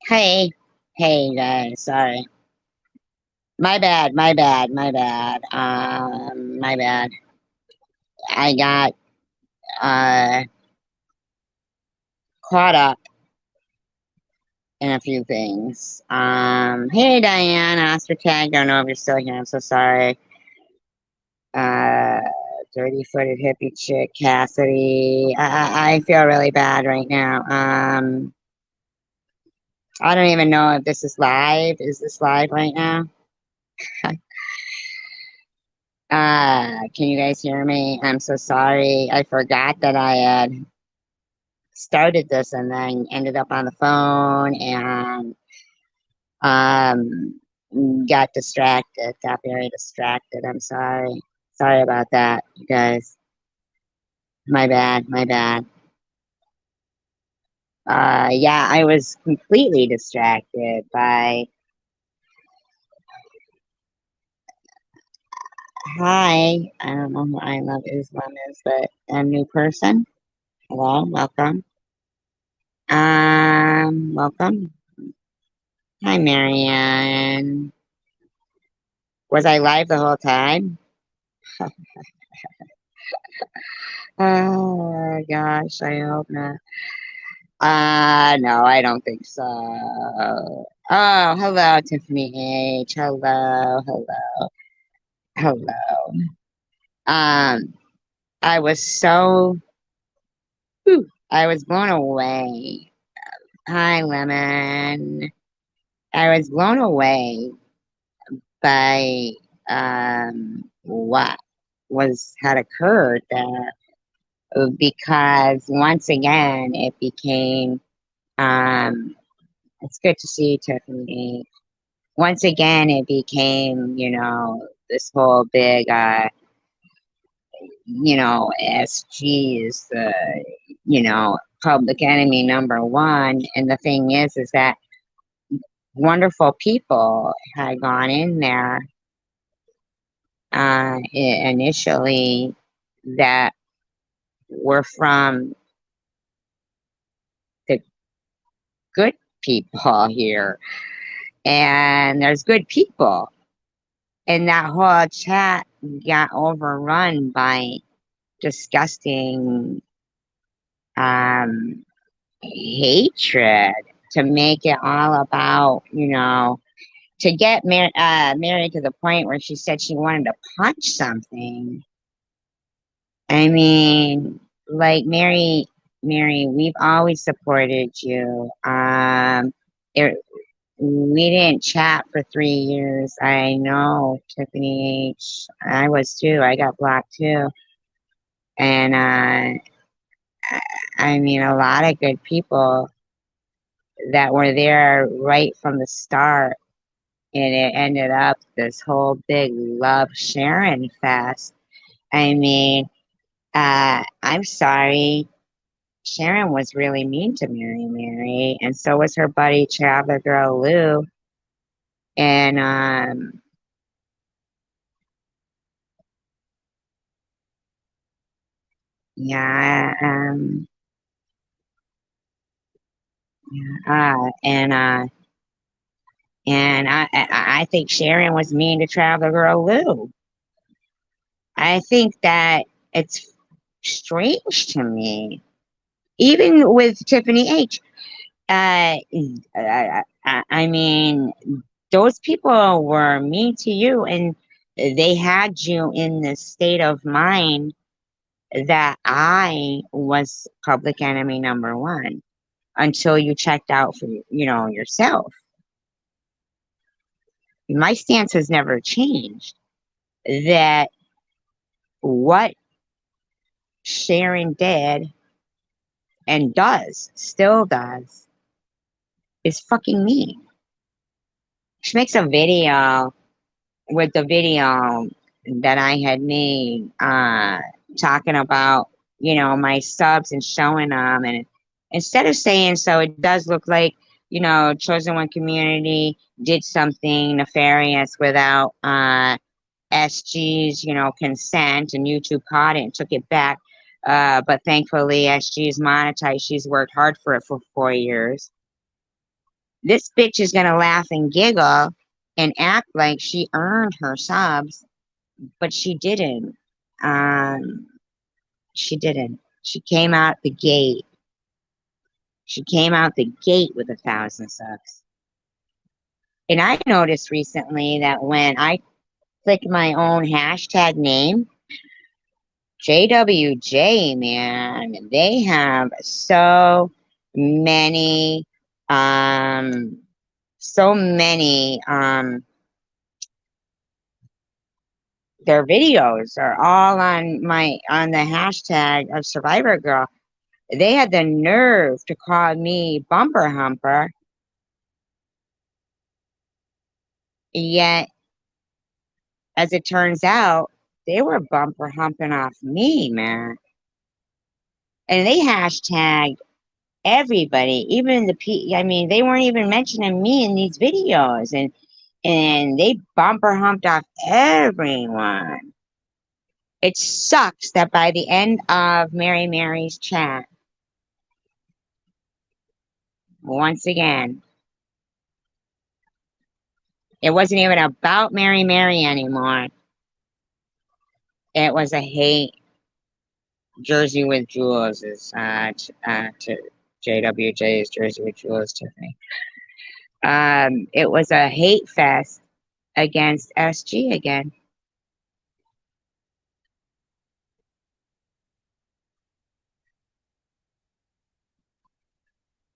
Hey, hey guys, sorry. My bad. I got uh caught up in a few things. Hey Diane, Oscar Tag, don't know if you're still here, I'm so sorry. Uh Dirty footed hippie chick, Cassidy. I feel really bad right now. I don't even know if this is live. Is this live right now? Can you guys hear me? I'm so sorry. I forgot that I had started this and then ended up on the phone and um got very distracted. I'm sorry. Sorry about that, you guys. My bad. Yeah, I was completely distracted by hi. I don't know who I love Islam is, but a new person. Hello, welcome. Welcome. Hi, Marianne. Was I live the whole time? Oh gosh, I hope not. No, I don't think so. Oh, hello, Tiffany H. Hello. Um, I was so, I was blown away. Hi, Lemon. I was blown away by what had occurred there because once again it became um it's good to see you, Tiffany. Once again it became, this whole big SG is the, public enemy number one. And the thing is that wonderful people had gone in there initially that were from the good people here. And there's good people. And that whole chat got overrun by disgusting hatred to make it all about, to get married to the point where she said she wanted to punch something. I mean, like Mary, we've always supported you. It, we didn't chat for 3 years. I know, Tiffany H. I was too. I got blocked too. And I mean, a lot of good people that were there right from the start. And it ended up this whole big love Sharon fest. I mean, I'm sorry. Sharon was really mean to Mary, and so was her buddy Traveler Girl Lou. And yeah, uh, and uh, and I think Sharon was mean to Traveler Girl Lou. I think that it's strange to me, even with Tiffany H. I mean, those people were mean to you, and they had you in the state of mind that I was public enemy number one until you checked out for yourself. My stance has never changed. That what Sharon did and still does, is fucking mean. She makes a video with the video that I had made, talking about, my subs and showing them. And instead of saying, so it does look like, Chosen One community did something nefarious without SG's, consent, and YouTube caught it and took it back. But thankfully, SG is monetized. She's worked hard for it for 4 years. This bitch is gonna laugh and giggle and act like she earned her subs, but she didn't. Um, she didn't. She came out the gate. She came out the gate with 1,000 subs. And I noticed recently that when I click my own hashtag name, JWJ, man, they have um, so many, their videos are all on the hashtag of Survivor Girl. They had the nerve to call me bumper humper, yet, as it turns out, they were bumper humping off me, man. And they hashtagged everybody, even I mean, they weren't even mentioning me in these videos, and they bumper humped off everyone. It sucks that by the end of Mary Mary's chat, once again, it wasn't even about Mary Mary anymore. It was a hate Jersey with Jewels to JWJ's Jersey with Jewels, Tiffany. It was a hate fest against SG again.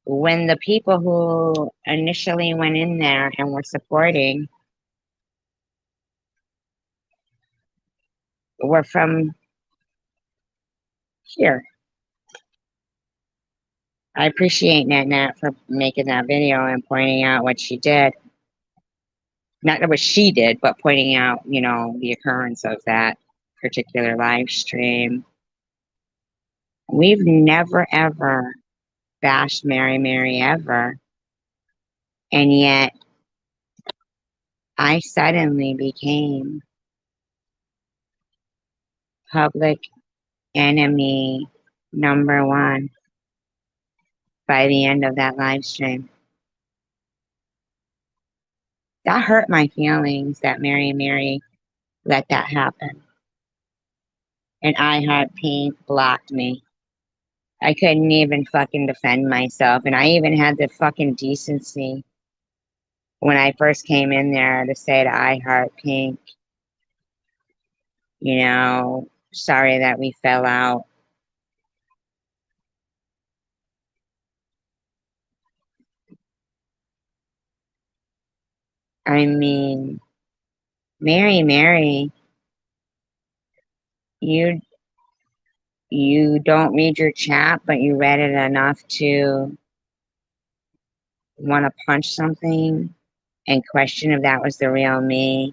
When the people who initially went in there and were supporting were from here. I appreciate Nat for making that video and pointing out what she did. Not what she did, but pointing out, the occurrence of that particular live stream. We've never, ever bashed Mary Mary ever. And yet, I suddenly became public enemy #1 by the end of that live stream. That hurt my feelings that Mary Mary let that happen. And iHeartPink blocked me. I couldn't even fucking defend myself. And I even had the fucking decency when I first came in there to say to iHeartPink, sorry that we fell out. I mean, Mary Mary, you don't read your chat, but you read it enough to want to punch something and question if that was the real me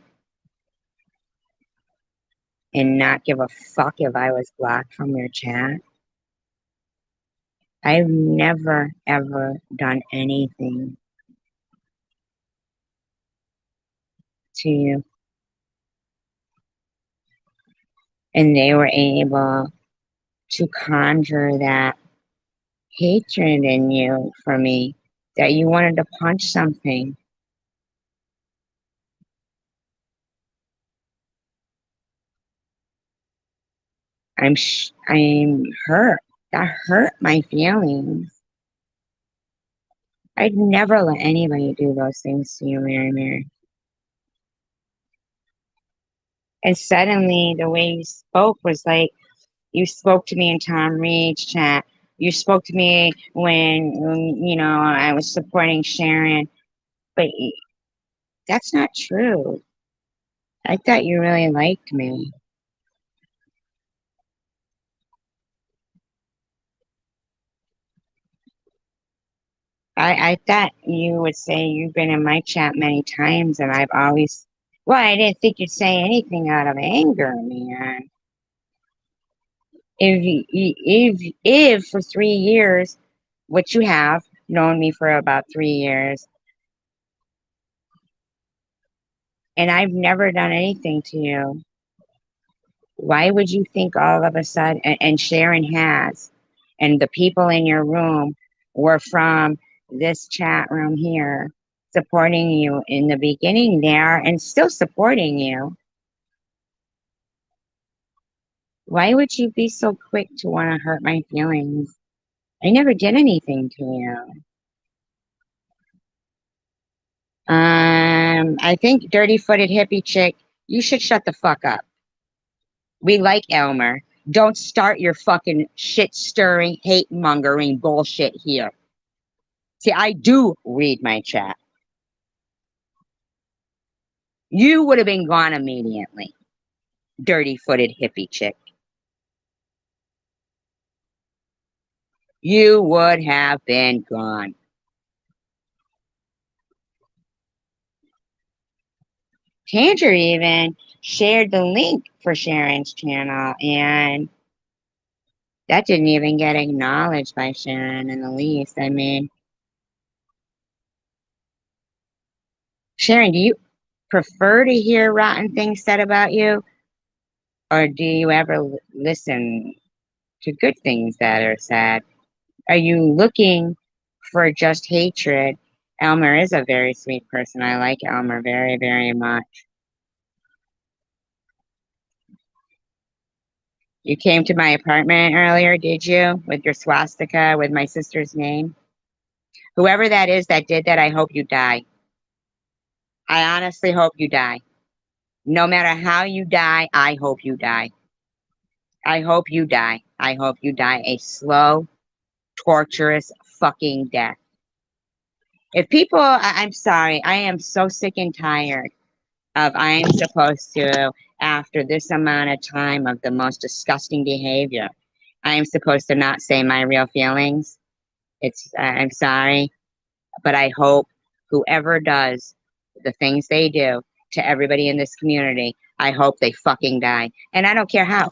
and not give a fuck if I was blocked from your chat. I've never, ever done anything to you. And they were able to conjure that hatred in you for me, that you wanted to punch something. I'm hurt. That hurt my feelings. I'd never let anybody do those things to you, Mary Mary. And suddenly, the way you spoke was like you spoke to me in Tom Reed's chat. You spoke to me when I was supporting Sharon. But that's not true. I thought you really liked me. I thought you would say you've been in my chat many times, and I've always. Well, I didn't think you'd say anything out of anger, man. If for 3 years, which you have known me for about 3 years, and I've never done anything to you, why would you think all of a sudden, and Sharon has, and the people in your room were from this chat room here, supporting you in the beginning there and still supporting you. Why would you be so quick to want to hurt my feelings? I never did anything to you. I think dirty footed hippie chick, you should shut the fuck up. We like Elmer. Don't start your fucking shit stirring, hate mongering bullshit here. See, I do read my chat. You would have been gone immediately. Dirty footed hippie chick. You would have been gone. Tanger even shared the link for Sharon's channel, and that didn't even get acknowledged by Sharon in the least. I mean, Sharon, do you prefer to hear rotten things said about you, or do you ever listen to good things that are said? Are you looking for just hatred? Elmer is a very sweet person. I like Elmer very, very much. You came to my apartment earlier, did you? With your swastika, with my sister's name? Whoever that is that did that, I hope you die. I honestly hope you die. No matter how you die, I hope you die. I hope you die. I hope you die a slow, torturous fucking death. If people, I'm sorry, I am so sick and tired of I'm supposed to, after this amount of time of the most disgusting behavior, I am supposed to not say my real feelings. I'm sorry, but I hope whoever does the things they do to everybody in this community, I hope they fucking die. And I don't care how.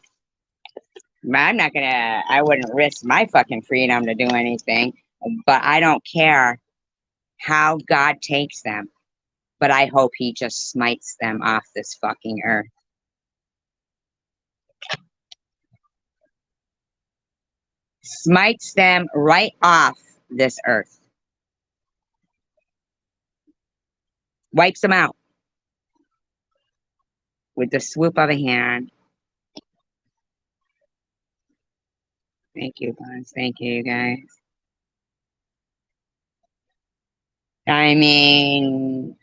I wouldn't risk my fucking freedom to do anything, but I don't care how God takes them. But I hope he just smites them off this fucking earth. Smites them right off this earth. Wipes them out with the swoop of a hand. Thank you, guys. Thank you, guys. I mean,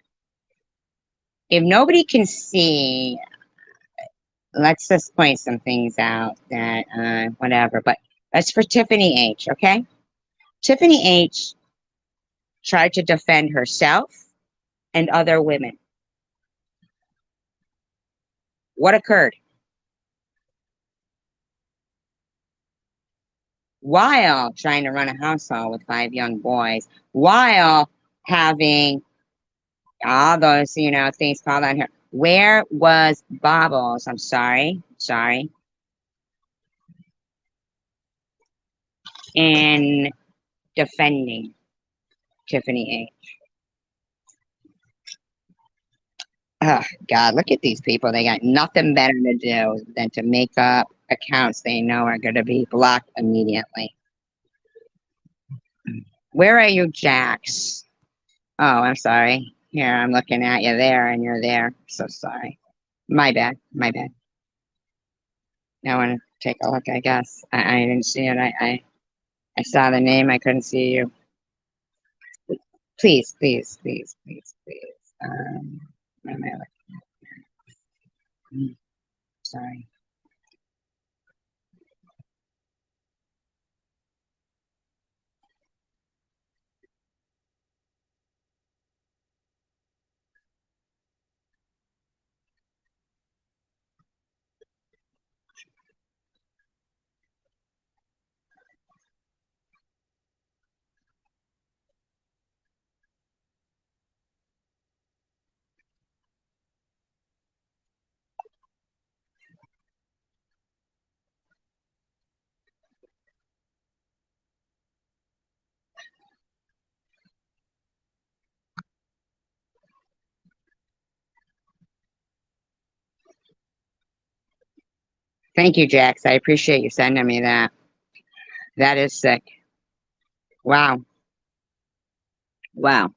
if nobody can see, let's just point some things out that, whatever. But that's for Tiffany H, okay? Tiffany H tried to defend herself and other women. What occurred? While trying to run a household with 5 young boys, while having all those, things called on her. Where was Bobbles? I'm sorry. In defending Tiffany H. Oh, God, look at these people. They got nothing better to do than to make up accounts they know are going to be blocked immediately. Where are you, Jax? Oh, I'm sorry. Here, I'm looking at you there, and you're there. So sorry. My bad. I want to take a look, I guess. I didn't see it. I saw the name. I couldn't see you. Please. What am I looking at? Sorry. Thank you, Jax. I appreciate you sending me that. That is sick. Wow. Wow.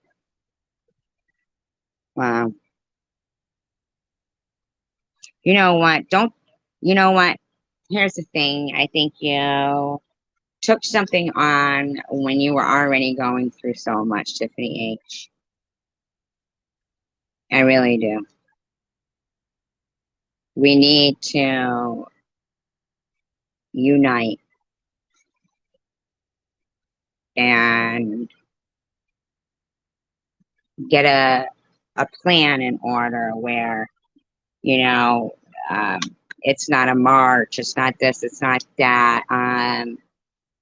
Wow. You know what? Don't, you know what? Here's the thing. I think you took something on when you were already going through so much, Tiffany H. I really do. We need to unite and get a plan in order where, you know, um, it's not a march, it's not this, it's not that.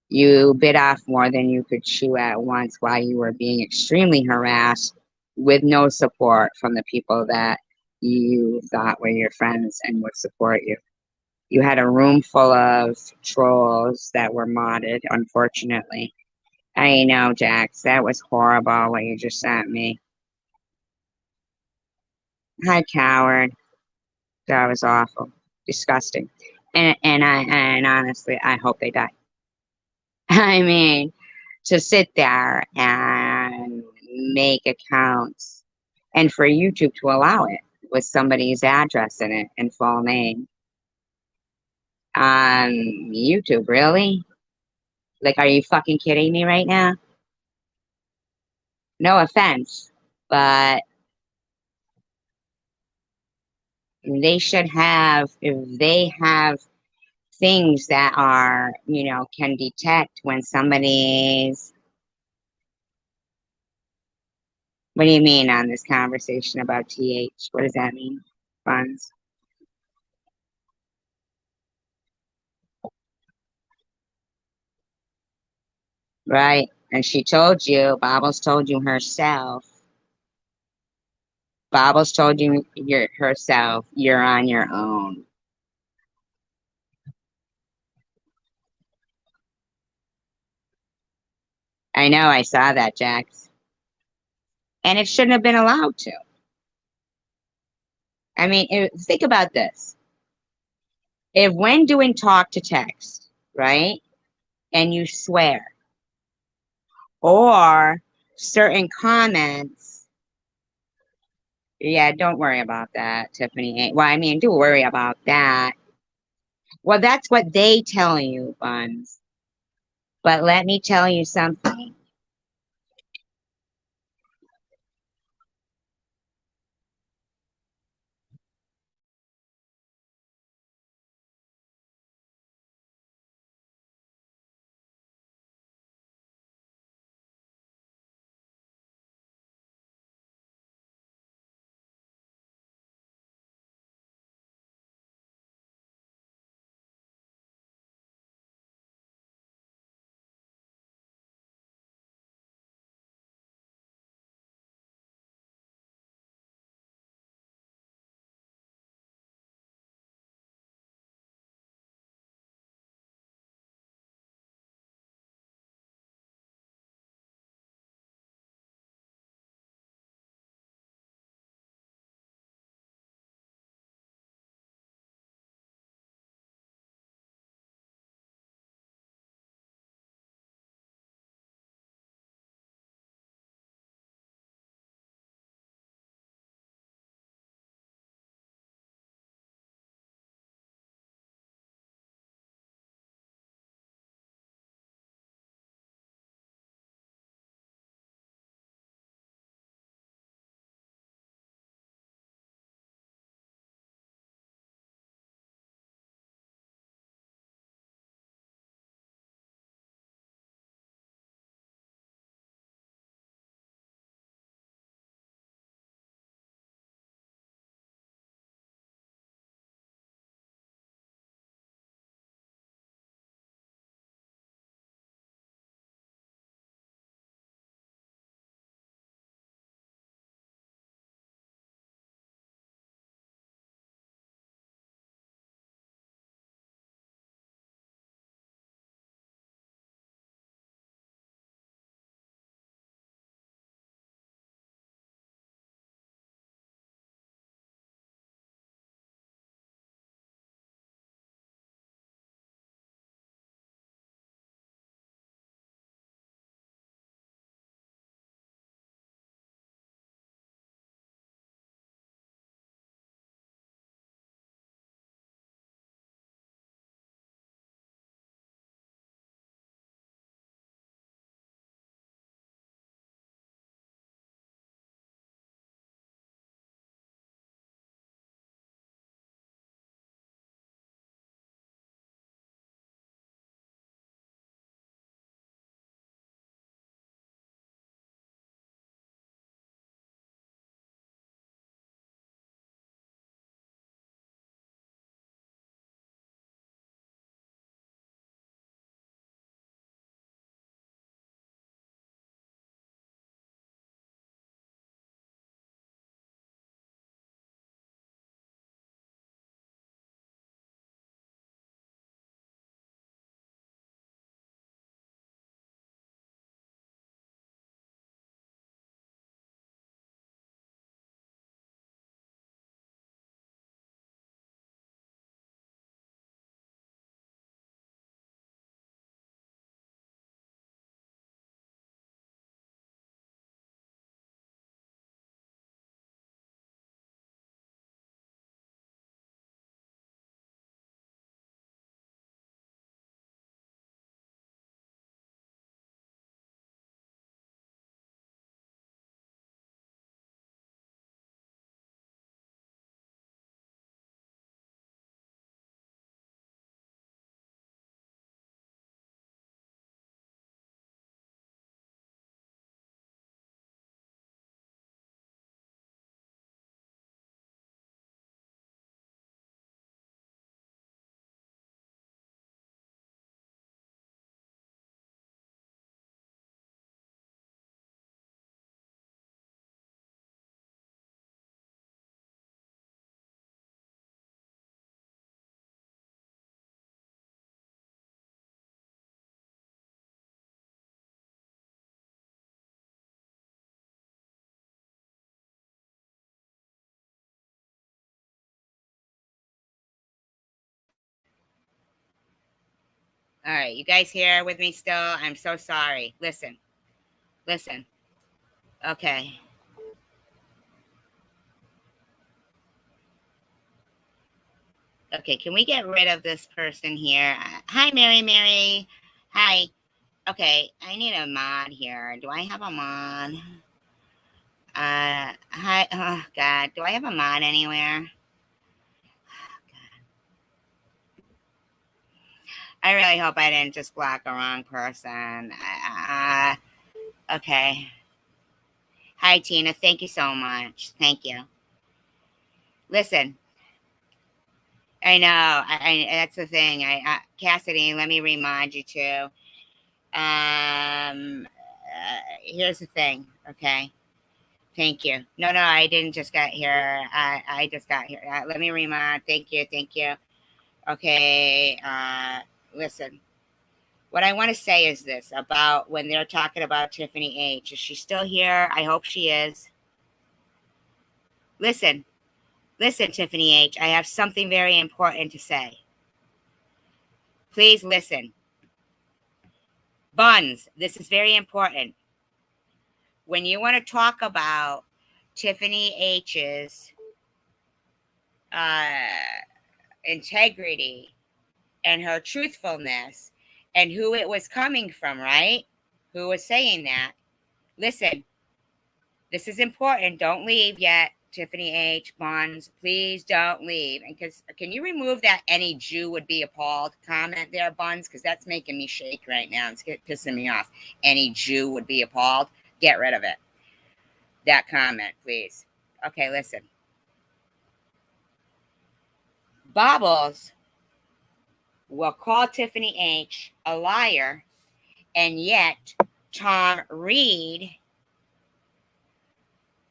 You bit off more than you could chew at once while you were being extremely harassed with no support from the people that you thought were your friends and would support you. You had a room full of trolls that were modded, unfortunately. I know, Jax, that was horrible what you just sent me. Hi, coward. That was awful. Disgusting. And honestly, I hope they die. I mean, to sit there and make accounts and for YouTube to allow it with somebody's address in it and full name. YouTube, really? Like, are you fucking kidding me right now? No offense, but they should have, if they have things that are, can detect when somebody's, what do you mean on this conversation about TH? What does that mean? Funds. Right. And she told you, Bobbles told you herself. Bobbles told you herself, you're on your own. I know, I saw that, Jax. And it shouldn't have been allowed to. I mean, think about this. If when doing talk to text, right, and you swear, or certain comments, yeah, don't worry about that, Tiffany. Well, I mean, do worry about that. Well, that's what they tell you, Buns. But let me tell you something. All right, you guys here with me still? I'm so sorry. Listen. Okay. Okay, can we get rid of this person here? Hi, Mary. Hi. Okay, I need a mod here. Do I have a mod? Hi. Oh, God. Do I have a mod anywhere? I really hope I didn't just block the wrong person. Okay. Hi, Tina. Thank you so much. Thank you. Listen, I know. That's the thing. Cassidy, let me remind you too. Here's the thing. Okay. Thank you. No, I didn't just get here. I just got here. Let me remind. Thank you. Okay. Listen. What I want to say is this about when they're talking about Tiffany H. Is she still here? I hope she is. Listen, Tiffany H. I have something very important to say. Please listen. Buns, this is very important. When you want to talk about Tiffany H's uh, integrity and her truthfulness and who it was coming from, right? Who was saying that? Listen, this is important. Don't leave yet, Tiffany H. Buns. Please don't leave. And can you remove that any Jew would be appalled comment there, Buns? Because that's making me shake right now. It's pissing me off. Any Jew would be appalled. Get rid of it. That comment, please. Okay, listen. Bobbles will call Tiffany H. a liar, and yet Tom Reed,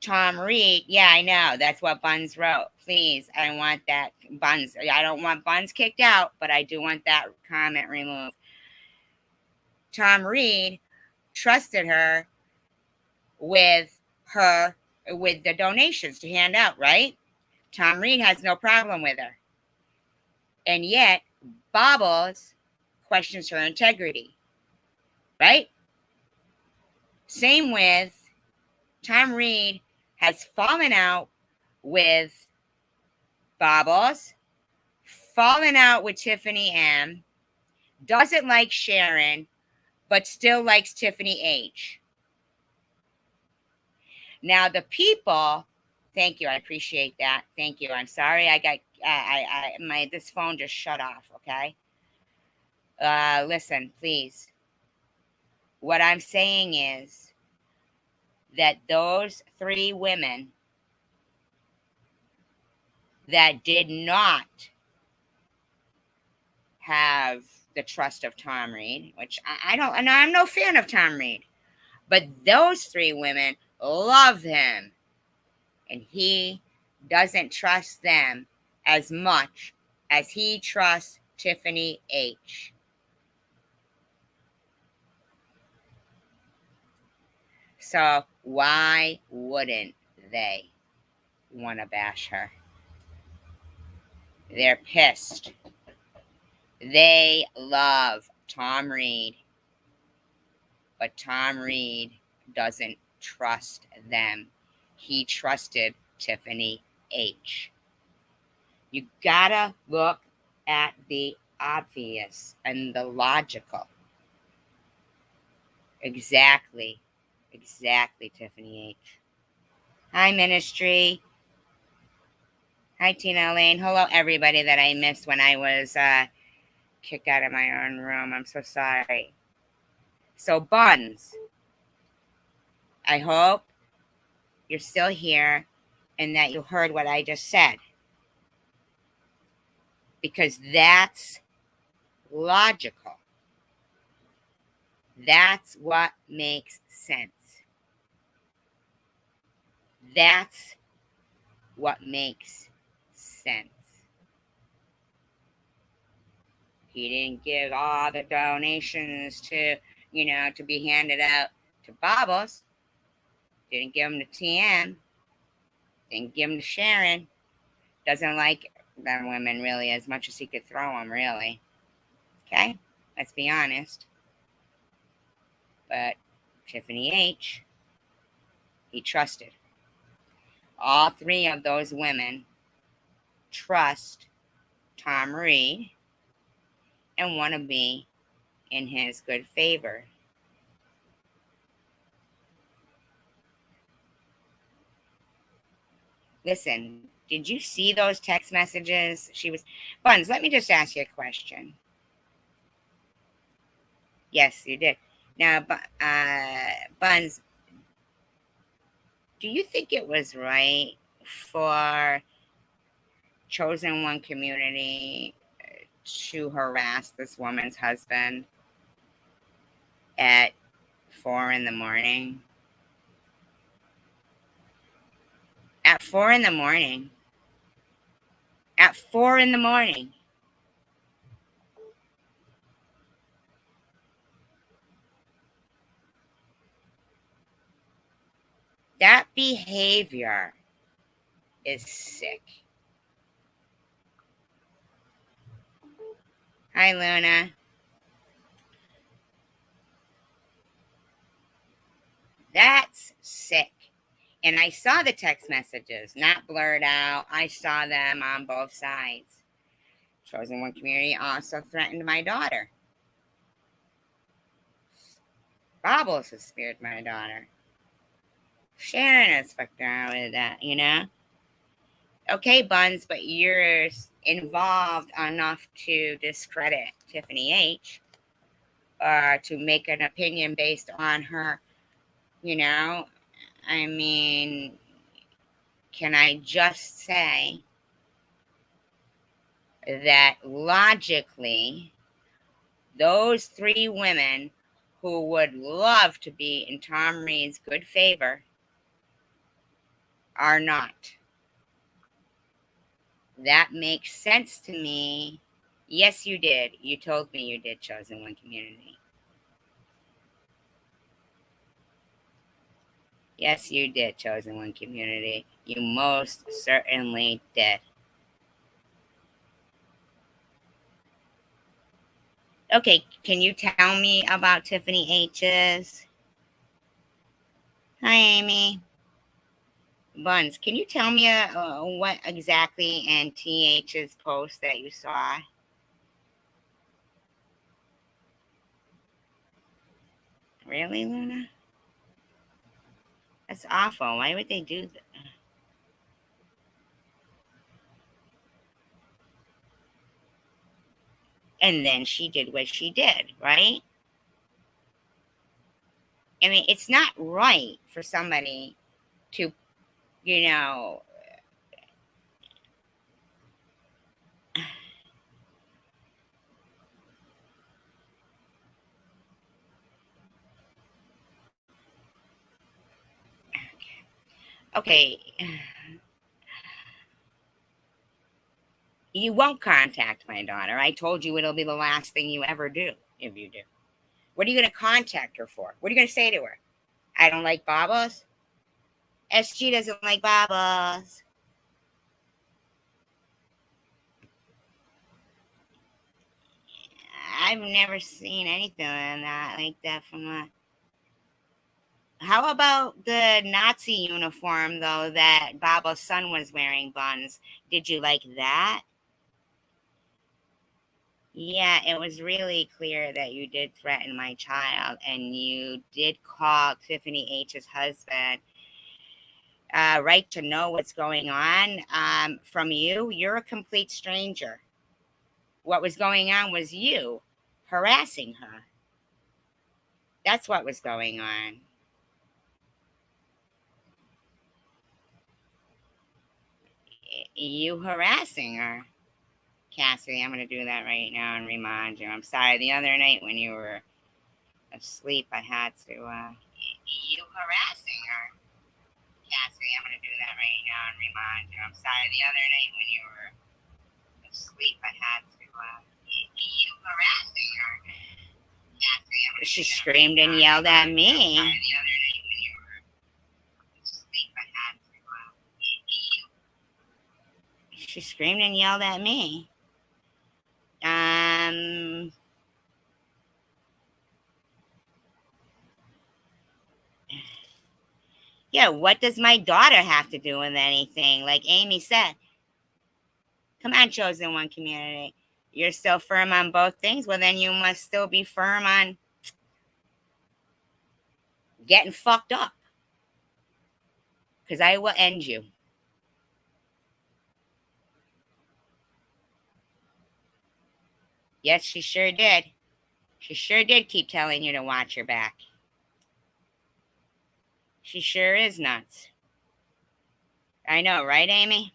yeah, I know. That's what Buns wrote. Please, I want that Buns. I don't want Buns kicked out, but I do want that comment removed. Tom Reed trusted her with the donations to hand out, right? Tom Reed has no problem with her. And yet, Bobbles questions her integrity, right? Same with Tom Reed has fallen out with Bobbles, fallen out with Tiffany M, doesn't like Sharon, but still likes Tiffany H. Now the people, thank you, I appreciate that. Thank you. I'm sorry, I got this phone just shut off. Okay. Listen, please. What I'm saying is that those three women that did not have the trust of Tom Reed, which I don't, and I'm no fan of Tom Reed, but those three women love him, and he doesn't trust them as much as he trusts Tiffany H. So why wouldn't they want to bash her? They're pissed. They love Tom Reed, but Tom Reed doesn't trust them. He trusted Tiffany H. You gotta look at the obvious and the logical. Exactly, Tiffany H. Hi, Ministry. Hi, Tina Elaine. Hello, everybody that I missed when I was kicked out of my own room. I'm so sorry. So, Buns, I hope you're still here and that you heard what I just said. Because that's logical. That's what makes sense. That's what makes sense. He didn't give all the donations to be handed out to Bobbles. Didn't give them to TM. Didn't give them to Sharon. Doesn't like them women really as much as he could throw them, really. Okay? Let's be honest. But Tiffany H, he trusted. All three of those women trust Tom Reed and want to be in his good favor. Listen, did you see those text messages? Buns, let me just ask you a question. Yes, you did. Now, Buns, do you think it was right for Chosen One community to harass this woman's husband at 4 in the morning? At 4 in the morning. At 4 in the morning. That behavior is sick. Hi, Luna. That's sick. And I saw the text messages, not blurred out. I saw them on both sides. Chosen One community also threatened my daughter. Bobbles has speared my daughter. Sharon has fucked around with that, you know? Okay, Buns, but you're involved enough to discredit Tiffany H or to make an opinion based on her, you know? I mean, can I just say that logically, those three women who would love to be in Tom Reed's good favor are not. That makes sense to me. Yes, you did. You told me you did, Chosen One community. Yes, you did, Chosen One community. You most certainly did. Okay, can you tell me about Tiffany H's? Hi, Amy. Buns, can you tell me what exactly in TH's post that you saw? Really, Luna? That's awful. Why would they do that? And then she did what she did, right? I mean, it's not right for somebody to, you know, okay, you won't contact my daughter. I told you it'll be the last thing you ever do if you do. What are you going to contact her for? What are you going to say to her? I don't like Babas? SG doesn't like Babas. I've never seen anything like that from a. How about the Nazi uniform, though, that Baba's son was wearing, Buns? Did you like that? Yeah, it was really clear that you did threaten my child and you did call Tiffany H's husband. Right to know what's going on from you. You're a complete stranger. What was going on was you harassing her. That's what was going on. You harassing her. Cassidy, I'm going to do that right now and remind you. I'm sorry, the other night when you were asleep, I had to. You harassing her. Cassidy, I'm going to do that right now and remind you. I'm sorry, the other night when you were asleep, I had to. You harassing her. Cassidy, I'm going to. She screamed and yelled at me. I'm sorry, the other night when you were asleep, I had to. She screamed and yelled at me. Yeah, what does my daughter have to do with anything? Like Amy said, come on, chosen one community. You're still firm on both things. Well, then you must still be firm on getting fucked up. Because I will end you. Yes, she sure did. She sure did keep telling you to watch your back. She sure is nuts. I know, right, Amy?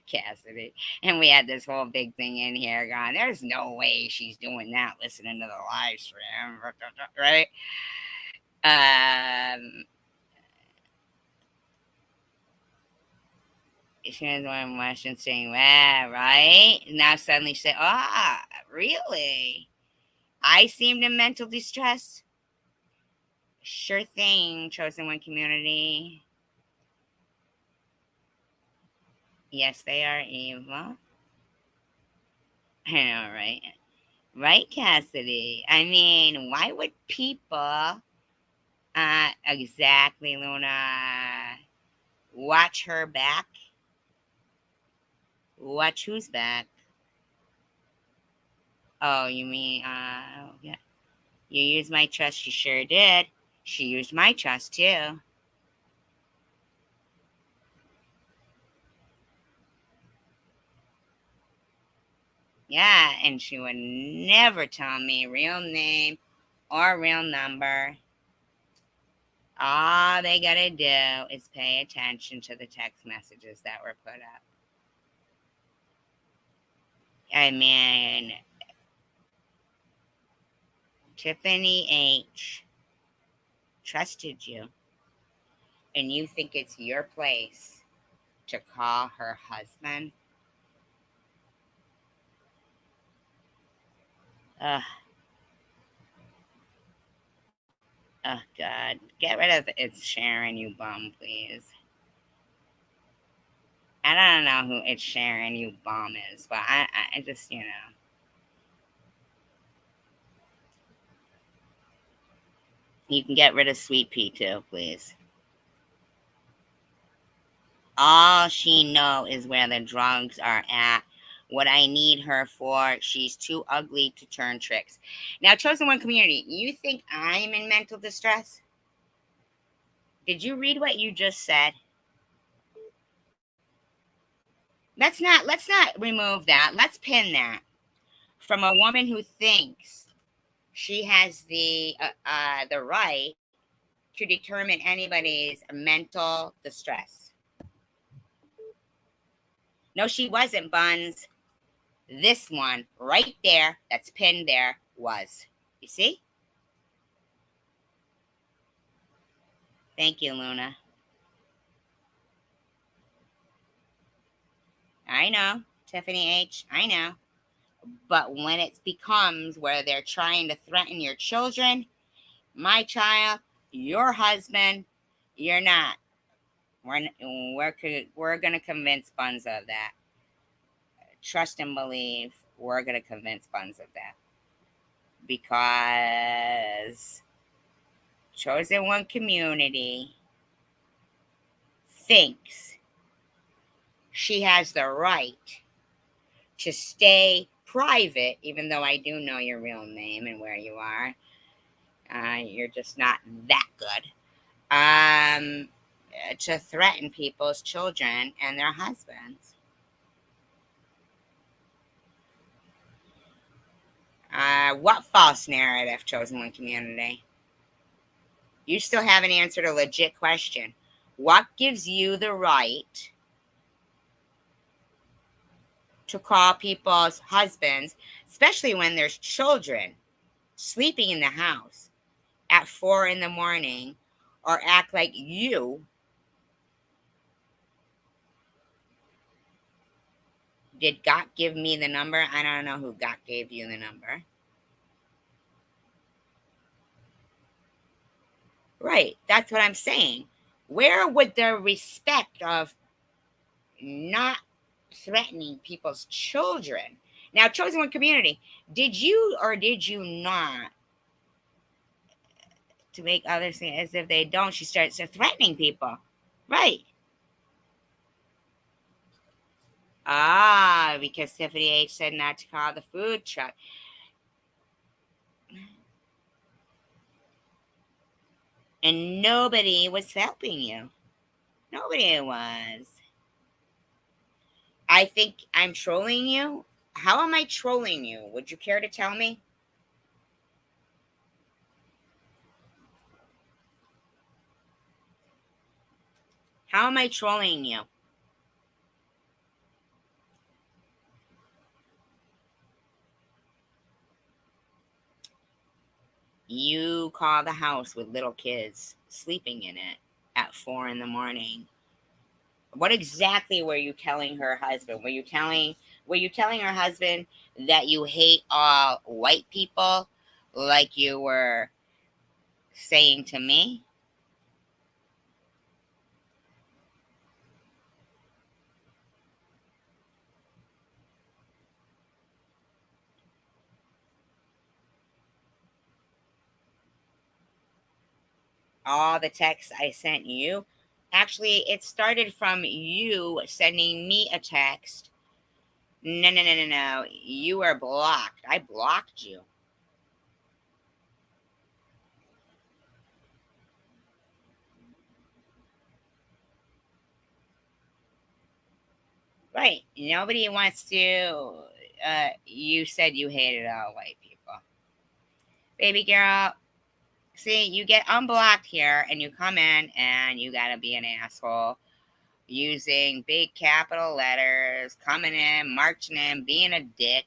Cassidy. And we had this whole big thing in here going, there's no way she's doing that listening to the live stream, right? She was one question saying, well, right? Now suddenly say, really? I seemed in mental distress. Sure thing, chosen one community. Yes, they are evil. I know, right? Right, Cassidy? I mean, why would people, exactly, Luna, watch her back? Watch who's back? Oh, you mean, yeah. You used my trust. She sure did. She used my trust, too. Yeah, and she would never tell me real name or real number. All they gotta do is pay attention to the text messages that were put up. I mean, Tiffany H trusted you, and you think it's your place to call her husband? Ugh. Oh, God. Get rid of it's Sharon, you bum, please. I don't know who it's Sharon, you bum is, but I just, You can get rid of Sweet Pea, too, please. All she know is where the drugs are at. What I need her for, she's too ugly to turn tricks. Now, chosen one community, you think I'm in mental distress? Did you read what you just said? Let's not remove that. Let's pin that from a woman who thinks she has the right to determine anybody's mental distress. No, she wasn't, Buns. This one right there, that's pinned there, was. You see? Thank you, Luna. I know, Tiffany H. I know. But when it becomes where they're trying to threaten your children, my child, your husband, you're not. We're gonna convince Buns of that. Trust and believe. We're gonna convince Buns of that because chosen one community thinks she has the right to stay private, even though I do know your real name and where you are. You're just not that good. To threaten people's children and their husbands. What false narrative, chosen one community? You still haven't answered a legit question. What gives you the right to call people's husbands, especially when there's children sleeping in the house at 4 a.m, or act like you did God give me the number? I don't know who God gave you the number. Right, that's what I'm saying. Where would the respect of not threatening people's children? Now, chosen one community, did you or did you not to make others think as if they don't, she starts threatening people. Right. Ah, because Tiffany H said not to call the food truck. And nobody was helping you. Nobody was. I think I'm trolling you. How am I trolling you? Would you care to tell me? How am I trolling you? You call the house with little kids sleeping in it at 4 a.m. What exactly were you telling her husband? Were you telling her husband that you hate all white people like you were saying to me? All the texts I sent you. Actually, it started from you sending me a text. No, no, no, no, no. You were blocked. I blocked you. Right. Nobody wants to. You said you hated all white people. Baby girl, see, you get unblocked here and you come in and you gotta be an asshole. Using big capital letters, coming in, marching in, being a dick.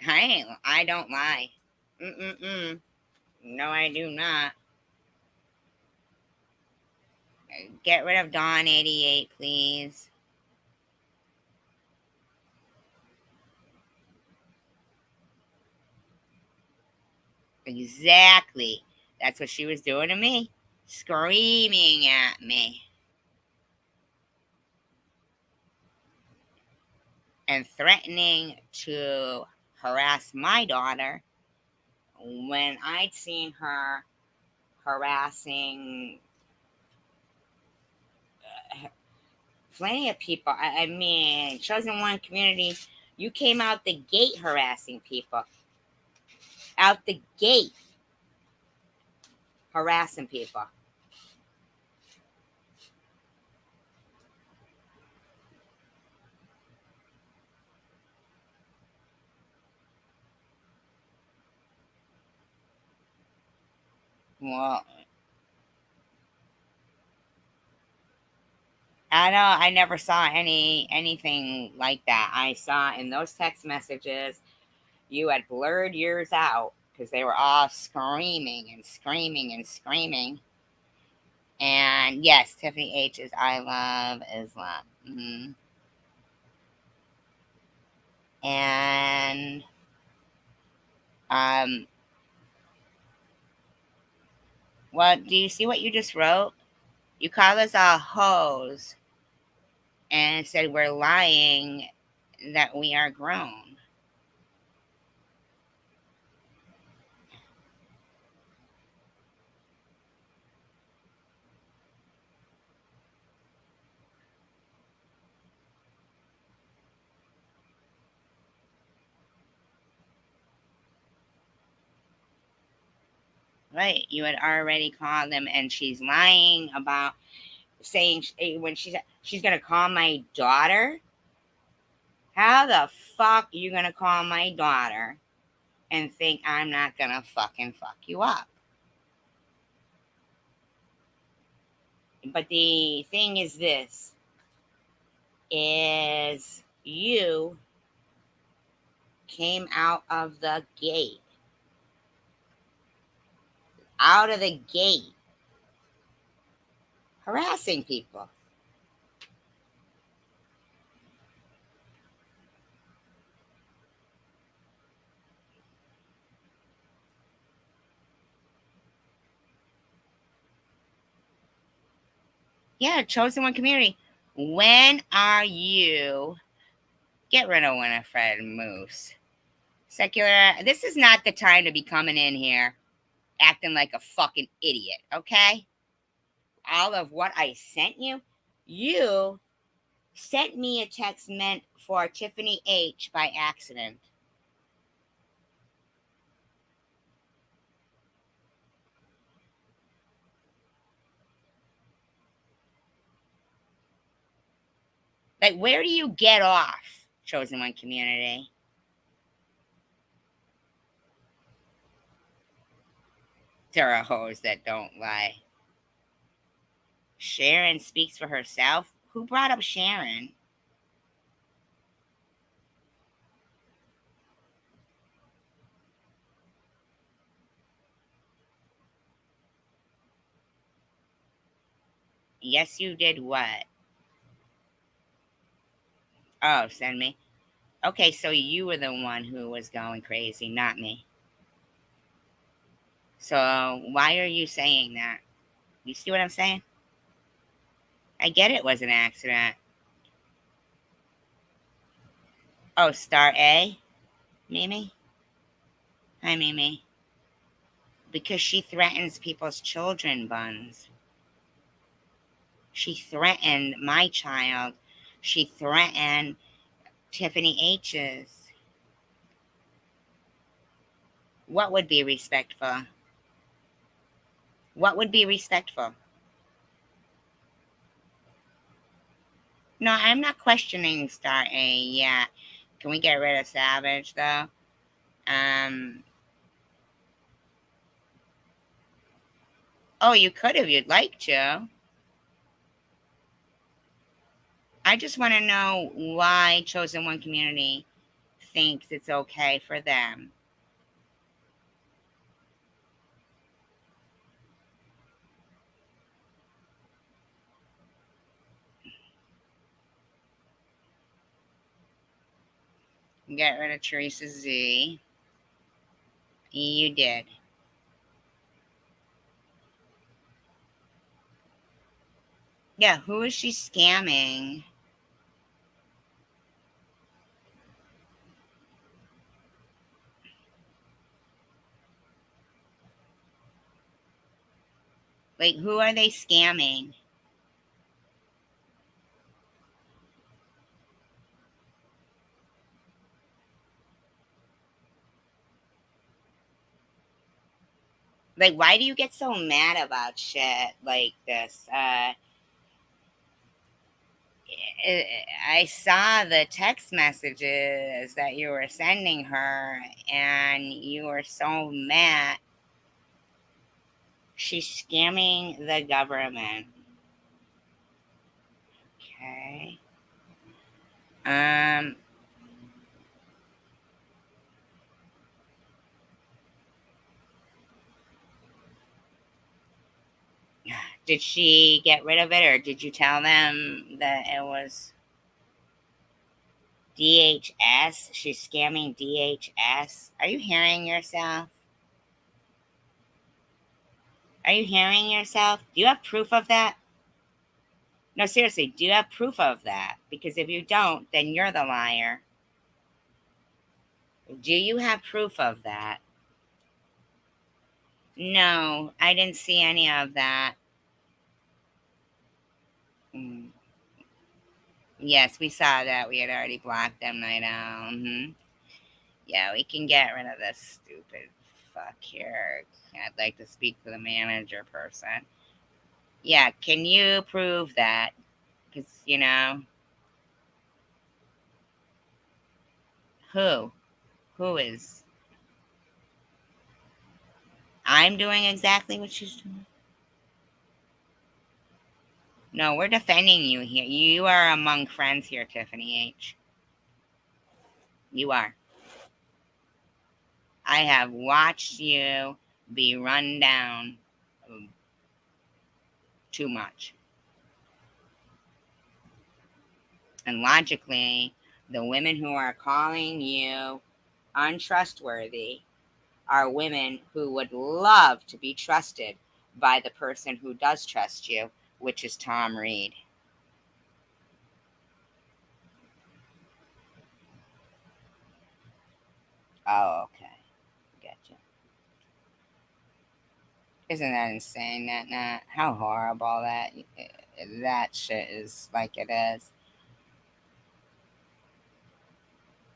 I don't lie. Mm-mm-mm. No, I do not. Get rid of Dawn 88, please. Exactly. That's what she was doing to me. Screaming at me. And threatening to harass my daughter when I'd seen her harassing plenty of people. I mean, chosen one community, you came out the gate harassing people. Out the gate harassing people. Well, I know I never saw anything like that. I saw in those text messages you had blurred yours out because they were all screaming and screaming and screaming. And yes, Tiffany H is I love Islam. Mm-hmm. And um, what do you see what you just wrote? You call us all hoes and said we're lying that we are grown. Right. You had already called them, and she's lying about saying when she's going to call my daughter. How the fuck are you going to call my daughter and think I'm not going to fucking fuck you up? But the thing is this, is you came out of the gate, harassing people. Yeah, chosen one community. When are you get rid of Winifred Moose? Secular, this is not the time to be coming in here acting like a fucking idiot, okay? All of what I sent you, you sent me a text meant for Tiffany H by accident. Like, where do you get off, Chosen One community? There are hoes that don't lie. Sharon speaks for herself. Who brought up Sharon? Yes, you did what? Oh, send me. Okay, so you were the one who was going crazy, not me. So why are you saying that? You see what I'm saying? I get it was an accident. Oh, star A? Mimi? Hi, Mimi. Because she threatens people's children, Buns. She threatened my child. She threatened Tiffany H's. What would be respectful? What would be respectful? No, I'm not questioning Star A yet. Can we get rid of Savage, though? Oh, you could if you'd like to. I just want to know why Chosen One community thinks it's okay for them. Get rid of Teresa Z. You did. Yeah, who is she scamming? Like, who are they scamming? Like, why do you get so mad about shit like this? I saw the text messages that you were sending her, and you were so mad. She's scamming the government. Okay. Um, did she get rid of it, or did you tell them that it was DHS? She's scamming DHS. Are you hearing yourself? Are you hearing yourself? Do you have proof of that? No, seriously, do you have proof of that? Because if you don't, then you're the liar. Do you have proof of that? No, I didn't see any of that. Mm. Yes, we saw that. We had already blocked them right now. Yeah, we can get rid of this stupid fuck here. I'd like to speak to the manager person. Yeah, can you prove that? Because, who? Who is? I'm doing exactly what she's doing. No, we're defending you here. You are among friends here, Tiffany H. You are. I have watched you be run down too much. And logically, the women who are calling you untrustworthy are women who would love to be trusted by the person who does trust you, which is Tom Reed. Oh, okay. Gotcha. Isn't that insane? How horrible that shit is like it is.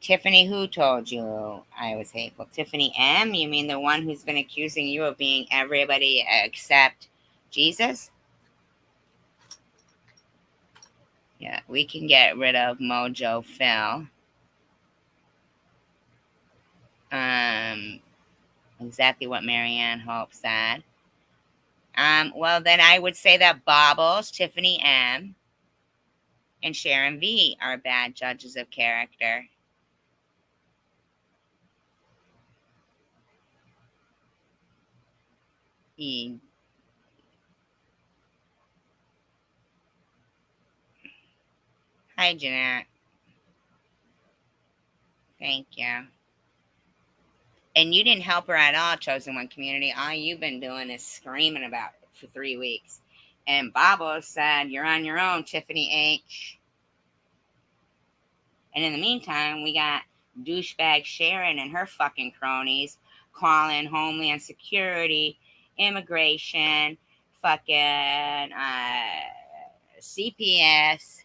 Tiffany, who told you I was hateful? Tiffany M? You mean the one who's been accusing you of being everybody except Jesus? Yeah, we can get rid of Mojo Phil. Exactly what Marianne Hope said. Well, then I would say that Bobbles, Tiffany M, and Sharon V are bad judges of character. Hi, Jeanette. Thank you. And you didn't help her at all, Chosen One Community. All you've been doing is screaming about it for 3 weeks. And Babo said, you're on your own, Tiffany H. And in the meantime, we got douchebag Sharon and her fucking cronies calling Homeland Security, immigration, fucking CPS.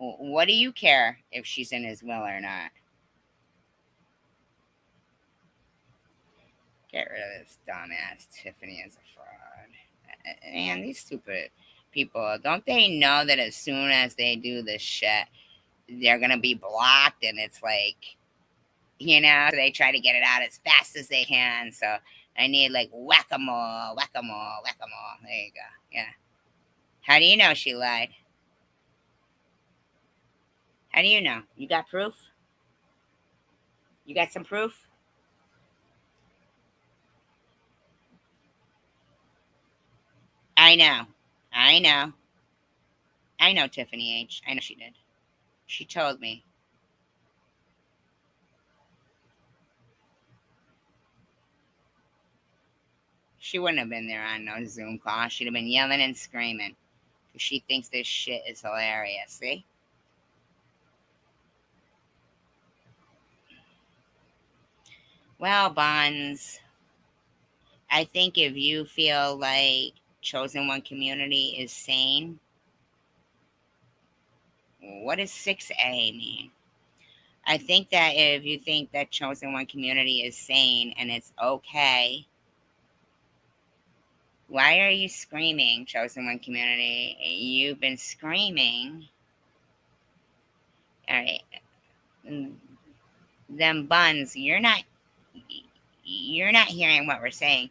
What do you care if she's in his will or not? Get rid of this dumbass Tiffany as a fraud. And these stupid people, don't they know that as soon as they do this shit, they're going to be blocked? And it's like, so they try to get it out as fast as they can. So I need like whack-a-mole, whack-a-mole, whack-a-mole. There you go. Yeah. How do you know she lied? How do you know? You got proof? You got some proof? I know. I know. I know Tiffany H. I know she did. She told me. She wouldn't have been there on no Zoom call. She'd have been yelling and screaming because she thinks this shit is hilarious. See? Well, Bonds, I think if you feel like Chosen One Community is sane, what does 6A mean? I think that if you think that Chosen One Community is sane and it's okay, why are you screaming, Chosen One Community? You've been screaming. All right. Them Buns, you're not hearing what we're saying.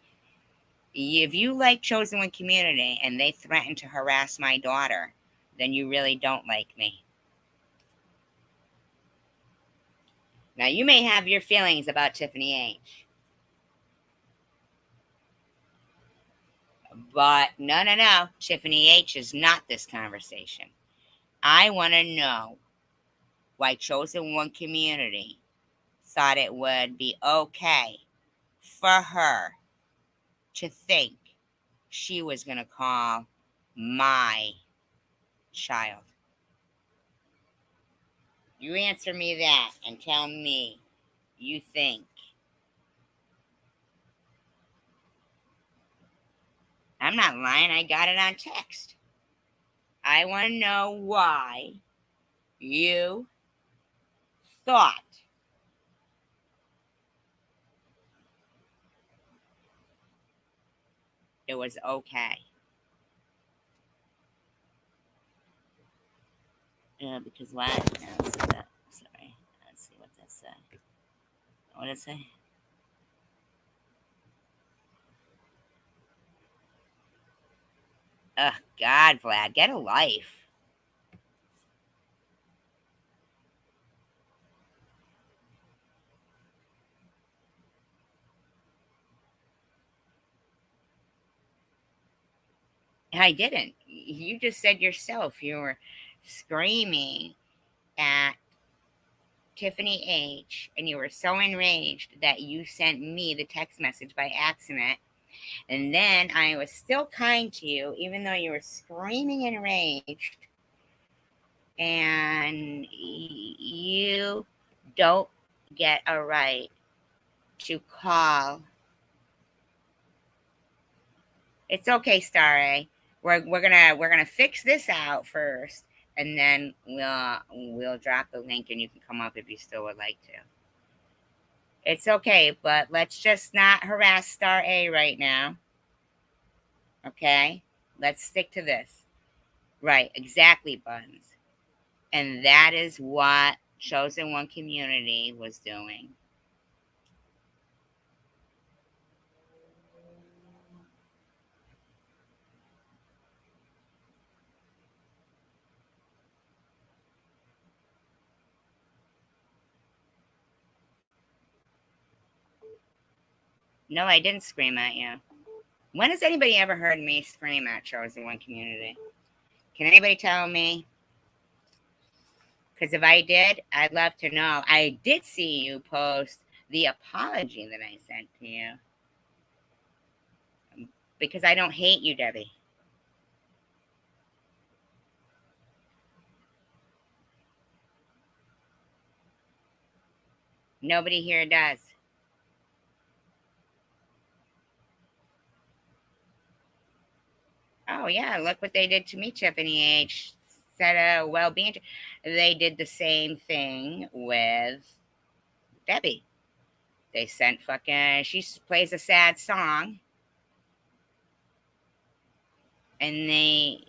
If you like Chosen One Community and they threaten to harass my daughter, then you really don't like me. Now, you may have your feelings about Tiffany H. But no. Tiffany H is not this conversation. I want to know why Chosen One Community thought it would be okay for her to think she was going to call my child. You answer me that and tell me you think. I'm not lying. I got it on text. I want to know why you thought it was okay. Because why? Let's see that. Sorry. Let's see what that said. What did it say? Ugh, God, Vlad, get a life. I didn't. You just said yourself you were screaming at Tiffany H, and you were so enraged that you sent me the text message by accident. And then I was still kind to you, even though you were screaming enraged. And you don't get a right to call. It's okay, Star A. We're gonna fix this out first, and then we'll drop the link, and you can come up if you still would like to. It's okay, but let's just not harass Star A right now. Okay? Let's stick to this. Right, exactly, Buns. And that is what Chosen One Community was doing. No, I didn't scream at you. When has anybody ever heard me scream at Chosen One Community? Can anybody tell me? Because if I did, I'd love to know. I did see you post the apology that I sent to you. Because I don't hate you, Debbie. Nobody here does. Oh, yeah, look what they did to me, Tiffany H. Said, well-being. They did the same thing with Debbie. They sent fucking, she plays a sad song, and they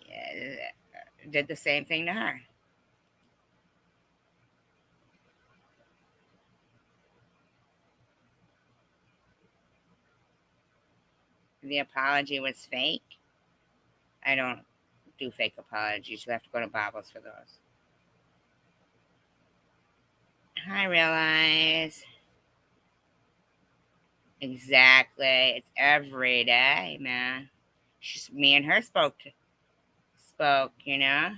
did the same thing to her. The apology was fake. I don't do fake apologies. You have to go to Bobbles for those. I realize. Exactly. It's every day, man. Me and her spoke, you know?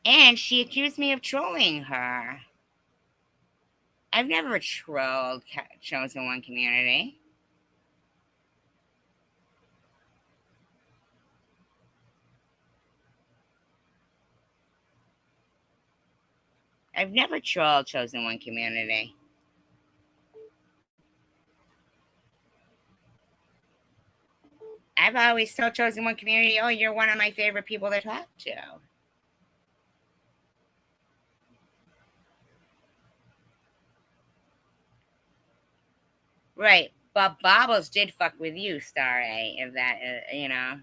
And she accused me of trolling her. I've never trolled Chosen One Community. I've never trolled Chosen One Community. I've always told Chosen One Community, oh, you're one of my favorite people to talk to. Right. But Bobbles did fuck with you, Star A, if that, you know.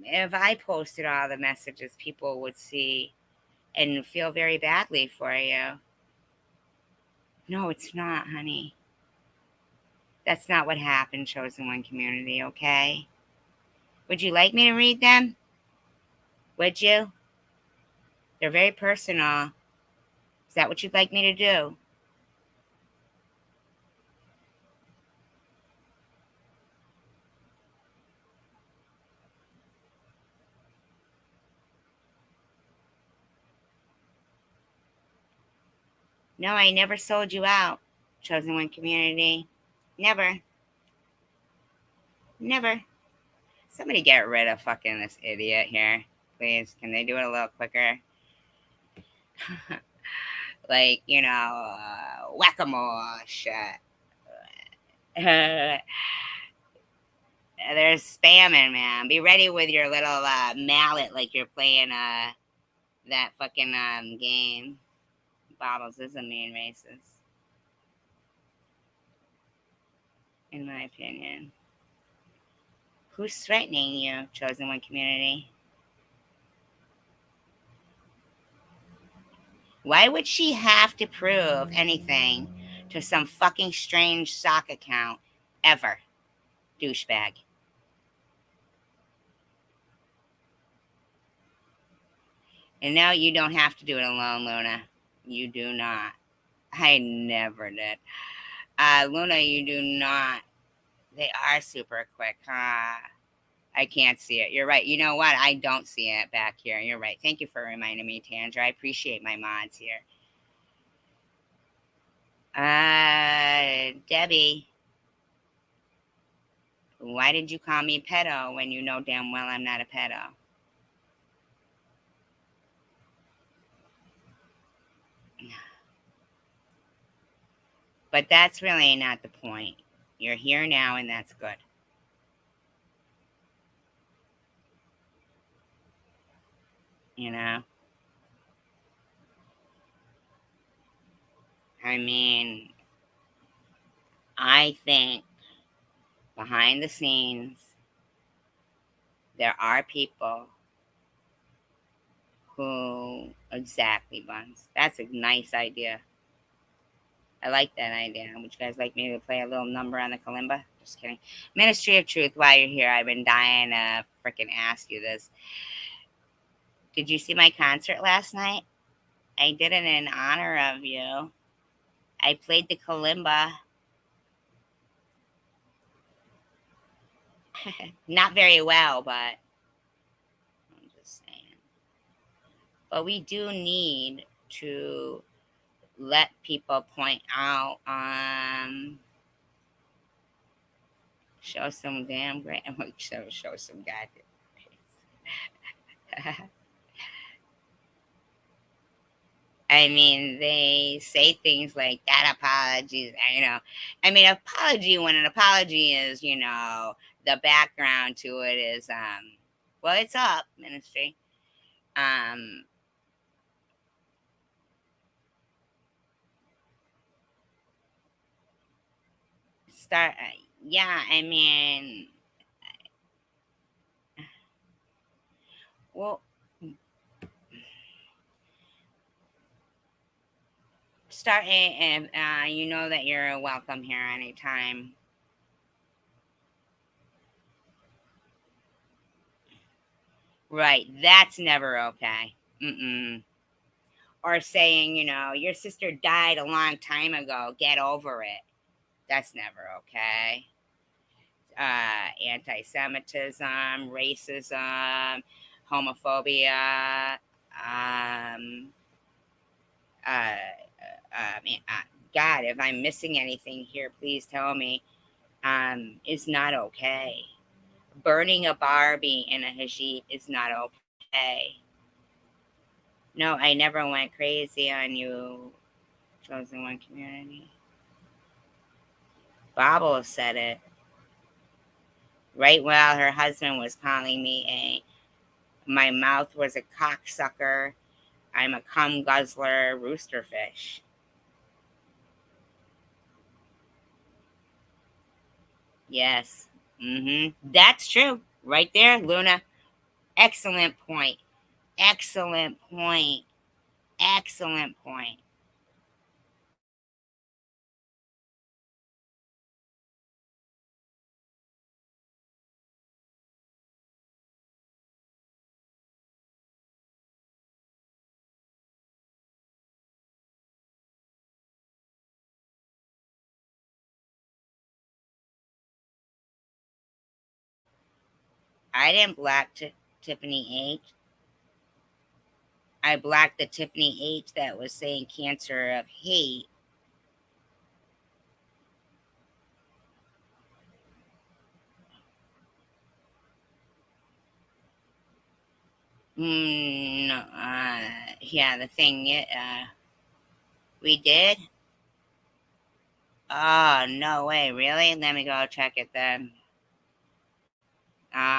If I posted all the messages, people would see and feel very badly for you. No, it's not, honey. That's not what happened, Chosen One Community, okay? Would you like me to read them? Would you? They're very personal. Is that what you'd like me to do? No, I never sold you out, Chosen One Community. Never. Never. Somebody get rid of fucking this idiot here, please. Can they do it a little quicker? Like, you know, whack-a-mole shit. They're spamming, man. Be ready with your little mallet like you're playing that fucking game. Bobbles is a mean racist, in my opinion. Who's threatening you, Chosen One Community? Why would she have to prove anything to some fucking strange sock account ever? Douchebag. And now you don't have to do it alone, Luna. You do not. I never did. Luna, you do not. They are super quick, huh? I can't see it. You're right. You know what? I don't see it back here. You're right. Thank you for reminding me, Tandra. I appreciate my mods here. Debbie, why did you call me pedo when you know damn well I'm not a pedo? But that's really not the point. You're here now, and that's good. You know? I mean, I think behind the scenes, there are people who, exactly, Buns. That's a nice idea. I like that idea. Would you guys like me to play a little number on the kalimba? Just kidding. Ministry of Truth, while you're here, I've been dying to freaking ask you this. Did you see my concert last night? I did it in honor of you. I played the kalimba. Not very well, but I'm just saying. But we do need to let people point out, show some damn great, show some goddamn. I mean, they say things like that apologies, I mean, apology, when an apology is, the background to it is, well, it's up, ministry. Start, yeah, I mean, well, start, and you know that you're welcome here anytime. Right, that's never okay. Mm-mm. Or saying, your sister died a long time ago, get over it. That's never okay. Anti-Semitism, racism, homophobia, uh, God, if I'm missing anything here, please tell me, is not okay. Burning a Barbie in a hijab is not okay. No, I never went crazy on you, chosen one community. Bible said it. Right while her husband was calling me my mouth was a cocksucker, I'm a cum guzzler roosterfish. Yes. That's true. Right there, Luna. Excellent point. Excellent point. Excellent point. I didn't block Tiffany H. I blocked the Tiffany H that was saying cancer of hate. No, yeah, the thing, we did. Oh, no way, really? Let me go check it then.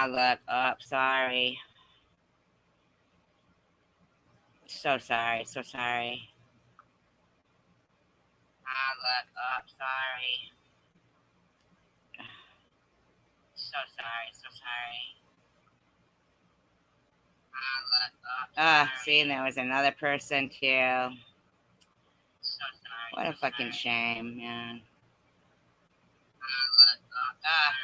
Look up, sorry. So sorry, so sorry. Look up, sorry. So sorry, so sorry. Look up. See, there was another person too. So sorry. What a fucking shame, man.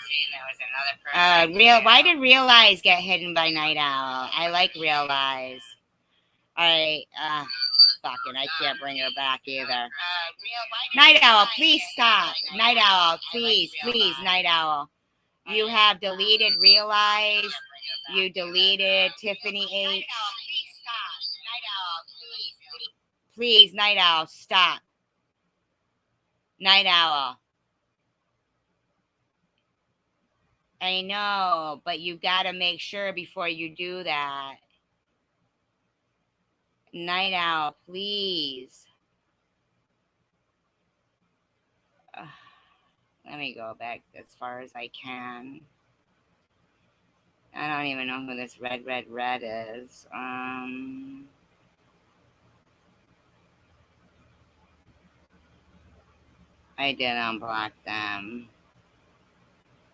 See, there was another person. Why did Realize get hidden by Night Owl? I like Realize. I fucking, I can't bring her back either. Night Owl, please stop. Night Owl, please, please, Night Owl. You have deleted Realize. You deleted Tiffany H. Please, Night Owl, stop. Night Owl. I know, but you've got to make sure before you do that. Night Owl, please. Let me go back as far as I can. I don't even know who this red is. I did unblock them.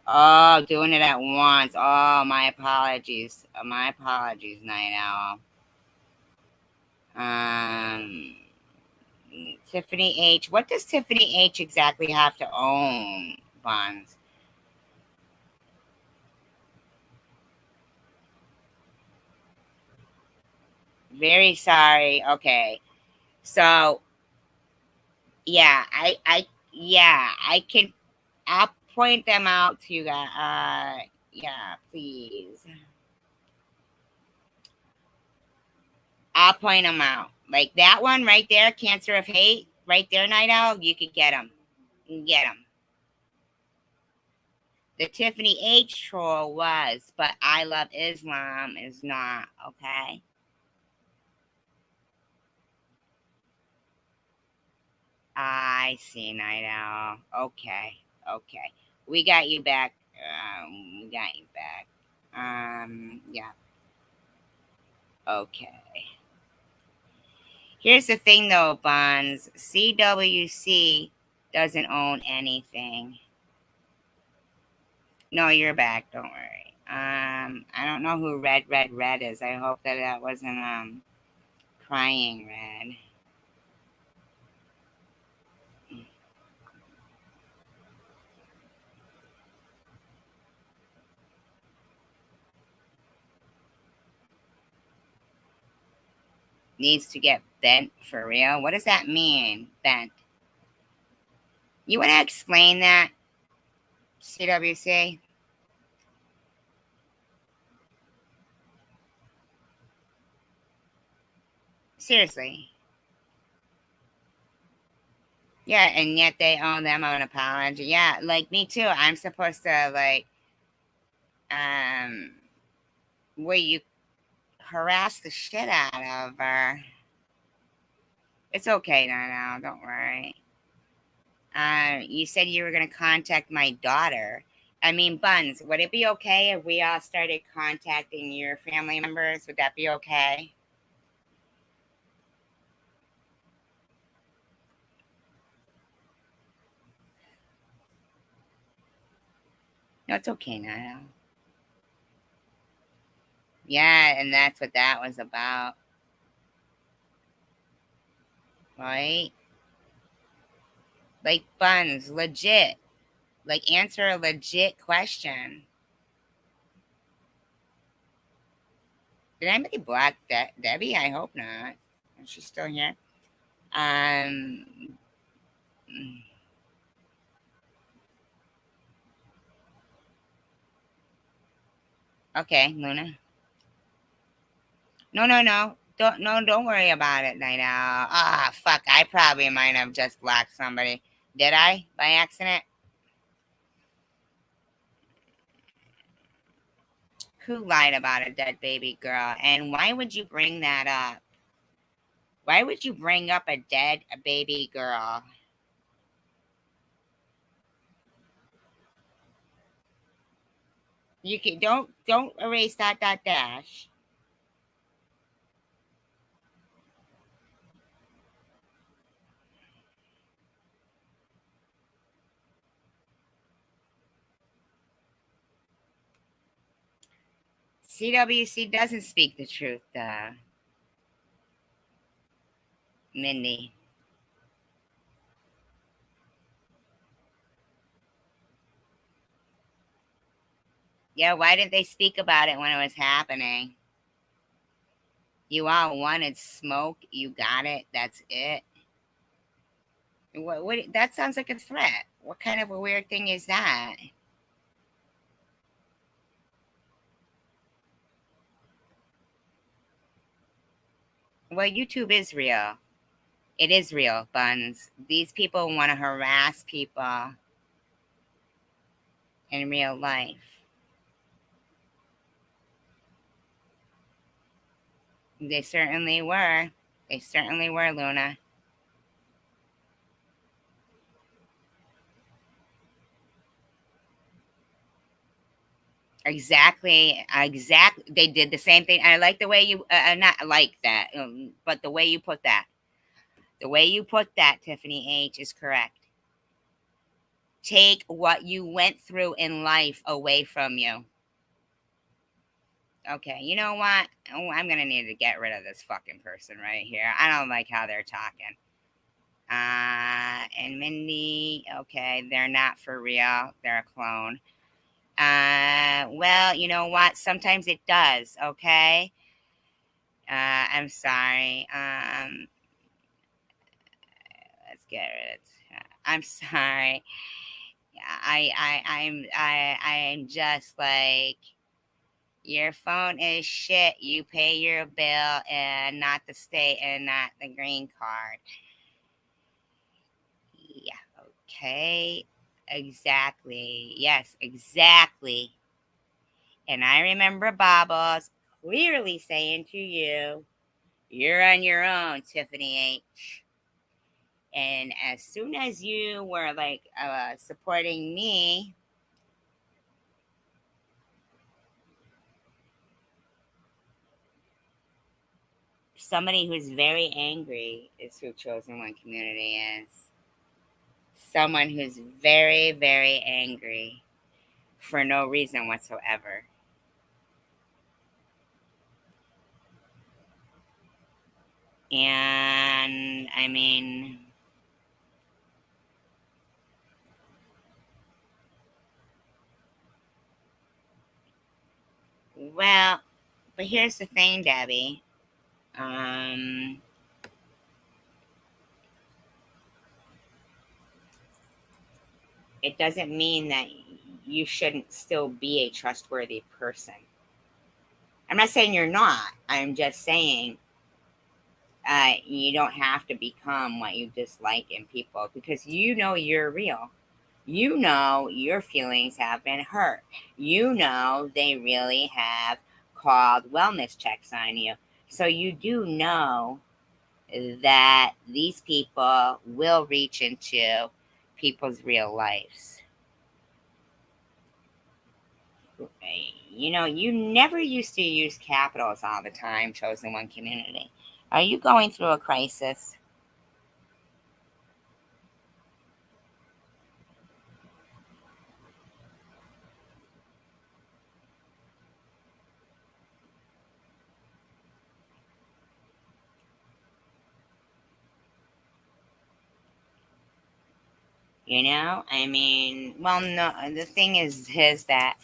Oh, doing it at once. Oh, my apologies. My apologies, Night Owl. Tiffany H. What does Tiffany H exactly have to own, Bonds? Very sorry. Okay. So, yeah, I can, I'll point them out to you guys. Yeah, please. I'll point them out. Like that one right there, Cancer of Hate, right there, Night Owl, you could get them. You can get them. The Tiffany H troll was, but I Love Islam is not, okay? I see, Night Owl. Okay, okay. We got you back. We got you back. Yeah. Okay. Here's the thing though, Bonds. CWC doesn't own anything. No, you're back. Don't worry. I don't know who red is. I hope that wasn't crying red. Needs to get bent for real. What does that mean? Bent. You want to explain that, CWC? Seriously. Yeah, and yet they owe them an apology. Yeah, like me too. I'm supposed to like where you harass the shit out of her. It's okay now, don't worry. You said you were gonna contact my daughter. I mean, Buns, would it be okay if we all started contacting your family members? Would that be okay? No, it's okay now. Yeah, and that's what that was about. Right? Like, Buns, legit. Like, answer a legit question. Did anybody block Debbie? I hope not. Is she still here? Um. Okay, Luna. No. Don't worry about it, Night Owl. Ah, fuck. I probably might have just blocked somebody. Did I? By accident? Who lied about a dead baby girl? And why would you bring that up? Why would you bring up a dead baby girl? You can don't erase that dash. CWC doesn't speak the truth, Mindy. Yeah, why didn't they speak about it when it was happening? You all wanted smoke. You got it. That's it. What? That sounds like a threat. What kind of a weird thing is that? Well, YouTube is real. It is real, Buns. These people want to harass people in real life. They certainly were. They certainly were, Luna. Exactly. They did the same thing. I like the way you, not like that, but the way you put that. The way you put that, Tiffany H, is correct. Take what you went through in life away from you. Okay, you know what? Oh, I'm gonna need to get rid of this fucking person right here. I don't like how they're talking. And Mindy, okay, they're not for real. They're a clone. Well, you know what? Sometimes it does, okay? I'm sorry. Let's get it. I'm sorry. I'm just like, your phone is shit. You pay your bill and not the state and not the green card. Yeah, okay. Exactly. Yes, exactly. And I remember Bobbles clearly saying to you, you're on your own, Tiffany H. And as soon as you were like supporting me, somebody who's very angry is who Chosen One Community is. Someone who's very, very angry for no reason whatsoever. And I mean, well, but here's the thing, Debbie. Um, it doesn't mean that you shouldn't still be a trustworthy person. I'm not saying you're not. I'm just saying you don't have to become what you dislike in people because you know you're real. You know your feelings have been hurt. You know they really have called wellness checks on you. So you do know that these people will reach into people's real lives. You know, you never used to use capitals all the time, Chosen One Community. Are you going through a crisis? You know, I mean, well, no, the thing is that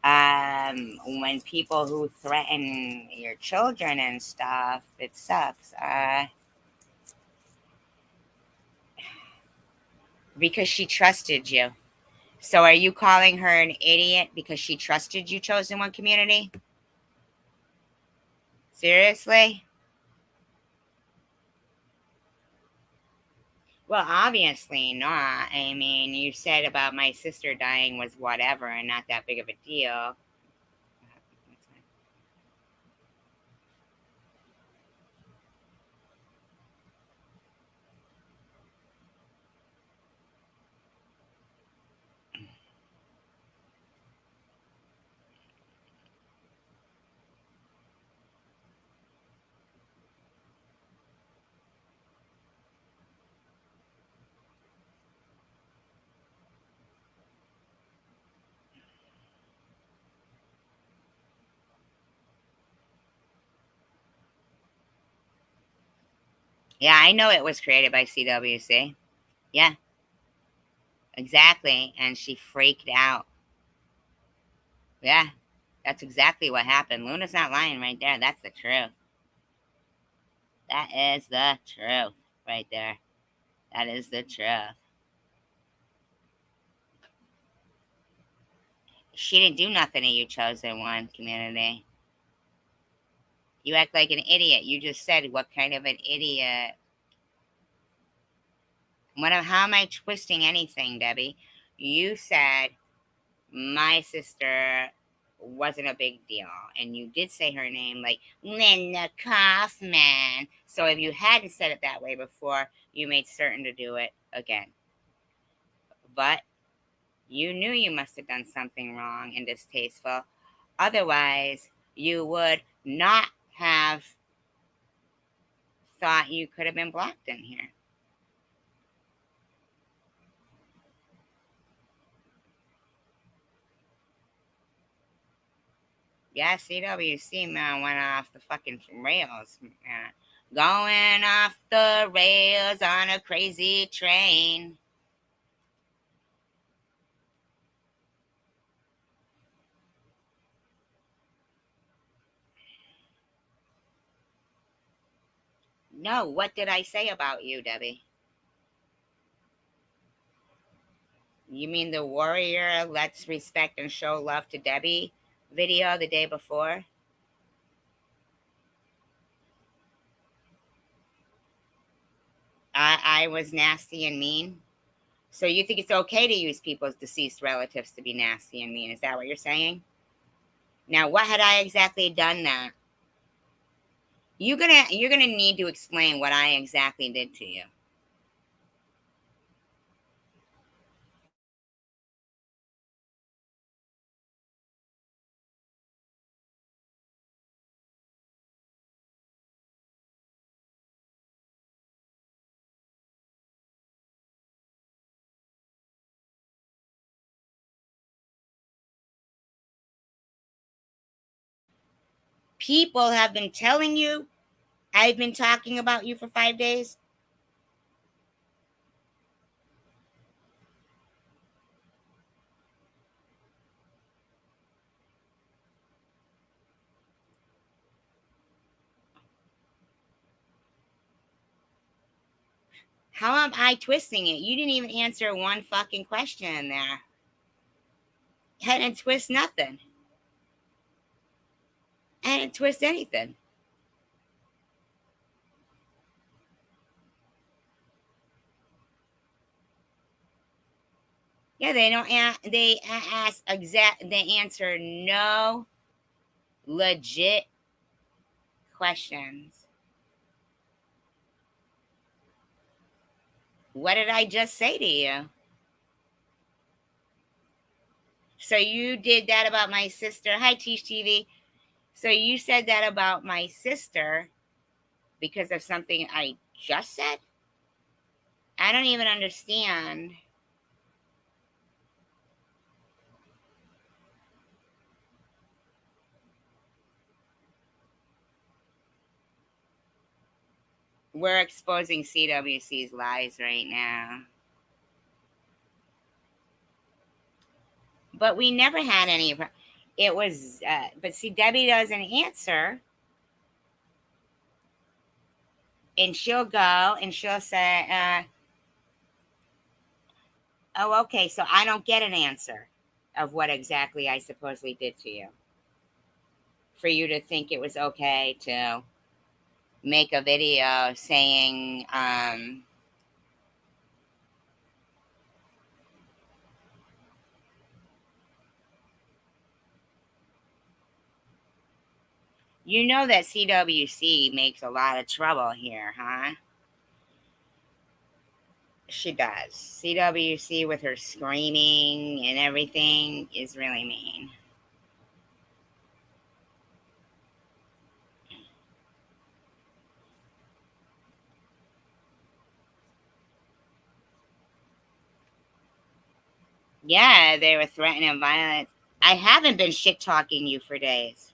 when people who threaten your children and stuff, it sucks. Because she trusted you. So are you calling her an idiot because she trusted you, Chosen One Community? Seriously? Well, obviously not. I mean, you said about my sister dying was whatever and not that big of a deal. Yeah, I know it was created by CWC. Yeah, exactly. And she freaked out. Yeah, that's exactly what happened. Luna's not lying right there. That's the truth. That is the truth right there. That is the truth. She didn't do nothing to you, Chosen One Community. You act like an idiot. You just said, what kind of an idiot? How am I twisting anything, Debbie? You said my sister wasn't a big deal. And you did say her name like Linda Kaufman. So if you hadn't said it that way before, you made certain to do it again. But You knew you must have done something wrong and distasteful. Otherwise, you would not have thought you could have been blocked in here. Yeah, CWC, man, went off the fucking rails, man. Going off the rails on a crazy train. No, what did I say about you, Debbie? You mean the warrior, let's respect and show love to Debbie video the day before? I was nasty and mean. So you think it's okay to use people's deceased relatives to be nasty and mean? Is that what you're saying? Now, what had I exactly done that? You're gonna need to explain what I exactly did to you. People have been telling you I've been talking about you for 5 days. How am I twisting it? You didn't even answer one fucking question there. I didn't twist nothing. I didn't twist anything. Yeah, they don't. They ask exact. They answer no legit questions. What did I just say to you? So you did that about my sister. Hi, Teach TV. So you said that about my sister because of something I just said? I don't even understand. We're exposing CWC's lies right now. But we never had any. It was, but see, Debbie doesn't answer. And she'll go and she'll say, oh, okay, so I don't get an answer of what exactly I supposedly did to you. For you to think it was okay to make a video saying, you know that CWC makes a lot of trouble here, huh? She does. CWC with her screaming and everything is really mean. Yeah, they were threatening violence. I haven't been shit talking you for days.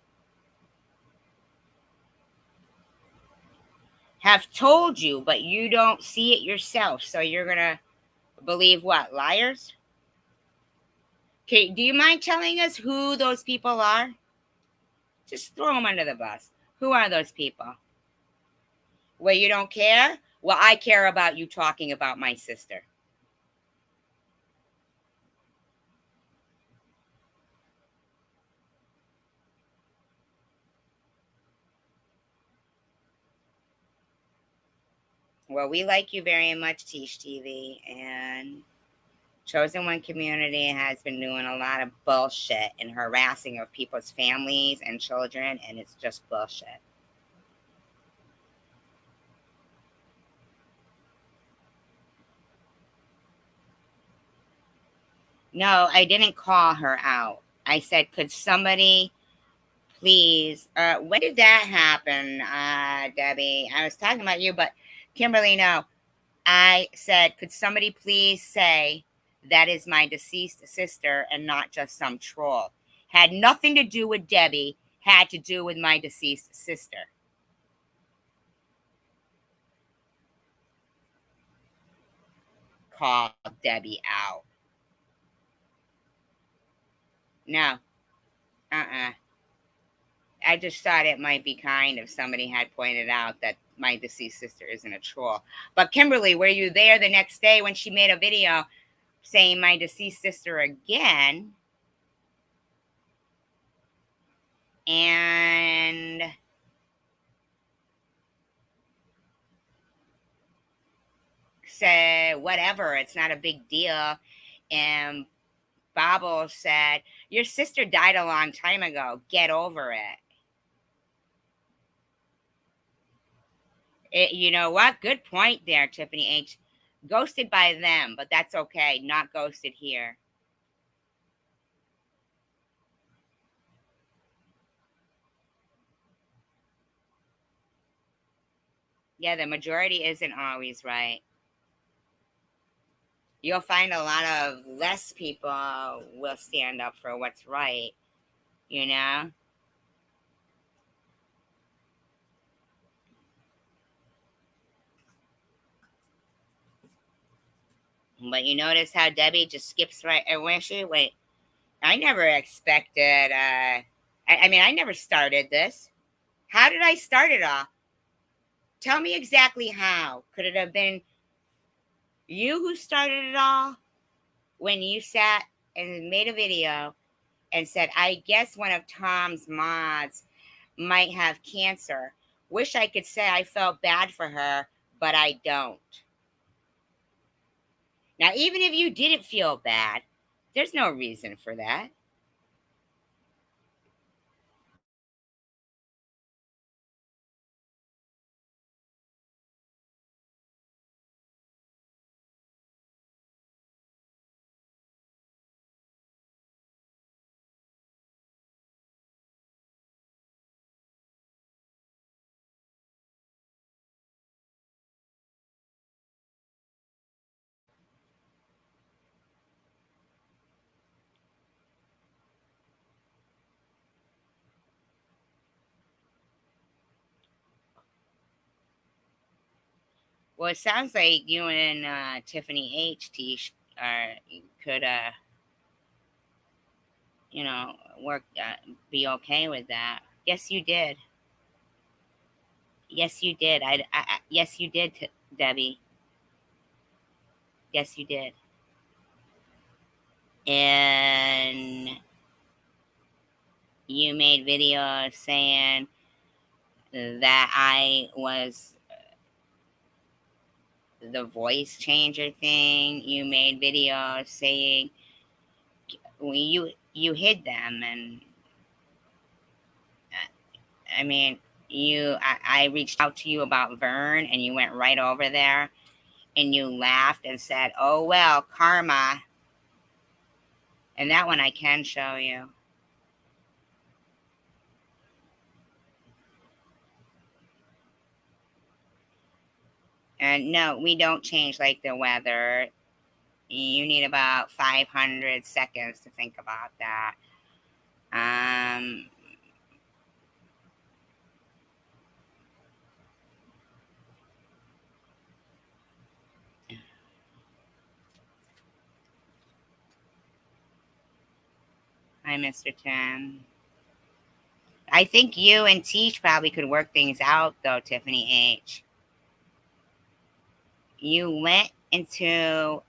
Have told you, but you don't see it yourself. So you're going to believe what? Liars? Okay, do you mind telling us who those people are? Just throw them under the bus. Who are those people? Well, you don't care? Well, I care about you talking about my sister. Well, we like you very much, Tish TV, and Chosen One community has been doing a lot of bullshit and harassing of people's families and children, and it's just bullshit. No, I didn't call her out. I said, could somebody please, when did that happen, Debbie? I was talking about you, but Kimberly, no. I said, could somebody please say that is my deceased sister and not just some troll? Had nothing to do with Debbie, had to do with my deceased sister. Called Debbie out. No. I just thought it might be kind if somebody had pointed out that my deceased sister isn't a troll. But Kimberly, were you there the next day when she made a video saying my deceased sister again? And said, whatever, it's not a big deal. And Bobble said, your sister died a long time ago. Get over it. You know what? Good point there, Tiffany H. Ghosted by them, but that's okay. Not ghosted here. Yeah, the majority isn't always right. You'll find a lot of less people will stand up for what's right, you know? But you notice how Debbie just skips right. And where she wait? I never expected. I mean, I never started this. How did I start it all? Tell me exactly how. Could it have been you who started it all when you sat and made a video and said, I guess one of Tom's mods might have cancer. Wish I could say I felt bad for her, but I don't. Now, even if you didn't feel bad, there's no reason for that. Well, it sounds like you and Tiffany H. Are could work be okay with that. Yes, you did. Yes, you did. Yes, you did, Debbie. Yes, you did. And you made videos saying that I was the voice changer thing. You made videos saying you hid them, and I mean, I reached out to you about Vern, and you went right over there, and you laughed and said, "Oh well, karma." And that one I can show you. And no, we don't change like the weather. You need about 500 seconds to think about that. Um, Hi, Mr. Tim. I think you and Teach probably could work things out, though, Tiffany H. You went into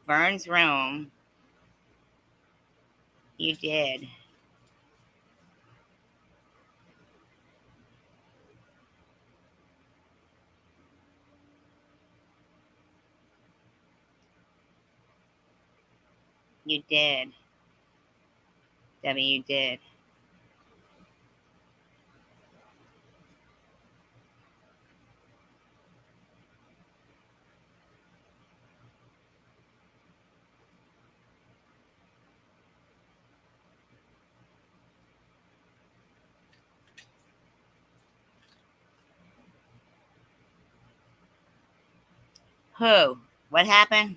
Vern's room. You did. You did. Debbie, you did. Who? What happened?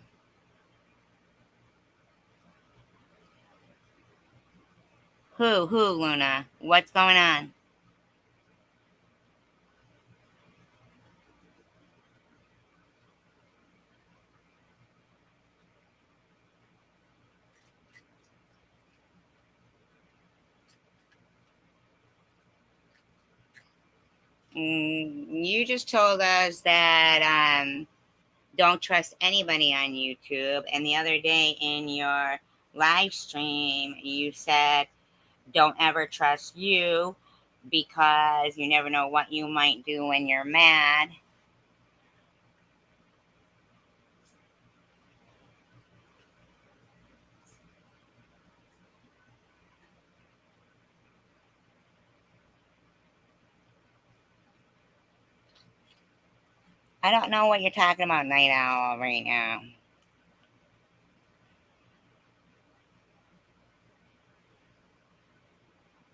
Who, Luna? What's going on? You just told us that don't trust anybody on YouTube. And the other day in your live stream, you said don't ever trust you because you never know what you might do when you're mad. I don't know what you're talking about, Night Owl, right now.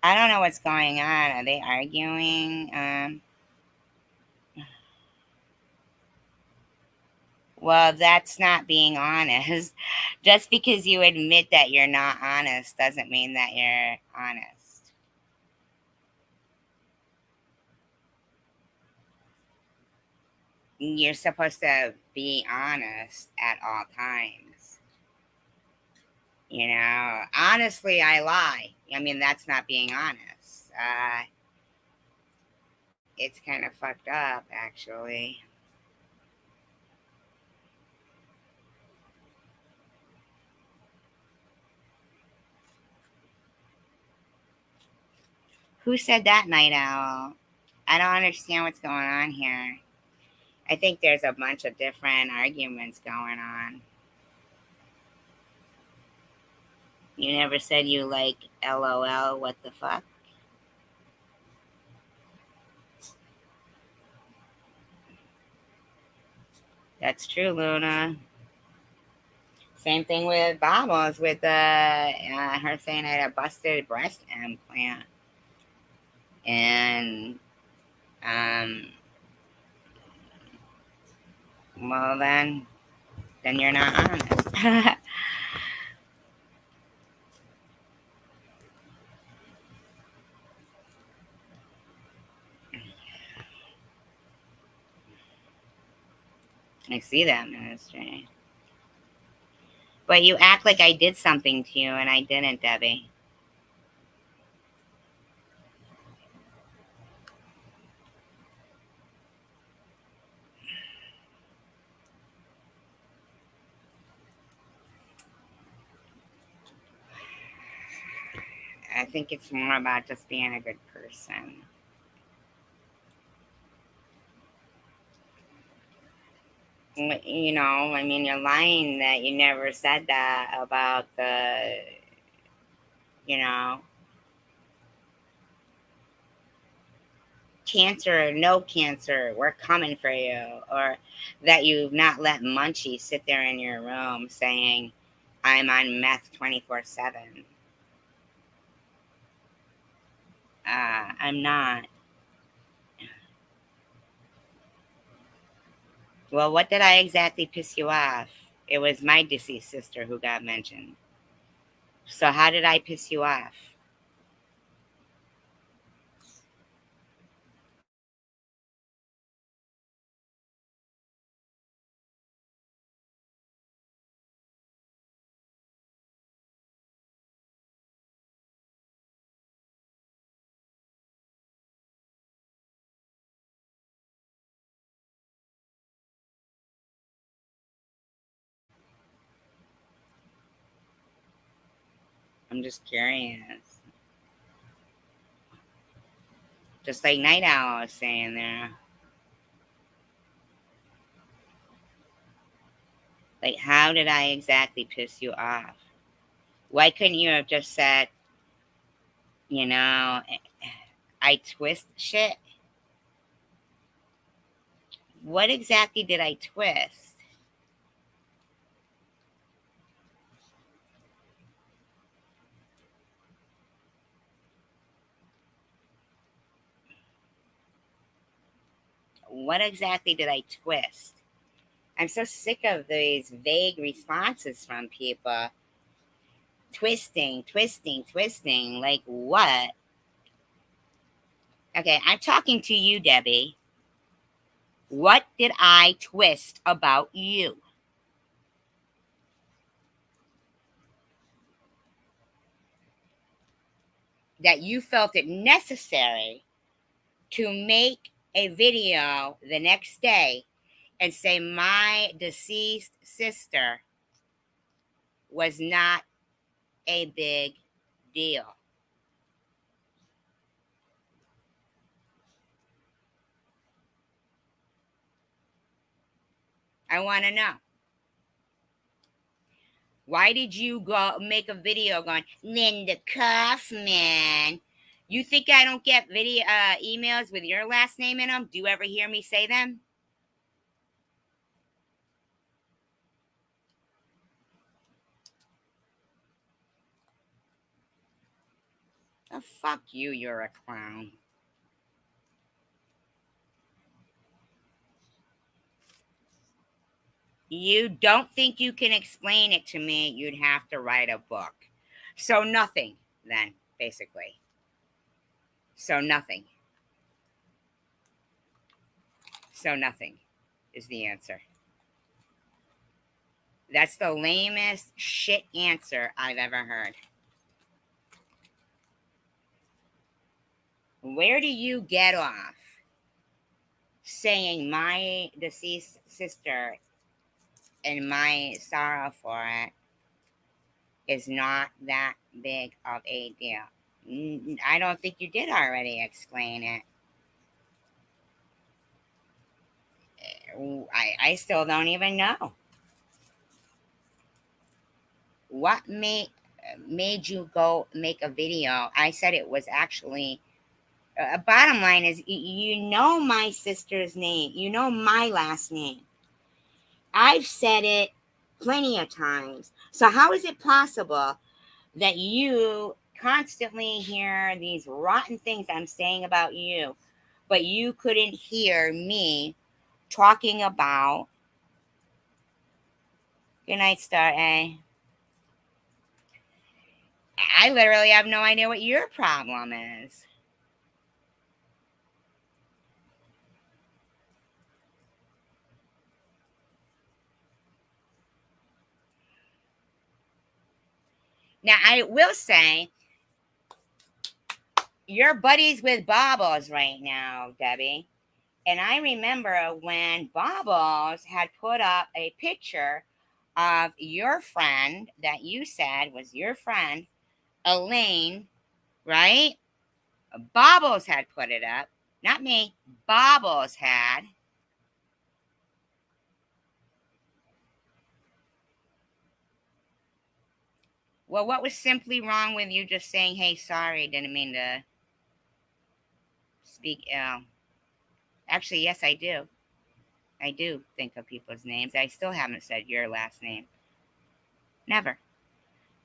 I don't know what's going on. Are they arguing? Well, that's not being honest. Just because you admit that you're not honest doesn't mean that you're honest. You're supposed to be honest at all times. You know, honestly, I lie. I mean, that's not being honest. It's kind of fucked up, actually. Who said that, Night Owl? I don't understand what's going on here. I think there's a bunch of different arguments going on. You never said you like LOL, what the fuck? That's true, Luna. Same thing with Bobbles, with her saying I had a busted breast implant. And, well, then you're not honest. I see that, Ministry. But you act like I did something to you, and I didn't, Debbie. I think it's more about just being a good person. You know, I mean, you're lying that you never said that about the, you know, cancer or no cancer, we're coming for you. Or that you've not let Munchie sit there in your room saying, I'm on meth 24/7. I'm not. Well, what did I exactly piss you off? It was my deceased sister who got mentioned. So how did I piss you off? I'm just curious. Just like Night Owl was saying there. Like, how did I exactly piss you off? Why couldn't you have just said, you know, I twist shit? What exactly did I twist? What exactly did I twist? I'm so sick of these vague responses from people. Twisting, twisting, twisting. Like what? Okay, I'm talking to you, Debbie. What did I twist about you? That you felt it necessary to make a video the next day and say my deceased sister was not a big deal. I want to know. Why did you go make a video going, Linda Kaufman? You think I don't get video emails with your last name in them? Do you ever hear me say them? Oh, fuck you, you're a clown. You don't think you can explain it to me, you'd have to write a book. So nothing, then, basically. So nothing. So nothing is the answer. That's the lamest shit answer I've ever heard. Where do you get off saying my deceased sister and my sorrow for it is not that big of a deal? I don't think you did already explain it. I still don't even know. What made you go make a video? I said it was actually, bottom line is, you know my sister's name. You know my last name. I've said it plenty of times. So how is it possible that you constantly hear these rotten things I'm saying about you, but you couldn't hear me talking about, good night, Star A. I literally have no idea what your problem is. Now, I will say, you're buddies with Bobbles right now, Debbie. And I remember when Bobbles had put up a picture of your friend that you said was your friend, Elaine, right? Bobbles had put it up, not me. Bobbles had. Well, what was simply wrong with you just saying, hey, sorry, didn't mean to speak ill? Actually, yes, I do. I do think of people's names. I still haven't said your last name. Never.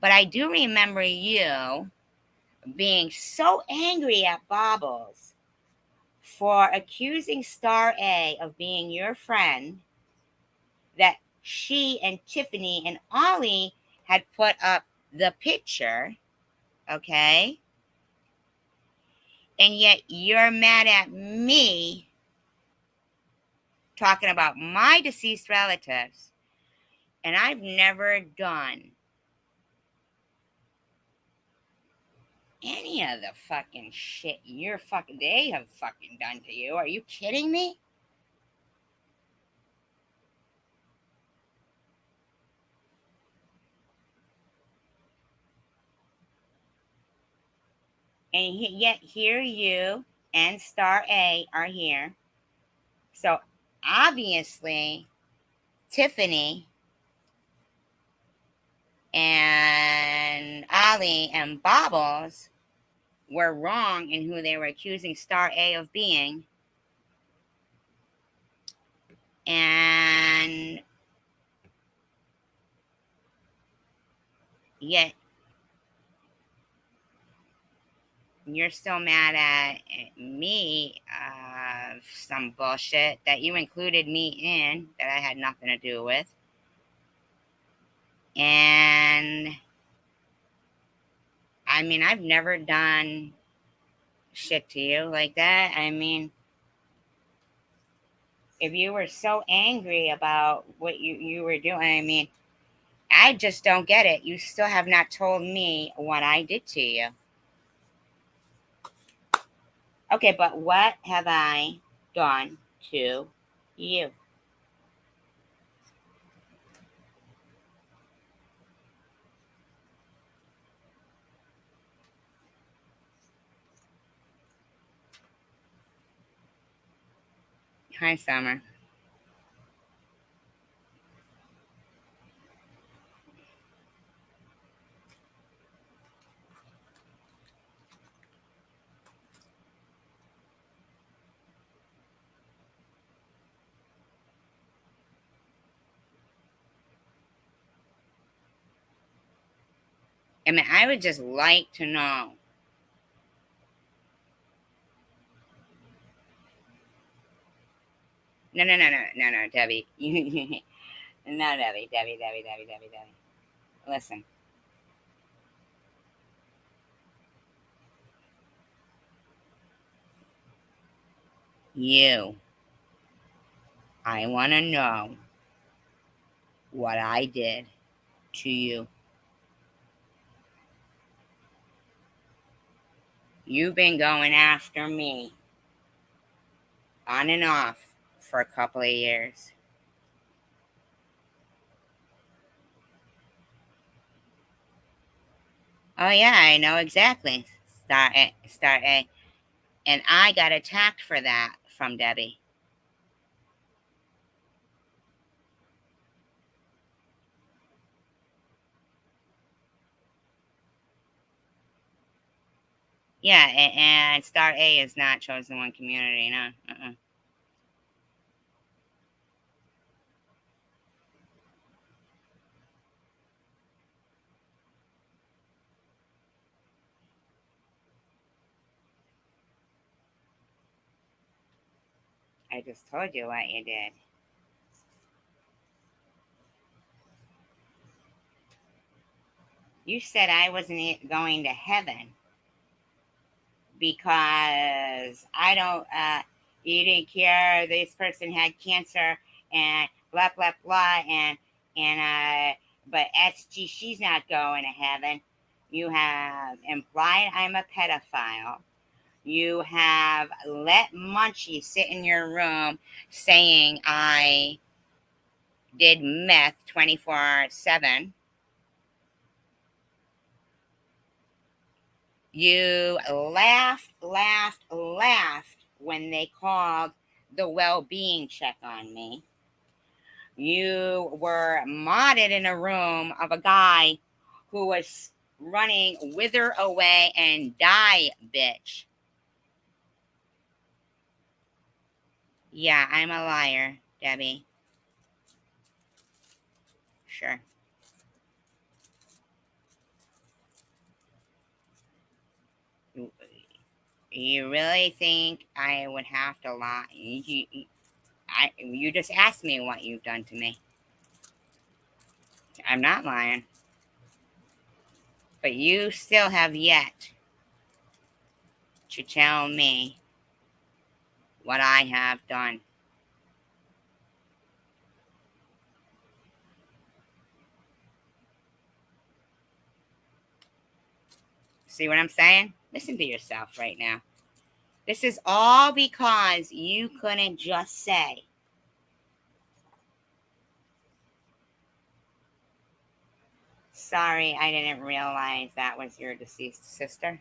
But I do remember you being so angry at Bobbles for accusing Star A of being your friend that she and Tiffany and Ollie had put up the picture, okay? And yet you're mad at me talking about my deceased relatives, and I've never done any of the fucking shit they have fucking done to you. Are you kidding me? And yet here you and Star A are here. So obviously Tiffany and Ollie and Bobbles were wrong in who they were accusing Star A of being. And yet you're still mad at me some bullshit that you included me in that I had nothing to do with. And I mean, I've never done shit to you like that. I mean, if you were so angry about what you were doing, I mean, I just don't get it. You still have not told me what I did to you. Okay, but what have I done to you? Hi, Summer. I mean, I would just like to know. No, Debbie. No, Debbie. Listen. You. I want to know what I did to you. You've been going after me on and off for a couple of years. Oh, yeah, I know exactly. Star A. And I got attacked for that from Debbie. Yeah, and Star A is not Chosen One Community, no. I just told you what you did. You said I wasn't going to heaven because I don't, you didn't care this person had cancer and blah, blah, blah, but SG, she's not going to heaven. You have implied I'm a pedophile. You have let Munchie sit in your room saying I did meth 24/7. You laughed when they called the well-being check on me. You were modded in a room of a guy who was running Wither Away and Die, bitch. Yeah, I'm a liar, Debbie. Sure. You really think I would have to lie? You just asked me what you've done to me. I'm not lying. But you still have yet to tell me what I have done. See what I'm saying? Listen to yourself right now. This is all because you couldn't just say, sorry, I didn't realize that was your deceased sister.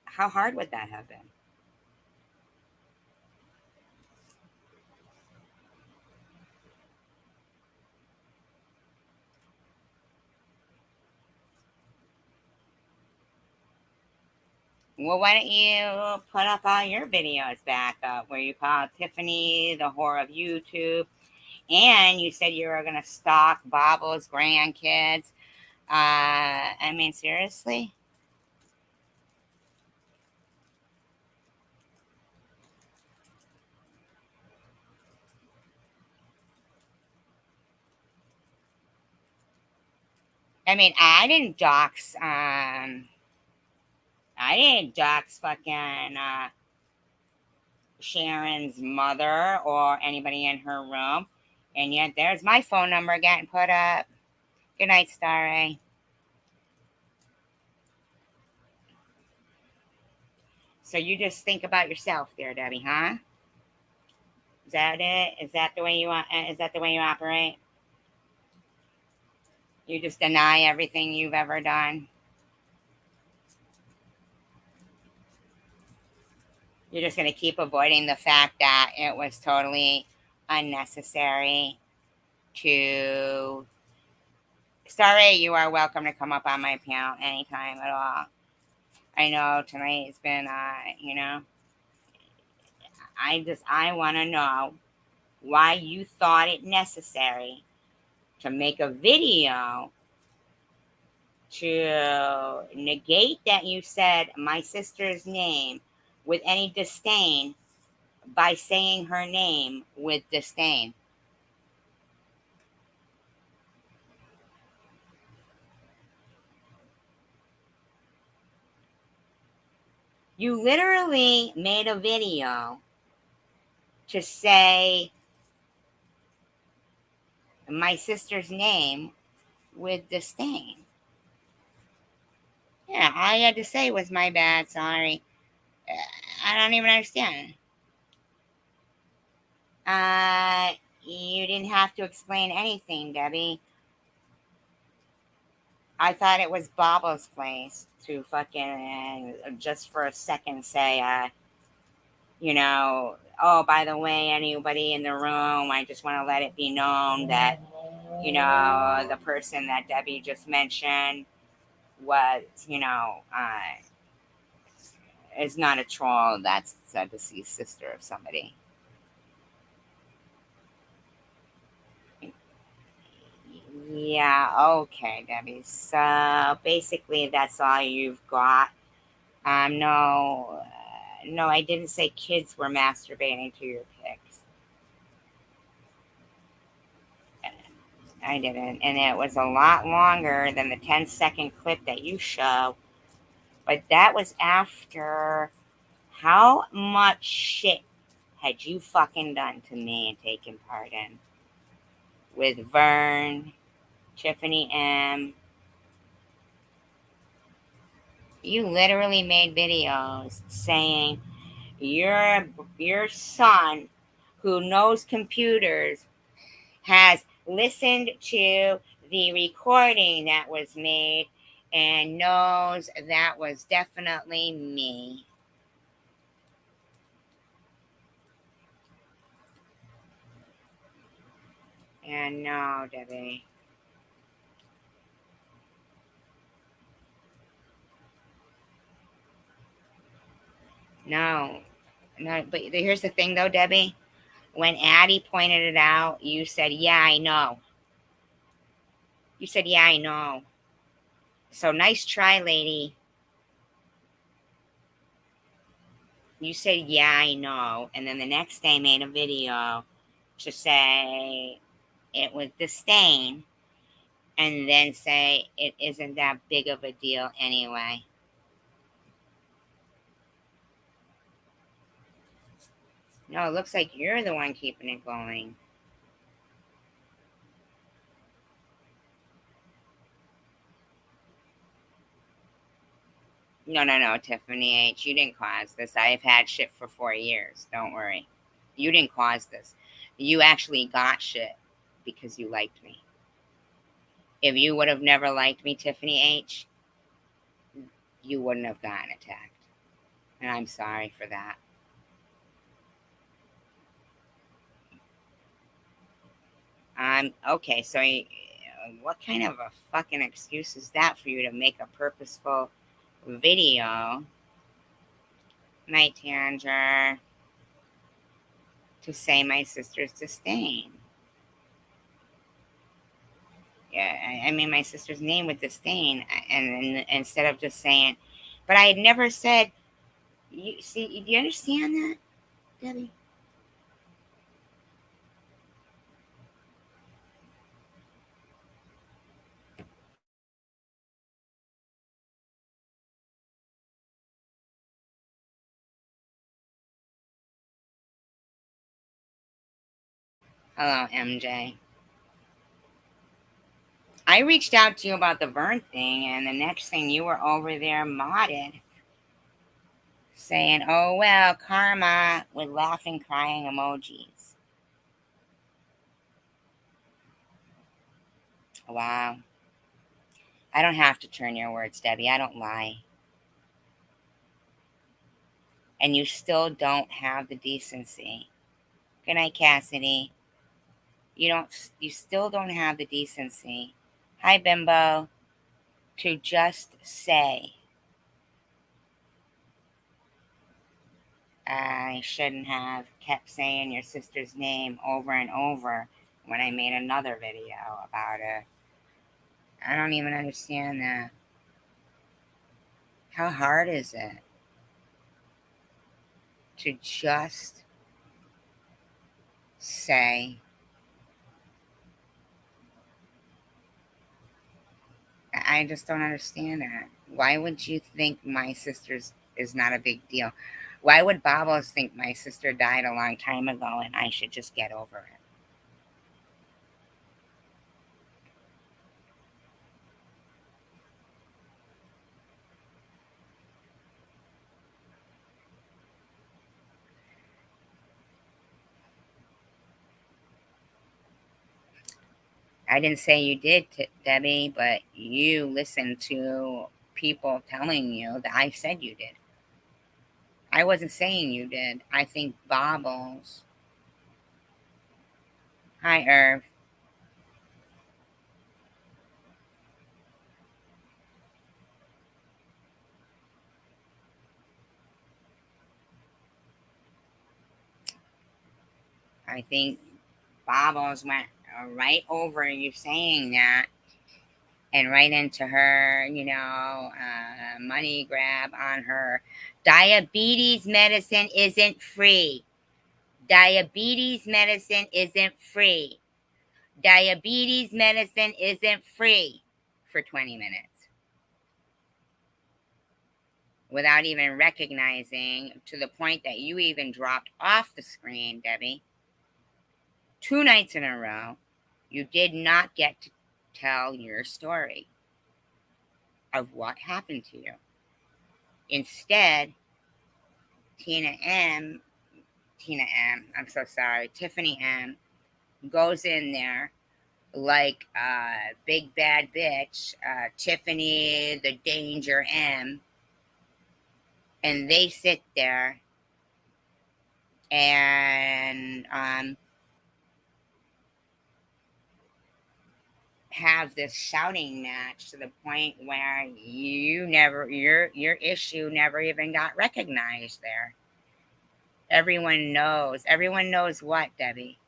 How hard would that have been? Well, why don't you put up all your videos back up where you call Tiffany the whore of YouTube? And you said you were going to stalk Bobble's grandkids. I mean, seriously? I mean, I didn't dox fucking, Sharon's mother or anybody in her room. And yet there's my phone number getting put up. Good night, Starry. So you just think about yourself there, Debbie, huh? Is that it? Is that the way you want? Is that the way you operate? You just deny everything you've ever done. You're just going to keep avoiding the fact that it was totally unnecessary to. Sorry, you are welcome to come up on my panel anytime at all. I know tonight has been, I want to know why you thought it necessary to make a video to negate that you said my sister's name with any disdain by saying her name with disdain. You literally made a video to say my sister's name with disdain. Yeah, all you had to say was my bad, sorry. I don't even understand. You didn't have to explain anything, Debbie. I thought it was Bobo's place to fucking just for a second say, oh, by the way, anybody in the room, I just want to let it be known that, the person that Debbie just mentioned was, is not a troll. That's a deceased sister of somebody. Yeah, okay, Debbie. So basically, that's all you've got. No, I didn't say kids were masturbating to your pics. I didn't, and it was a lot longer than the 10-second clip that you show. But that was after how much shit had you fucking done to me and taken part in with Vern, Tiffany M. You literally made videos saying your son, who knows computers, has listened to the recording that was made and knows that was definitely me. And no, Debbie. No. No, but here's the thing though, Debbie. When Addie pointed it out, you said, yeah, I know. You said, yeah, I know. So nice try, lady. You said, yeah, I know. And then the next day made a video to say it was disdain and then say it isn't that big of a deal anyway. No, it looks like you're the one keeping it going. No, Tiffany H. You didn't cause this. I've had shit for 4 years. Don't worry. You didn't cause this. You actually got shit because you liked me. If you would have never liked me, Tiffany H., you wouldn't have gotten attacked. And I'm sorry for that. Okay, so what kind of a fucking excuse is that for you to make a purposeful video Night Tanger, to say my sister's disdain. Yeah, I mean my sister's name with disdain, and instead of just saying, but I had never said. You see? Do you understand that, Debbie? Hello, MJ. I reached out to you about the Vern thing, and the next thing you were over there modded, saying, "Oh well, karma," with laughing, crying emojis. Wow. I don't have to turn your words, Debbie. I don't lie. And you still don't have the decency. Good night, Cassidy. You still don't have the decency. Hi, Bimbo. To just say, I shouldn't have kept saying your sister's name over and over when I made another video about it. I don't even understand that. How hard is it to just say, I just don't understand that. Why would you think my sister's is not a big deal? Why would Babos think my sister died a long time ago and I should just get over it? I didn't say you did, Debbie, but you listened to people telling you that I said you did. I wasn't saying you did. I think Bobbles. Hi, Irv. I think Bobbles went right over you saying that and right into her, money grab on her. Diabetes medicine isn't free. Diabetes medicine isn't free. Diabetes medicine isn't free for 20 minutes. Without even recognizing, to the point that you even dropped off the screen, Debbie, 2 nights in a row, you did not get to tell your story of what happened to you. Instead, Tiffany M goes in there like a big bad bitch, Tiffany the Danger M, and they sit there and have this shouting match to the point where your issue never even got recognized there. Everyone knows what, Debbie?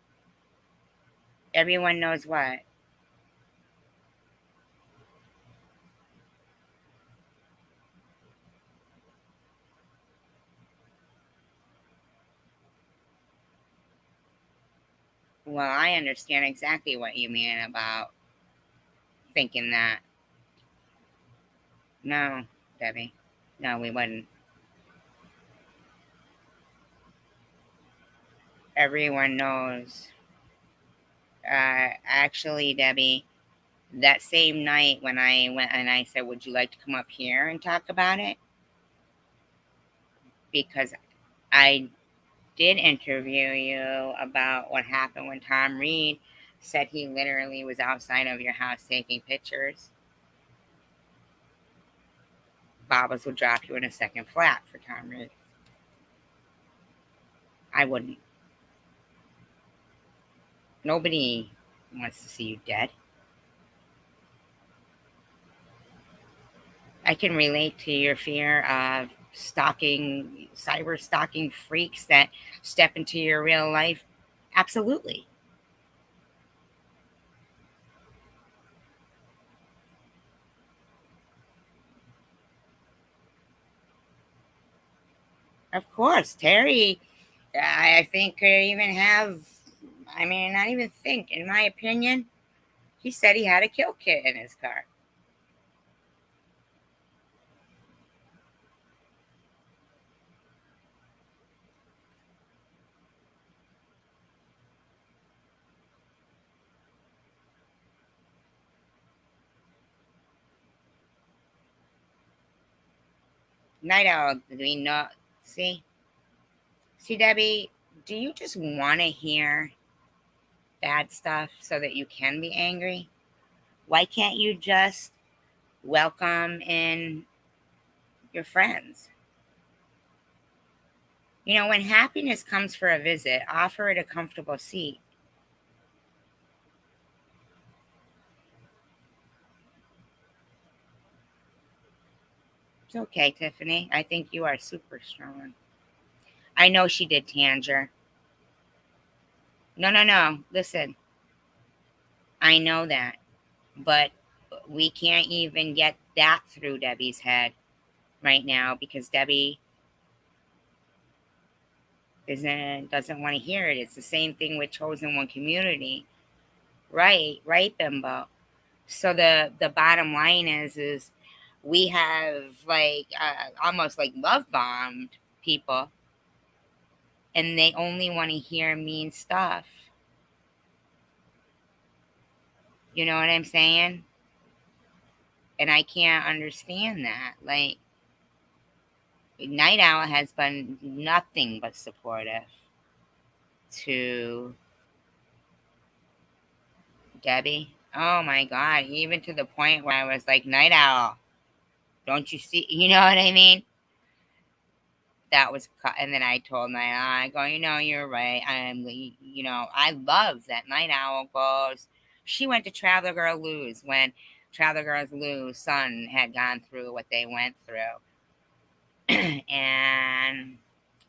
Everyone knows what? Well, I understand exactly what you mean about thinking that. No, Debbie. No, we wouldn't. Everyone knows. Actually, Debbie, that same night when I went and I said, would you like to come up here and talk about it? Because I did interview you about what happened when Tom Reed said he literally was outside of your house taking pictures. Babas would drop you in a second flat for Tom Reed. I wouldn't. Nobody wants to see you dead. I can relate to your fear of stalking, cyber stalking freaks that step into your real life? Absolutely. Of course, Terry, I think could even have, I mean, not even think, in my opinion, he said he had a kill kit in his car. Night Owl, do we know? See? See, Debbie, do you just want to hear bad stuff so that you can be angry? Why can't you just welcome in your friends? You know, when happiness comes for a visit, offer it a comfortable seat. It's okay, Tiffany. I think you are super strong. I know she did Tanger. No, no, no. Listen, I know that. But we can't even get that through Debbie's head right now because Debbie doesn't want to hear it. It's the same thing with Chosen One Community. Right, Bimbo. So the bottom line is we have like almost like love bombed people, and they only want to hear mean stuff. You know what I'm saying? And I can't understand that. Like, Night Owl has been nothing but supportive to Debbie. Oh my God. Even to the point where I was like, Night Owl, don't you see? You know what I mean? That was, and then I told Night Owl, I go, you know, you're right. I love that Night Owl goes. She went to Traveler Girl Lou's when Traveler Girl Lou's son had gone through what they went through. And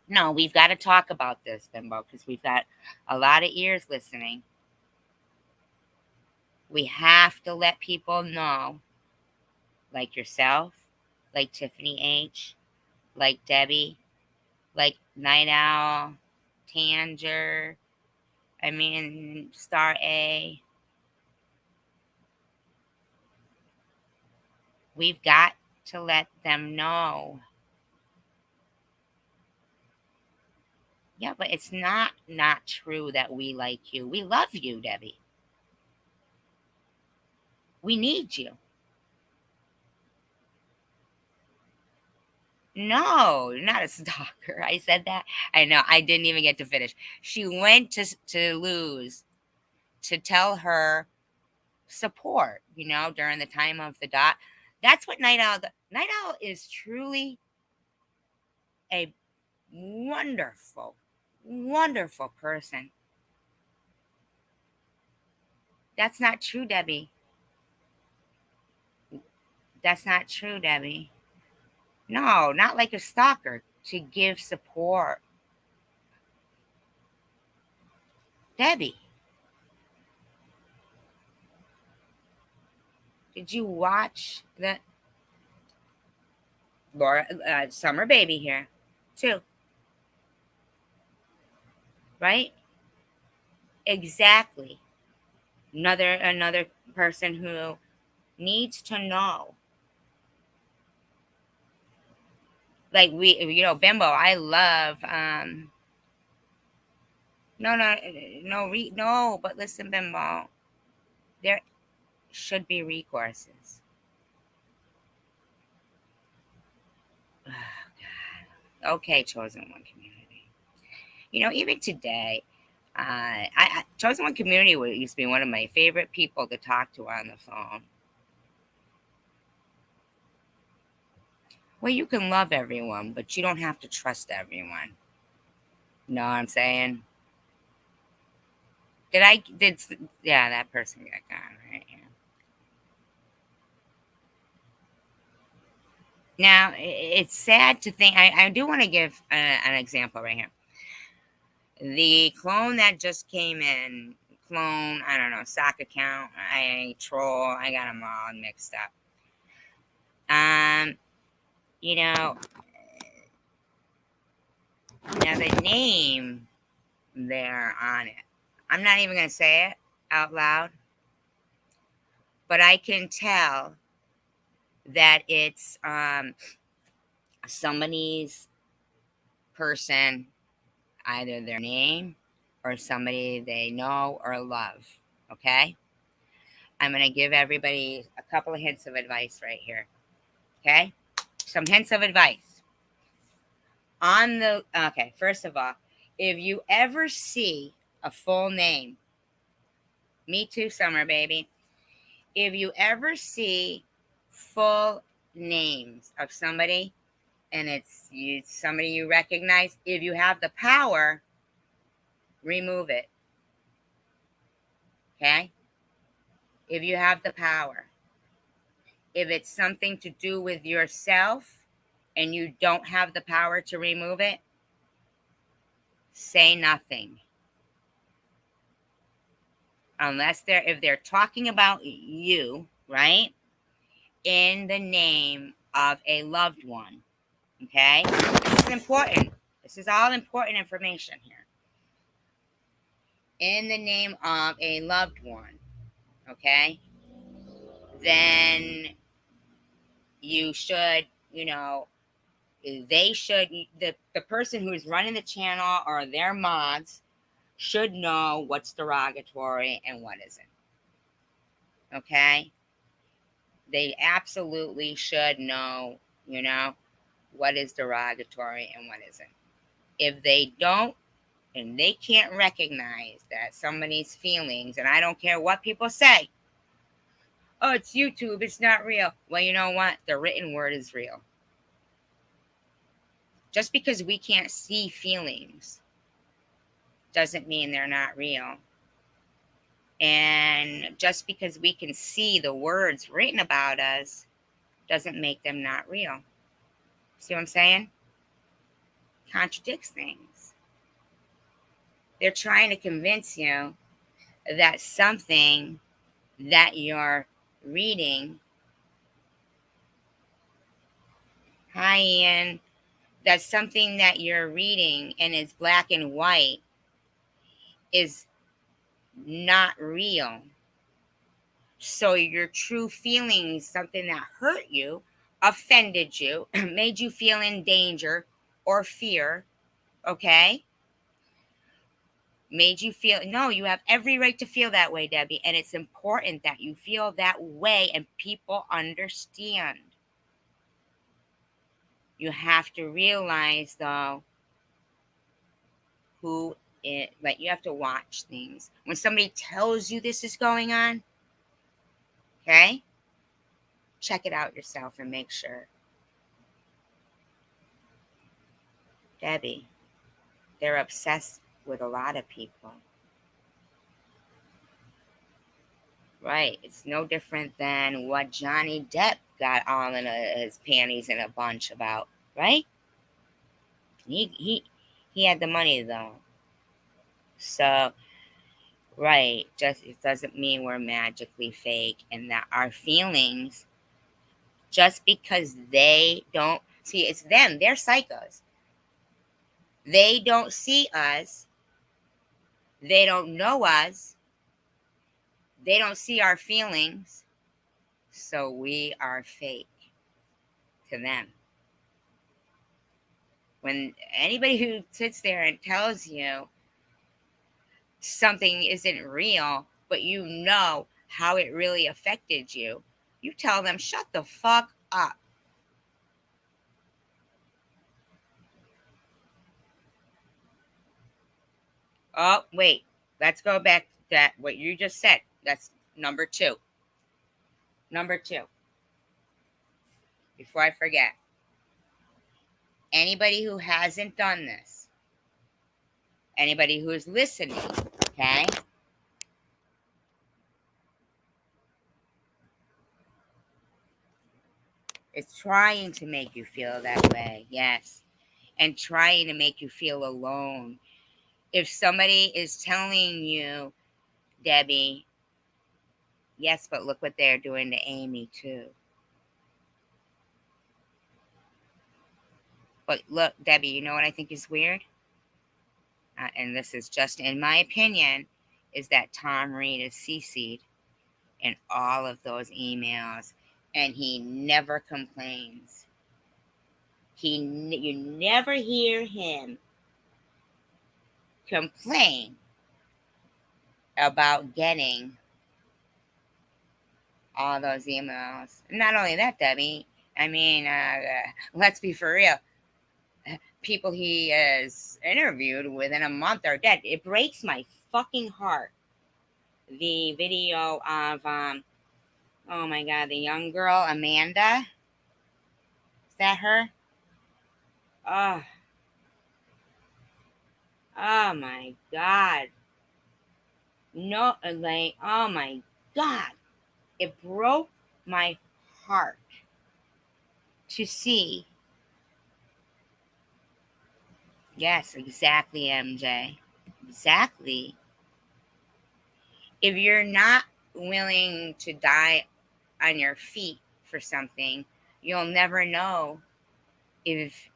no, we've got to talk about this, Bimbo, because we've got a lot of ears listening. We have to let people know, like yourself, like Tiffany H, like Debbie, like Night Owl, Tanger, I mean, Star A. We've got to let them know. Yeah, but it's not true that we like you. We love you, Debbie. We need you. No, you're not a stalker. I said that. I know. I didn't even get to finish. She went to Luz to tell her support, during the time of the dot. That's what Night Owl. Night Owl is truly a wonderful, wonderful person. That's not true, Debbie. That's not true, Debbie. No, not like a stalker to give support. Debbie, did you watch the Laura Summer Baby here too? Right? Exactly. Another person who needs to know. Like Bimbo, I love no, but listen, Bimbo, there should be recourses. Oh, God. Okay, Chosen One Community. Even today, Chosen One Community used to be one of my favorite people to talk to on the phone. Well, you can love everyone, but you don't have to trust everyone. Know what I'm saying? Yeah, that person got gone, right? Yeah. Now, it's sad to think, I do want to give an example right here. The clone that just came in, I don't know, sock account, I troll, I got them all mixed up. You know, now the name there on it, I'm not even going to say it out loud, but I can tell that it's somebody's person, either their name or somebody they know or love. Okay? I'm going to give everybody a couple of hints of advice right here. Okay? Some hints of advice. Okay, first of all, if you ever see a full name, me too, Summer baby. If you ever see full names of somebody and it's somebody you recognize, if you have the power, remove it. Okay? If you have the power. If it's something to do with yourself and you don't have the power to remove it, say nothing. If they're talking about you, right? In the name of a loved one. Okay? This is important. This is all important information here. In the name of a loved one. Okay? Then you should, the person who's running the channel or their mods should know what's derogatory and what isn't. Okay? They absolutely should know, what is derogatory and what isn't. If they don't, and they can't recognize that somebody's feelings, and I don't care what people say, oh, it's YouTube, it's not real. Well, you know what? The written word is real. Just because we can't see feelings doesn't mean they're not real. And just because we can see the words written about us doesn't make them not real. See what I'm saying? Contradicts things. They're trying to convince you that something that you're reading, hi Ian, that something that you're reading and is black and white is not real. So your true feelings, something that hurt you, offended you, made you feel in danger or fear, okay? Made you feel, no, you have every right to feel that way, Debbie. And it's important that you feel that way and people understand. You have to realize, though, you have to watch things. When somebody tells you this is going on, okay, check it out yourself and make sure. Debbie, they're obsessed with a lot of people. Right. It's no different than what Johnny Depp got all in his panties in a bunch about, right? He had the money though. So, right, just it doesn't mean we're magically fake and that our feelings, just because they don't see, it's them, they're psychos. They don't see us. They don't know us. They don't see our feelings. So we are fake to them. When anybody who sits there and tells you something isn't real, but you know how it really affected you, you tell them, shut the fuck up. Oh, wait. Let's go back to that, what you just said. That's number 2. Number 2. Before I forget. Anybody who hasn't done this, anybody who is listening, okay? It's trying to make you feel that way, yes. And trying to make you feel alone. If somebody is telling you, Debbie, yes, but look what they're doing to Amy too. But look, Debbie, you know what I think is weird? And this is just in my opinion, is that Tom Reed is CC'd in all of those emails, and he never complains. You never hear him complain about getting all those emails. Not only that, Debbie, I mean, let's be for real. People he has interviewed within a month are dead. It breaks my fucking heart. The video of, oh my God, the young girl, Amanda. Is that her? Oh, oh my God. No, like, oh my God. It broke my heart to see. Yes, exactly, MJ. Exactly. If you're not willing to die on your feet for something, you'll never know if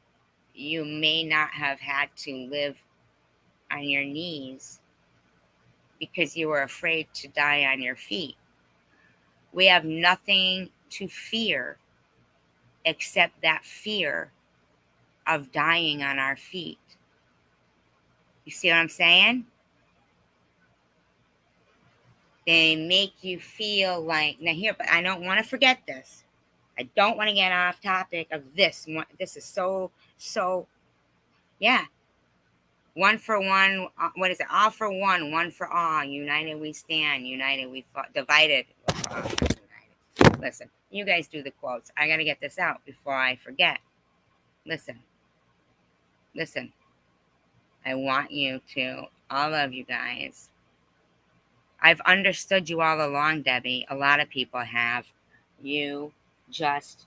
you may not have had to live on your knees because you were afraid to die on your feet. We have nothing to fear except that fear of dying on our feet. You see what I'm saying? They make you feel like, now here, but I don't want to forget this. I don't want to get off topic of this. This is so, yeah. One for one, what is it? All for one for all. United we stand, united we fought, divided. Listen, you guys do the quotes. I got to get this out before I forget. Listen. I want you to, all of you guys. I've understood you all along, Debbie. A lot of people have. You just,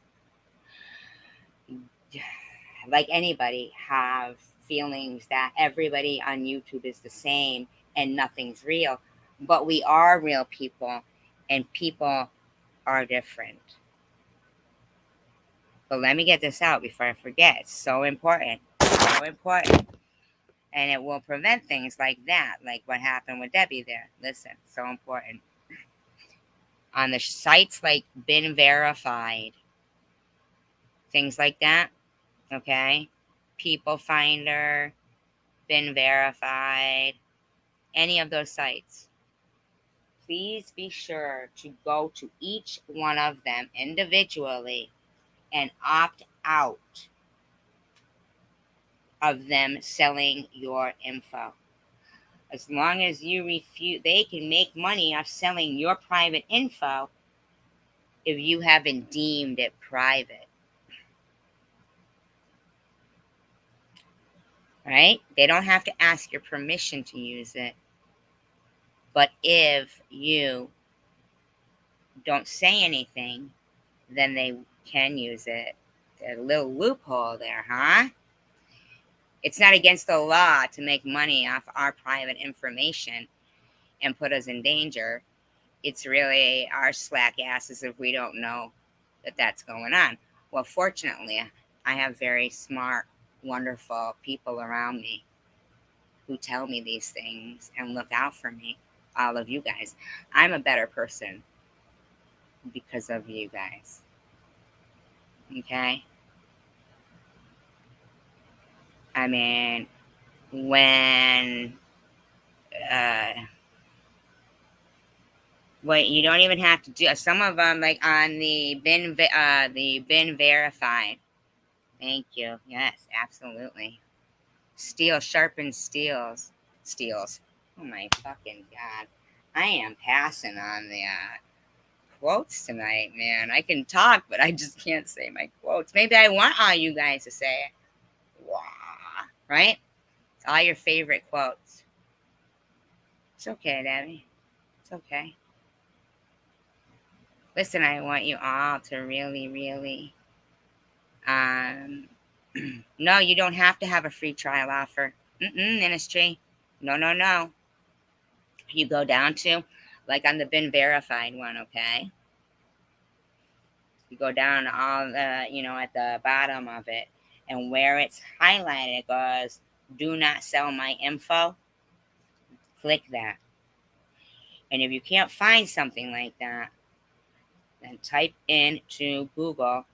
like anybody, have feelings that everybody on YouTube is the same and nothing's real. But we are real people, and people are different. But let me get this out before I forget. It's so important. So important. And it will prevent things like that, like what happened with Debbie there. Listen, so important. On the sites like Been Verified, things like that, okay? People Finder, Been Verified, any of those sites. Please be sure to go to each one of them individually and opt out of them selling your info. As long as you refuse, they can make money off selling your private info if you haven't deemed it private. Right? They don't have to ask your permission to use it. But if you don't say anything, then they can use it. There's a little loophole there, huh? It's not against the law to make money off our private information and put us in danger. It's really our slack asses if we don't know that that's going on. Well, fortunately, I have very smart, wonderful people around me who tell me these things and look out for me, all of you guys. I'm a better person because of you guys. Okay? I mean, when what you don't even have to do some of them, like on the Been Verified. Thank you. Yes, absolutely. Steel sharpens steels. Oh my fucking God. I am passing on the quotes tonight, man. I can talk, but I just can't say my quotes. Maybe I want all you guys to say it. Wah, right? All your favorite quotes. It's okay, Debbie. It's okay. Listen, I want you all to really, really No, you don't have to have a free trial offer. Ministry. No, no, no. You go down to, like on the been verified one, okay? You go down all the, at the bottom of it, and where it's highlighted, it goes, do not sell my info. Click that. And if you can't find something like that, then type into Google,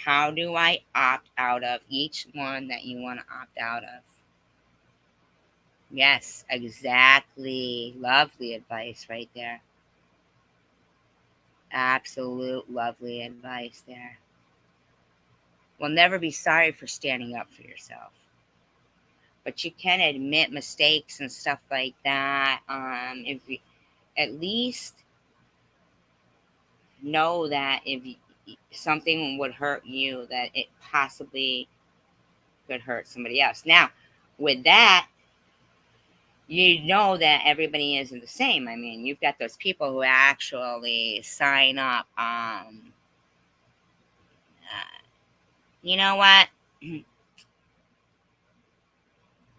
how do I opt out of each one that you want to opt out of? Yes, exactly. Lovely advice right there. Absolute lovely advice there. We'll never be sorry for standing up for yourself. But you can admit mistakes and stuff like that. If you at least know that if something would hurt you, that it possibly could hurt somebody else. Now, with that, you know that everybody isn't the same. I mean, you've got those people who actually sign up. You know what?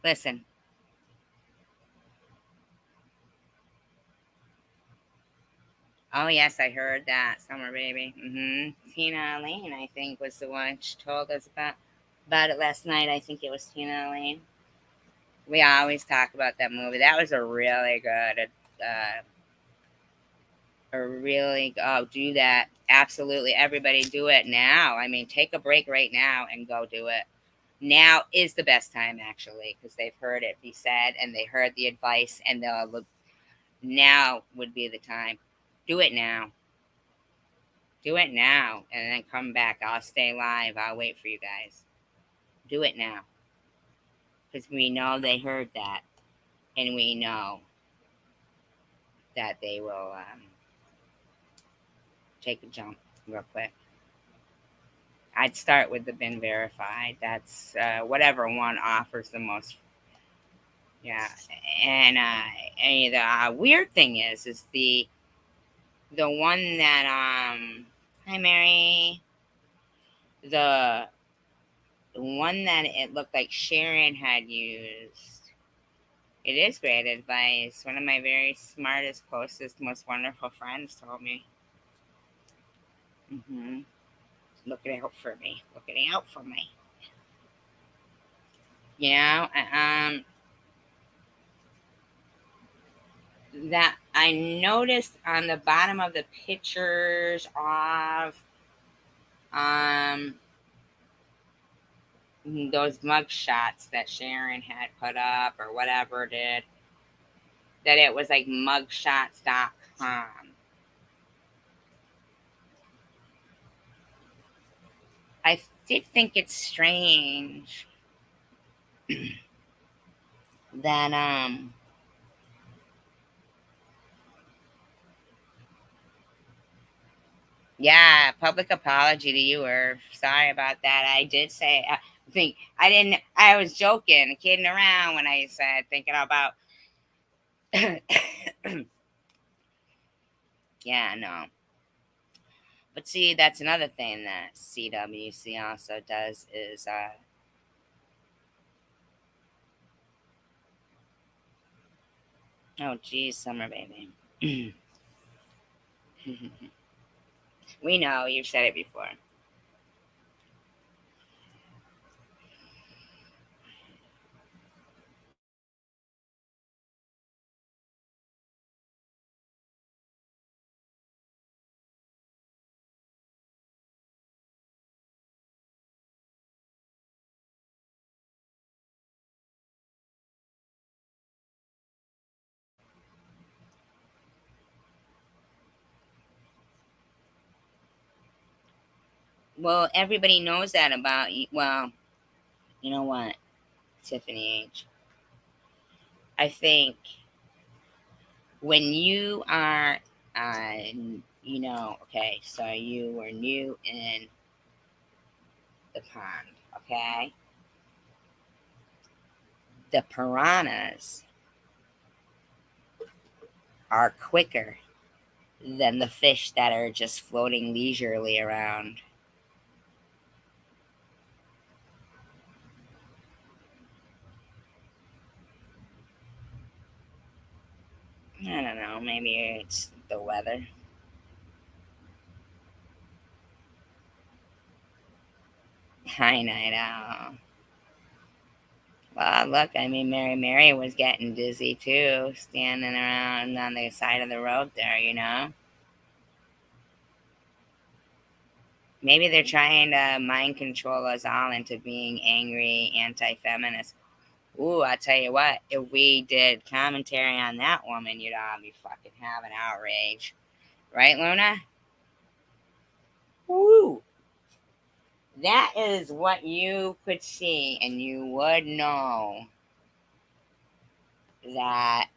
Listen. Oh, yes, I heard that. Summer Baby. Tina Lane, I think, was the one. She told us about it last night. I think it was Tina Lane. We always talk about that movie. That was a really good, do that. Absolutely. Everybody do it now. I mean, take a break right now and go do it. Now is the best time, actually, because they've heard it be said and they heard the advice, and they'll look. Now would be the time. Do it now. Do it now, and then come back. I'll stay live. I'll wait for you guys. Do it now, because we know they heard that, and we know that they will take a jump real quick. I'd start with the been verified. That's whatever one offers the most. Yeah, and the weird thing is the one that hi Mary, the one that it looked like Sharon had used. It is great advice. One of my very smartest, closest, most wonderful friends told me. Looking out for me. Looking out for me. You know, that I noticed on the bottom of the pictures of those mug shots that Sharon had put up or whatever did, that it was like mugshots.com. I did think it's strange that yeah, public apology to you, Irv. Sorry about that. I did say, I was joking, kidding around when I said thinking about. Yeah, no. But see, that's another thing that CWC also does is, oh, geez, Summer Baby. We know, you've said it before. Well, everybody knows that about you. Well, you know what, Tiffany H. I think when you are, okay, so you were new in the pond, okay? The piranhas are quicker than the fish that are just floating leisurely around. I don't know. Maybe it's the weather. I know. Well, look, I mean, Mary was getting dizzy too, standing around on the side of the road there, you know? Maybe they're trying to mind control us all into being angry anti-feminists. Ooh, I tell you what, if we did commentary on that woman, you'd all be fucking having outrage. Right, Luna? Woo! That is what you could see, and you would know that,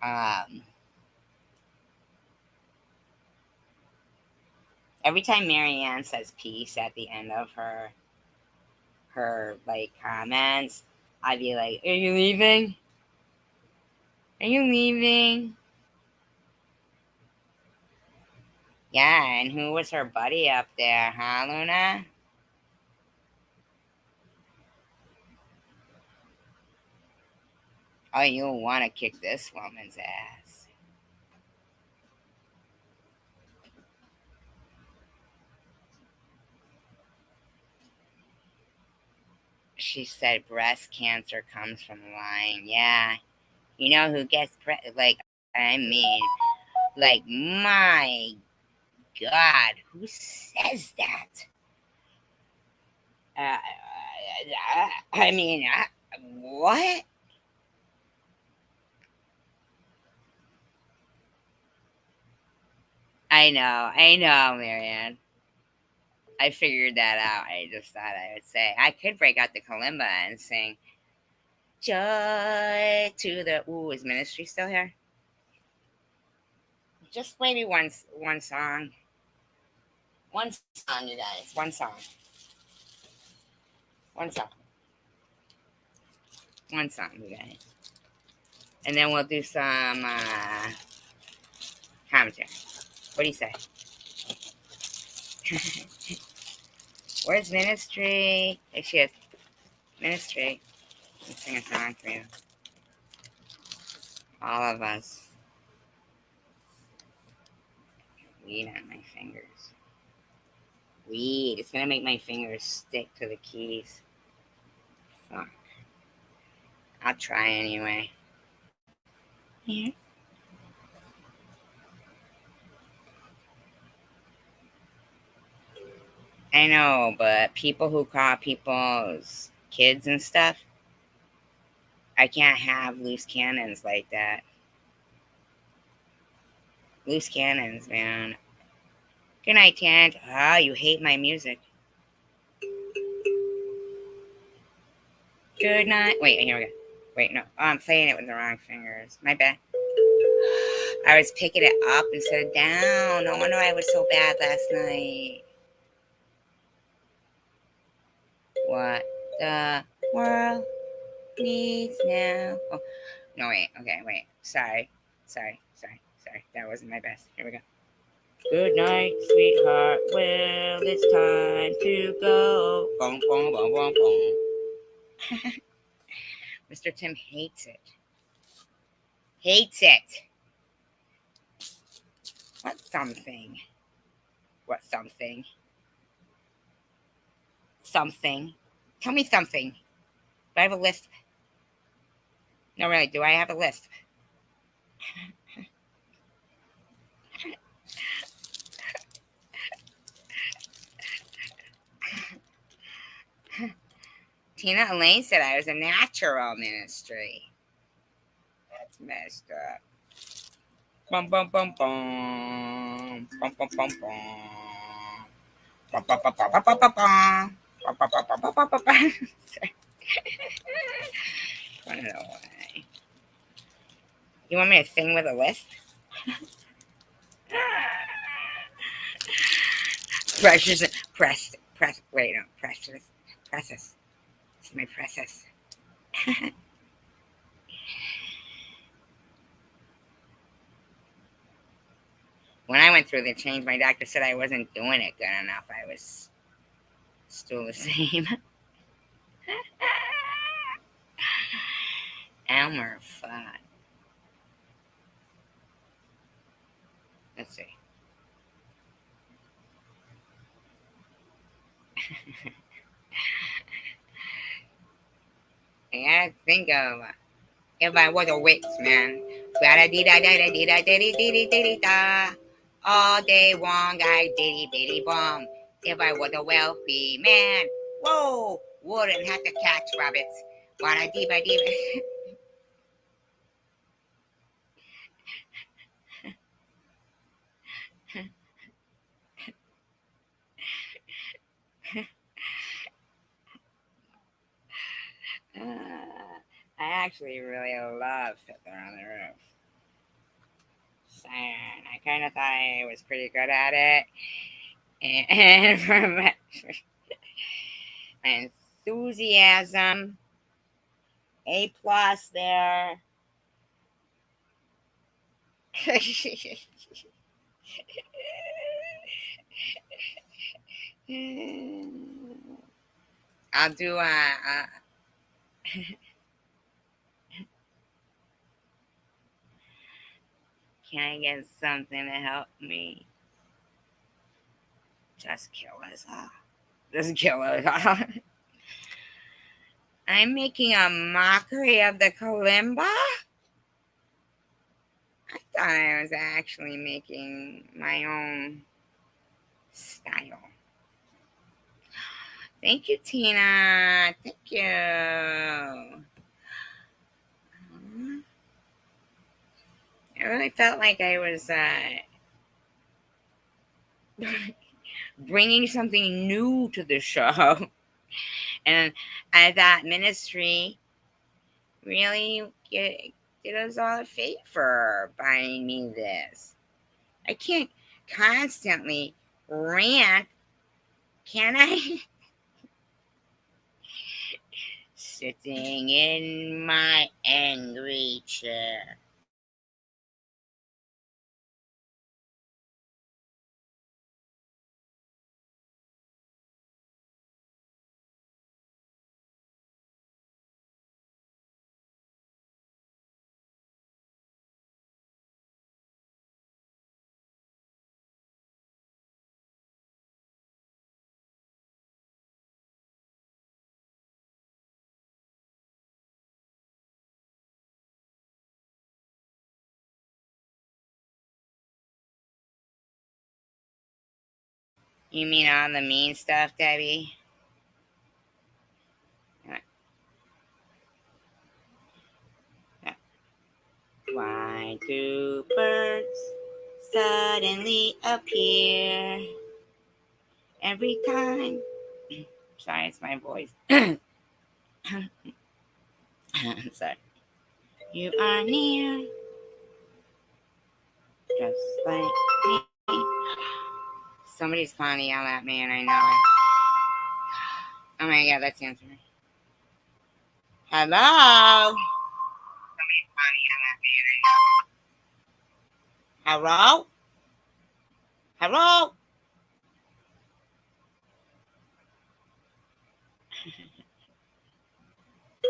every time Marianne says peace at the end of her like comments, I'd be like, "Are you leaving? Are you leaving?" Yeah, and who was her buddy up there, huh, Luna? Oh, you'll want to kick this woman's ass. She said breast cancer comes from lying. Yeah, you know who gets like? I mean, like, my God, who says that? I mean, what? I know, Marianne. I figured that out. I just thought I would say I could break out the kalimba and sing "Joy to the." Ooh, is Ministry still here? Just maybe one song. One song, you guys. One song. One song. One song, you guys. And then we'll do some commentary. What do you say? Where's Ministry? There she is. Ministry. Let's sing a song for you. All of us. Weed on my fingers. Weed. It's gonna make my fingers stick to the keys. Fuck. I'll try anyway. Here. I know, but people who call people's kids and stuff, I can't have loose cannons like that. Loose cannons, man. Good night, Tant. Oh, you hate my music. Good night. Wait, here we go. Wait, no. Oh, I'm playing it with the wrong fingers. My bad. I was picking it up instead of down. No wonder I was so bad last night. What the world needs now. Oh, no, wait. Okay, wait. Sorry. That wasn't my best. Here we go. Good night, sweetheart. Well, it's time to go. Boom, boom, boom, boom, boom. Mr. Tim hates it. Hates it. What something? What something? Something. Tell me something. Do I have a list? No, really, do I have a list? Tina Elaine said I was a natural, Ministry. That's messed up. Bum bum bum bum. Bum bum bum bum. Bum bum bum bum bum bum bum bum. Bum bum bum bum bum bum bum bum. Run it away. You want me to sing with a list? Precious, press. Wait, no, precious. It's my precious. When I went through the change, my doctor said I wasn't doing it good enough. I was still the same. Elmer, fuck. Let's see. I gotta think of if I was a witch, man. Da-da-dee-da-da-da-dee-da-da-dee-dee-dee-da. All day long, I diddy-bitty-bum. If I was a wealthy man, whoa, wouldn't have to catch rabbits. Ba-da-dee-ba-dee. I actually really love Fiddler on the Roof. Sharon, I kind of thought I was pretty good at it. And for my enthusiasm, A plus there. I'll do can I get something to help me? Just kill us all. Just kill us all. I'm making a mockery of the kalimba? I thought I was actually making my own style. Thank you, Tina. Thank you. I really felt like I was bringing something new to the show. And I thought ministry really did us all a favor buying me this. I can't constantly rant, can I? Sitting in my angry chair. You mean all the mean stuff, Debbie? Why do birds suddenly appear every time? Sorry, it's my voice. Sorry. You are near, just like me. Somebody's trying to yell at me, and I know it. Oh my god, that's the answer. Hello? Somebody's trying to yell at me, and I know it. Hello? Hello?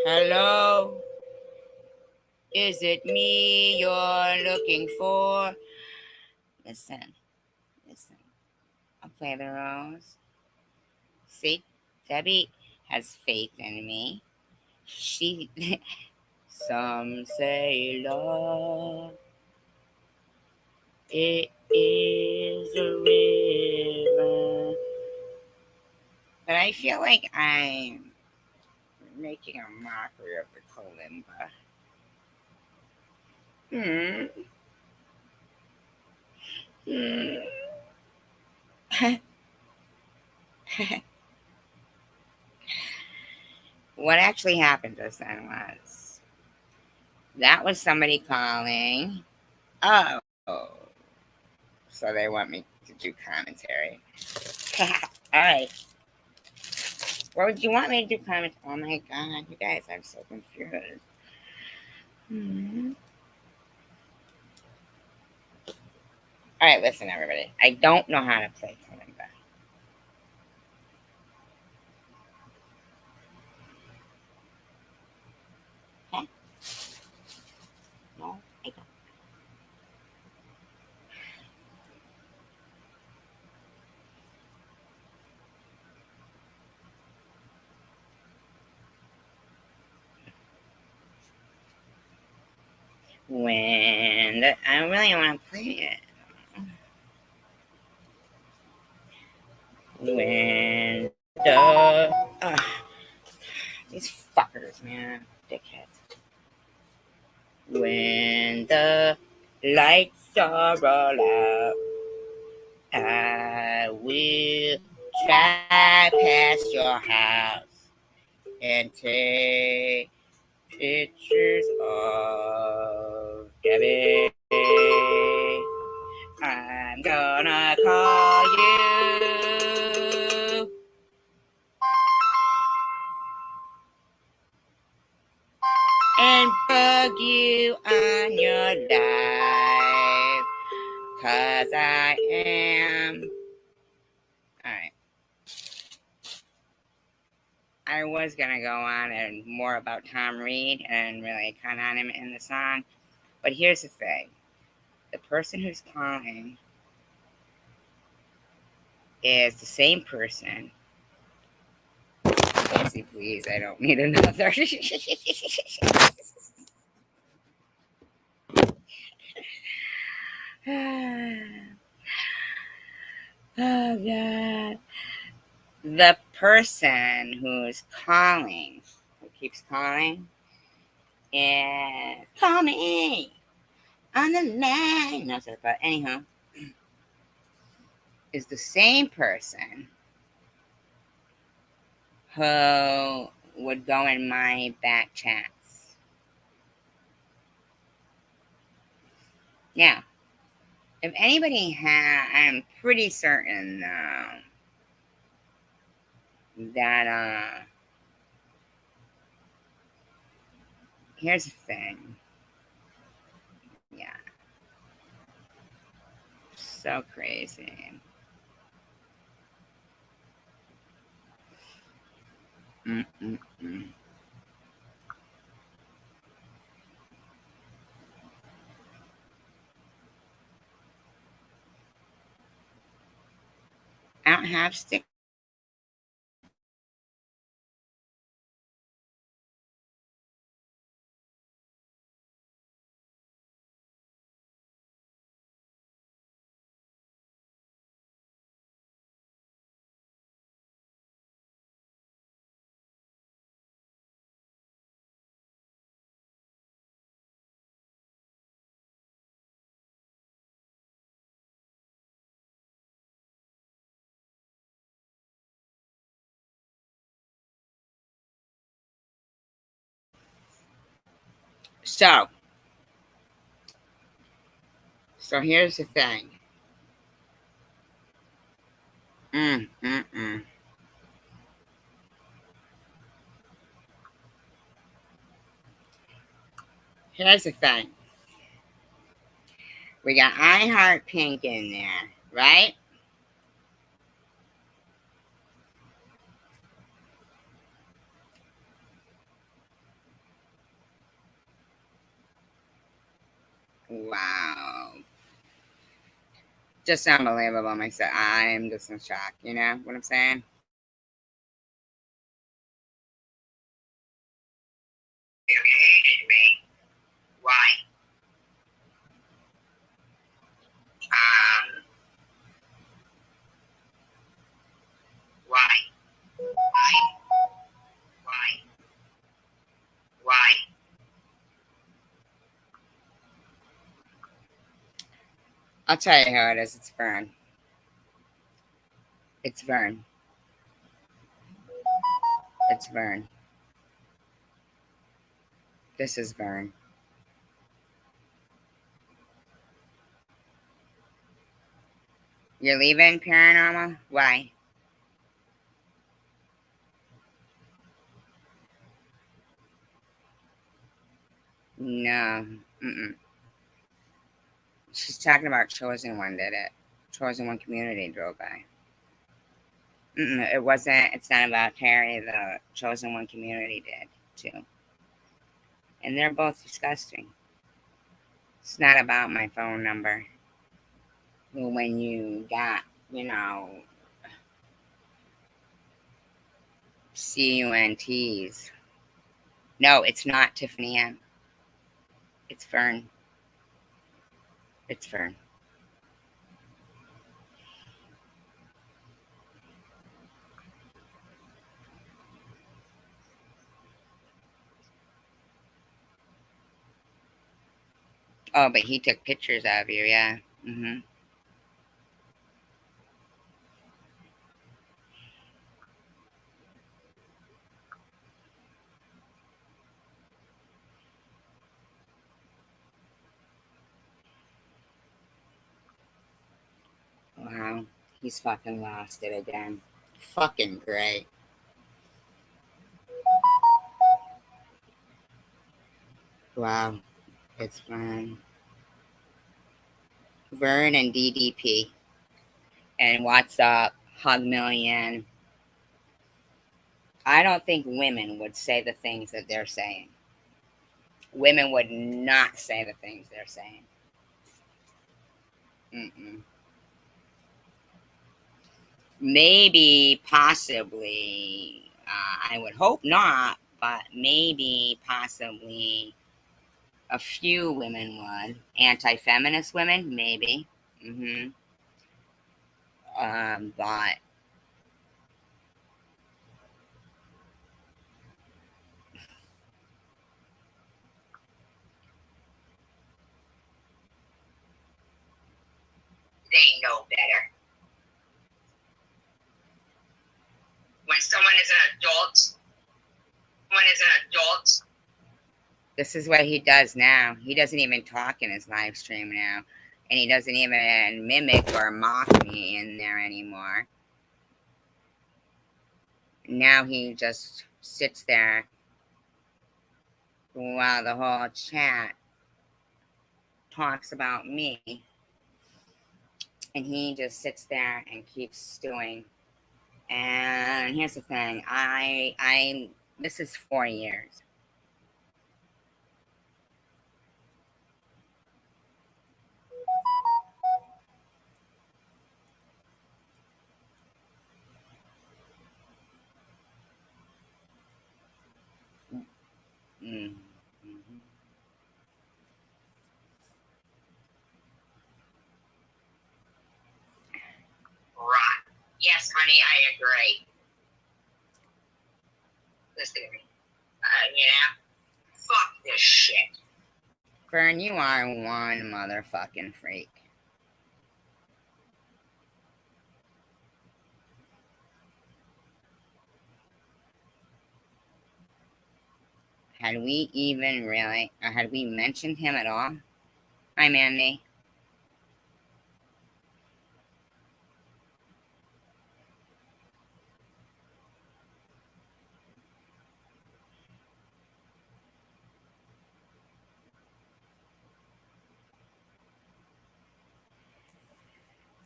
Hello? Is it me you're looking for? Listen. I'll play the rose. See? Debbie has faith in me. She. Some say love, it is a river. But I feel like I'm making a mockery of the kalimba. What actually happened just then was that was somebody calling. Oh, so they want me to do commentary. All right. What would you want me to do commentary? Oh my god, you guys, I'm so confused. All right, listen, everybody. I don't know how to play kalimba. Okay? No, I don't. I really want to play it. When these fuckers, man, dickheads. When the lights are all out, I will drive past your house and take pictures of Debbie. I'm gonna call you and bug you on your life, 'cause I am. Alright. I was gonna go on and more about Tom Reed and really con on him in the song, but here's the thing. The person who's calling is the same person. Nancy, please, I don't need another. Oh, God. The person who's calling, who keeps calling, is call me on the line. No, sorry, but anyhow, is the same person who would go in my back chats. Now, if anybody I'm pretty certain that here's the thing. Yeah. So crazy. Mm-mm-mm. I don't have stick. So here's the thing. Mm-mm-mm. Here's the thing. We got I Heart Pink in there, right? Wow. Just unbelievable myself. I'm just in shock, you know what I'm saying? You hated me. Why? Um, why? Why? Why? Why? I'll tell you who it is. It's Vern. It's Vern. It's Vern. This is Vern. You're leaving paranormal? Why? No. Mm-mm. She's talking about Chosen One did it. Chosen One community drove by. Mm-mm. It wasn't. It's not about Terry. The Chosen One community did too. And they're both disgusting. It's not about my phone number. When you got, you know, CUNTs. No, it's not Tiffany M. It's Fern. It's Fern. Oh, but he took pictures of you, yeah. Mm-hmm. Wow. He's fucking lost it again. Fucking great. Wow. It's fun. Vern and DDP. And what's up? Hug Million. I don't think women would say the things that they're saying. Women would not say the things they're saying. Mm-mm. Maybe, possibly, I would hope not, but maybe, possibly, a few women would. Anti-feminist women, maybe. Mm-hmm. But they know better. When someone is an adult, this is what he does now. He doesn't even talk in his live stream now. And he doesn't even mimic or mock me in there anymore. Now he just sits there while the whole chat talks about me. And he just sits there and keeps stewing. And here's the thing. This is 4 years. Mm-hmm. Right. Yes, honey, I agree. Listen to me. Fuck this shit. Fern, you are one motherfucking freak. Had we even really, or had we mentioned him at all? Hi, Mandy.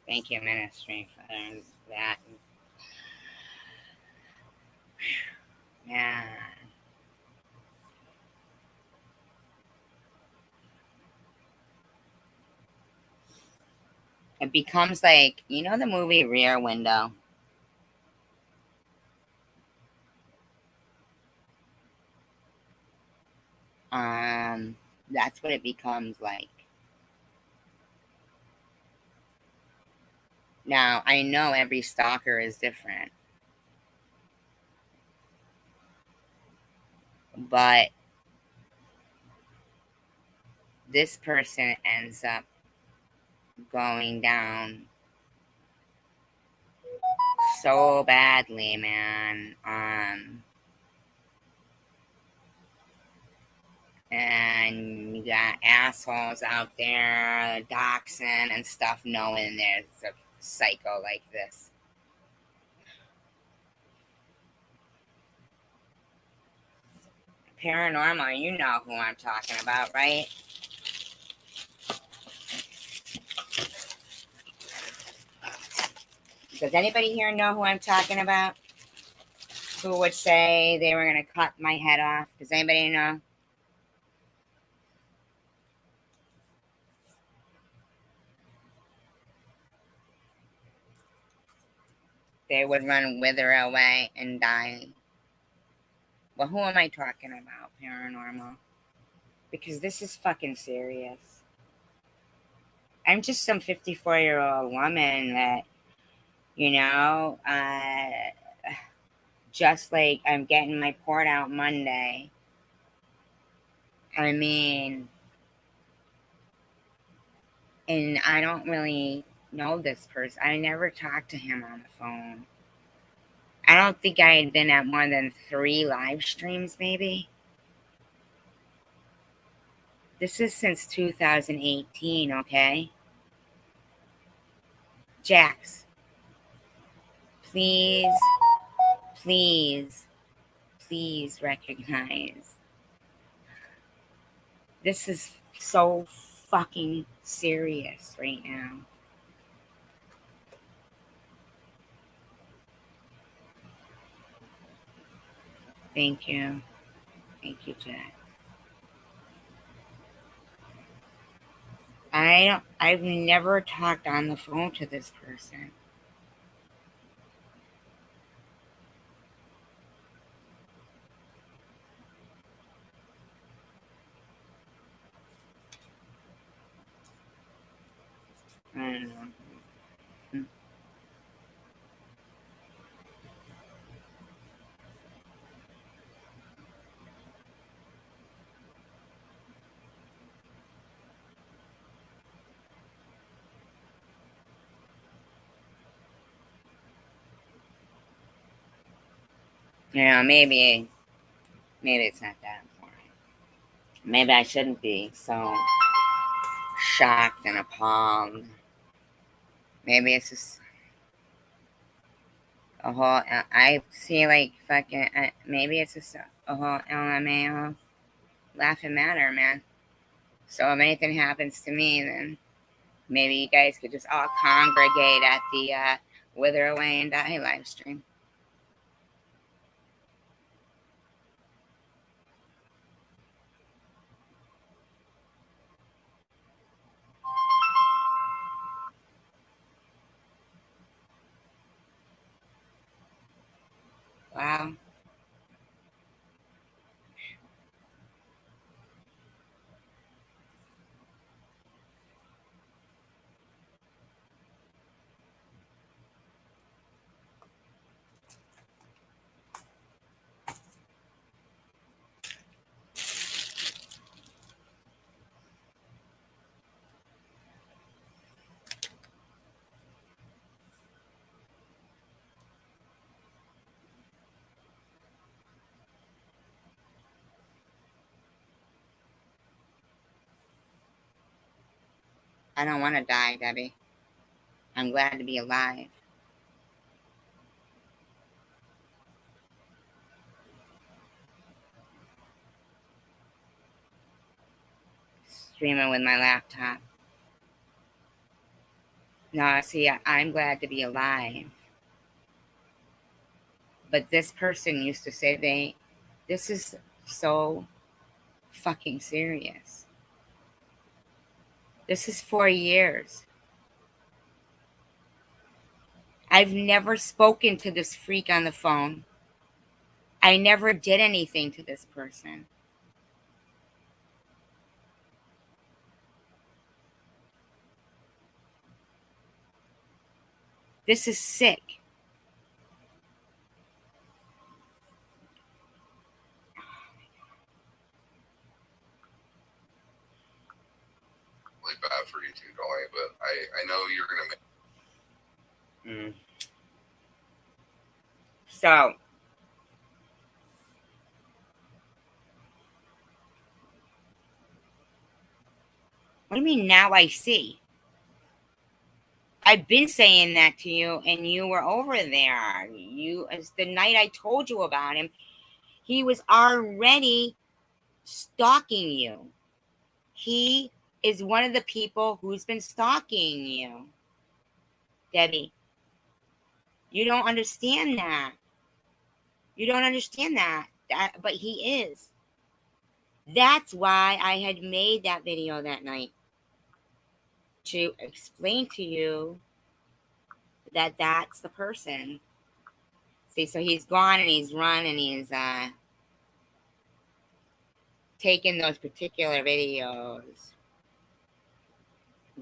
Thank you, Ministry, for that. Yeah. It becomes like, you know the movie Rear Window? That's what it becomes like. Now, I know every stalker is different, but this person ends up going down so badly, man. And you got assholes out there doxing and stuff, knowing there's a psycho like this. Paranormal, you know who I'm talking about, right? Does anybody here know who I'm talking about? Who would say they were going to cut my head off? Does anybody know? They would wither away and die. Well, who am I talking about, paranormal? Because this is fucking serious. I'm just some 54-year-old woman that, you know, just like I'm getting my port out Monday. I mean, and I don't really know this person. I never talked to him on the phone. I don't think I had been at more than 3 live streams, maybe. This is since 2018, okay? Jax, please, please, please recognize. This is so fucking serious right now. Thank you. Thank you, Jack. I've never talked on the phone to this person. I don't know. You know, maybe it's not that important. Maybe I shouldn't be so shocked and appalled. Maybe it's just a whole. I see like fucking. Maybe it's just a whole LMAO laughing matter, man. So if anything happens to me, then maybe you guys could just all congregate at the Wither Away and Die live stream. Wow. I don't want to die, Debbie. I'm glad to be alive. Streaming with my laptop. No, see, I'm glad to be alive. But this person used to say this is so fucking serious. This is 4 years. I've never spoken to this freak on the phone. I never did anything to this person. This is sick. Really bad for you too, Dolly, but I know you're going to make. So, what do you mean now I see? I've been saying that to you, and you were over there. As the night I told you about him, he was already stalking you. He is one of the people who's been stalking you. Debbie, you don't understand that. You don't understand that. But he is. That's why I had made that video that night. To explain to you that that's the person. See, so he's gone and he's run and he's taken those particular videos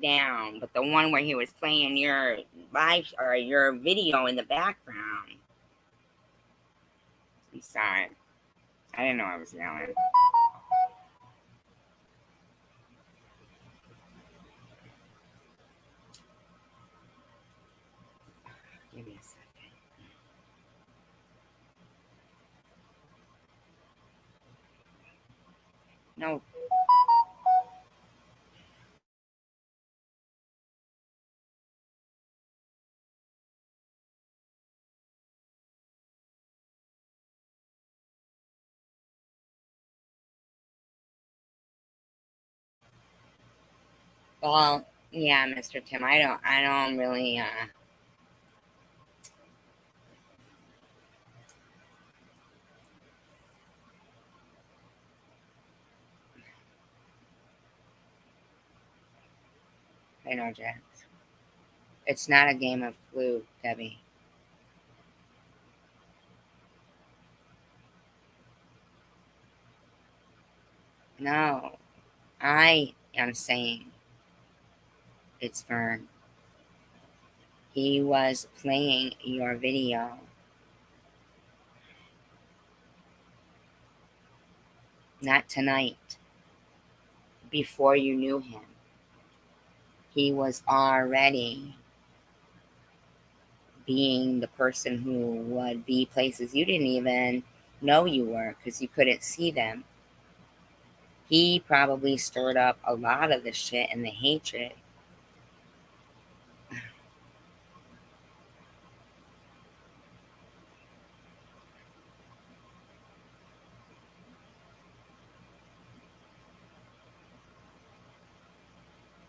down, but the one where he was playing your live or your video in the background. I'm sorry. I didn't know I was yelling. Give me a second. No. Well, yeah, Mr. Tim, I don't really, I know, Jax. It's not a game of Clue, Debbie. No, I am saying it's Vern. He was playing your video. Not tonight. Before you knew him. He was already being the person who would be places you didn't even know you were because you couldn't see them. He probably stirred up a lot of the shit and the hatred.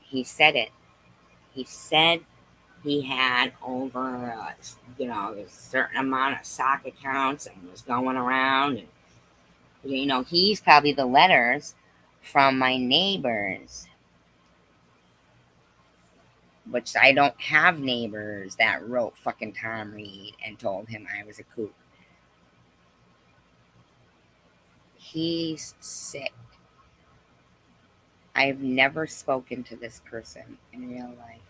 He said it. He said he had over, a certain amount of sock accounts and was going around. And, he's probably the letters from my neighbors, which I don't have neighbors that wrote fucking Tom Reed and told him I was a kook. He's sick. I've never spoken to this person in real life.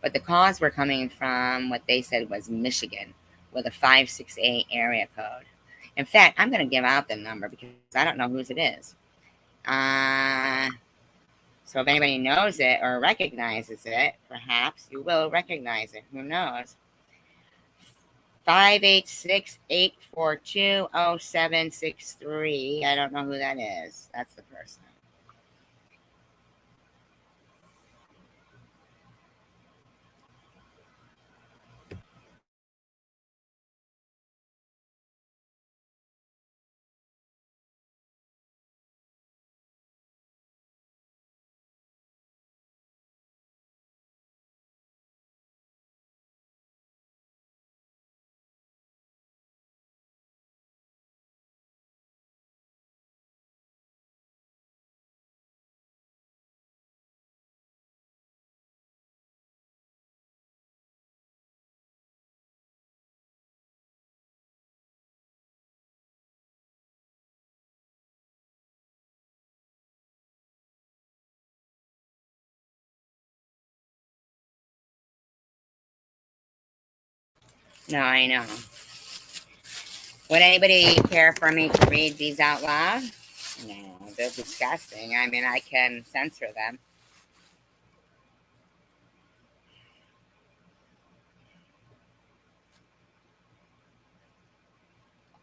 But the calls were coming from what they said was Michigan with a 568 area code. In fact, I'm going to give out the number because I don't know whose it is. So if anybody knows it or recognizes it, perhaps you will recognize it. Who knows? 586-842-0763. I don't know who that is. That's the person. No, I know. Would anybody care for me to read these out loud? No, they're disgusting. I mean, I can censor them.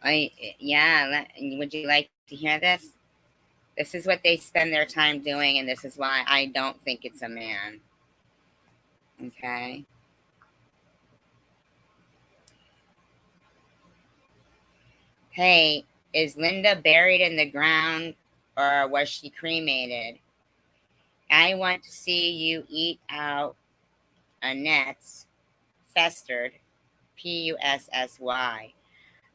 Would you like to hear this? This is what they spend their time doing, and this is why I don't think it's a man. Okay? Hey, is Linda buried in the ground or was she cremated? I want to see you eat out Annette's festered, Pussy.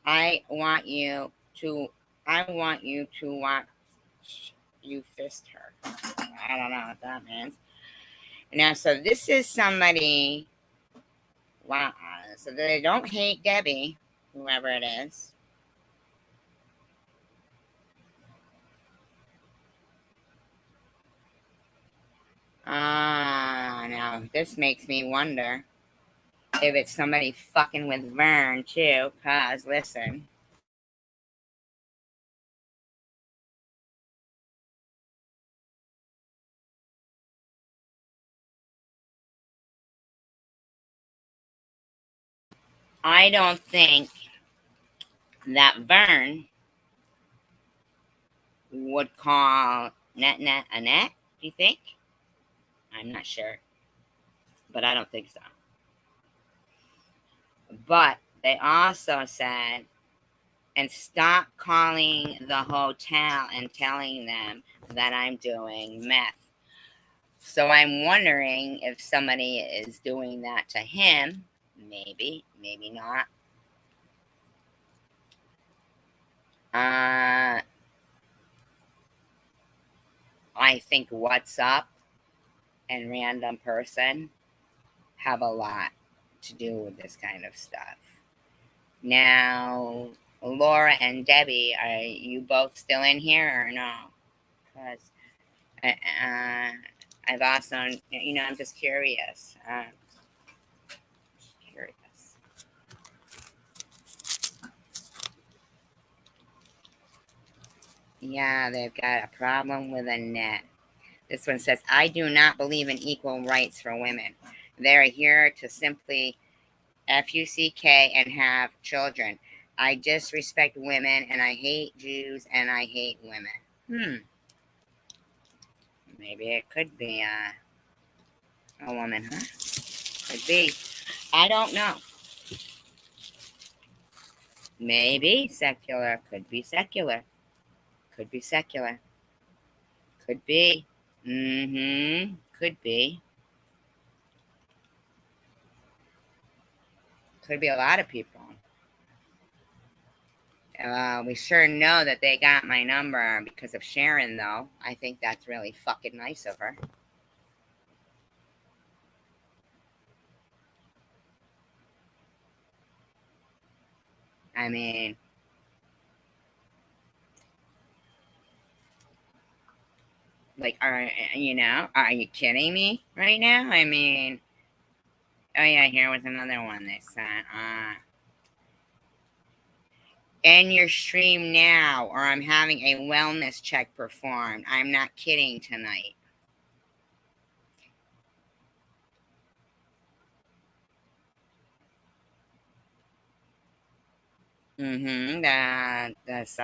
I want you to watch you fist her. I don't know what that means. Now, so this is somebody, wow, so they don't hate Debbie, whoever it is. this makes me wonder if it's somebody fucking with Vern too, cause listen. I don't think that Vern would call Net a net. Do you think? I'm not sure, but I don't think so. But they also said, and stop calling the hotel and telling them that I'm doing meth. So I'm wondering if somebody is doing that to him. Maybe, maybe not. I think What's Up and Random Person have a lot to do with this kind of stuff. Now, Laura and Debbie, are you both still in here or no? Because I've also, I'm just curious. Yeah, they've got a problem with a net. This one says, I do not believe in equal rights for women. They're here to simply fuck and have children. I disrespect women and I hate Jews and I hate women. Maybe it could be a woman, huh? Could be. I don't know. Maybe secular. Could be secular. Could be secular. Could be. Could be. Could be a lot of people. We sure know that they got my number because of Sharon, though. I think that's really fucking nice of her. I mean, like, are you kidding me right now? I mean, oh yeah, here was another one they sent. End your stream now, or I'm having a wellness check performed. I'm not kidding tonight. That's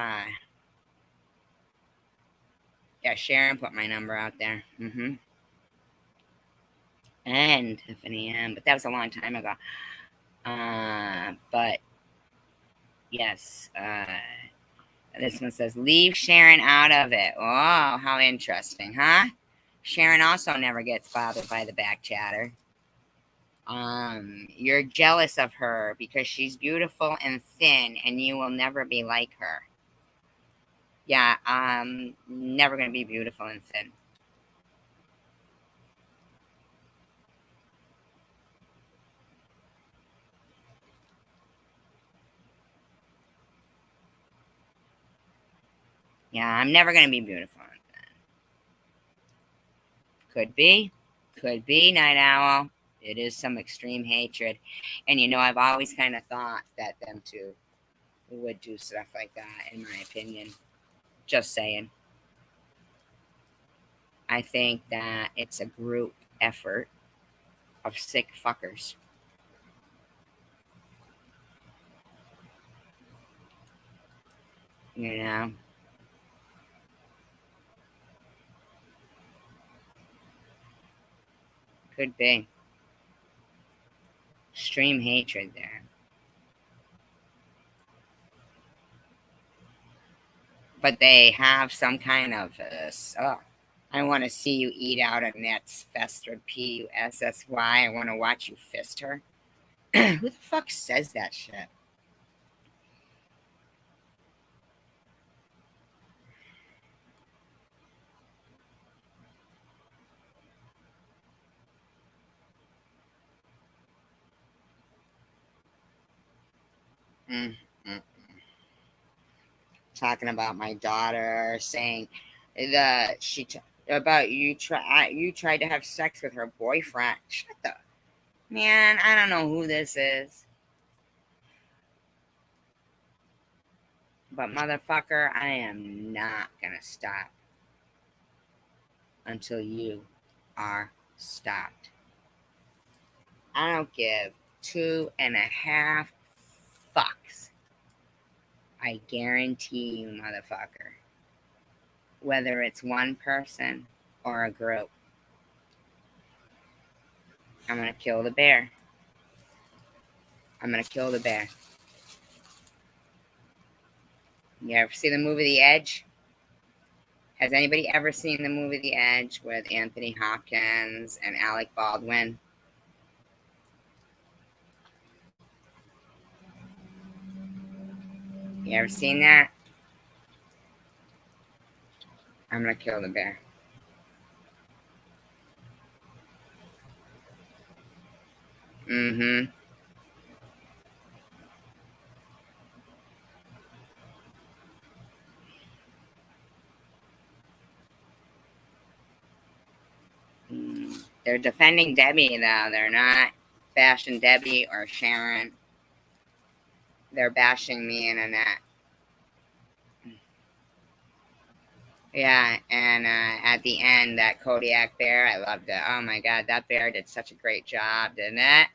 yeah, Sharon put my number out there. And Tiffany M, but that was a long time ago. But yes, this one says, leave Sharon out of it. Oh, how interesting, huh? Sharon also never gets bothered by the back chatter. You're jealous of her because she's beautiful and thin and you will never be like her. Yeah, never gonna be beautiful and thin. Yeah, I'm never gonna be beautiful and thin. Could be. Could be, Night Owl. It is some extreme hatred. And I've always kind of thought that them two would do stuff like that, in my opinion. Just saying. I think that it's a group effort of sick fuckers. You know? Could be. Extreme hatred there. But they have some kind of I want to see you eat out a Nets fester Pussy. I want to watch you fist her. Who the fuck says that shit? Talking about my daughter, saying about you tried to have sex with her boyfriend. Shut the man. I don't know who this is, but motherfucker, I am not gonna stop until you are stopped. I don't give 2.5 fucks. I guarantee you, motherfucker. Whether it's one person or a group, I'm gonna kill the bear. I'm gonna kill the bear. You ever see the movie The Edge? Has anybody ever seen the movie The Edge with Anthony Hopkins and Alec Baldwin? You ever seen that? I'm gonna kill the bear. Mm-hmm. They're defending Debbie, though. They're not bashing Debbie or Sharon. They're bashing me and Annette. Yeah, and at the end, that Kodiak bear, I loved it. Oh my God, that bear did such a great job, didn't it?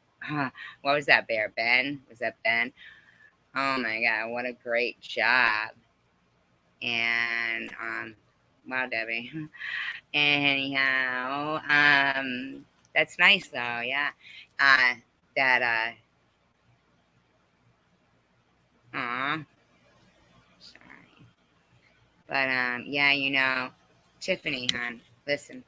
What was that bear? Ben? Was that Ben? Oh my God, what a great job. And, wow, Debbie. Anyhow, that's nice though, yeah. That, aw, sorry. But, yeah, you know, Tiffany, hon, listen.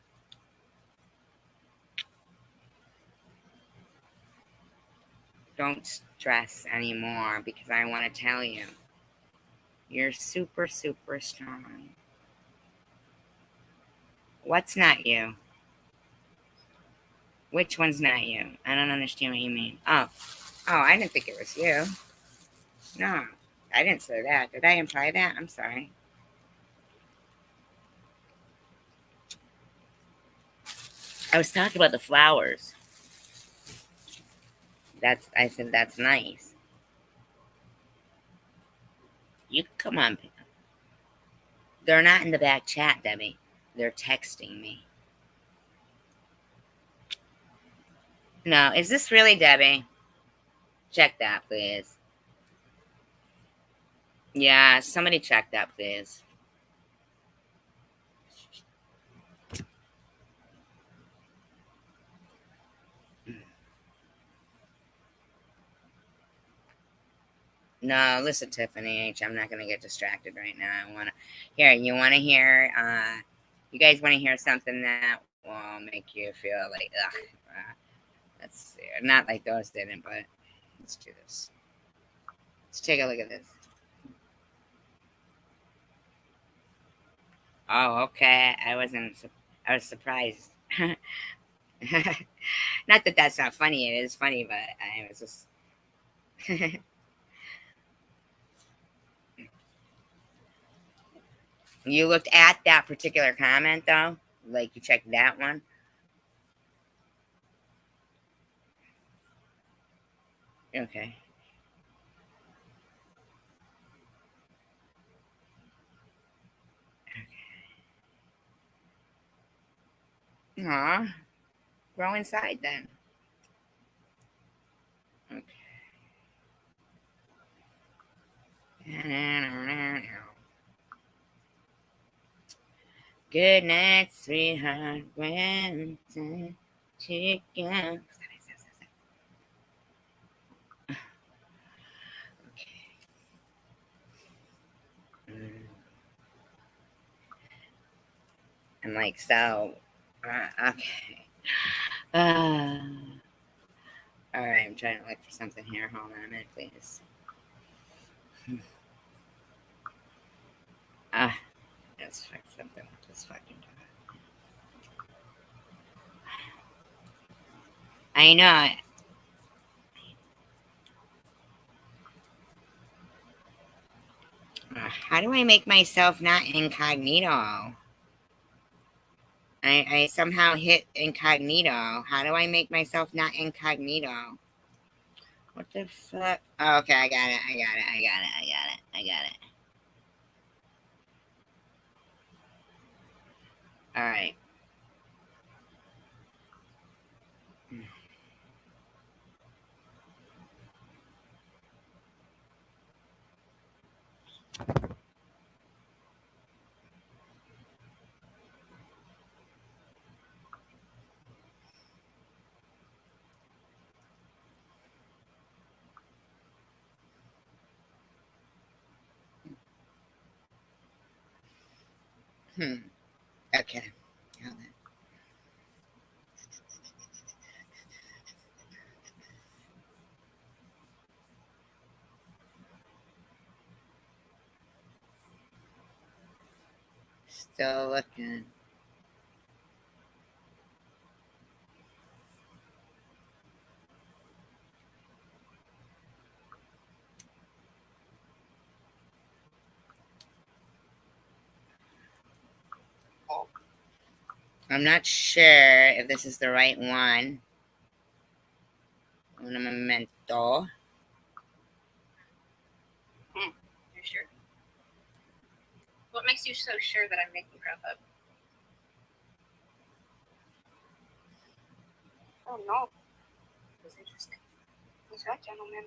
Don't stress anymore because I want to tell you, you're super, super strong. What's not you? Which one's not you? I don't understand what you mean. Oh, I didn't think it was you. No, I didn't say that. Did I imply that? I'm sorry. I was talking about the flowers. I said that's nice. You come on. They're not in the back chat, Debbie. They're texting me. No, is this really Debbie? Check that, please. Yeah, somebody check that, please. No, listen, Tiffany H, I'm not going to get distracted right now. You want to hear, you guys want to hear something that will make you feel like, ugh. Let's see. Not like those didn't, but let's do this. Let's take a look at this. Oh, okay. I was surprised. Not that that's not funny. It is funny, but I was just. You looked at that particular comment, though? Like, you checked that one? Okay. Aw. Grow inside, then. Okay. Good night, sweetheart. When to go. I'm like, so, okay. All right, I'm trying to look for something here. Hold on a minute, please. Let's fix something. Just fucking do it. I know it. How do I make myself not incognito? I somehow hit incognito. How do I make myself not incognito? What the fuck? Oh, okay, I got it. All right. Okay. Hold on. Still looking. I'm not sure if this is the right one. Un momento. You're sure? What makes you so sure that I'm making crap up? Oh no. It was interesting. Who's that gentleman?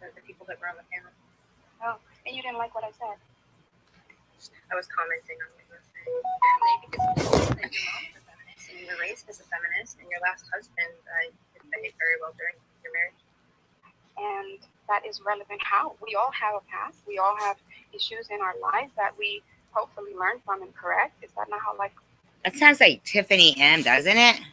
The people that were on the panel. Oh, and you didn't like what I said? I was commenting on what you were saying. Apparently, because you said that your mom was a feminist and you were raised as a feminist, and your last husband didn't behave very well during your marriage. And that is relevant how? We all have a past. We all have issues in our lives that we hopefully learn from and correct. Is that not how life? That sounds like Tiffany M, doesn't it?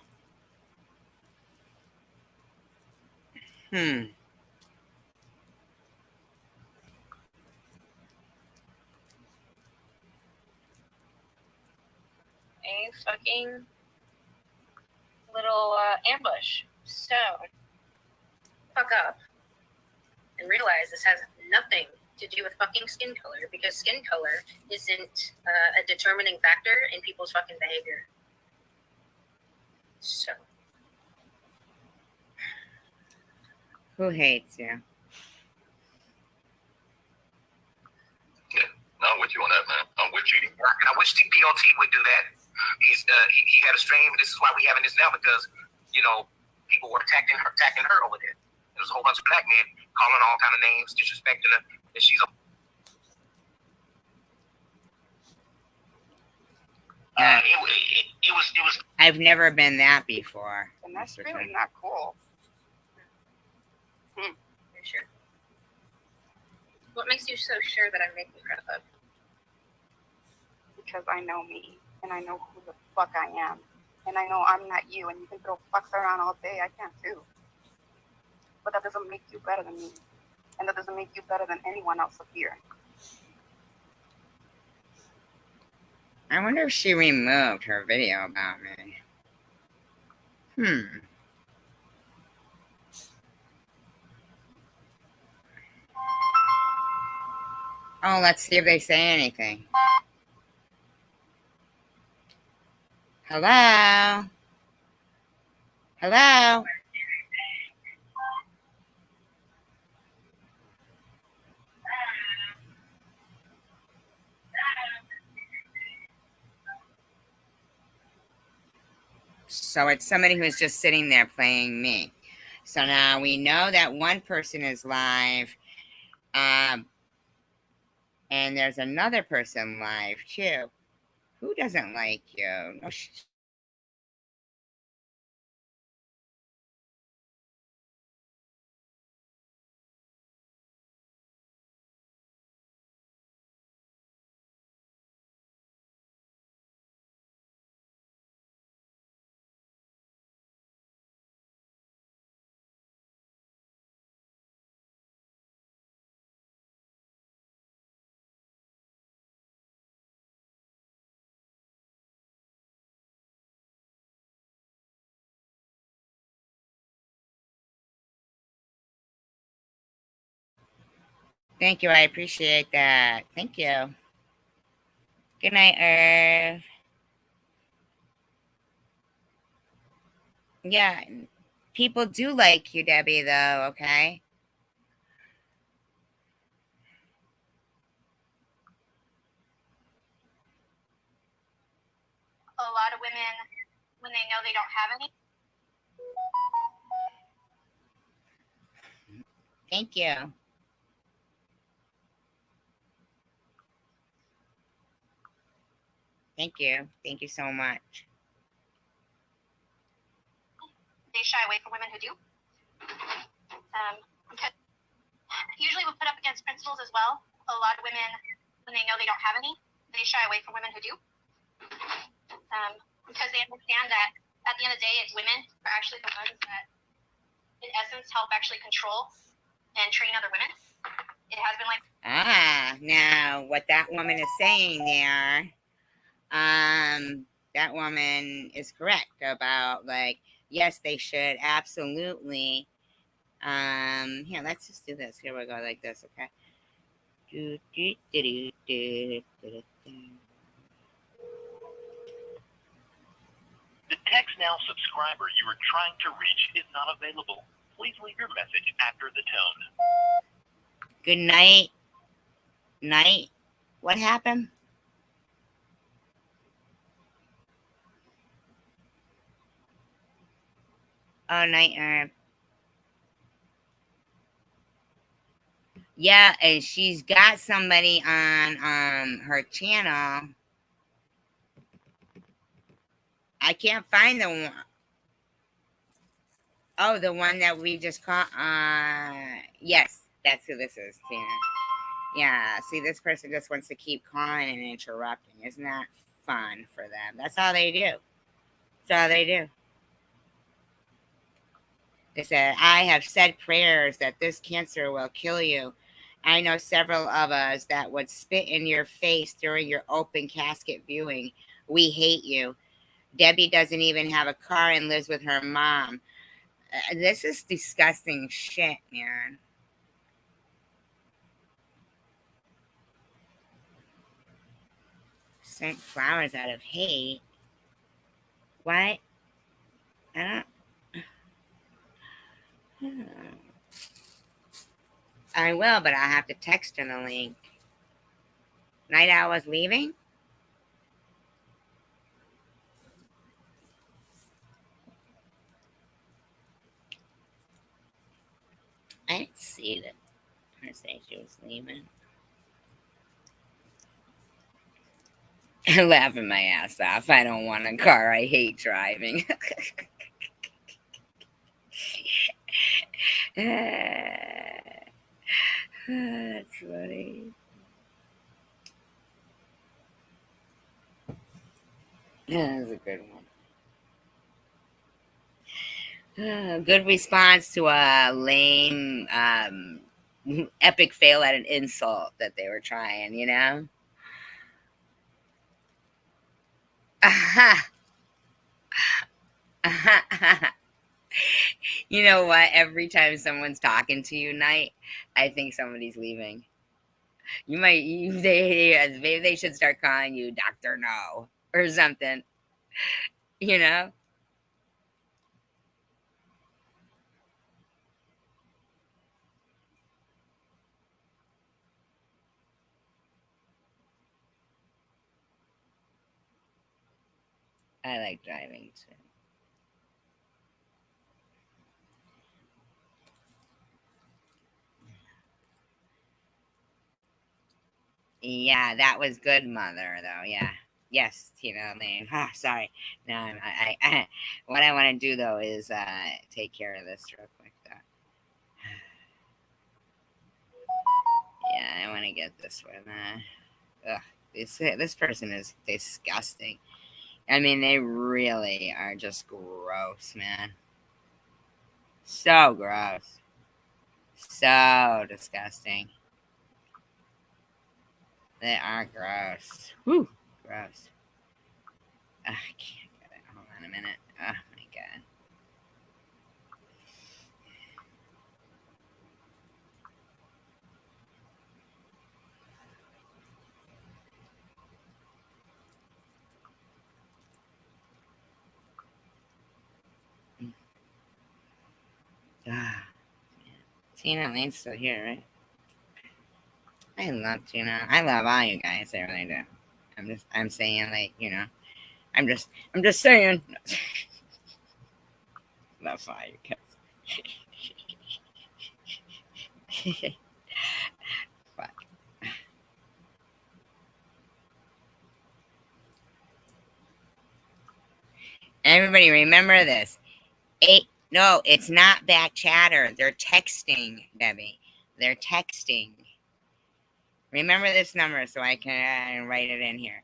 A fucking little ambush. So, fuck up and realize this has nothing to do with fucking skin color, because skin color isn't a determining factor in people's fucking behavior. So, Who hates you? Yeah, I'm with you on that, man. I'm with you. I wish TPLT would do that. He had a stream. This is why we having this now, because people were attacking her over there. There was a whole bunch of black men calling all kind of names, disrespecting her. And she's a it was. I've never been that before. and that's really not cool. You're sure? What makes you so sure that I'm making crap up? Because I know me, and I know who the fuck I am, and I know I'm not you, and you can throw fucks around all day. I can too. But that doesn't make you better than me, and that doesn't make you better than anyone else up here. I wonder if she removed her video about me. Oh, let's see if they say anything. Hello? Hello? So it's somebody who's just sitting there playing me. So now we know that one person is live. And there's another person live too. Who doesn't like you? No, thank you. I appreciate that. Thank you. Good night, Irv. Yeah, people do like you, Debbie, though, okay? A lot of women, when they know they don't have any. Thank you. Thank you. Thank you so much. They shy away from women who do. Because usually we put up against principles as well. A lot of women, when they know they don't have any, they shy away from women who do. Because they understand that at the end of the day, it's women who are actually the ones that, in essence, help actually control and train other women. It has been like. Now what that woman is saying there, that woman is correct about, like, yes, they should absolutely. Here, let's just do this. Here we go, like this, okay? The Text Now subscriber you are trying to reach is not available. Please leave your message after the tone. Good night. Night. What happened? Oh, night. Yeah, and she's got somebody on her channel. I can't find the one. Oh, the one that we just caught. Yes, that's who this is, Tina. Yeah, see, this person just wants to keep calling and interrupting. Isn't that fun for them? That's all they do. That's all they do. They said, I have said prayers that this cancer will kill you. I know several of us that would spit in your face during your open casket viewing. We hate you. Debbie doesn't even have a car and lives with her mom. This is disgusting shit, man. Sent flowers out of hate. What? I don't. I will, but I'll have to text her the link. Night Owl was leaving? I didn't see that. Her say she was leaving. Laughing my ass off. I don't want a car. I hate driving. That's funny. That's a good one. Good response to a lame, epic fail at an insult that they were trying, you know? You know what? Every time someone's talking to you, Night, I think somebody's leaving. You might, maybe they should start calling you Dr. No or something, you know? I like driving too. Yeah, that was good, Mother, though. Yeah. Yes, Tina Lane. Sorry. No, what I want to do, though, is take care of this real quick, though. Yeah, I want to get this one. This person is disgusting. I mean, they really are just gross, man. So gross. So disgusting. They are gross. Whew, gross. I can't get it. Hold on a minute. Oh my god. Tina Lane's still here, right? I love Tina. I love all you guys. I really do. I'm saying, like, you know, I'm just saying. Love all you guys. Fuck. Everybody remember this. No, it's not back chatter. They're texting, Debbie. They're texting. Remember this number so I can write it in here.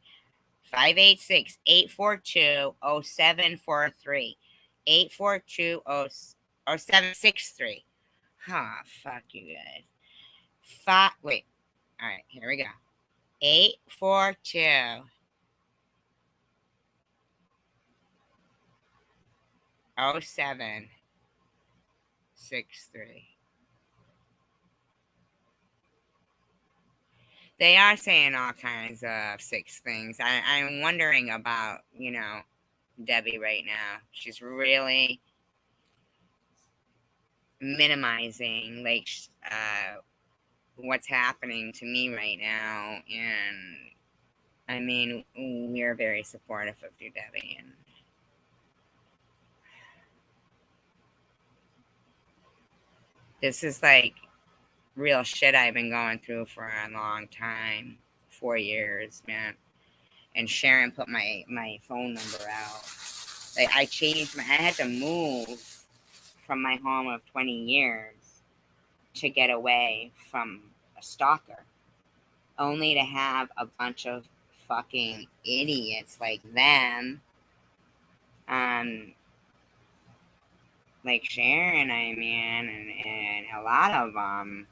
586-842-0743. 842-0763. Oh, fuck you guys. Wait. All right, here we go. 842 0763. They are saying all kinds of six things. I'm wondering about, you know, Debbie right now. She's really minimizing, like, what's happening to me right now. And I mean, we're very supportive of you, Debbie. And this is like real shit I've been going through for a long time. 4 years, man. And Sharon put my phone number out. Like, I had to move from my home of 20 years to get away from a stalker, only to have a bunch of fucking idiots like them, like Sharon, I mean, and a lot of them.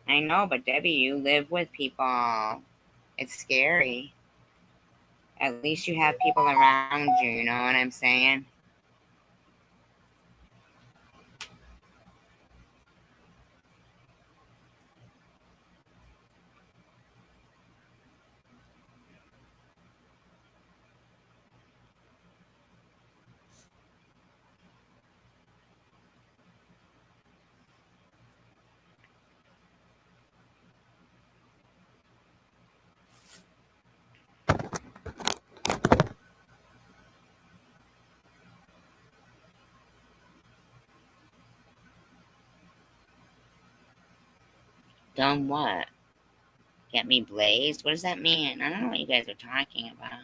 I know, but Debbie, you live with people. It's scary. At least you have people around you, you know what I'm saying? Done what? Get me blazed? What does that mean? I don't know what you guys are talking about.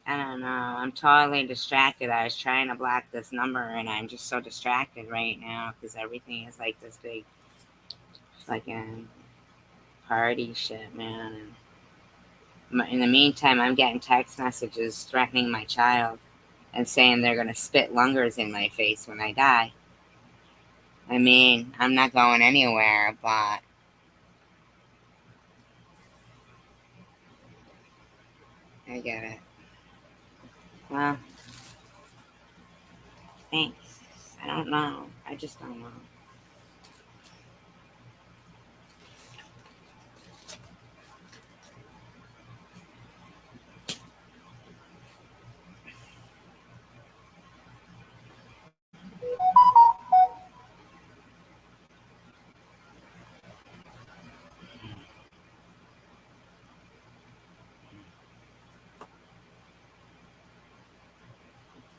I don't know. I'm totally distracted. I was trying to block this number, and I'm just so distracted right now because everything is like this big fucking party shit, man. And in the meantime, I'm getting text messages threatening my child and saying they're going to spit lungers in my face when I die. I mean, I'm not going anywhere, but I get it. Well, thanks. I don't know. I just don't know.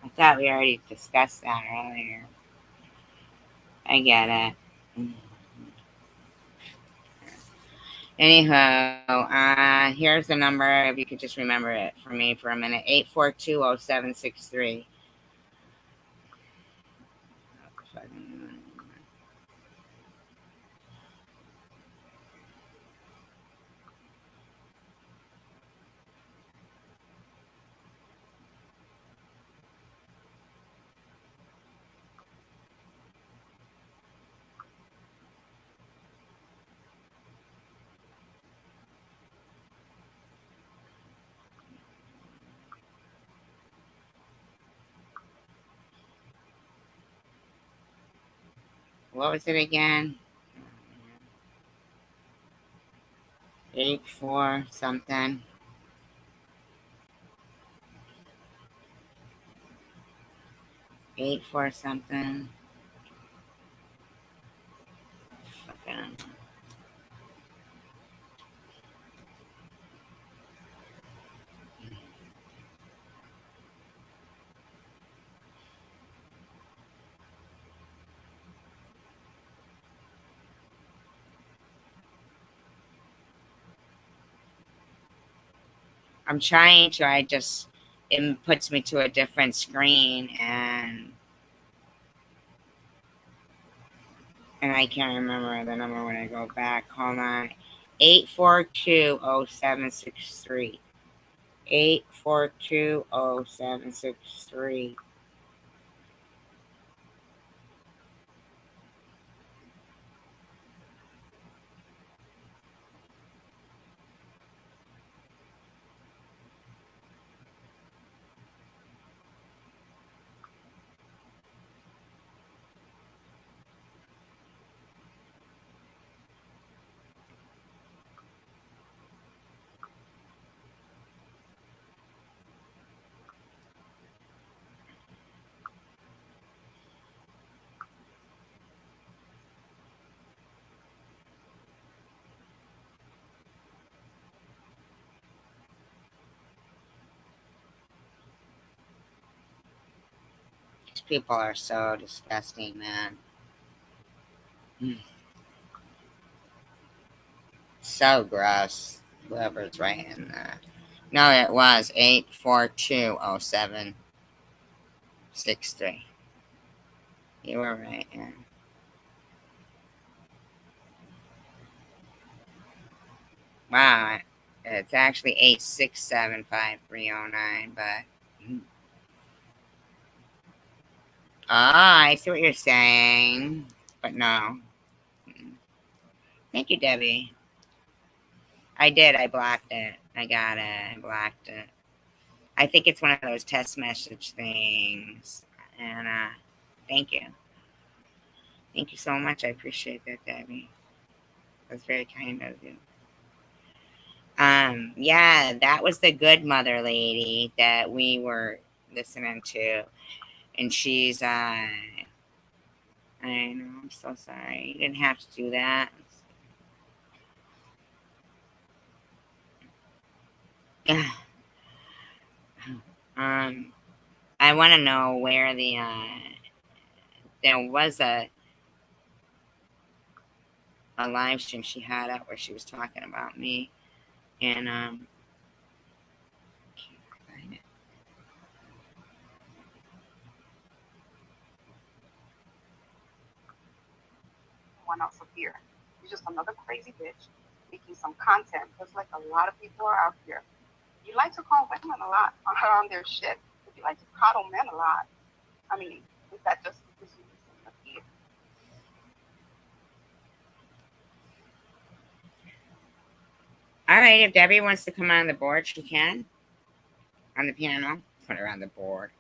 I thought we already discussed that earlier. I get it. Anyhow, here's the number. If you could just remember it for me for a minute. 842-0763. What was it again? 8-4 something. 8-4 something. Fucking. I'm trying to, it puts me to a different screen and I can't remember the number when I go back. Hold on. 8420763. 8420763. These people are so disgusting, man. So gross. Whoever's writing that. No, it was 8420763. You were right, yeah. Wow. It's actually 8675309, but. I see what you're saying. But no. Thank you, Debbie. I did. I blocked it. I got it. I blocked it. I think it's one of those test message things. And thank you. Thank you so much. I appreciate that, Debbie. That's very kind of you. Yeah, that was the good mother lady that we were listening to. And she's I know, I'm so sorry. You didn't have to do that. I want to know where there was a live stream she had up where she was talking about me, and can't find it. One else up here. You're just another crazy bitch making some content, just like a lot of people are out here. You like to call women a lot on their shit, but you like to coddle men a lot. I mean, is that just because you listen to you? All right, if Debbie wants to come on the board, she can. On the piano, put her on the board.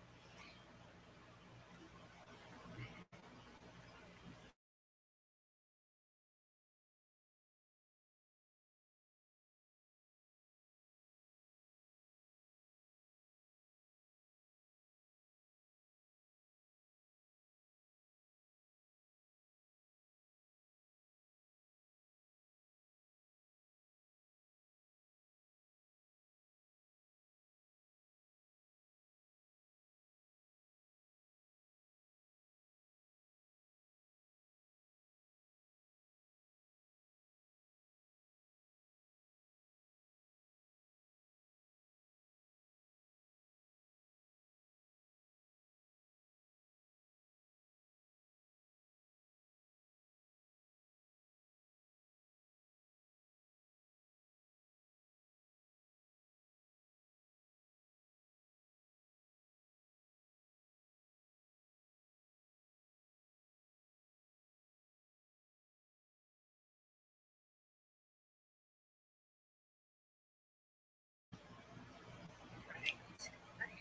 I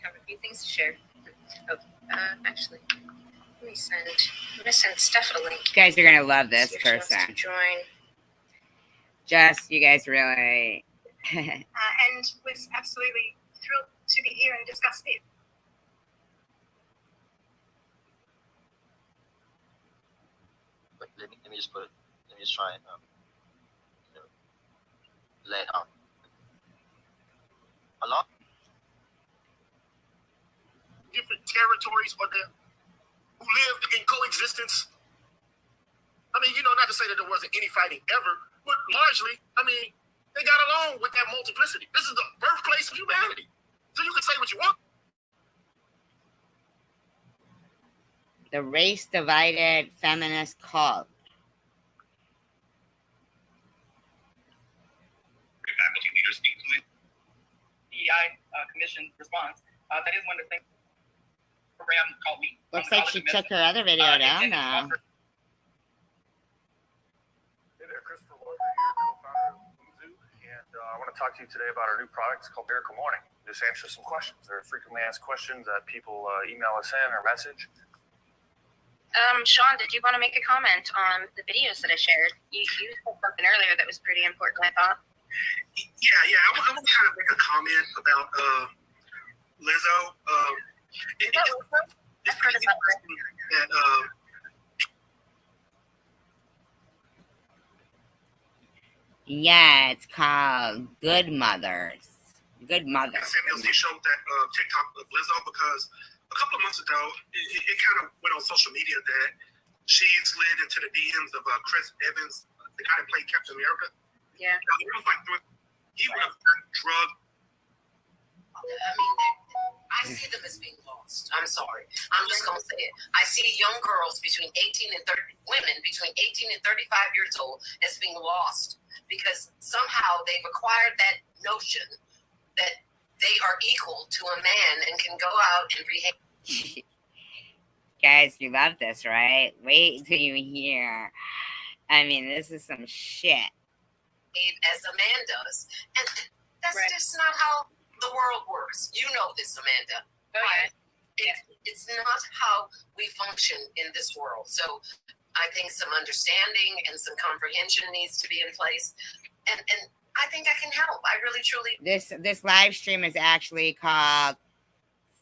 have a few things to share. Oh, actually, Let me send. I'm gonna send Steph a link. You guys are gonna love this See if she wants to person. join. Just you guys really. And was absolutely thrilled to be here and discuss it. But let me just put it. Let me just try and lay it out. A lot different territories or who lived in coexistence. I mean, not to say that there wasn't any fighting ever, but largely, I mean, they got along with that multiplicity. This is the birthplace of humanity. So you can say what you want. The race divided feminist cult. Faculty leaders included. DEI commission response. That is one of the things. Program called me. Looks like she took her other video down now. Hey there, Christopher Walker here, co-founder of Uzu, and I want to talk to you today about our new product. It's called Miracle Morning. Just answer some questions. There are frequently asked questions that people email us in or message. Sean, did you want to make a comment on the videos that I shared? You said something earlier that was pretty important, I thought. Yeah. I want to kind of make a comment about Lizzo. It's pretty interesting that Yeah, it's called Good Mothers. Good Mother. Samuel C. showed that TikTok of Lizzo because a couple of months ago, it kind of went on social media that she slid into the DMs of Chris Evans, the guy that played Captain America. Yeah. Now, he was like, he would have gotten drugged. I mean, I see them as being lost. I'm sorry. I'm just going to say it. I see young girls between 18 and 30, women between 18 and 35 years old as being lost because somehow they've acquired that notion that they are equal to a man and can go out and behave. Guys, you love this, right? Wait till you hear. I mean, this is some shit. As a man does. And that's just not how the world works. You know this, Amanda. Okay. It's not how we function in this world. So I think some understanding and some comprehension needs to be in place. And I think I can help. I really, truly. This live stream is actually called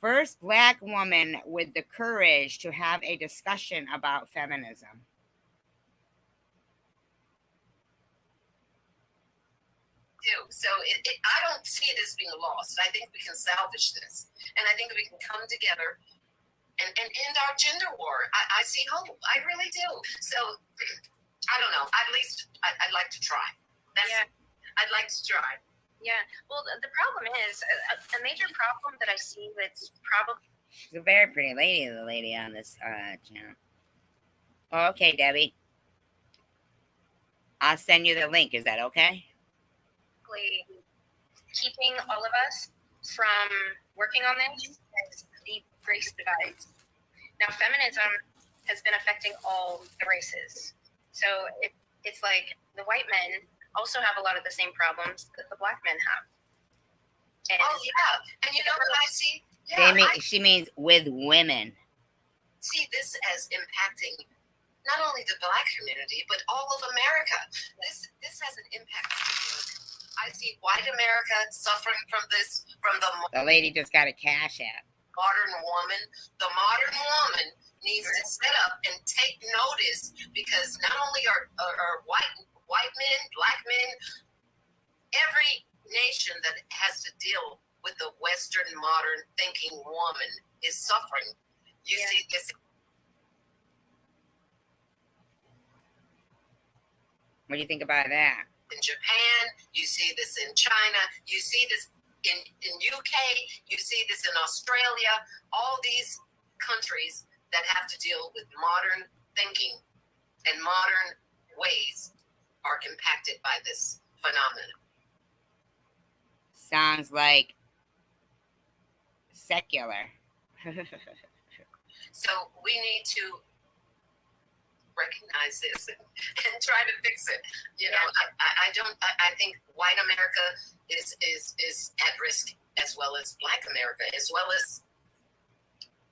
First Black Woman with the Courage to Have a Discussion about Feminism. So I don't see it as being lost. I think we can salvage this. And I think we can come together and end our gender war. I see hope. I really do. So, I don't know. At least I'd like to try. I'd like to try. Yeah. Well, the problem is, a major problem that I see that's probably... She's a very pretty lady, the lady on this channel. Okay, Debbie. I'll send you the link. Is that okay? Keeping all of us from working on this is the race divides. Now, feminism has been affecting all the races. So it's like the white men also have a lot of the same problems that the black men have. And and you know what I see? Yeah, She means with women. See this as impacting not only the black community, but all of America. This has an impact on America. I see white America suffering from this, from the lady just got a cash app. Modern woman. The modern woman needs to sit up and take notice because not only are white men, black men, every nation that has to deal with the Western modern thinking woman is suffering. You see this. What do you think about that? In Japan, you see this in China, you see this in UK, you see this in Australia, all these countries that have to deal with modern thinking and modern ways are impacted by this phenomenon. Sounds like secular. So we need to recognize this and try to fix it. You know, I think white America is at risk as well as black America, as well as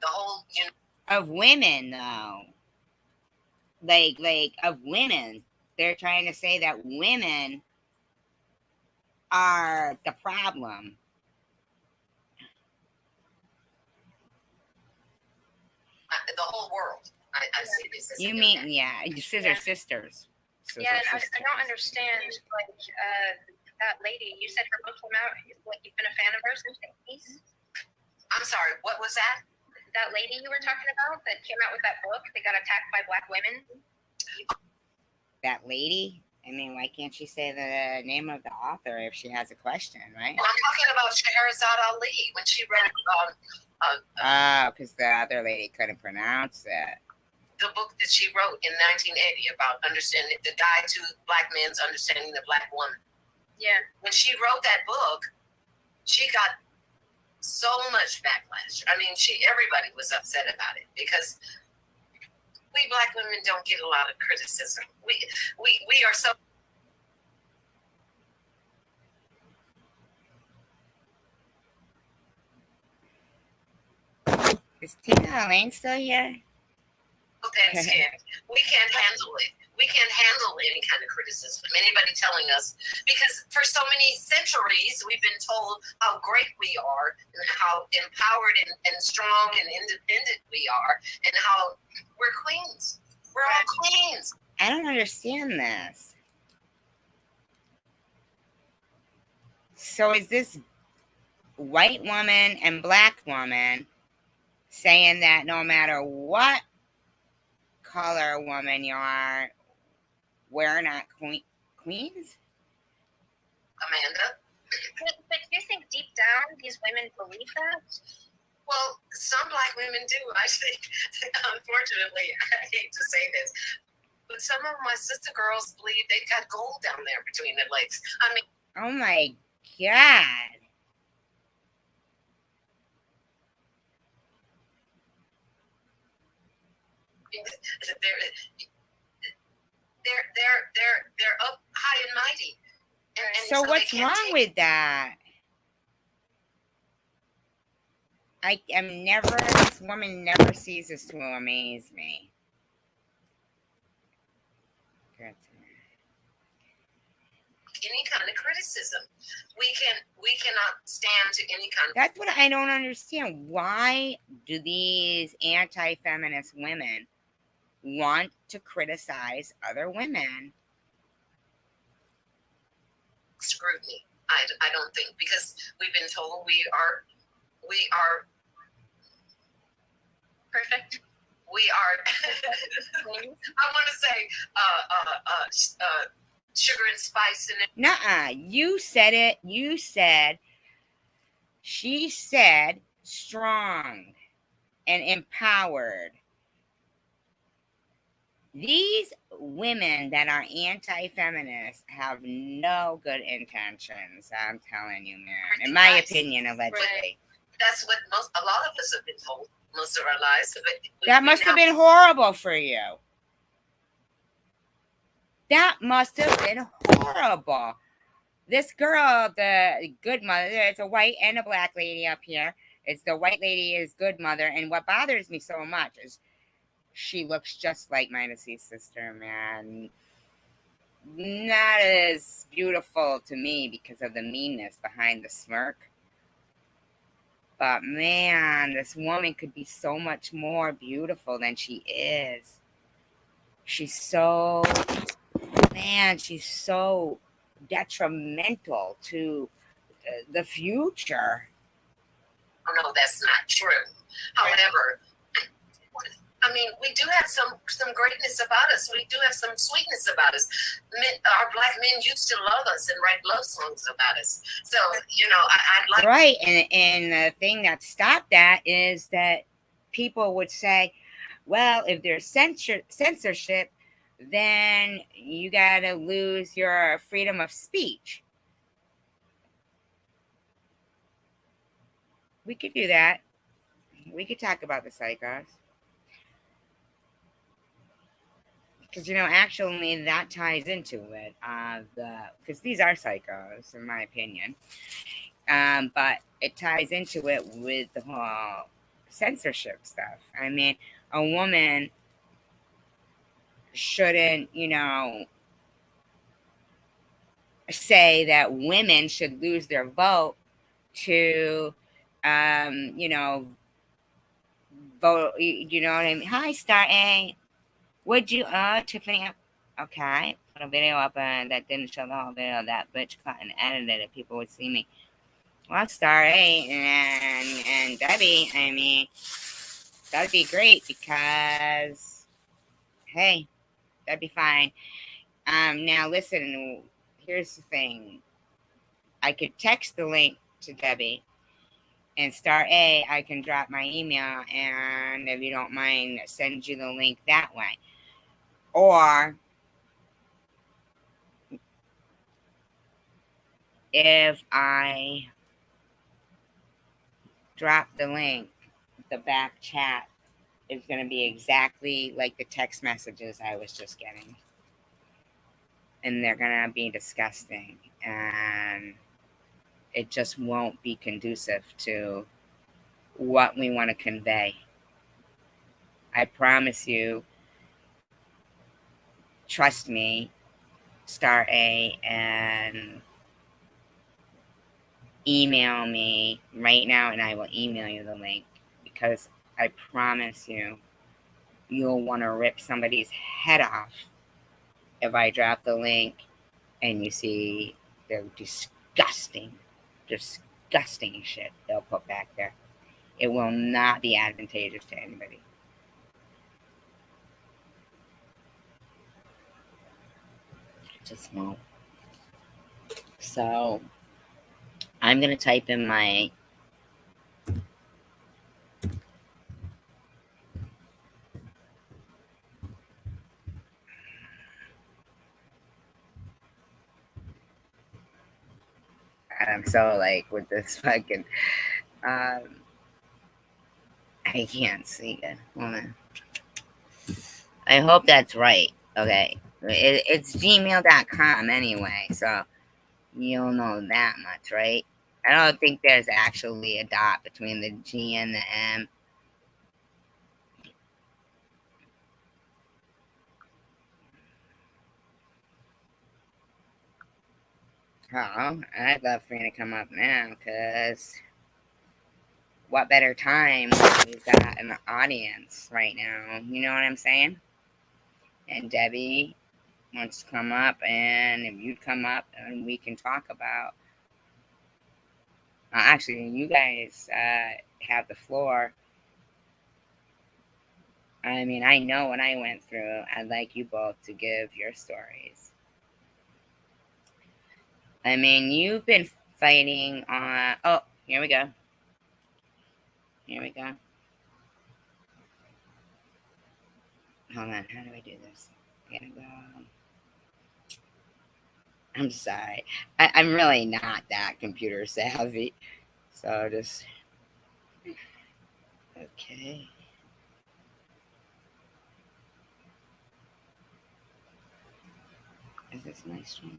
the whole of women, though. Like of women. They're trying to say that women are the problem. The whole world. I see this as You mean, yeah, scissor sisters. Scissor Yeah, and I sisters. don't understand, like, that lady, you said her book came out, like, you've been a fan of hers since the 80s? I'm sorry, what was that? That lady you were talking about that came out with that book, they got attacked by black women? That lady? I mean, why can't she say the name of the author if she has a question, right? Well, I'm talking about Shahrazad Ali when she read because the other lady couldn't pronounce it. the book that she wrote in 1980 about understanding the guide to black men's understanding the black woman. Yeah. When she wrote that book, she got so much backlash. I mean, everybody was upset about it because we black women don't get a lot of criticism. We are so. Is Tina Lane still here? Thin skinned. We can't handle it. We can't handle any kind of criticism. Anybody telling us, because for so many centuries we've been told how great we are and how empowered and strong and independent we are and how we're queens. We're all queens. I don't understand this. So is this white woman and black woman saying that no matter what color woman you are, we're not queens? Amanda? But do you think deep down these women believe that? Well, some black women do. I think, unfortunately, I hate to say this, but some of my sister girls believe they got gold down there between their legs. I mean, oh my God. they're up high and mighty. And so what's wrong with that? I am never, this woman never ceases to amaze me. Any kind of criticism. We cannot stand to any kind of. That's what I don't understand. Why do these anti-feminist women want to criticize other women? Scrutiny. I don't think, because we've been told we are perfect. We are. I want to say sugar and spice in it. Nuh-uh. You said it. You said. She said strong and empowered. These women that are anti-feminist have no good intentions. I'm telling you, man. In my opinion, allegedly. Right. That's what a lot of us have been told most of our lives. That must have been horrible for you. That must have been horrible. This girl, the good mother, there's a white and a black lady up here. It's the white lady is good mother. And what bothers me so much is she looks just like my deceased sister, man. Not as beautiful to me because of the meanness behind the smirk. But man, this woman could be so much more beautiful than she is. She's so detrimental to the future. Oh, no, that's not true. However, I mean, we do have some greatness about us. We do have some sweetness about us. Our black men used to love us and write love songs about us. So, I'd like... Right, and the thing that stopped that is that people would say, well, if there's censorship, then you got to lose your freedom of speech. We could do that. We could talk about the psychos. Because, actually that ties into it. Because these are psychos, in my opinion. But it ties into it with the whole censorship stuff. I mean, a woman shouldn't, say that women should lose their vote to, vote. You know what I mean? Hi, Star A. Would you, Tiffany? Okay, put a video up that didn't show the whole video. That bitch cut and edited it. People would see me. Well, Star A and Debbie, I mean, that'd be great because, hey, that'd be fine. Now listen, here's the thing. I could text the link to Debbie, and Star A, I can drop my email, and if you don't mind, send you the link that way. Or if I drop the link, the back chat is going to be exactly like the text messages I was just getting. And they're going to be disgusting. And it just won't be conducive to what we want to convey. I promise you, trust me, Star A, and email me right now and I will email you the link, because I promise you, you'll want to rip somebody's head off if I drop the link and you see their disgusting shit they'll put back there. It will not be advantageous to anybody. It just won't. So I'm going to type in my I'm so like with this fucking I can't see it. Hold on. I hope that's right. Okay. It's gmail.com anyway, so you'll know that much, right? I don't think there's actually a dot between the G and the M. Oh, I'd love for you to come up now, because what better time when we've got an audience right now? You know what I'm saying? And Debbie wants to come up, and if you'd come up, and we can talk about. Actually, you guys have the floor. I mean, I know what I went through. I'd like you both to give your stories. I mean, you've been fighting on. Oh, here we go. Here we go. Hold on, how do I do this? I gotta go. I'm sorry. I'm really not that computer savvy. So just. Okay. Is this my stream?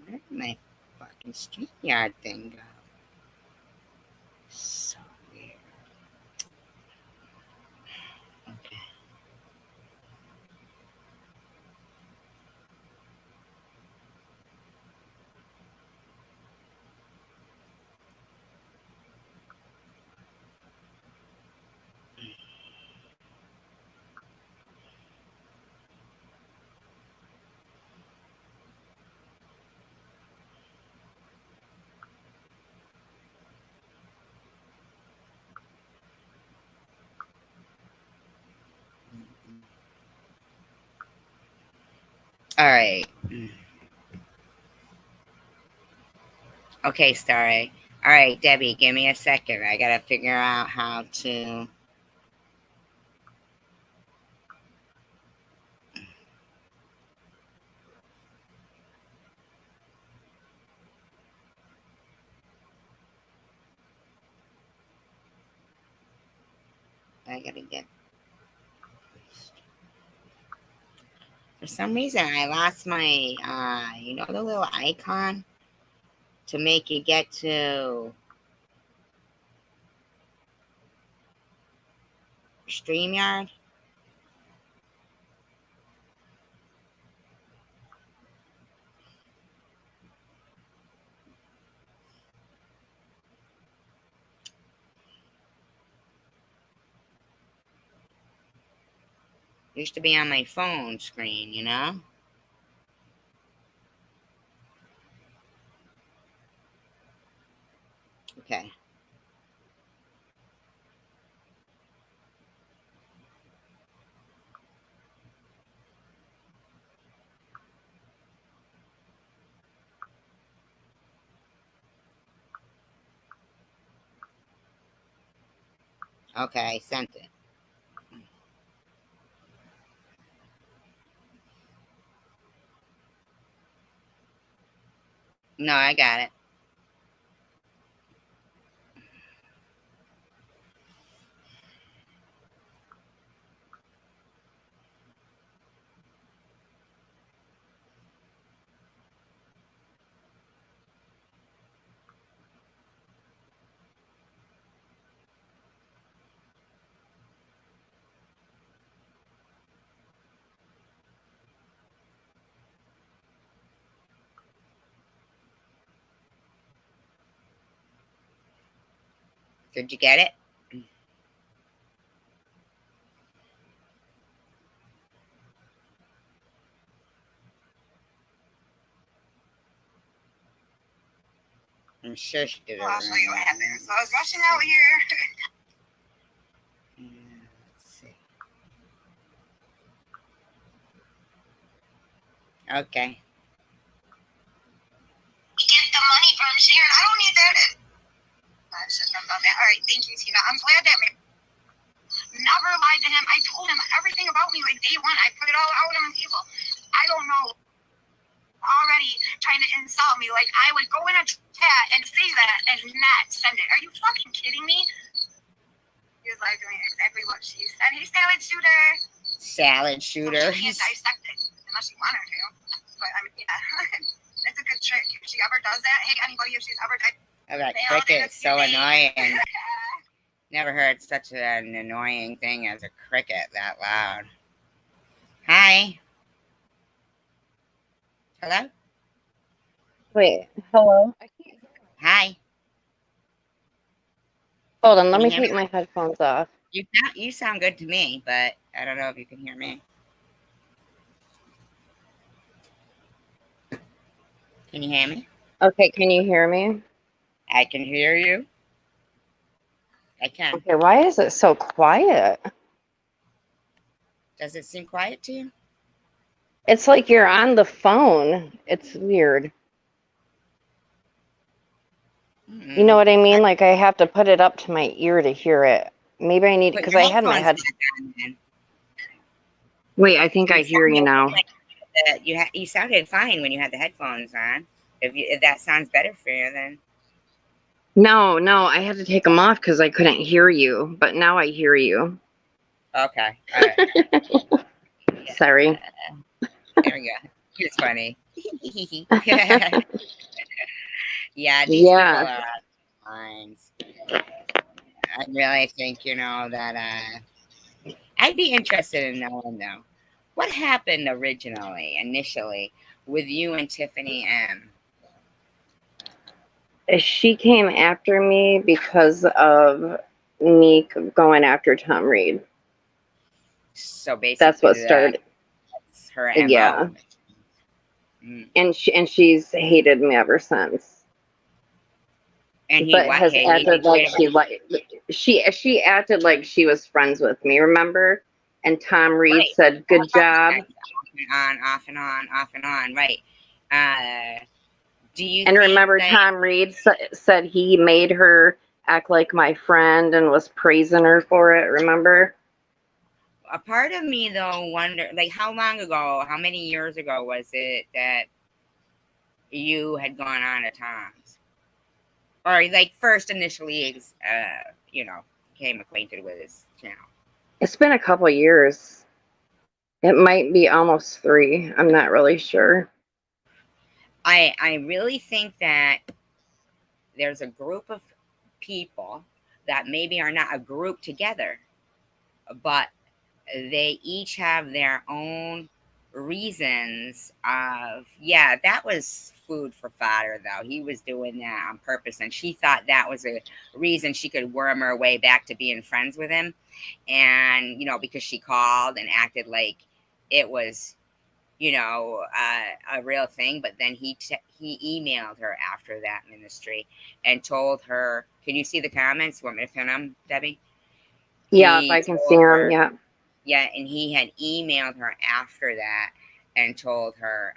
Where did my fucking StreamYard thing go? So weird. Okay. All right. Okay, Starry. All right, Debbie, give me a second. I gotta figure out how to. I gotta get. For some reason, I lost my, the little icon to make you get to StreamYard. Used to be on my phone screen, you know? Okay. Okay, I sent it. No, I got it. Did you get it? I'm sure she did it. Well, I'll show you what happened. So I was rushing out here. Let's see. Okay. Get the money from Sharon. I don't need that. I shouldn't have done that. All right, thank you, Tina. I'm glad that never lied to him. I told him everything about me like day one. I put it all out on the table. I don't know. Already trying to insult me. Like I would go in a chat and say that and not send it. Are you fucking kidding me? He was like doing exactly what she said. Hey, salad shooter. Salad shooter. So she can't dissect it unless she wanted to. But I mean, yeah, it's a good trick. If she ever does that, hey, anybody, if she's ever done. Oh, that cricket is so annoying. Never heard such an annoying thing as a cricket that loud. Hi. Hello? Wait, hello? Hi. Hold on, let Can me you hear take my headphones off. You sound good to me, but I don't know if you can hear me. Can you hear me? Okay, can you hear me? I can hear you. I can. Okay, why is it so quiet? Does it seem quiet to you? It's like you're on the phone. It's weird. You know what I mean? Like I have to put it up to my ear to hear it. Maybe I need, because I had my head. Wait, I think I hear you now. You sounded fine when you had the headphones on. If that sounds better for you, then. No, I had to take them off because I couldn't hear you, but now I hear you. Okay. All right. Sorry. There we go. It's funny. Yeah, these people are out of minds. I really think, that I'd be interested in knowing, though, what happened initially, with you and Tiffany M? She came after me because of me going after Tom Reed. So basically, that's what started. That's her MO. Yeah. And she's hated me ever since. And but has acted like she acted like she was friends with me. Remember? And Tom Reed said, "Good job." Off and on. Right. Do you? And remember, Tom Reed said he made her act like my friend and was praising her for it. Remember? A part of me, though, wonder, like, how many years ago was it that you had gone on to Tom's? Or, like, first initially, became acquainted with his channel? It's been a couple of years. It might be almost 3. I'm not really sure. I really think that there's a group of people that maybe are not a group together, but they each have their own reasons of, yeah, that was food for fodder though. He was doing that on purpose, and she thought that was a reason she could worm her way back to being friends with him. And, you know, because she called and acted like it was, you know, a real thing. But then he emailed her after that ministry and told her, can you see the comments? You want me to pin them, Debbie? Yeah, if I can see them, yeah. Yeah, and he had emailed her after that and told her.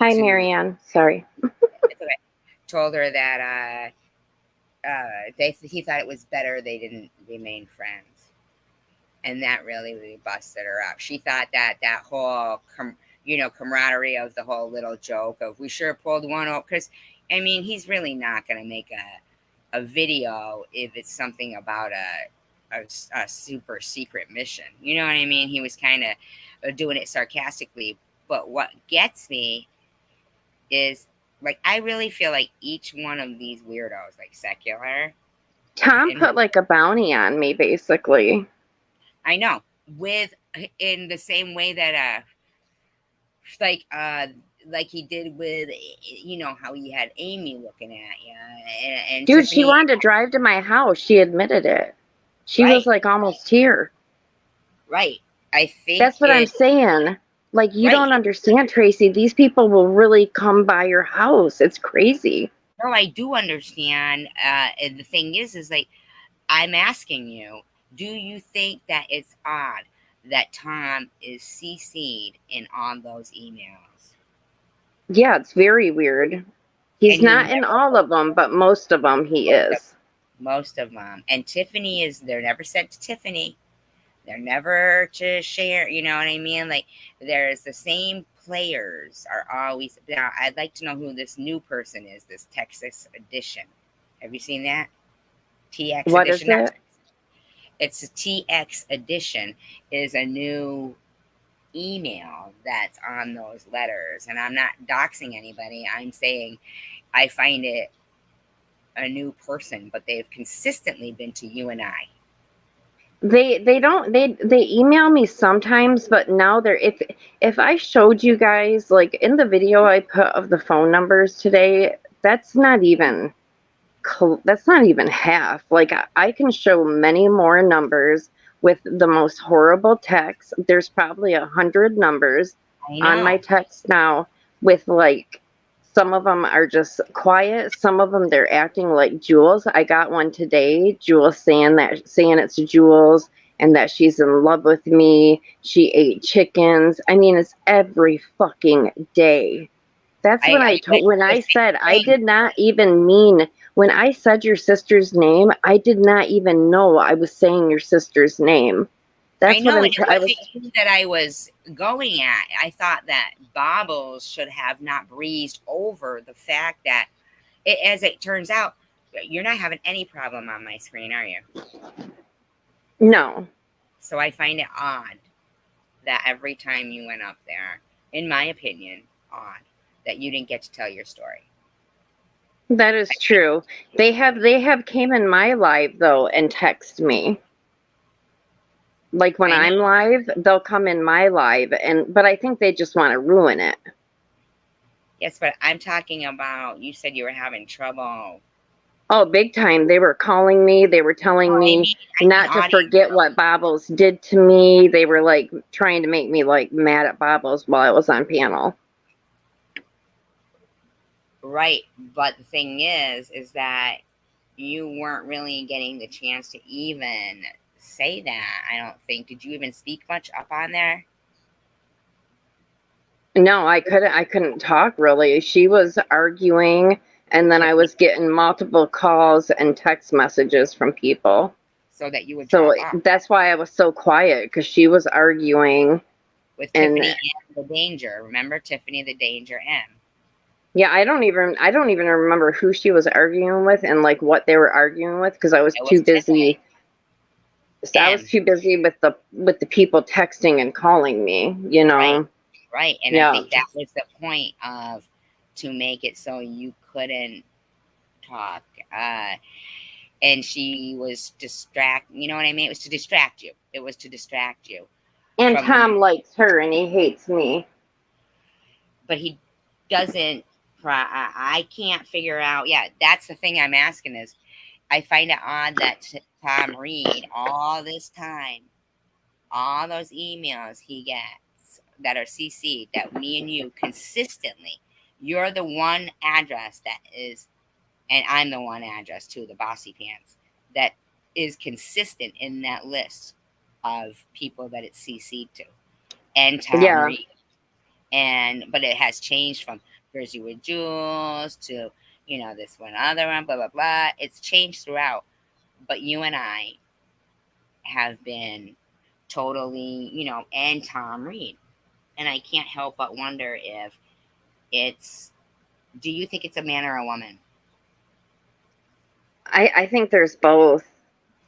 Hi, Marianne. Sorry. It's okay. Told her that he thought it was better they didn't remain friends, and that really busted her up. She thought that whole camaraderie of the whole little joke of we sure pulled one up, because I mean he's really not going to make a video if it's something about a super secret mission. You know what I mean? He was kind of doing it sarcastically. But what gets me is, like, I really feel like each one of these weirdos, like Secular. Tom put like a bounty on me, basically. I know. In the same way that like he did with, you know, how he had Amy looking at you. And dude, Tiffany, she wanted to drive to my house. She admitted it. She was like almost here. Right. I think that's what I'm saying. Like, you don't understand, Tracy. These people will really come by your house. It's crazy. No, I do understand. And the thing is like, I'm asking you, do you think that it's odd that Tom is CC'd in on those emails? Yeah, it's very weird. He's not in all of them, but most of them he is. Most of them. And Tiffany they're never sent to Tiffany. They're never to share, you know what I mean? Like, there's the same players are always. Now, I'd like to know who this new person is, this Texas edition. Have you seen that? TX what edition? Is it? It's a TX edition, is a new email that's on those letters. And I'm not doxing anybody. I'm saying I find it a new person, but they've consistently been to you and I. They email me sometimes, but now they're, if I showed you guys, like in the video I put of the phone numbers today, that's not even half. Like, I can show many more numbers with the most horrible text. There's probably 100 numbers on my text now with, like, some of them are just quiet. Some of them, they're acting like Jules. I got one today, Jules saying it's Jules and that she's in love with me. She ate chickens. I mean, it's every fucking day. That's when I said I did not even mean, when I said your sister's name, I did not even know I was saying your sister's name. That's I know, what that I was going at. I thought that Bobbles should have not breezed over the fact that, as it turns out, you're not having any problem on my screen, are you? No. So I find it odd that every time you went up there, in my opinion, odd that you didn't get to tell your story. That is true. They have came in my live though and text me. Like when I'm live, they'll come in my live, but I think they just want to ruin it. Yes, but I'm talking about, you said you were having trouble. Oh, big time. They were calling me. They were telling me not to forget what Bobbles did to me. They were like trying to make me like mad at Bobbles while I was on panel. Right. But the thing is that you weren't really getting the chance to even say that, I don't think. Did you even speak much up on there? No, I couldn't talk really. She was arguing, and then I was getting multiple calls and text messages from people. So that you would that's why I was so quiet, because she was arguing with Tiffany and the Danger. Remember Tiffany the Danger M? Yeah, I don't even remember who she was arguing with and like what they were arguing with, because I was too busy. So I was too busy with the people texting and calling me, you know. Right. And I think that was the point of to make it so you couldn't talk. And she was you know what I mean? It was to distract you. It was to distract you. And Tom likes her and he hates me. But he doesn't. I can't figure out. Yeah, that's the thing I'm asking is, I find it odd that Tom Reed, all this time, all those emails he gets that are CC'd, that me and you consistently, you're the one address that is, and I'm the one address too, the Bossy Pants, that is consistent in that list of people that it's CC'd to. And Tom Reed. But it has changed from Jersey with Jules to, you know, this one other one, blah, blah, blah. It's changed throughout. But you and I have been totally, you know, and Tom Reed. And I can't help but wonder if do you think it's a man or a woman? I think there's both.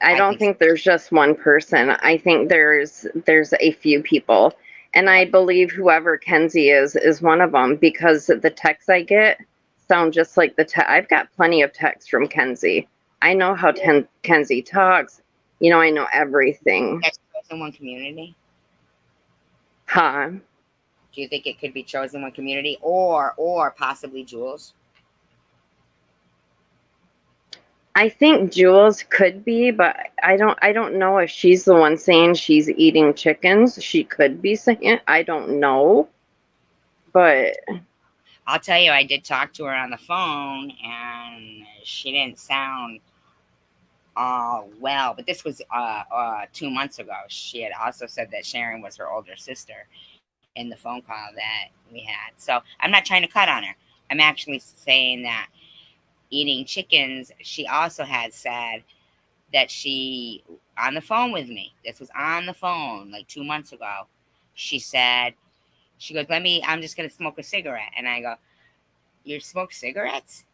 I don't think there's just one person. I think there's a few people. And I believe whoever Kenzie is one of them, because the texts I get sound just like I've got plenty of texts from Kenzie. I know how Kenzie talks. You know, I know everything. That's chosen one community? Huh? Do you think it could be chosen one community or possibly Jules? I think Jules could be, but I don't know if she's the one saying she's eating chickens. She could be saying it. I don't know. But I'll tell you, I did talk to her on the phone and she didn't sound well, but this was 2 months ago. She had also said that Sharon was her older sister in the phone call that we had. So I'm not trying to cut on her. I'm actually saying that eating chickens, she also had said that she, on the phone with me, this was on the phone like 2 months ago, she said, she goes, I'm just going to smoke a cigarette. And I go, you smoke cigarettes?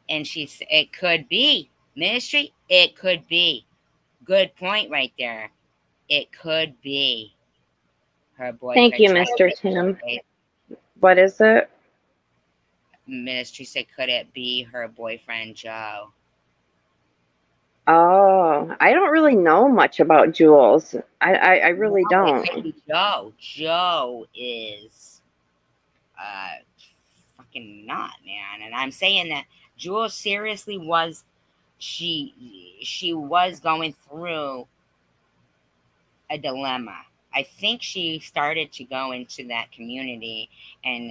And she said, it could be. Ministry, it could be. Good point right there. It could be her boyfriend. Thank you, Mr. Tim. What is it? Ministry said, could it be her boyfriend, Joe? Oh, I don't really know much about Jules. I really don't. Joe is fucking not, man. And I'm saying that Jules seriously was, she was going through a dilemma. I think she started to go into that community and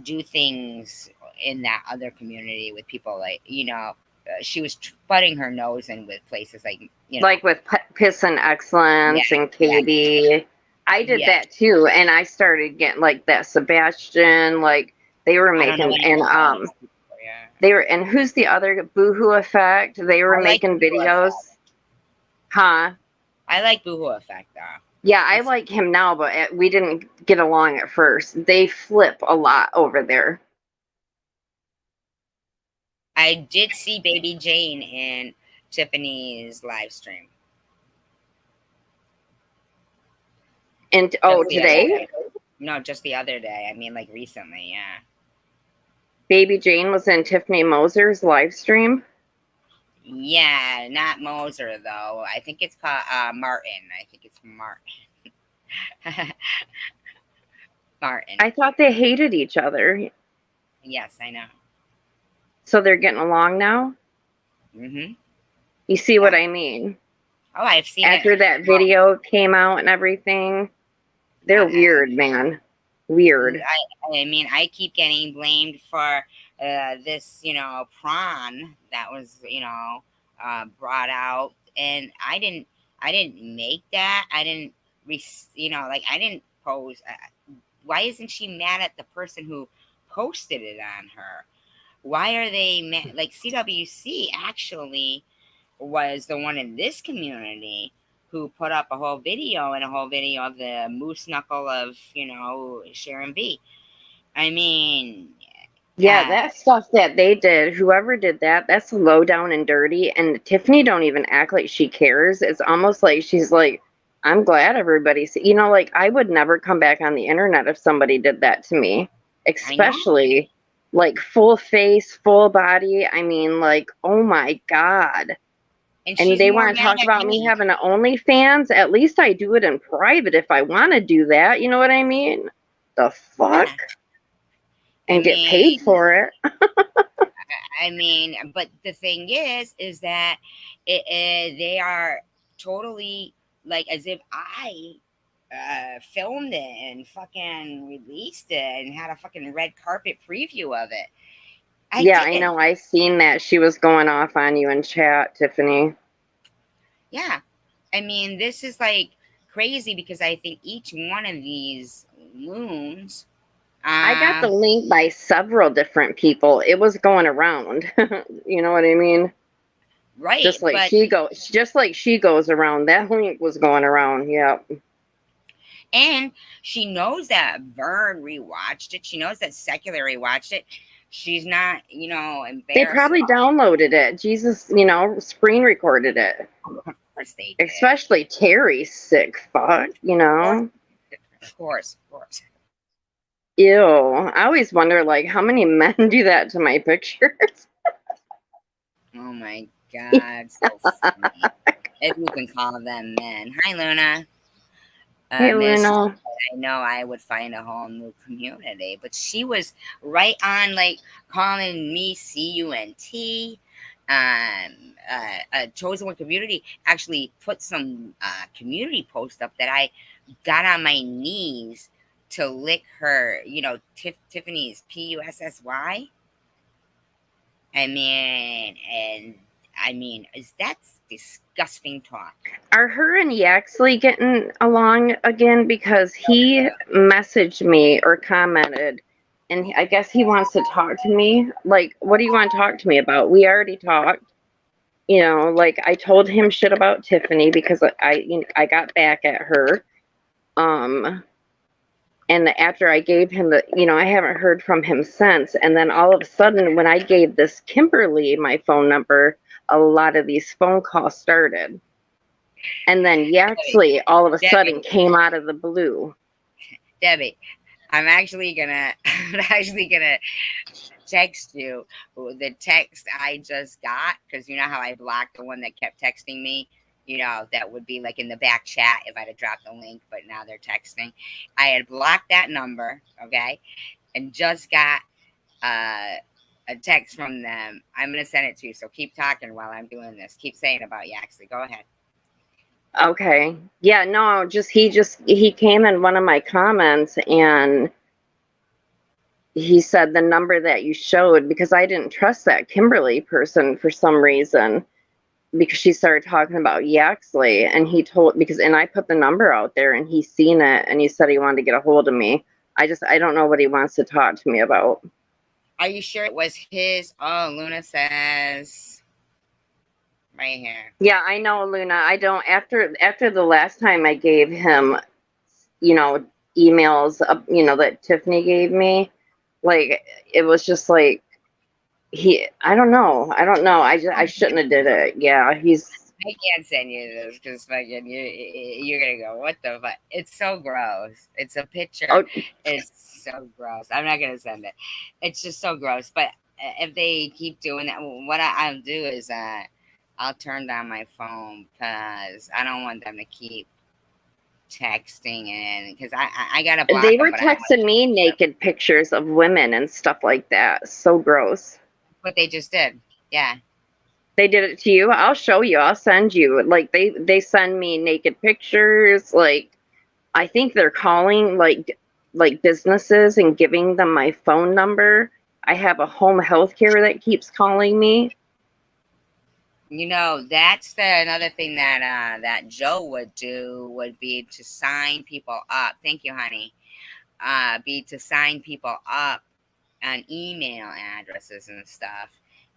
do things in that other community with people like, you know, she was butting her nose in with places like, you know, like with Piss and Excellence and Katie. I did that too, and I started getting like that Sebastian, like they were making, and they were, and who's the other, Boohoo Effect? They were making videos. Huh? I like Boohoo Effect though. Yeah, I like him now, but we didn't get along at first. They flip a lot over there. I did see Baby Jane in Tiffany's live stream. And today? No, just the other day. I mean, like recently, yeah. Baby Jane was in Tiffany Moser's live stream? Yeah, not Moser though. I think it's called Martin. I think it's Martin. Martin. I thought they hated each other. Yes, I know. So they're getting along now? Mm-hmm. You see what I mean? Oh, I've seen After that video came out and everything. They're weird, man. Weird. I mean, I keep getting blamed for this, you know, prawn that was, you know, brought out, and I didn't make that. I didn't, you know, like I didn't post. Why isn't she mad at the person who posted it on her? Why are they mad? Like CWC actually was the one in this community who put up a whole video of the moose knuckle of, you know, Sharon V. I mean, Yeah, that stuff that they did, whoever did that, that's low down and dirty. And Tiffany don't even act like she cares. It's almost like she's like, I'm glad everybody's, like I would never come back on the internet if somebody did that to me, especially like full face, full body. I mean, like, oh my God. And they want to talk about me having an OnlyFans. At least I do it in private if I want to do that. You know what I mean? The fuck? Yeah. And get paid for it. I mean, but the thing is that they are totally like as if I filmed it and fucking released it and had a fucking red carpet preview of it. I know. I seen that she was going off on you in chat, Tiffany. Yeah. I mean, this is like crazy because I think each one of these loons. I got the link by several different people. It was going around. You know what I mean? Right. Just like she goes around. That link was going around. Yep. And she knows that Vern rewatched it. She knows that Secular rewatched it. She's not, embarrassed. They probably downloaded it. Jesus, screen recorded it. Of course they did. Especially Terry, sick fuck, Of course. Ew. I always wonder, like, how many men do that to my pictures? Oh my God. So funny. If you can call them men. Hi, Luna. Hey, Luna. I know I would find a whole new community, but she was right on, like, calling me CUNT. A chosen one community actually put some community post up that I got on my knees to lick her, Tiffany's PUSSY. I mean, that's disgusting talk. Are her and Yaxley getting along again? Because he messaged me or commented, and I guess he wants to talk to me. Like, what do you want to talk to me about? We already talked. Like I told him shit about Tiffany because I got back at her. And after I gave him I haven't heard from him since. And then all of a sudden, when I gave this Kimberly my phone number, a lot of these phone calls started. And then Yaxley all of a sudden came out of the blue. Debbie, I'm actually gonna text you the text I just got, because you know how I blocked the one that kept texting me. That would be like in the back chat if I'd have dropped the link, but now they're texting. I had blocked that number, okay, and just got a text from them. I'm going to send it to you, so keep talking while I'm doing this. Keep saying about Yaxley. Go ahead. Okay. Yeah, no, he came in one of my comments and he said the number that you showed, because I didn't trust that Kimberly person for some reason. Because she started talking about Yaxley, and and I put the number out there, and he's seen it, and he said he wanted to get a hold of me. I don't know what he wants to talk to me about. Are you sure it was his? Oh, Luna says right here. Yeah, I know, Luna. I don't, after the last time I gave him, emails, that Tiffany gave me, like, it was just like, I don't know. I shouldn't have did it. Yeah, I can't send you this because fucking you're gonna go, what the fuck? It's so gross. It's a picture. Oh. It's so gross. I'm not gonna send it. It's just so gross. But if they keep doing that, what I'll do is I'll turn down my phone because I don't want them to keep texting, and because I gotta block They were texting me naked pictures of women and stuff like that. So gross. What they just did. Yeah. They did it to you? I'll show you. I'll send you. Like, they send me naked pictures. Like, I think they're calling like businesses and giving them my phone number. I have a home health care that keeps calling me. That's another thing that Joe would do, would be to sign people up. Thank you, honey. Be to sign people up on email addresses and stuff.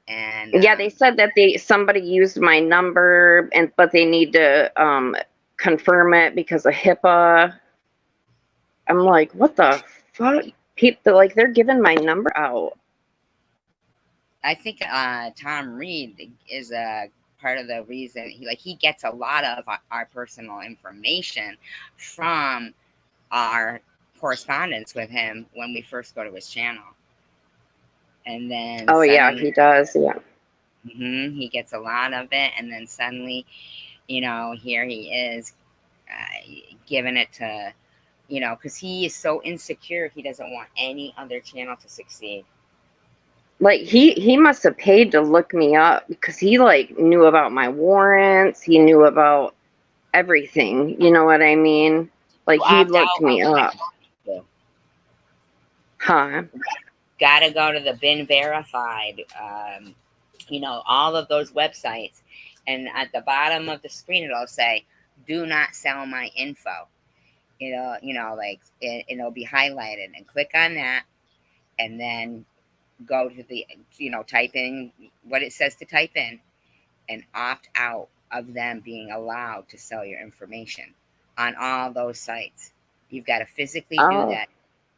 And yeah, they said that somebody used my number, but they need to confirm it because of HIPAA. I'm like, what the fuck? People, like, they're giving my number out. I think Tom Reed is a part of the reason he gets a lot of our personal information from our correspondence with him when we first go to his channel. And then Oh yeah, he does. Yeah. He gets a lot of it, and then suddenly, here he is giving it to, because he is so insecure, he doesn't want any other channel to succeed. Like he must have paid to look me up, because he like knew about my warrants, he knew about everything. You know what I mean? Like he looked me up. Huh? Gotta go to the Been Verified, all of those websites, and at the bottom of the screen it'll say, "Do not sell my info." It'll be highlighted, and click on that, and then go to the, type in what it says to type in, and opt out of them being allowed to sell your information on all those sites. You've got to physically do that.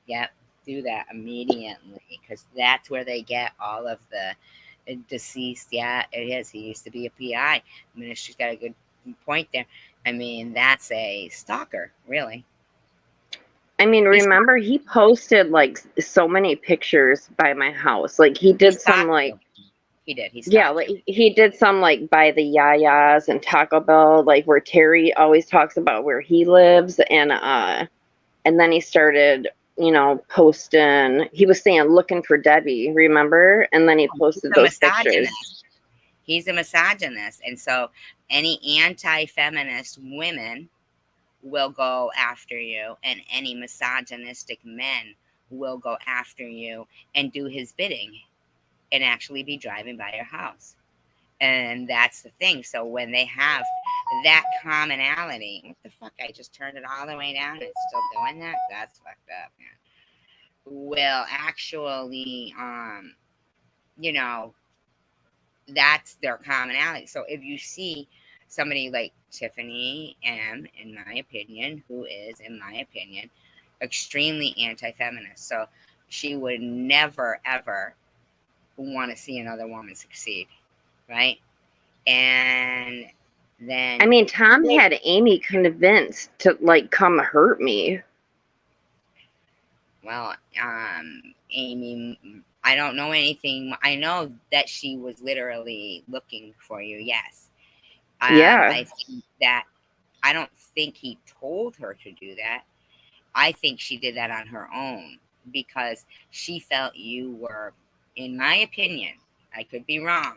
Yep, do that immediately, because that's where they get all of the deceased. Yeah, it is. He used to be a PI. I mean, she's got a good point there. I mean, that's a stalker, really. I mean, remember he posted like so many pictures by my house. Like he did some like he did. He did some like by the Yayas and Taco Bell, like where Terry always talks about where he lives, and then he started, posting. He was saying looking for Debbie, remember? And then he posted those pictures. He's a misogynist, and so any anti-feminist women will go after you, and any misogynistic men will go after you and do his bidding and actually be driving by your house. And that's the thing. So when they have that commonality, what the fuck? I just turned it all the way down. It's still doing that? That's fucked up, man. Will actually, that's their commonality. So if you see somebody like Tiffany M, in my opinion, who is, in my opinion, extremely anti-feminist. So she would never, ever want to see another woman succeed, right? And then... I mean, Tom had Amy convinced to, like, come hurt me. Well, Amy... I don't know anything. I know that she was literally looking for you, yes. I think that, I don't think he told her to do that. I think she did that on her own because she felt you were, in my opinion, I could be wrong.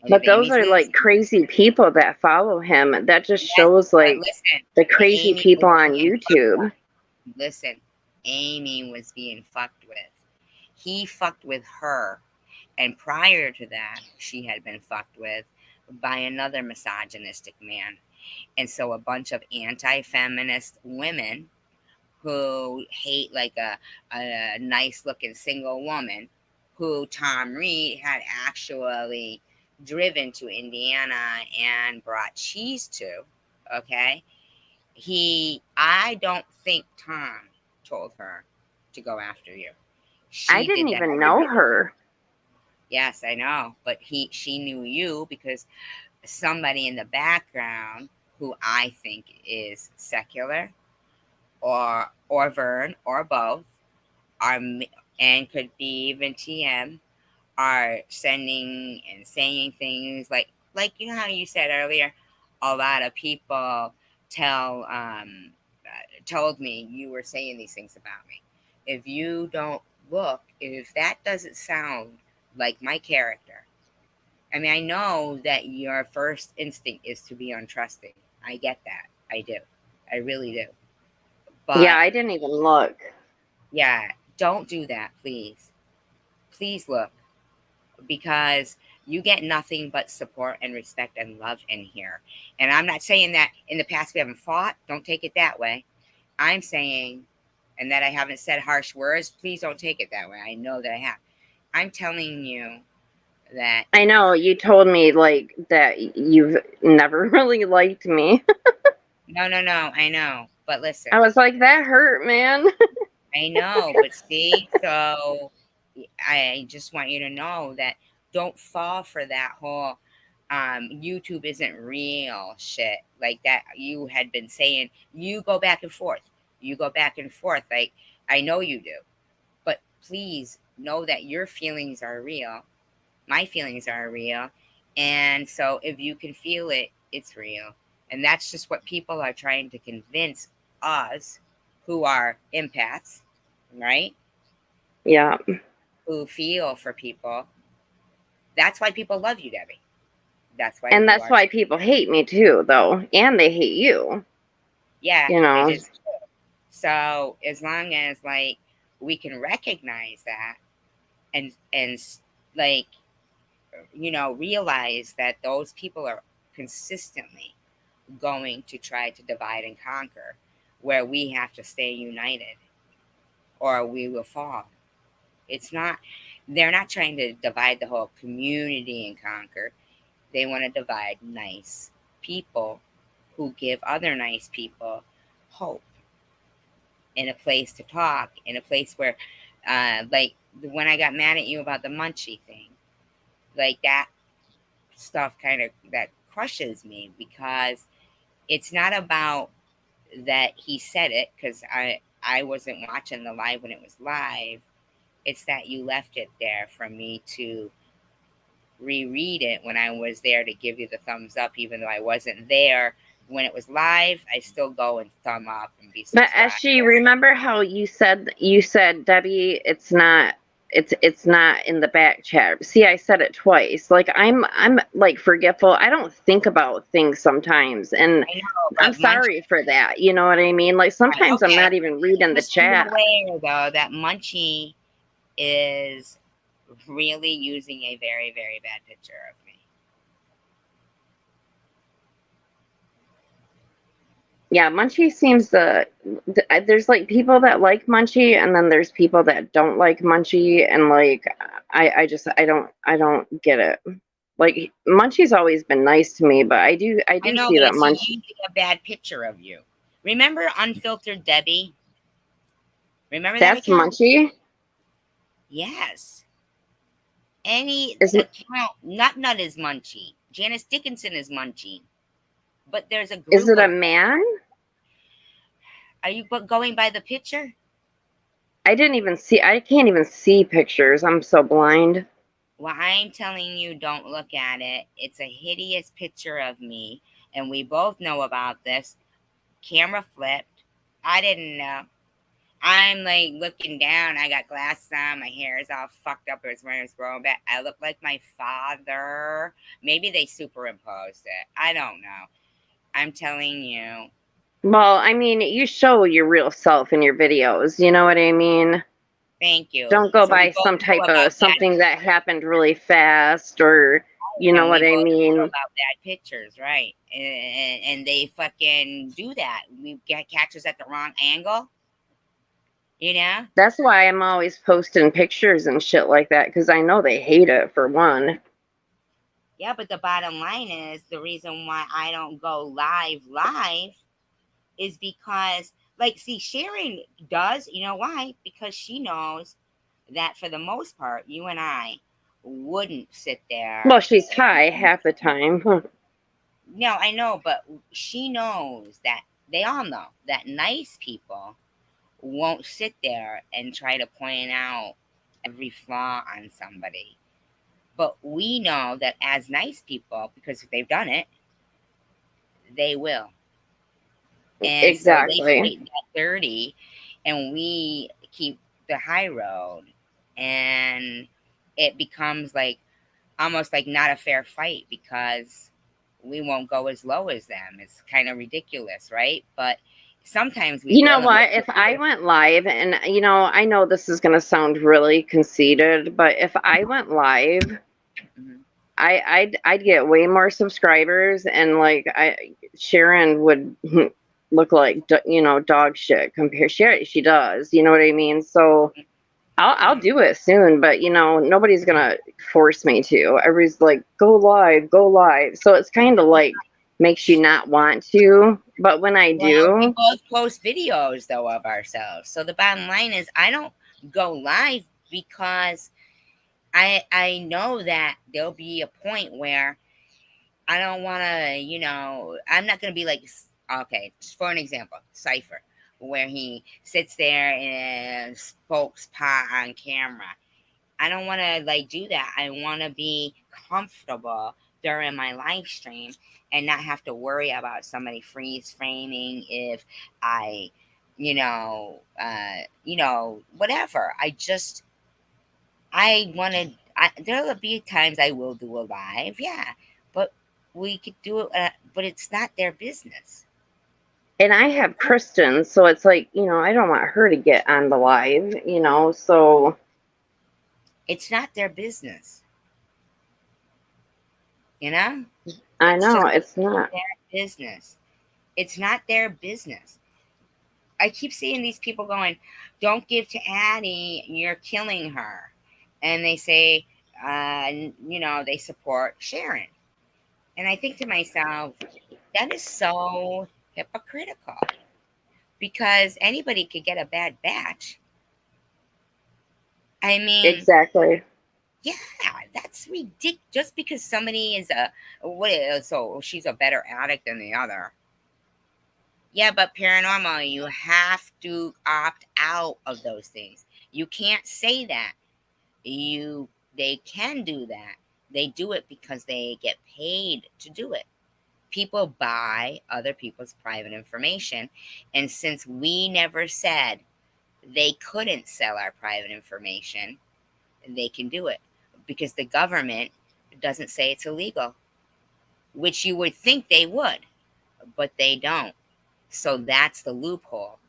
But those are like crazy people that follow him. That just shows like the crazy people on YouTube. Listen, Amy was being fucked with. He fucked with her. And prior to that, she had been fucked with by another misogynistic man. And so a bunch of anti-feminist women who hate like a nice looking single woman who Tom Reed had actually driven to Indiana and brought cheese to, okay? I don't think Tom told her to go after you. I didn't even know her. Yes, I know, but she knew you because somebody in the background who I think is secular or Vern or both and could be even TM are sending and saying things like you know how you said earlier, a lot of people told me you were saying these things about me. If you don't look, if that doesn't sound like my character, I mean, I know that your first instinct is to be untrusting. I get that. I do. I really do. But yeah, I didn't even look. Yeah, don't do that, please. Please look. Because you get nothing but support and respect and love in here. And I'm not saying that in the past we haven't fought. Don't take it that way. I'm saying, and that I haven't said harsh words. Please don't take it that way. I know that I have. I'm telling you that... I know, you told me, like, that you've never really liked me. No, I know. But listen. I was like, that hurt, man. I know, but see, so I just want you to know that don't fall for that whole YouTube isn't real shit like that. You had been saying, you go back and forth. You go back and forth. Like, I know you do. But please know that your feelings are real. My feelings are real. And so if you can feel it, it's real. And that's just what people are trying to convince us who are empaths, right? Yeah. Who feel for people. That's why people love you, Debbie. That's why. And that's why people hate me too, though. And they hate you. Yeah. You know. So as long as like we can recognize that and like, you know, realize that those people are consistently going to try to divide and conquer, where we have to stay united or we will fall. It's not, they're not trying to divide the whole community and conquer. They want to divide nice people who give other nice people hope, in a place to talk, in a place where, like when I got mad at you about the munchie thing, like that stuff kind of, that crushes me, because it's not about that he said it, because I wasn't watching the live when it was live. It's that you left it there for me to reread it when I was there to give you the thumbs up, even though I wasn't there when it was live. I still go and thumb up and be subscribed. But Ashley, remember how you said, Debbie, it's not in the back chat. See, I said it twice. Like I'm like forgetful. I don't think about things sometimes, and I'm sorry for that. You know what I mean? Like sometimes I'm not even reading the chat. Aware though that Munchie is really using a very, very bad picture of me. Yeah, Munchie seems there's like people that like Munchie, and then there's people that don't like Munchie, and like I don't get it. Like Munchie's always been nice to me, but I do know, see that it's Munchie using a bad picture of you. Remember Unfiltered Debbie? Remember that? That's Munchie? Yes. Any account, Nut is Munchie. Janice Dickinson is Munchie. But there's a group. Is it a man? Are you going by the picture? I can't even see pictures. I'm so blind. Well, I'm telling you, don't look at it. It's a hideous picture of me. And we both know about this. Camera flipped. I didn't know. I'm like looking down. I got glasses on. My hair is all fucked up. It was when it was growing back. I look like my father. Maybe they superimposed it. I don't know. I'm telling you. Well, I mean, you show your real self in your videos. You know what I mean? Thank you. Don't go by some type of something that happened really fast, or you know what I mean? About bad pictures, right? And they fucking do that. We get catches at the wrong angle. You know? That's why I'm always posting pictures and shit like that, because I know they hate it, for one. Yeah, but the bottom line is the reason why I don't go live is because, like, see, Sharon does. You know why? Because she knows that for the most part, you and I wouldn't sit there. Well, she's high half the time. No, I know, but she knows that, they all know that nice people won't sit there and try to point out every flaw on somebody. But we know that as nice people, because they've done it, they will. And exactly. So they keep that dirty, and we keep the high road, and it becomes like almost like not a fair fight, because we won't go as low as them. It's kind of ridiculous, right? But sometimes we. You know what? If I went live, and you know, I know this is going to sound really conceited, but if I went live, I'd get way more subscribers, and like Sharon would look like, you know, dog shit compared. She does, you know what I mean? So I'll do it soon, but you know, nobody's gonna force me to. Everybody's like, go live. So it's kind of like makes you not want to. But when I do, we both post videos though of ourselves. So the bottom line is, I don't go live because I know that there'll be a point where I don't want to, I'm not going to be like, okay, just for an example, Cypher, where he sits there and smokes pot on camera. I don't want to like do that. I want to be comfortable during my live stream and not have to worry about somebody freeze framing if I, whatever. I want to, there'll be times I will do a live, yeah, but we could do it, but it's not their business. And I have Kristen, so it's like, I don't want her to get on the live, so. It's not their business. You know? I know, it's not their business. It's not their business. I keep seeing these people going, don't give to Addie, you're killing her. And they say, they support Sharon. And I think to myself, that is so hypocritical because anybody could get a bad batch. I mean, exactly. Yeah, that's ridiculous. Just because somebody is so she's a better addict than the other. Yeah, but paranormal, you have to opt out of those things. You can't say that. They can do that. They do it because they get paid to do it. People buy other people's private information, and since we never said they couldn't sell our private information, they can do it because the government doesn't say it's illegal, which you would think they would, but they don't. So that's the loophole.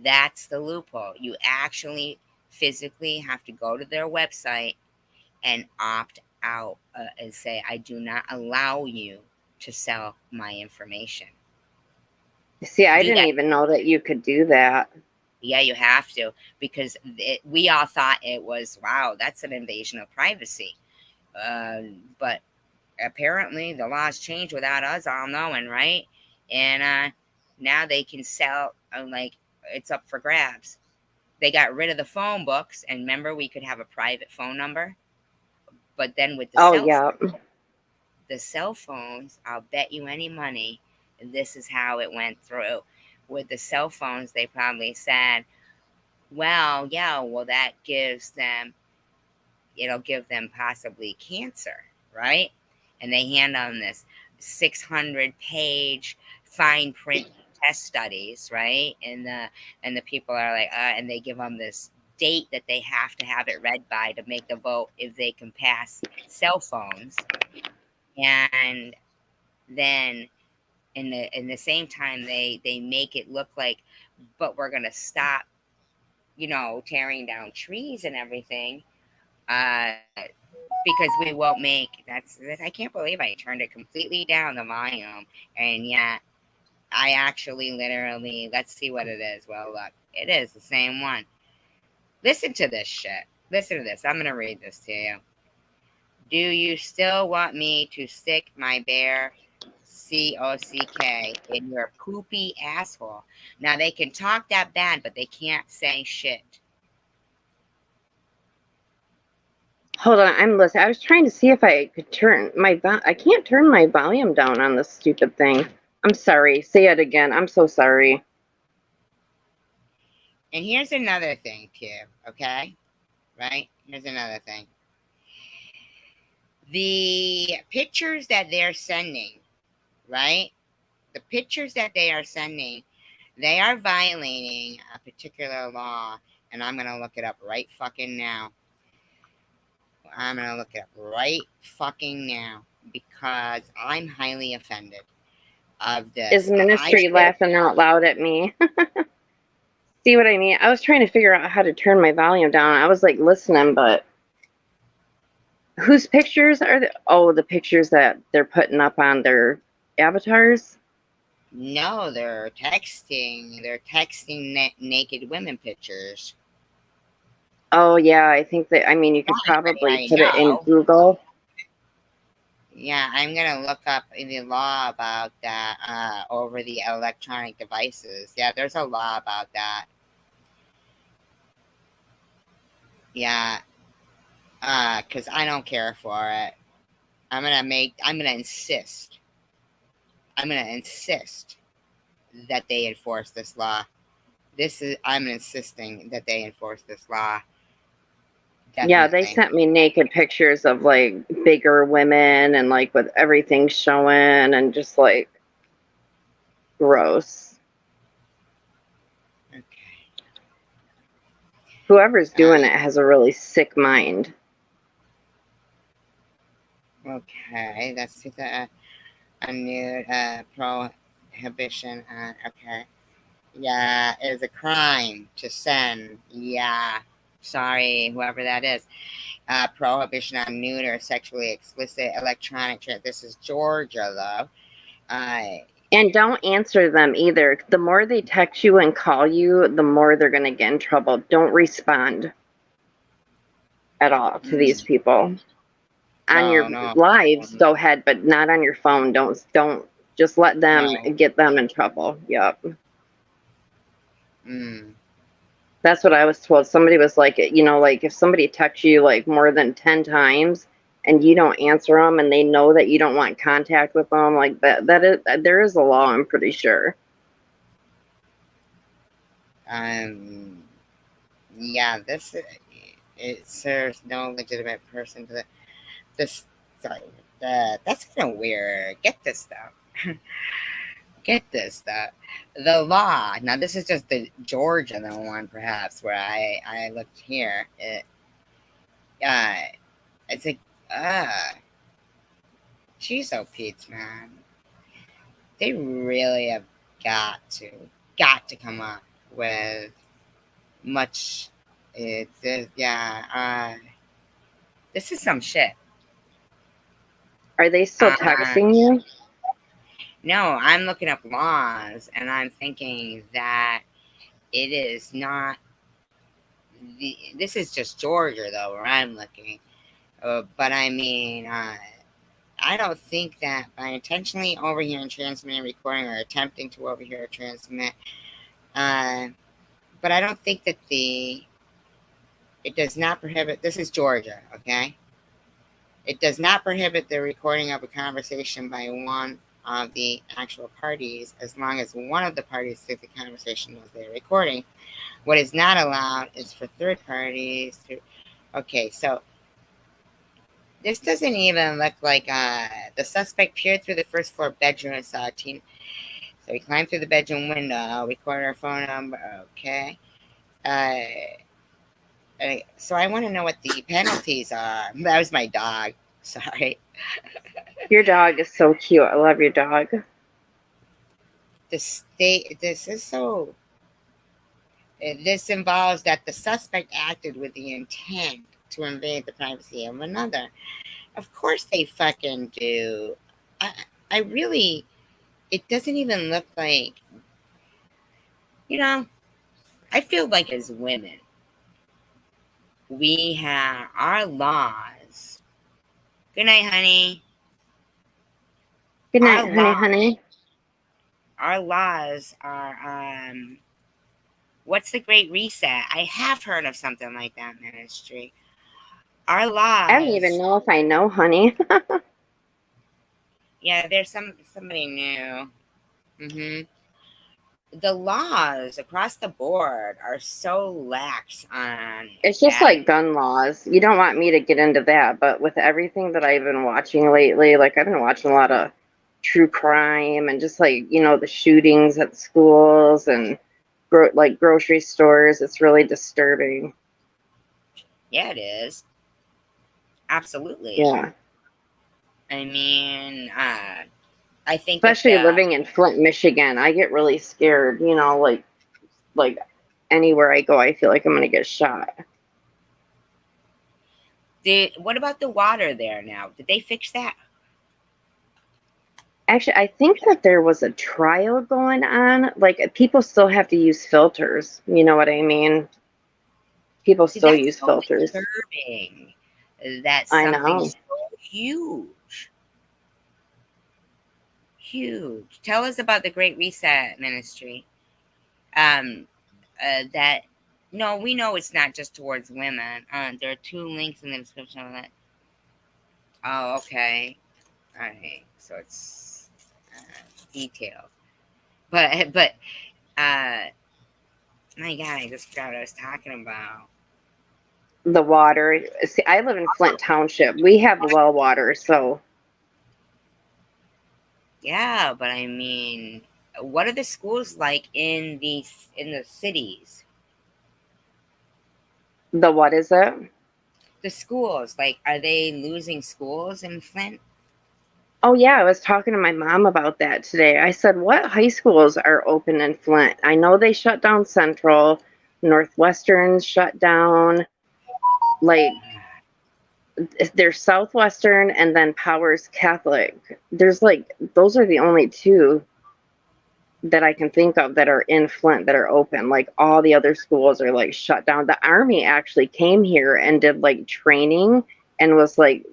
That's the loophole. You actually physically have to go to their website and opt out and say, I do not allow you to sell my information. See, I didn't even know that you could do that. Yeah, you have to, because we all thought it was, wow, that's an invasion of privacy. But apparently the laws changed without us all knowing, right? And now they can sell, like, it's up for grabs. They got rid of the phone books, and remember, we could have a private phone number. But then with the cell phones, I'll bet you any money, this is how it went through. With the cell phones, they probably said, well, that it'll give them possibly cancer, right? And they hand on this 600-page fine print test studies, right? And the people are like, and they give them this date that they have to have it read by to make the vote if they can pass cell phones. And then in the same time, they make it look like, but we're gonna stop, tearing down trees and everything. Because we won't make that's I can't believe I turned it completely down the volume, and yet I actually literally, let's see what it is. Well, look, it is the same one. Listen to this shit. Listen to this. I'm gonna read this to you. Do you still want me to stick my bare COCK in your poopy asshole? Now they can talk that bad, but they can't say shit. Hold on, I'm listening. I was trying to see if I could turn I can't turn my volume down on this stupid thing. I'm sorry. Say it again. I'm so sorry. And here's another thing, too, okay? Right? Here's another thing. The pictures that they're sending, right? The pictures that they are sending, they are violating a particular law, and I'm going to look it up right fucking now. I'm going to look it up right fucking now because I'm highly offended of this. Is Ministry laughing out loud at me? See what I mean? I was trying to figure out how to turn my volume down. I was like listening, but whose pictures are the? Oh, the pictures that they're putting up on their avatars? No, they're texting. They're texting naked women pictures. Oh, yeah, I think that, you could probably put it in Google. Yeah, I'm going to look up the law about that over the electronic devices. Yeah, there's a law about that. Yeah. Because I don't care for it. I'm gonna insist that they enforce this law. I'm insisting that they enforce this law. Definitely. Yeah, they sent me naked pictures of like bigger women and like with everything showing and just like gross. Okay. Whoever's doing it has a really sick mind. Okay, that's a new prohibition on. Okay. Yeah, it is a crime to send. Yeah. Sorry, whoever that is. Prohibition on nude or sexually explicit electronic. This is Georgia, though. And don't answer them either. The more they text you and call you, the more they're going to get in trouble. Don't respond at all to these people. On your lives, go ahead, but not on your phone. Don't just let them get them in trouble. Yep. That's what I was told. Somebody was like, you know, like if somebody texts you like more than 10 times and you don't answer them and they know that you don't want contact with them, like there is a law, I'm pretty sure. Yeah, it serves no legitimate person to this. Sorry, that's kind of weird. Get this though. Get this though. The law. Now this is just the Georgia one, perhaps where I looked here. It's like geez, oh Pete's, man. They really have got to come up with much. This is some shit. Are they still texting you? No, I'm looking up laws and I'm thinking that it is not. This is just Georgia, though, where I'm looking. But I mean, I don't think that by intentionally overhearing, transmitting, recording, or attempting to overhear or transmit, but I don't think that it does not prohibit. This is Georgia, okay? It does not prohibit the recording of a conversation by one of the actual parties as long as one of the parties to the conversation was there recording. What is not allowed is for third parties to. Okay, so this doesn't even look like the suspect peered through the first floor bedroom and saw a teen. So he climbed through the bedroom window, recorded her phone number. Okay. So I want to know what the penalties are. That was my dog. Sorry. Your dog is so cute. I love your dog. This is so. This involves that the suspect acted with the intent to invade the privacy of another. Of course they fucking do. I really. It doesn't even look like. You know, I feel like as women, we have our laws. Good night, honey. Good night, honey. Our laws are, what's the Great Reset? I have heard of something like that ministry. Our laws. I don't even know if I know, honey. Yeah, there's somebody new. The laws across the board are so lax on. It's just like gun laws. You don't want me to get into that, but with everything that I've been watching lately, like I've been watching a lot of true crime and just like, you know, the shootings at schools and like grocery stores. It's really disturbing. Yeah, it is. Absolutely. Yeah. I mean, I think especially living in Flint, Michigan, I get really scared, you know, like anywhere I go, I feel like I'm going to get shot. What about the water there now? Did they fix that? Actually, I think that there was a trial going on. Like, people still have to use filters. You know what I mean? People still use filters. Disturbing. That's something so huge. Huge. Tell us about the Great Reset ministry. That No, we know it's not just towards women. There are 2 links in the description of that. Oh, okay. All right. So it's detailed. But my God, I just forgot what I was talking about. The water. See, I live in Flint Township. We have well water, so. Yeah, but I mean, what are the schools like in the cities? The what is it? The schools, like, are they losing schools in Flint? Oh yeah, I was talking to my mom about that today. I said, "What high schools are open in Flint?" I know they shut down Central, Northwestern's shut down. Like, there's Southwestern and then Powers Catholic. There's like, those are the only 2 that I can think of that are in Flint that are open. Like, all the other schools are like shut down. The Army actually came here and did like training and was like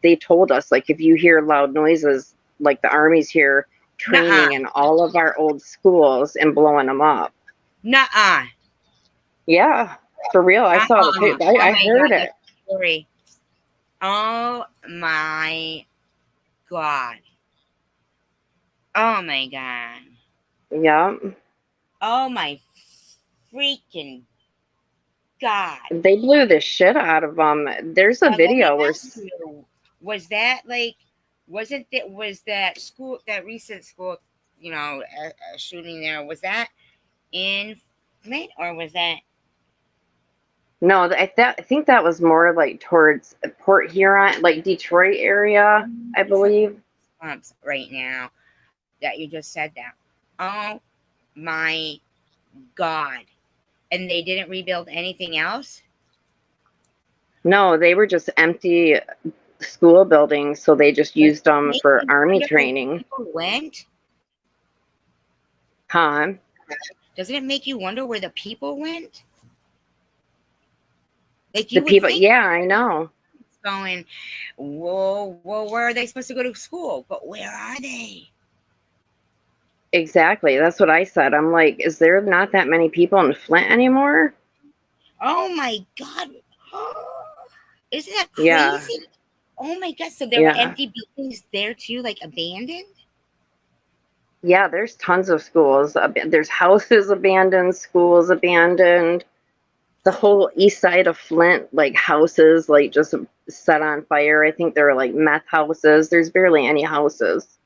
they told us, like, if you hear loud noises, like, the Army's here training in all of our old schools and blowing them up. Nuh-uh. Yeah, for real. I saw the paper. I heard it. Story. Oh my God. Oh my God. Yeah. Oh my freaking God. They blew the shit out of them. There's a video where. Was that like, was that school, that recent school, shooting there, was that in Flint or was that? No, I think that was more like towards Port Huron, like Detroit area, I believe. Right now that you just said that. Oh my God. And they didn't rebuild anything else? No, they were just empty school buildings, so they just used them for Army training. People went? Huh? Doesn't it make you wonder where the people went? Like, the people, yeah, I know. Going, whoa, where are they supposed to go to school? But where are they? Exactly. That's what I said. I'm like, is there not that many people in Flint anymore? Oh my God. Isn't that crazy? Yeah. Oh my God. So there were empty buildings there too, like abandoned? Yeah, there's tons of schools. There's houses abandoned, schools abandoned. The whole east side of Flint, like, houses, like, just set on fire. I think there are like meth houses. There's barely any houses.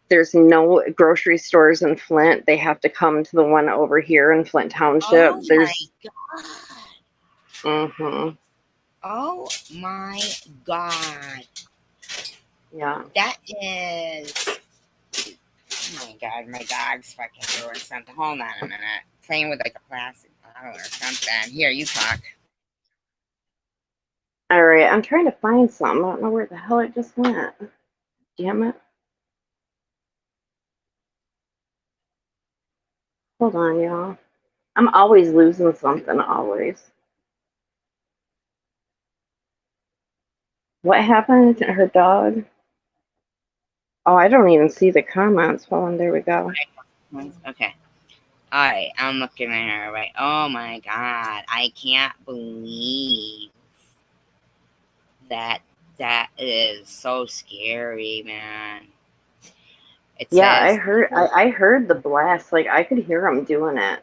There's no grocery stores in Flint. They have to come to the one over here in Flint Township. Oh my God. Mm-hmm. Oh my God. Yeah. That is. Oh my God, my dog's fucking doing something. Hold on a minute. Playing with like a plastic bottle or something. Here, you talk. All right, I'm trying to find something. I don't know where the hell it just went. Damn it. Hold on, y'all. I'm always losing something, always. What happened to her dog? Oh, I don't even see the comments. Hold on, there we go. Okay. All right, I'm looking at her, right? Oh my God, I can't believe that. That is so scary, man. It says, I heard the blast. Like, I could hear them doing it.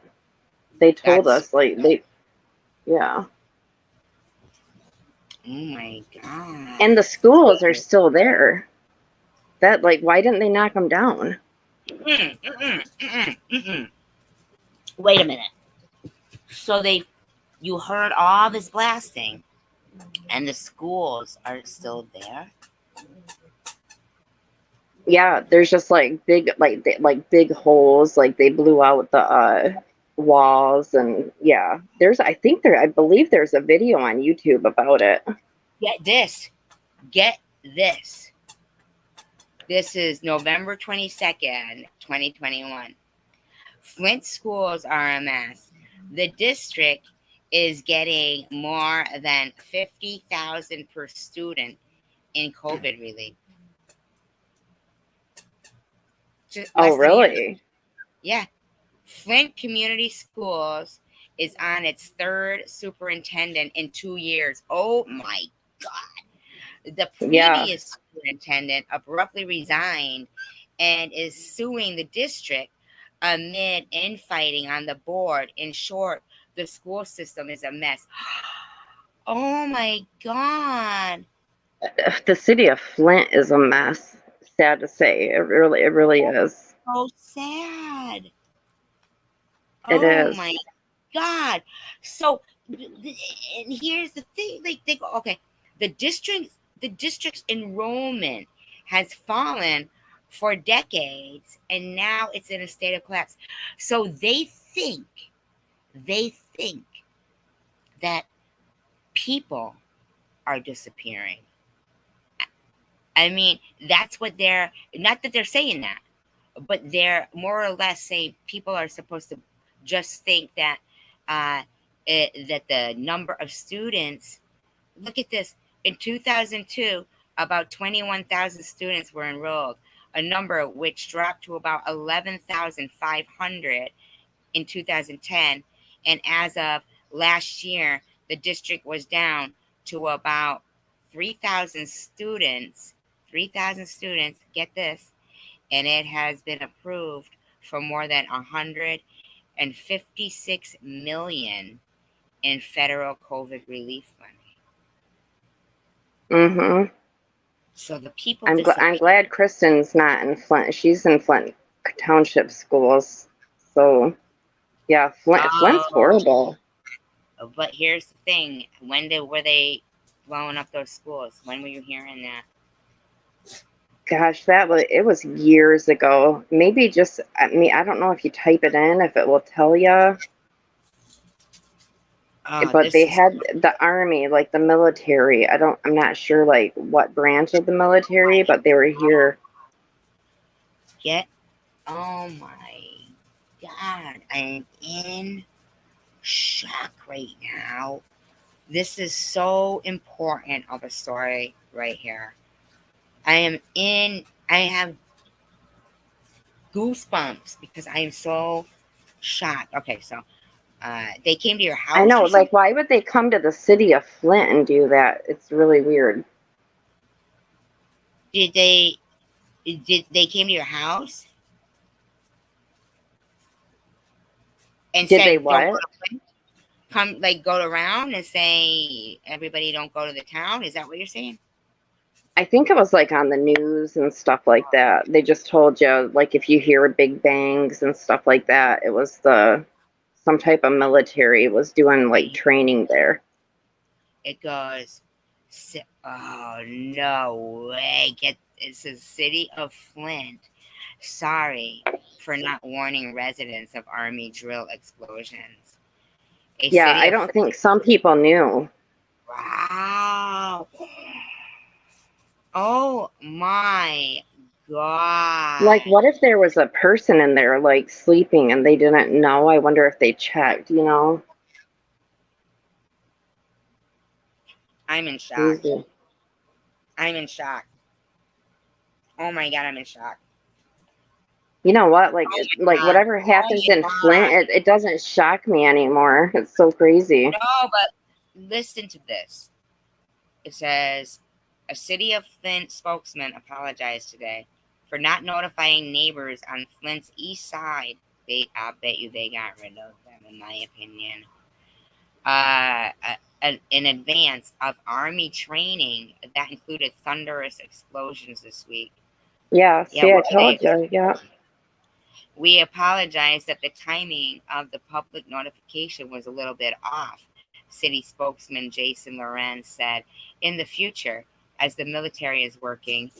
They told us, like, yeah. Oh my God. And the schools are still there. That, like, why didn't they knock them down? Wait a minute. So you heard all this blasting, and the schools are still there? Yeah, there's just like big, big holes. Like, they blew out the walls, and yeah, I believe there's a video on YouTube about it. Get this. This is November 22nd, 2021. Flint schools are a mess. The district is getting more than $50,000 per student in COVID relief. Oh, really? Yeah. Flint Community Schools is on its third superintendent in 2 years. Oh my God. The previous superintendent abruptly resigned and is suing the district amid infighting on the board. In short, the school system is a mess. Oh my God. The city of Flint is a mess. Sad to say. It really is. So sad. It Oh is. my God. So, and here's the thing, like they go, okay, the district's enrollment has fallen for decades and now it's in a state of collapse. So they think that people are disappearing. I mean, that's what they're, not that they're saying that, but they're more or less saying people are supposed to just think that that the number of students, look at this, in 2002, about 21,000 students were enrolled, a number which dropped to about 11,500 in 2010. And as of last year, the district was down to about 3,000 students. 3,000 students, get this, and it has been approved for more than 156 million in federal COVID relief money. Mm-hmm. So the people. I'm glad Kristen's not in Flint. She's in Flint Township schools. So, yeah, Flint's horrible. But here's the thing: were they blowing up those schools? When were you hearing that? Gosh, it was years ago. Maybe just, I mean, I don't know if you type it in, if it will tell you. But they had the army, like the military. I'm not sure like what branch of the military, but they were here. Oh my God, I'm in shock right now. This is so important of a story right here. I have goosebumps because I am so shocked. Okay, so they came to your house. I know, like, why would they come to the city of Flint and do that? It's really weird. Did they came to your house? And did they what? Come, like, go around and say everybody don't go to the town? Is that what you're saying? I think it was like on the news and stuff like that. They just told you, like, if you hear big bangs and stuff like that, it was some type of military was doing like training there. It goes, oh no way! It's the city of Flint. Sorry for not warning residents of army drill explosions. Yeah, I don't think some people knew. Wow. Oh my God. Like, what if there was a person in there, like, sleeping and they didn't know? I wonder if they checked, you know? I'm in shock. Easy. I'm in shock. Oh my God, I'm in shock. You know what? Like, whatever happens in Flint, it doesn't shock me anymore. It's so crazy. No, but listen to this. It says, a city of Flint spokesman apologized today for not notifying neighbors on Flint's east side. I'll bet you they got rid of them, in my opinion. In advance of army training that included thunderous explosions this week. Yeah, see, I told you, yeah. We apologize that the timing of the public notification was a little bit off, city spokesman Jason Lorenz said. In the future, as the military is working,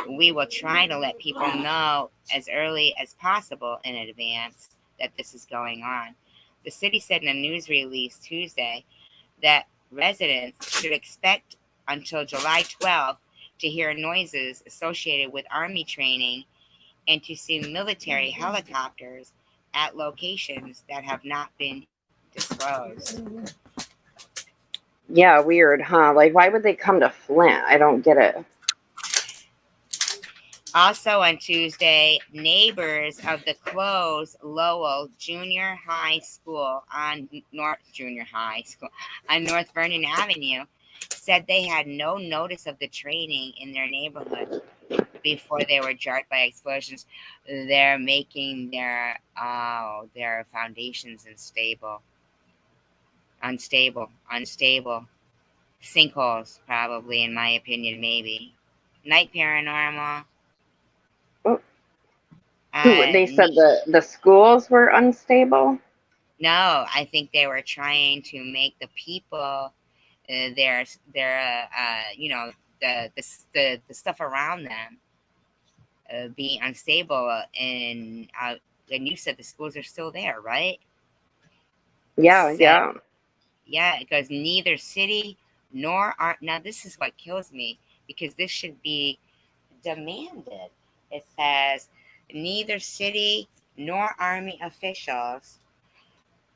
we will try to let people know as early as possible in advance that this is going on. The city said in a news release Tuesday that residents should expect until July 12th to hear noises associated with army training and to see military helicopters at locations that have not been disclosed. Yeah, weird, huh? Like, why would they come to Flint? I don't get it. Also on Tuesday, neighbors of the closed Lowell Junior High School on North Vernon Avenue said they had no notice of the training in their neighborhood before they were jarred by explosions. They're making their foundations unstable. Sinkholes, probably, in my opinion, maybe. Night paranormal. They said the schools were unstable. No, I think they were trying to make the people, the stuff around them, be unstable. And you said the schools are still there, right? Yeah. Yeah, because neither city nor now this is what kills me, because this should be demanded. It says neither city nor army officials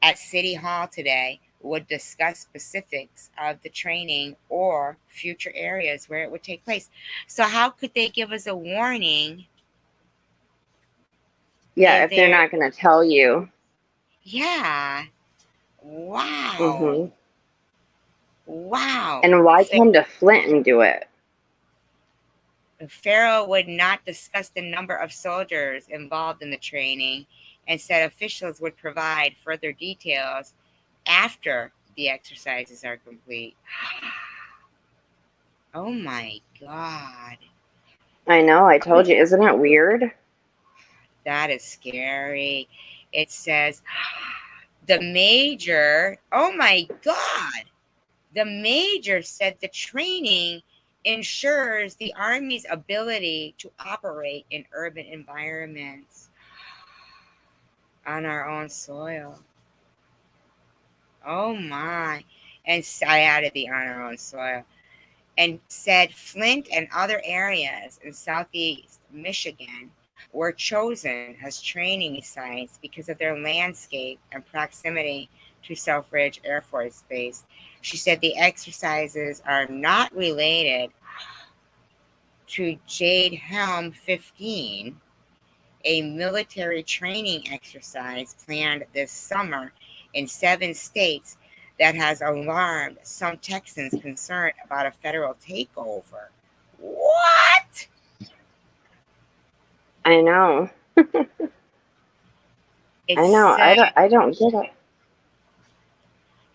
at City Hall today would discuss specifics of the training or future areas where it would take place. So how could they give us a warning? Yeah, if they're not going to tell you. Yeah. Wow. Mm-hmm. Wow. And why come to Flint and do it? Pharaoh would not discuss the number of soldiers involved in the training and said officials would provide further details after the exercises are complete. Oh my God. I know, I told you. Isn't it weird? That is scary. It says the major, oh my God. The major said the training ensures the Army's ability to operate in urban environments on our own soil. Oh my. And I added the on our own soil. And said Flint and other areas in southeast Michigan were chosen as training sites because of their landscape and proximity to Selfridge Air Force Base. She said the exercises are not related to Jade Helm 15, a military training exercise planned this summer in 7 states that has alarmed some Texans concerned about a federal takeover. What? I know. I know. I don't get it.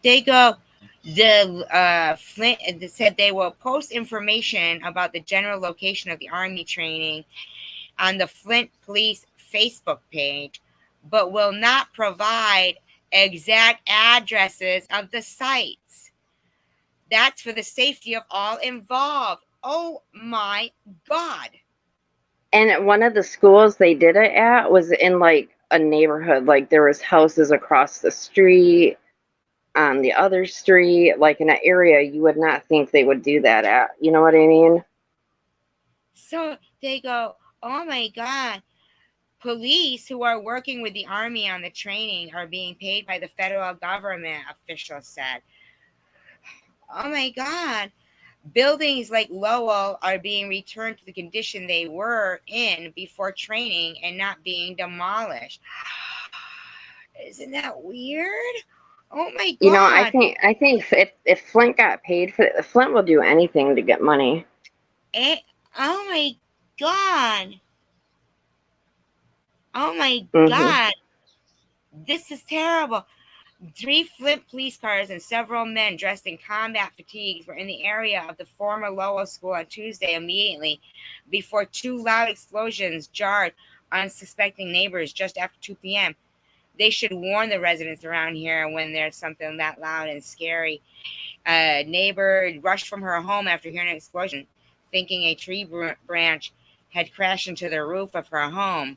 They go. The Flint said they will post information about the general location of the Army training on the Flint Police Facebook page, but will not provide exact addresses of the sites. That's for the safety of all involved. Oh my God. And one of the schools they did it at was in like a neighborhood. Like there was houses across the street, on the other street, like in an area you would not think they would do that at. You know what I mean? So they go, oh my God. Police who are working with the Army on the training are being paid by the federal government, officials said. Oh my God. Buildings like Lowell are being returned to the condition they were in before training and not being demolished. Isn't that weird? Oh my God. You know, I think if Flint got paid for it, Flint will do anything to get money. Oh my God. Oh my God. This is terrible. 3 Flint police cars and several men dressed in combat fatigues were in the area of the former Lowell school on Tuesday immediately before 2 loud explosions jarred unsuspecting neighbors just after 2 p.m. They should warn the residents around here when there's something that loud and scary. A neighbor rushed from her home after hearing an explosion, thinking a tree branch had crashed into the roof of her home.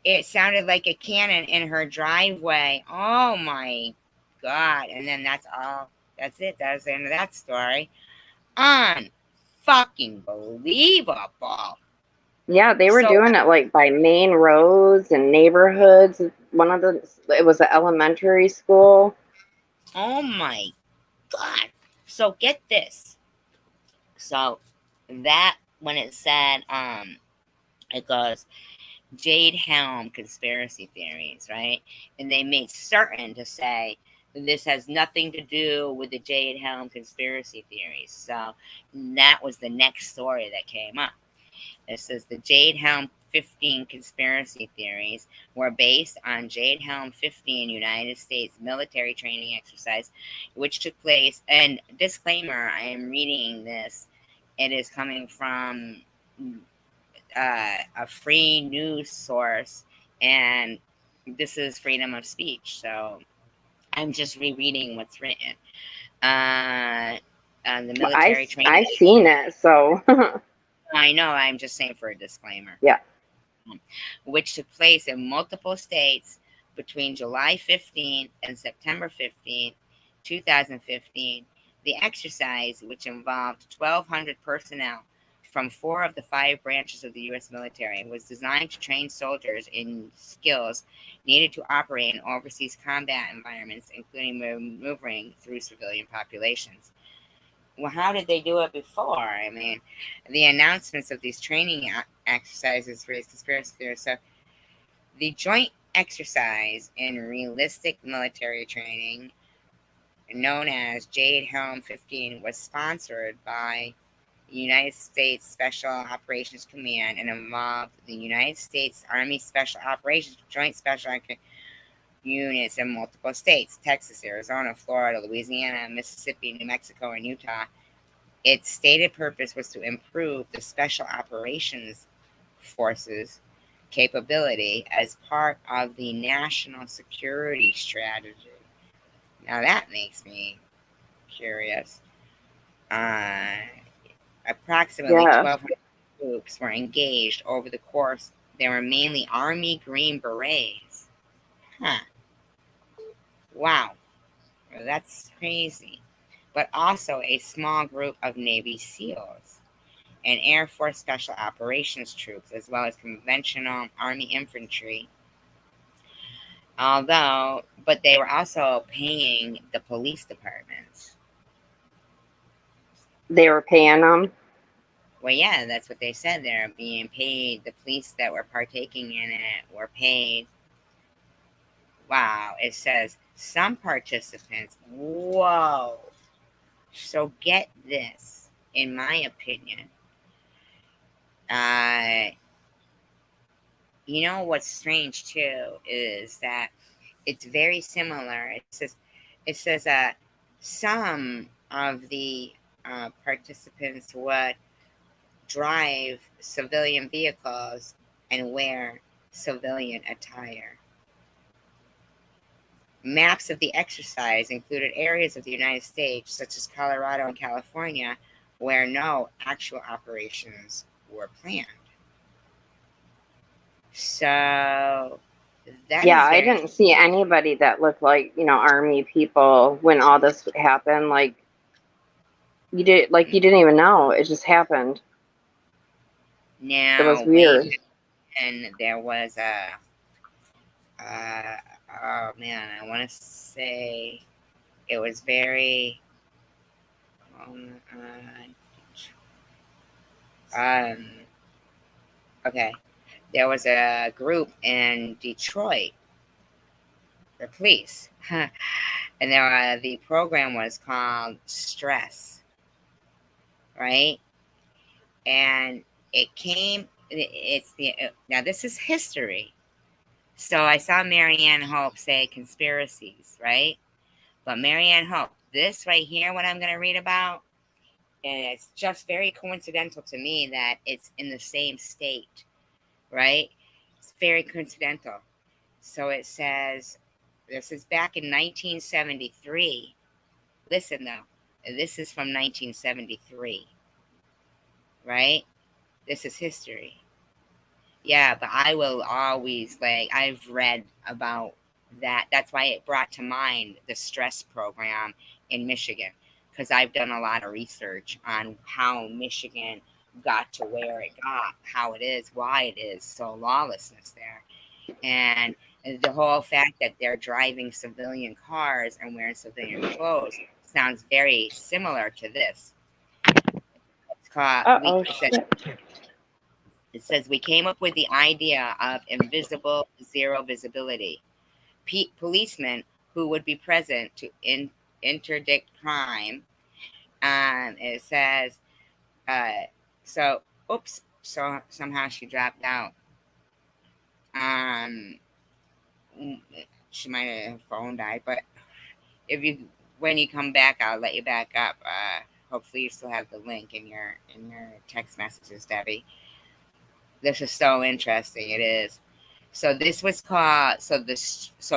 It sounded like a cannon in her driveway. Oh my God. And then that's all. That's it. That's the end of that story. Unfucking believable. Yeah, they were doing it like by main roads and neighborhoods. It was an elementary school. Oh my God. So get this. So that when it said It goes, Jade Helm conspiracy theories, right? And they made certain to say this has nothing to do with the Jade Helm conspiracy theories. So that was the next story that came up. It says the Jade Helm 15 conspiracy theories were based on Jade Helm 15 United States military training exercise, which took place. And disclaimer, I am reading this. It is coming from a free news source, and this is freedom of speech. So I'm just rereading what's written. The military training. I've seen it, so. I know, I'm just saying for a disclaimer. Yeah. Which took place in multiple states between July 15th and September 15th, 2015. The exercise, which involved 1,200 personnel from 4 of the 5 branches of the U.S. military, was designed to train soldiers in skills needed to operate in overseas combat environments, including maneuvering through civilian populations. Well, how did they do it before? I mean, the announcements of these training exercises raised conspiracy theories. So, the joint exercise in realistic military training, known as Jade Helm 15, was sponsored by the United States Special Operations Command and involved the United States Army Special Operations Joint Special Units in multiple states: Texas, Arizona, Florida, Louisiana, Mississippi, New Mexico, and Utah. Its stated purpose was to improve the Special Operations Forces capability as part of the national security strategy. Now that makes me curious. Approximately 1,200 troops were engaged over the course. They were mainly Army Green Berets. Huh. Wow. Well, that's crazy. But also a small group of Navy SEALs and Air Force Special Operations troops, as well as conventional Army infantry. But they were also paying the police departments. They were paying them? Well, yeah, that's what they said. They're being paid. The police that were partaking in it were paid. Wow. It says some participants. Whoa. So get this, in my opinion. You know what's strange too is that it's very similar. It says some of the participants would drive civilian vehicles and wear civilian attire. Maps of the exercise included areas of the United States, such as Colorado and California, where no actual operations were planned. So I didn't see anybody that looked like, Army people when all this happened. Like you didn't even know. It just happened. Now, it was weird. And there was oh man, I want to say it was very okay. There was a group in Detroit, the police, and the program was called Stress, right? And now this is history. So I saw Marianne Hope say conspiracies, right? But Marianne Hope, this right here, what I'm going to read about, and it's just very coincidental to me that it's in the same state, right? It's very coincidental. So it says, this is back in 1973. Listen, though, this is from 1973, right? This is history. Yeah, but I will always, I've read about that. That's why it brought to mind the stress program in Michigan, because I've done a lot of research on how Michigan got to where it got, how it is, why it is so lawlessness there. And the whole fact that they're driving civilian cars and wearing civilian clothes sounds very similar to this. It's called, It says, we came up with the idea of invisible zero visibility. Policemen who would be present to interdict crime. It says, so somehow she dropped out. She might have, her phone died, but when you come back, I'll let you back up. Hopefully you still have the link in your text messages, Debbie. This is so interesting. It is. So this was called, so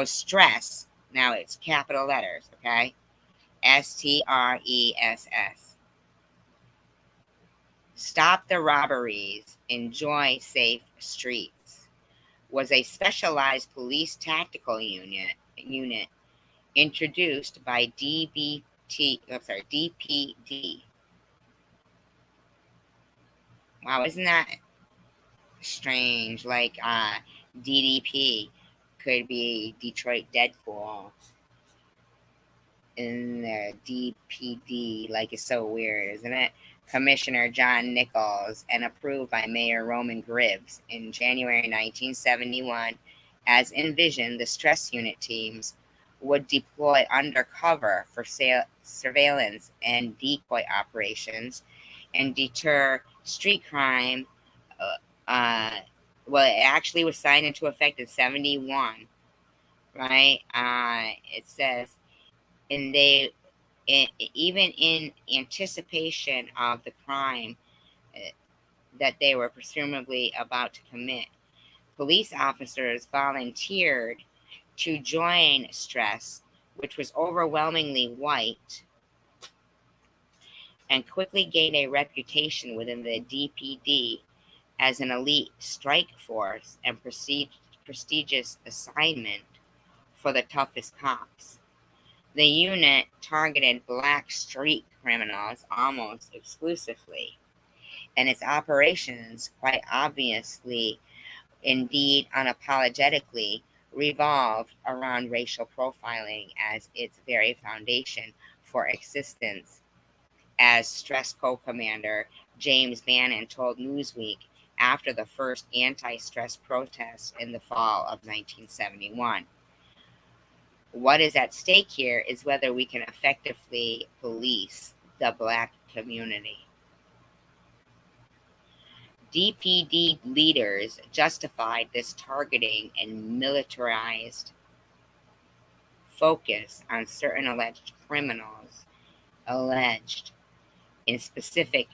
stress, now it's capital letters, okay? STRESS. Stop the robberies, enjoy safe streets, was a specialized police tactical unit introduced by DPD. Wow, isn't that strange? Like DDP could be Detroit Deadpool. In the DPD, like, it's so weird, isn't it? Commissioner John Nichols, and approved by Mayor Roman Gribbs in January 1971. As envisioned, the stress unit teams would deploy undercover for surveillance and decoy operations and deter street crime. Well, it actually was signed into effect in 71, right? It says, and even in anticipation of the crime that they were presumably about to commit, police officers volunteered to join stress, which was overwhelmingly white, and quickly gained a reputation within the DPD as an elite strike force and prestigious assignment for the toughest cops. The unit targeted black street criminals almost exclusively, and its operations, quite obviously, indeed unapologetically, revolved around racial profiling as its very foundation for existence. As stress co-commander James Bannon told Newsweek after the first anti-stress protest in the fall of 1971. What is at stake here is whether we can effectively police the black community. DPD leaders justified this targeting and militarized focus on certain alleged criminals in specific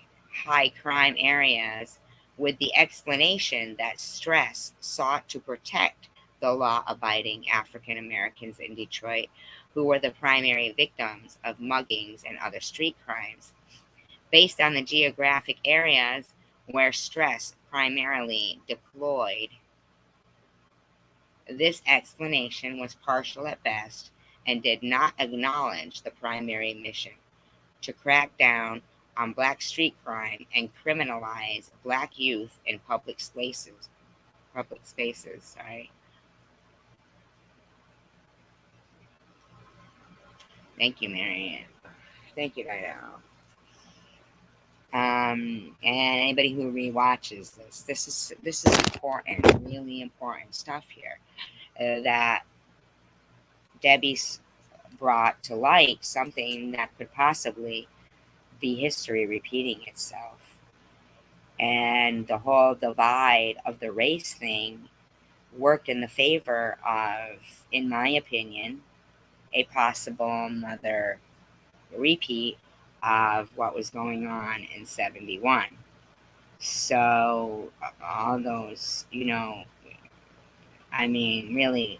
high crime areas with the explanation that stress sought to protect the law-abiding African Americans in Detroit, who were the primary victims of muggings and other street crimes. Based on the geographic areas where stress primarily deployed, this explanation was partial at best and did not acknowledge the primary mission: to crack down on black street crime and criminalize black youth in public spaces. Thank you, Marianne. Thank you, Dido. And anybody who rewatches this is important, really important stuff here that Debbie's brought to light, something that could possibly be history repeating itself. And the whole divide of the race thing worked in the favor of, in my opinion, a possible another repeat of what was going on in 71. So all those, I mean, really,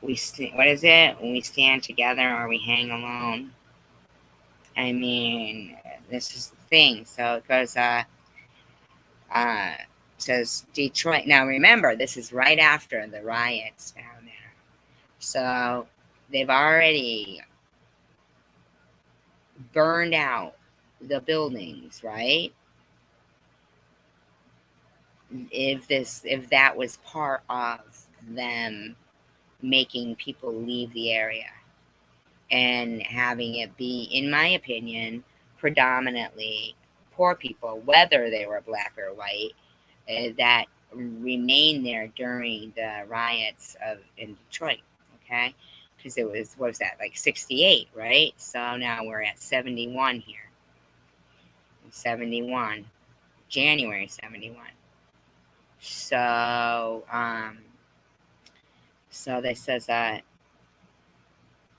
what is it? When we stand together or we hang alone. I mean, this is the thing. So it goes, says Detroit. Now remember, this is right after the riots down there. So they've already burned out the buildings, right? If that was part of them making people leave the area and having it be, in my opinion, predominantly poor people, whether they were black or white, that remained there during the riots in Detroit, okay? Because it was, what was that, like 68, right? So now we're at 71 here. 71, January 71. So, so this says that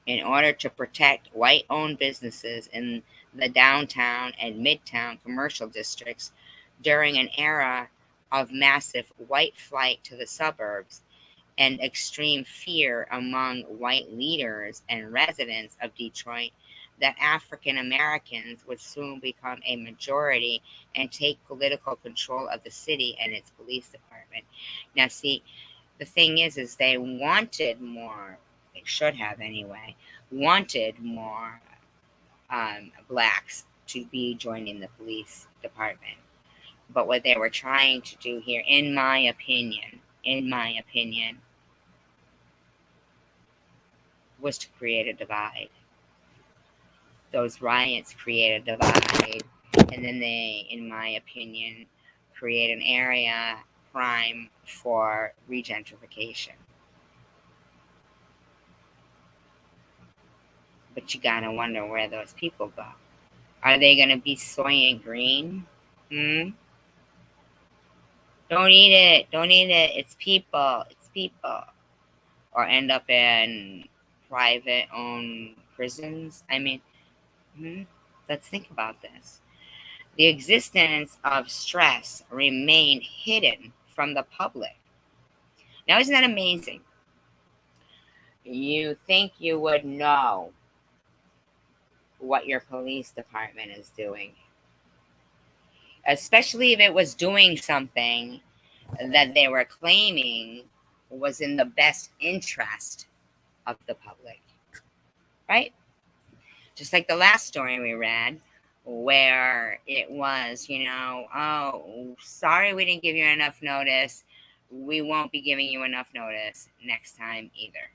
in order to protect white-owned businesses in the downtown and midtown commercial districts during an era of massive white flight to the suburbs and extreme fear among white leaders and residents of Detroit that African Americans would soon become a majority and take political control of the city and its police department. Now, see, the thing is they wanted more, they should have anyway, wanted more blacks to be joining the police department. But what they were trying to do here, in my opinion, was to create a divide. Those riots create a divide, and then they, in my opinion, create an area prime for regentrification. But you gotta wonder where those people go. Are they gonna be soy and green? Don't eat it. Don't eat it. It's people. It's people. Or end up in private-owned prisons. I mean, let's think about this. The existence of stress remained hidden from the public. Now, isn't that amazing? You think you would know what your police department is doing, especially if it was doing something that they were claiming was in the best interest of the public, right? Just like the last story we read, where it was, oh, sorry we didn't give you enough notice. We won't be giving you enough notice next time either.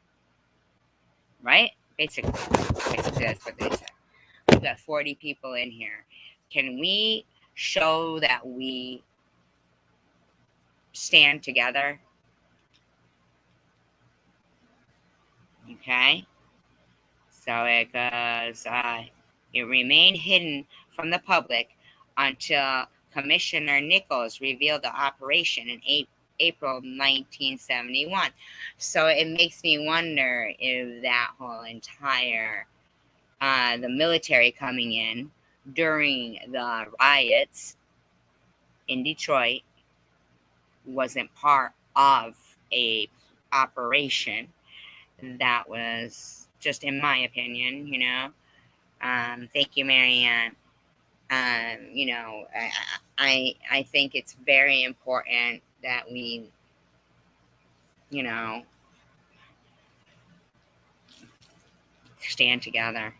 Right? Basically that's what they said. We've got 40 people in here. Can we show that we stand together? Okay? So it goes, it remained hidden from the public until Commissioner Nichols revealed the operation in April 1971. So it makes me wonder if that whole entire, the military coming in during the riots in Detroit wasn't part of a operation that was, just in my opinion, thank you, Marianne. I think it's very important that we, stand together.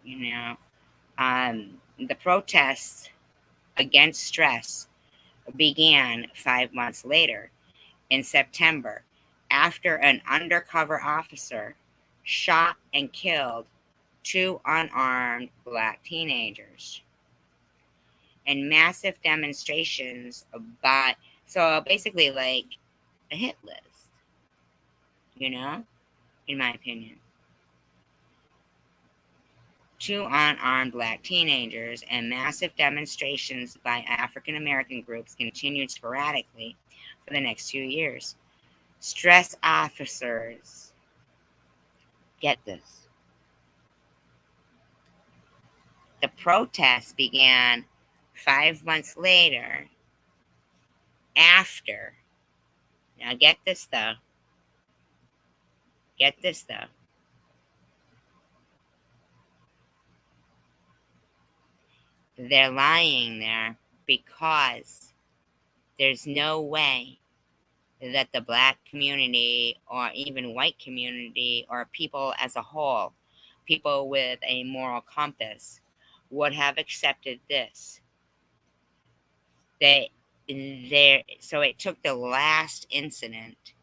The protests against stress began 5 months later in September after an undercover officer shot and killed 2 unarmed black teenagers. And massive demonstrations so basically like a hit list, in my opinion. 2 unarmed black teenagers and massive demonstrations by African American groups continued sporadically for the next 2 years. Stress officers, get this. The protests began 5 months later after, now get this though, they're lying there because there's no way that the black community or even white community or people as a whole, people with a moral compass, would have accepted this. So it took the last incident,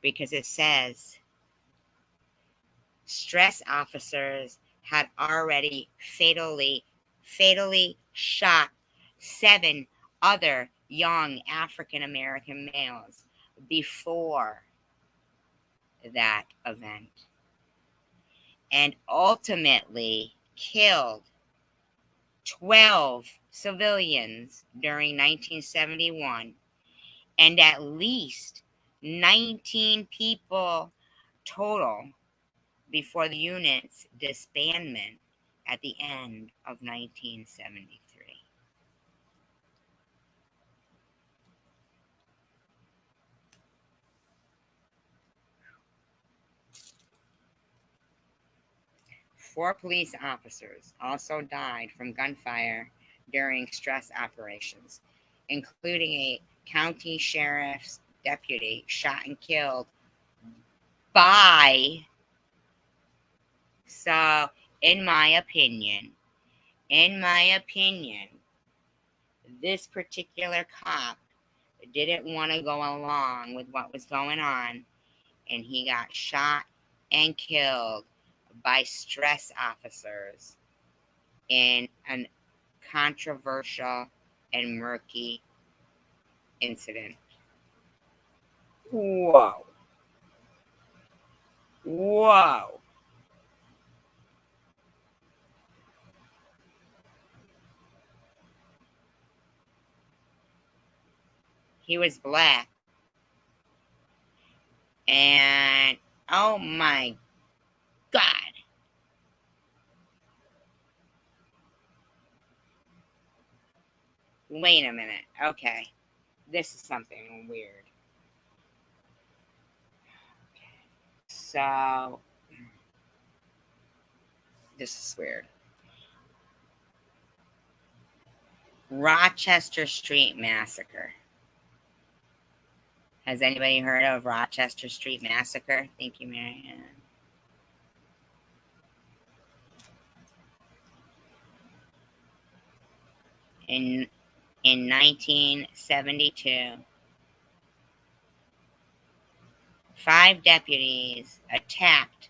because it says stress officers had already fatally fatally shot 7 other young African American males before that event, and ultimately killed 12 civilians during 1971, and at least 19 people total before the unit's disbandment at the end of 1973. Four police officers also died from gunfire during stress operations, including a county sheriff's deputy shot and killed by. So, in my opinion, this particular cop didn't want to go along with what was going on, and he got shot and killed by stress officers in a controversial and murky incident. Whoa. Whoa. He was black. And oh my God. Wait a minute. Okay. This is something weird. So, this is weird. Rochester Street Massacre. Has anybody heard of Rochester Street Massacre? Thank you, Marianne. In 1972, 5 deputies attacked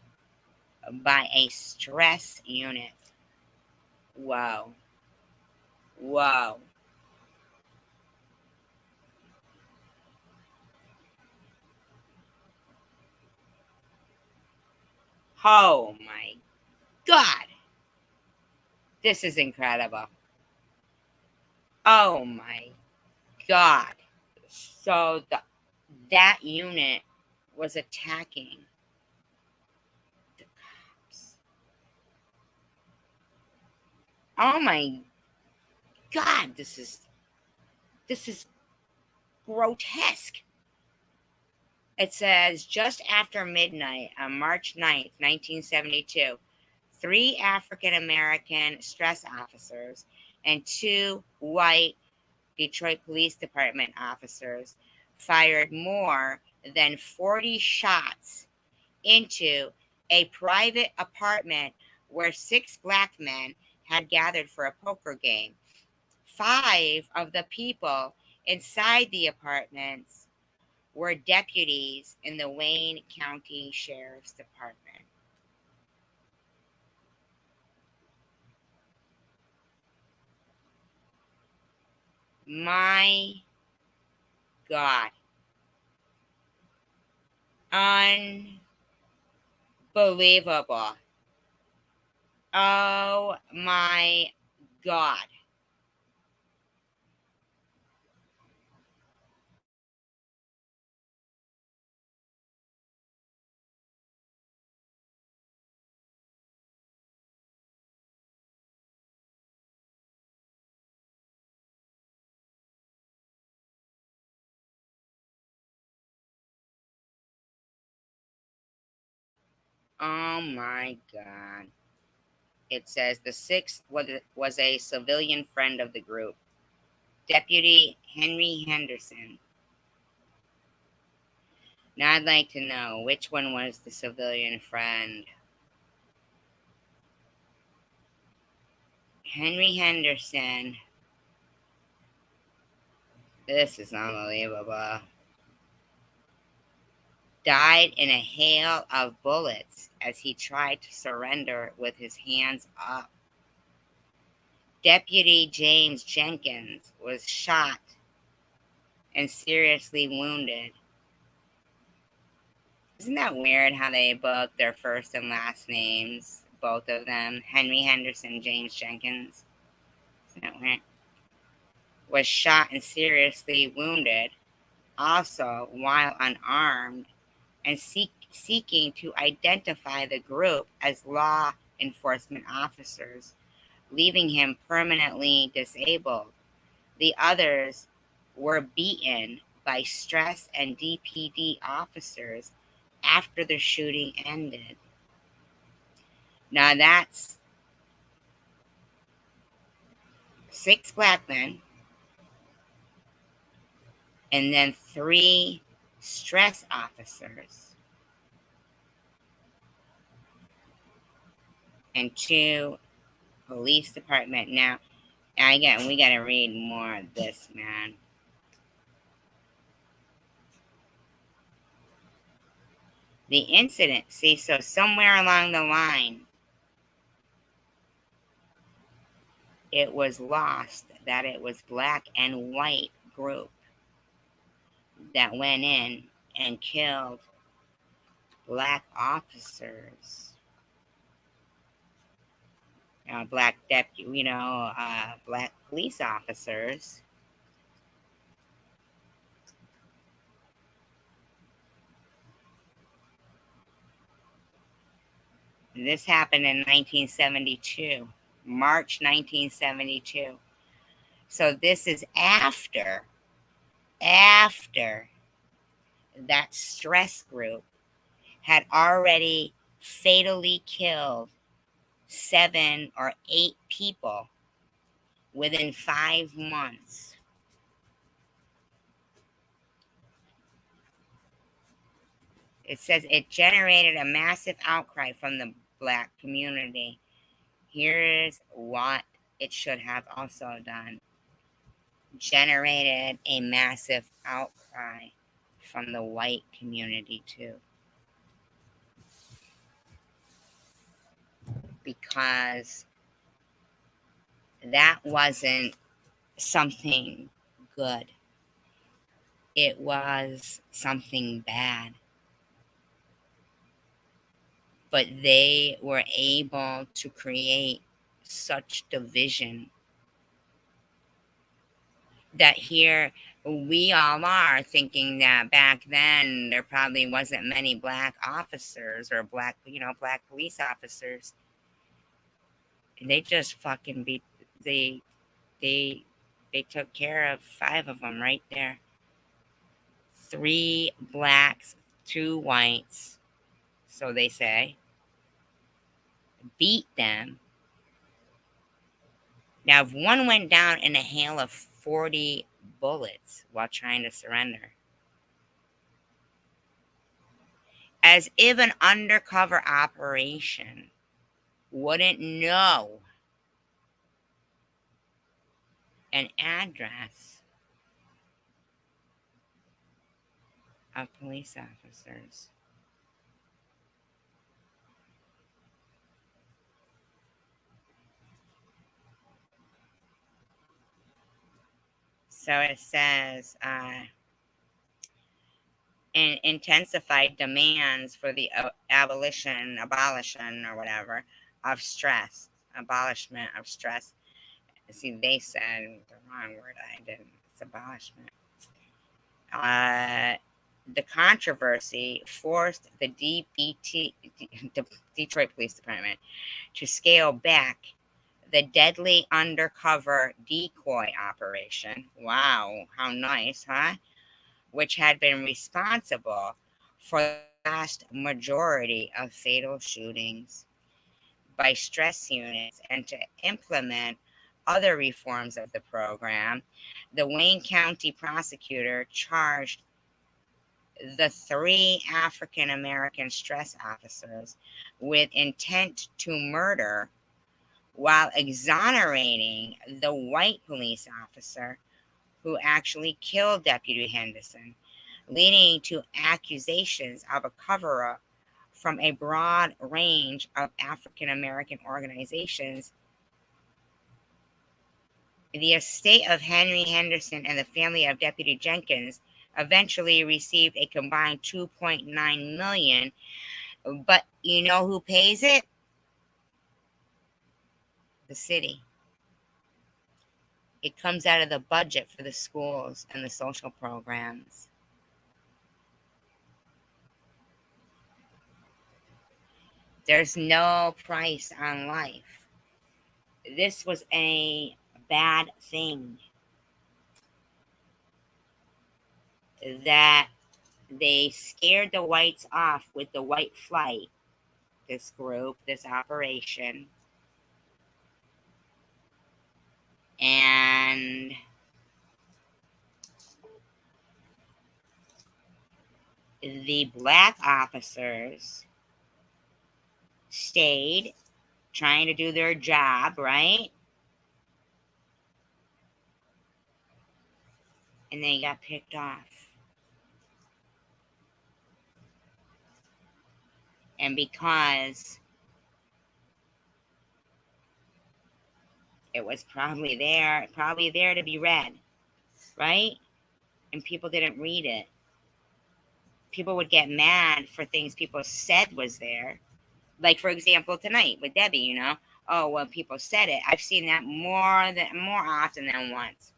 by a stress unit. Whoa. Whoa. Oh my God. This is incredible. Oh my God. So that unit was attacking the cops. Oh my God, this is grotesque. It says just after midnight on March 9th, 1972, 3 African American stress officers and 2 white Detroit Police Department officers fired more than 40 shots into a private apartment where 6 black men had gathered for a poker game. 5 of the people inside the apartments were deputies in the Wayne County Sheriff's Department. My God. Unbelievable. Oh my God. Oh my God. It says the 6th was a civilian friend of the group, Deputy Henry Henderson. Now I'd like to know which one was the civilian friend. Henry Henderson. This is unbelievable. Died in a hail of bullets as he tried to surrender with his hands up. Deputy James Jenkins was shot and seriously wounded. Isn't that weird how they both their first and last names, both of them, Henry Henderson, James Jenkins? Isn't that weird? Was shot and seriously wounded, also while unarmed, and seeking to identify the group as law enforcement officers, leaving him permanently disabled. The others were beaten by stress and DPD officers after the shooting ended. Now that's 6 black men and then 3 stress officers and 2 police department. Now, we got to read more of this, man. The incident, see, so somewhere along the line, it was lost that it was black and white group that went in and killed black officers, black deputy, black police officers. This happened in 1972, March 1972. So this is after that stress group had already fatally killed 7 or 8 people within 5 months. It says it generated a massive outcry from the black community. Here's what it should have also done. Generated a massive outcry from the white community too. Because that wasn't something good. It was something bad. But they were able to create such division that here we all are thinking that back then there probably wasn't many black officers or black police officers. They just fucking they took care of 5 of them right there. 3 blacks, 2 whites, so they say, beat them. Now, if one went down in a hail of 40 bullets while trying to surrender, as if an undercover operation wouldn't know an address of police officers. So it says, intensified demands for the abolition or whatever of stress, abolishment of stress. See, they said the wrong word. I didn't. It's abolishment. The controversy forced the Detroit Police Department to scale back the deadly undercover decoy operation. Wow, how nice, huh? Which had been responsible for the vast majority of fatal shootings by stress units, and to implement other reforms of the program. The Wayne County prosecutor charged the 3 African American stress officers with intent to murder, while exonerating the white police officer who actually killed Deputy Henderson, leading to accusations of a cover-up from a broad range of African American organizations The estate of Henry Henderson and the family of Deputy Jenkins eventually received a combined $2.9 million, but you know who pays it? The city. It comes out of the budget for the schools and the social programs. There's no price on life. This was a bad thing that they scared the whites off with the white flight, this group, this operation. And the black officers stayed trying to do their job, right? And they got picked off. And because it was probably there to be read, right? And people didn't read it. People would get mad for things people said was there. Like, for example, tonight with Debbie, you know, oh, well, people said it. I've seen that more often than once.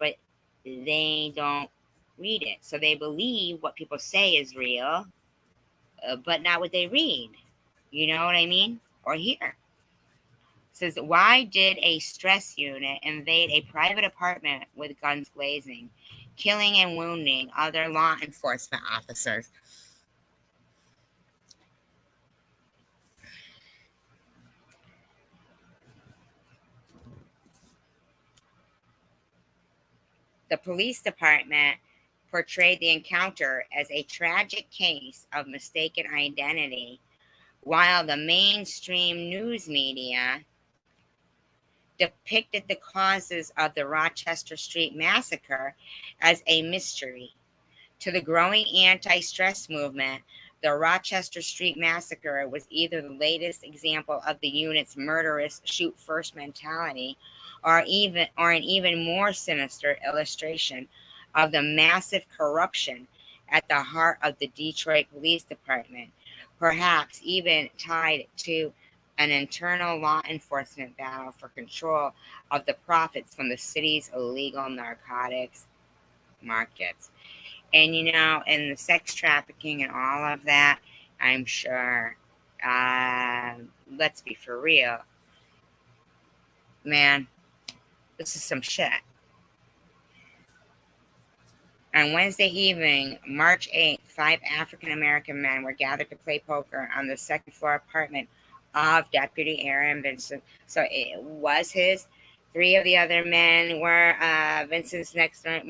But they don't read it. So they believe what people say is real, but not what they read. You know what I mean? Or hear. It says, why did a stress unit invade a private apartment with guns blazing, killing and wounding other law enforcement officers? The police department portrayed the encounter as a tragic case of mistaken identity, while the mainstream news media depicted the causes of the Rochester Street Massacre as a mystery. To the growing anti-stress movement, the Rochester Street Massacre was either the latest example of the unit's murderous shoot-first mentality, or an even more sinister illustration of the massive corruption at the heart of the Detroit Police Department, perhaps even tied to an internal law enforcement battle for control of the profits from the city's illegal narcotics markets. And, you know, and the sex trafficking and all of that, I'm sure, let's be for real, man, this is some shit. On Wednesday evening, March 8th, 5 African-American men were gathered to play poker on the second floor apartment of Deputy Aaron Vincent. So it was his. 3 of the other men were Vincent's next door.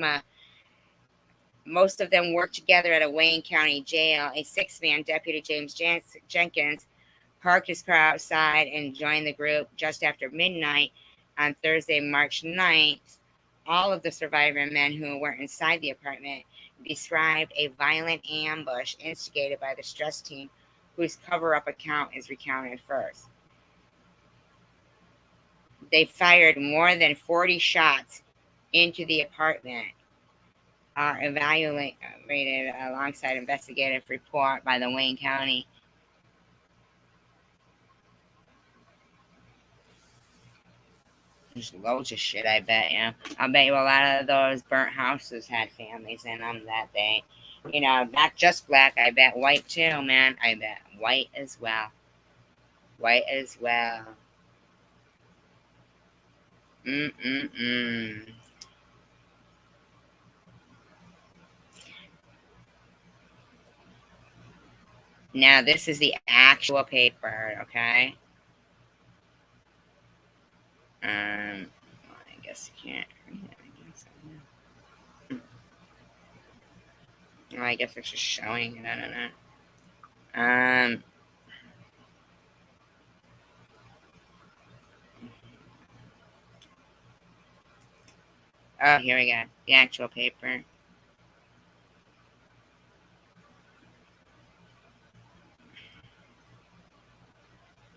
Most of them worked together at a Wayne County jail. A 6-man Deputy James Jenkins parked his car outside and joined the group just after midnight on Thursday, March 9th. All of the surviving men who were inside the apartment described a violent ambush instigated by the stress team, whose cover-up account is recounted first. They fired more than 40 shots into the apartment, are evaluated alongside investigative report by the Wayne County. There's loads of shit, I bet you. I bet you a lot of those burnt houses had families in them that they, you know, not just black, I bet white too, man. I bet white as well. White as well. Now, this is the actual paper, okay? I guess you can't. I guess it's just showing it. I don't know. Oh, here we go. The actual paper.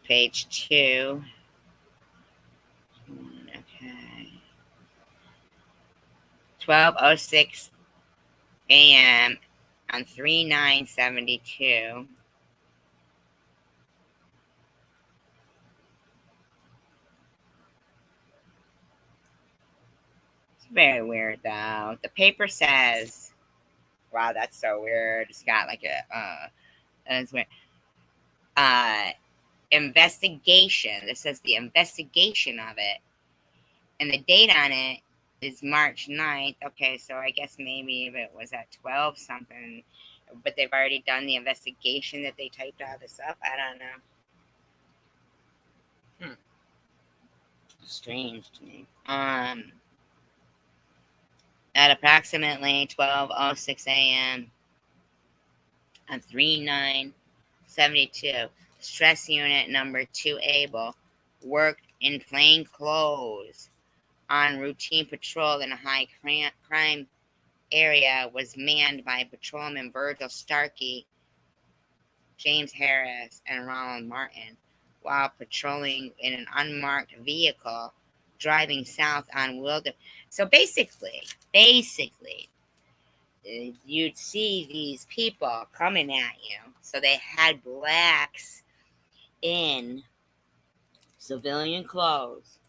Page 2. Okay. 12:06 a.m. on 3/9/72. It's very weird, though. The paper says, wow, that's so weird. It's got like that's weird. Investigation. This says the investigation of it. And the date on it is March 9th. Okay, so I guess maybe if it was at 12 something, but they've already done the investigation that they typed all this up. I don't know. Strange to me. At approximately 12:06 a.m. on 3/9/72, stress unit number 2 Able worked in plain clothes on routine patrol in a high crime area, was manned by patrolman Virgil Starkey, James Harris, and Ronald Martin while patrolling in an unmarked vehicle driving south on Wilder. So basically, you'd see these people coming at you. So they had blacks in civilian clothes,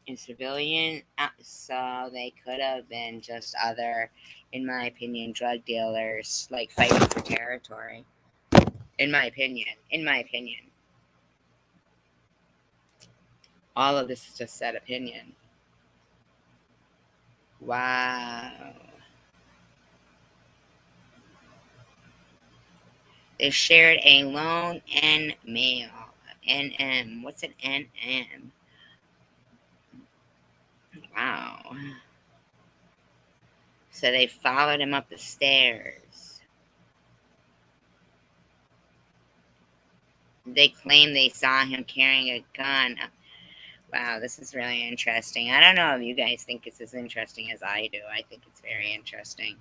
in civilian, so they could have been just other, in my opinion, drug dealers, like fighting for territory. In my opinion. All of this is just said opinion. Wow. They shared a lone N male. NM. What's an NM? Wow. So they followed him up the stairs. They claim they saw him carrying a gun. Wow, this is really interesting. I don't know if you guys think it's as interesting as I do. I think it's very interesting.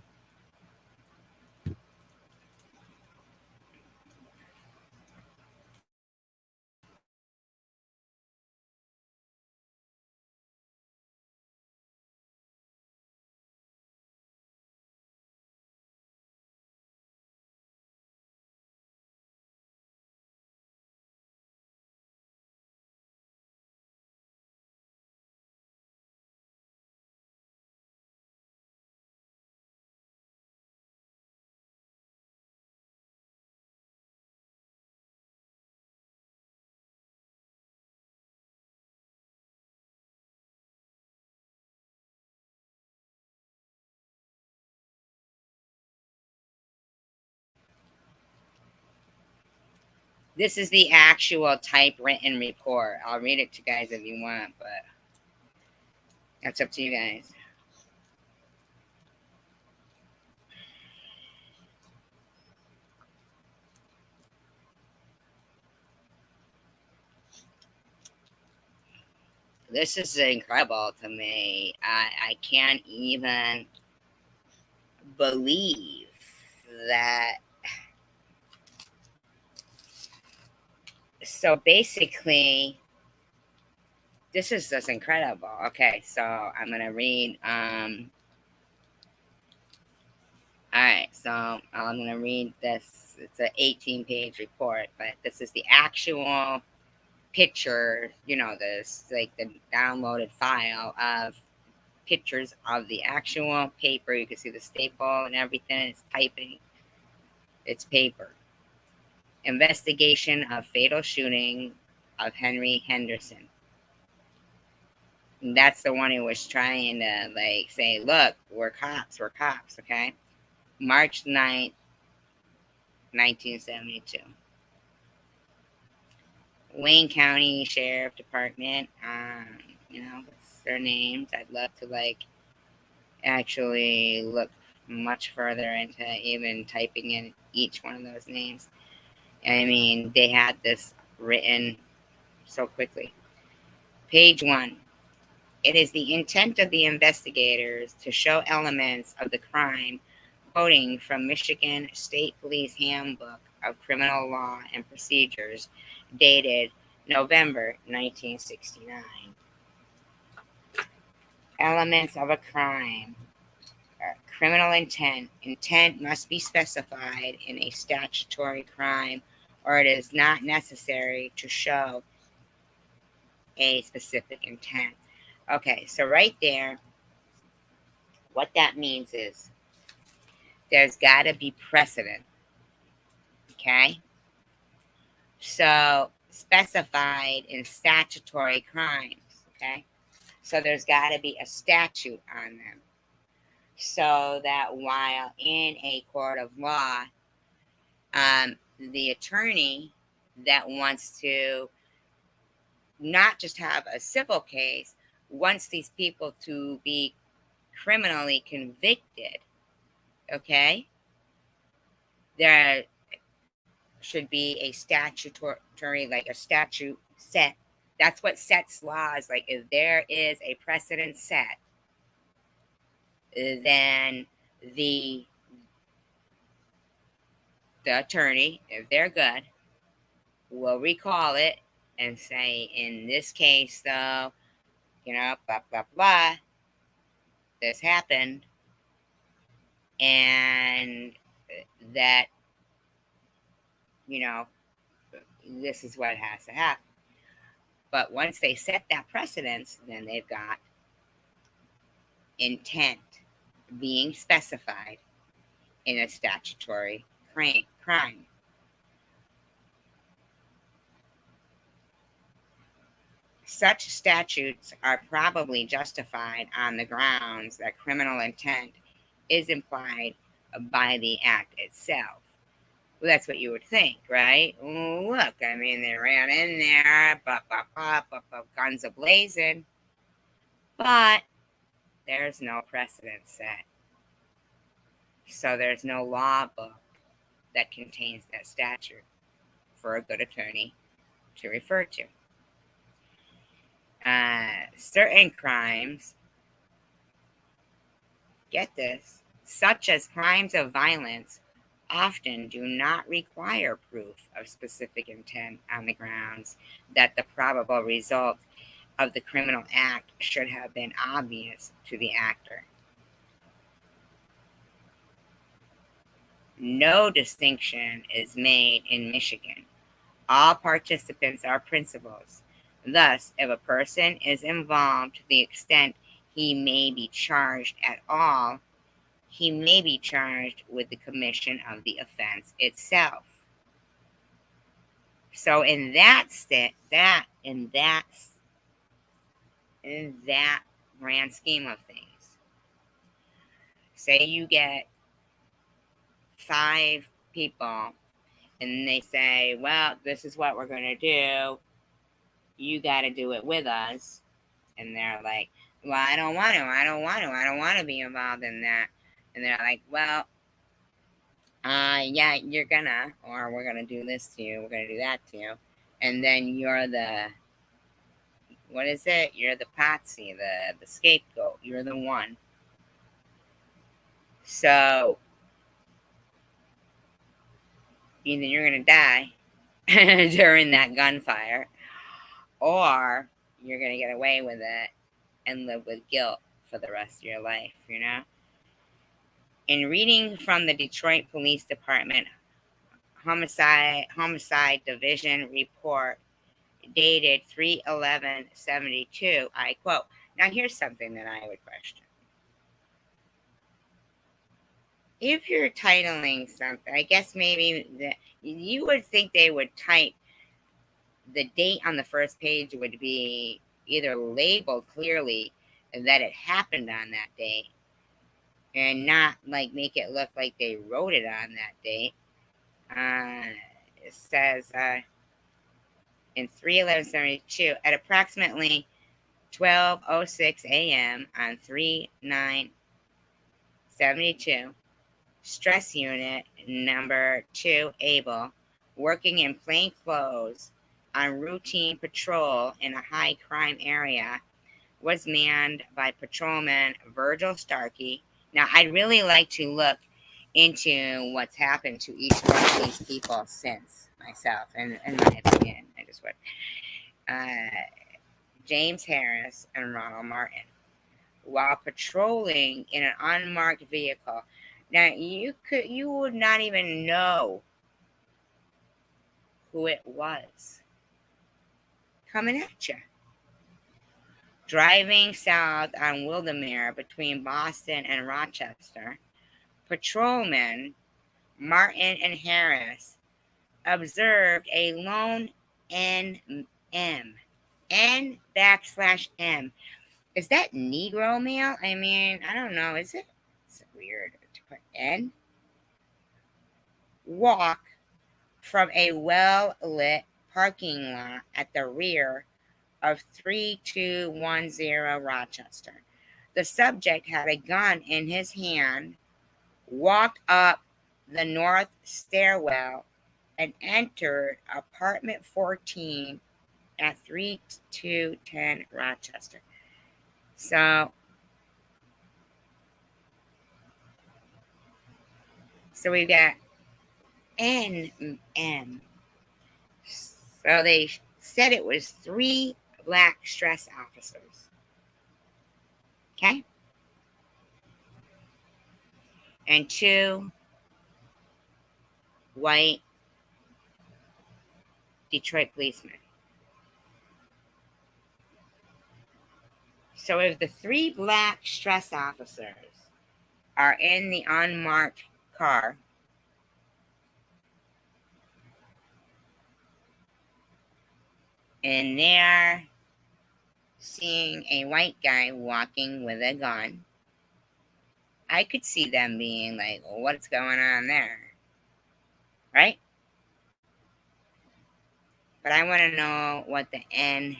This is the actual typewritten report. I'll read it to you guys if you want, but that's up to you guys. This is incredible to me. I can't even believe that. So basically, this is just incredible. Okay, so I'm going to read. Alright, so I'm going to read this. It's an 18-page report, but this is the actual picture, this, like the downloaded file of pictures of the actual paper. You can see the staple and everything. It's typing. It's paper. Investigation of fatal shooting of Henry Henderson. And that's the one who was trying to, say, look, we're cops, okay? March 9th, 1972. Wayne County Sheriff Department, what's their names? I'd love to, actually look much further into even typing in each one of those names. I mean, they had this written so quickly. Page 1. It is the intent of the investigators to show elements of the crime, quoting from Michigan State Police Handbook of Criminal Law and Procedures, dated November 1969. Elements of a crime. criminal intent. Intent must be specified in a statutory crime, or it is not necessary to show a specific intent. Okay, so right there, what that means is there's got to be precedent. Okay? So, specified in statutory crimes. Okay? So, there's got to be a statute on them. So that while in a court of law, the attorney that wants to not just have a civil case, wants these people to be criminally convicted, okay? There should be a statutory, like a statute set. That's what sets laws. Like if there is a precedent set, then the attorney, if they're good, will recall it and say, in this case, though, blah, blah, blah, this happened, and that, this is what has to happen. But once they set that precedence, then they've got intent being specified in a statutory crime. Such statutes are probably justified on the grounds that criminal intent is implied by the act itself. Well, that's what you would think, right? Look, I mean, they ran in there, guns a-blazing, but there's no precedent set. So there's no law book that contains that statute for a good attorney to refer to. Certain crimes, get this, such as crimes of violence, often do not require proof of specific intent on the grounds that the probable result of the criminal act should have been obvious to the actor. No distinction is made in Michigan. All participants are principals. Thus, if a person is involved to the extent he may be charged at all, he may be charged with the commission of the offense itself. So in that grand scheme of things, say you get 5 people and they say, well, this is what we're going to do. You got to do it with us. And they're like, well, I don't want to be involved in that. And they're like, well, yeah, you're gonna, or we're gonna do this to you, we're gonna do that to you. And then you're the, what is it? You're the patsy, the scapegoat. You're the one. So, either you're gonna die during that gunfire, or you're gonna get away with it and live with guilt for the rest of your life, In reading from the Detroit Police Department Homicide Division report dated 3/11/72, I quote. Now here's something that I would question. If you're titling something, I guess maybe you would think they would type the date on the first page would be either labeled clearly that it happened on that date, and not like make it look like they wrote it on that date. It says in 3/11/72 at approximately 12:06 a.m. on 3/9/72, stress unit number 2 Able, working in plain clothes on routine patrol in a high crime area, was manned by patrolman Virgil Starkey. Now, I'd really like to look into what's happened to each one of these people since myself, in my opinion. I just would. James Harris and Ronald Martin. while patrolling in an unmarked vehicle. Now you would not even know who it was coming at you. Driving south on Wildermere between Boston and Rochester, patrolmen Martin and Harris observed a lone N/M. Is that Negro male? I mean, I don't know. Is it? It's weird to put N. Walk from a well-lit parking lot at the rear of 3210 Rochester. The subject had a gun in his hand, walked up the north stairwell, and entered apartment 14 at 3210 Rochester. So we got NM. So they said it was 3 black stress officers. Okay? And 2 white Detroit policemen. So if the 3 black stress officers are in the unmarked car, and they're seeing a white guy walking with a gun, I could see them being like, well, what's going on there? Right? But I want to know what the N/M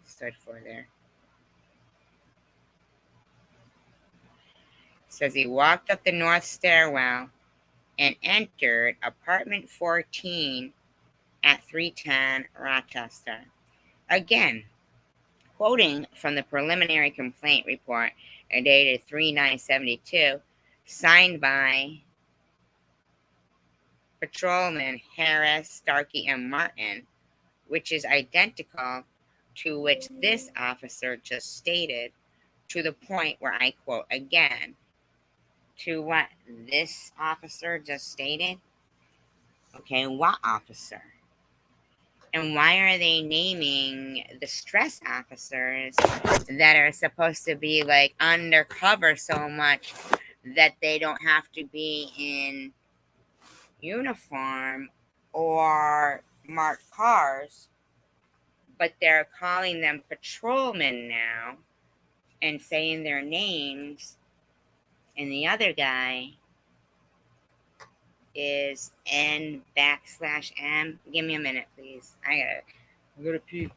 stood for there. It says he walked up the north stairwell and entered apartment 14 at 310 Rochester. Again, quoting from the preliminary complaint report dated 3/9/72, signed by Patrolman Harris, Starkey, and Martin, which is identical to which this officer just stated, to the point where I quote again, to what this officer just stated. Okay, what officer? And why are they naming the stress officers that are supposed to be like undercover so much that they don't have to be in uniform or marked cars, but they're calling them patrolmen now and saying their names, and the other guy is N/M. Give me a minute, please. I gotta pee.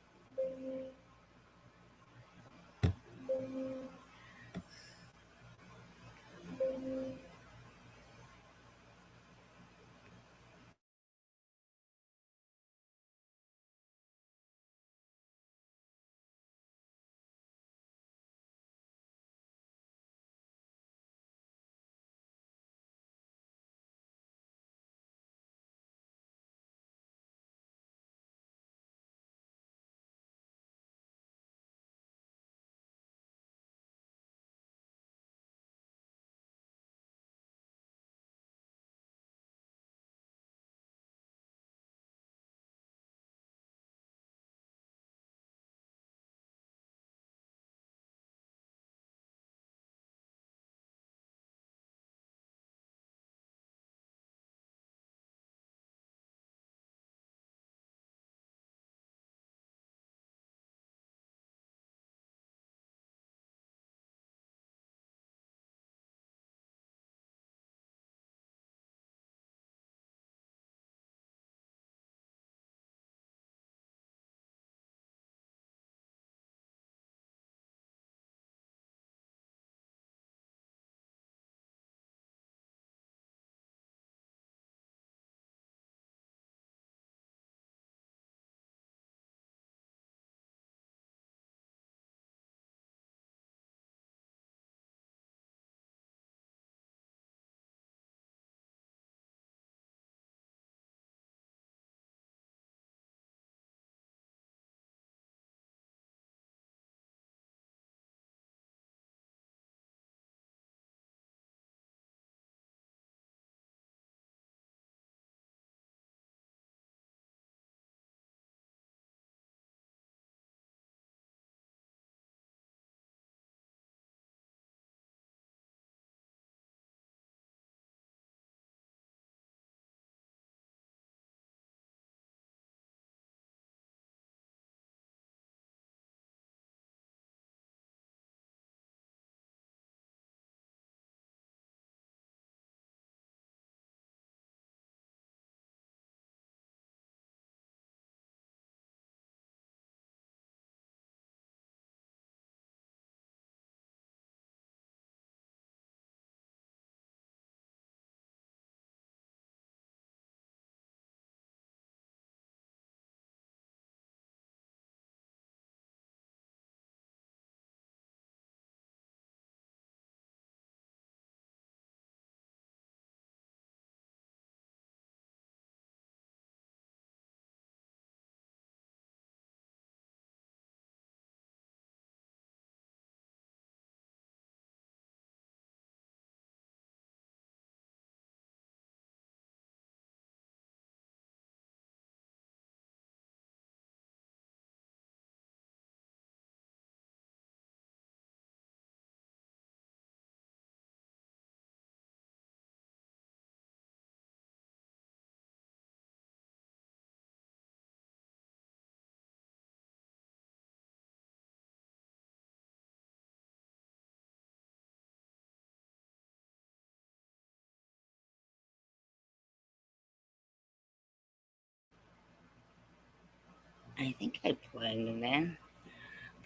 I think I plugged it in.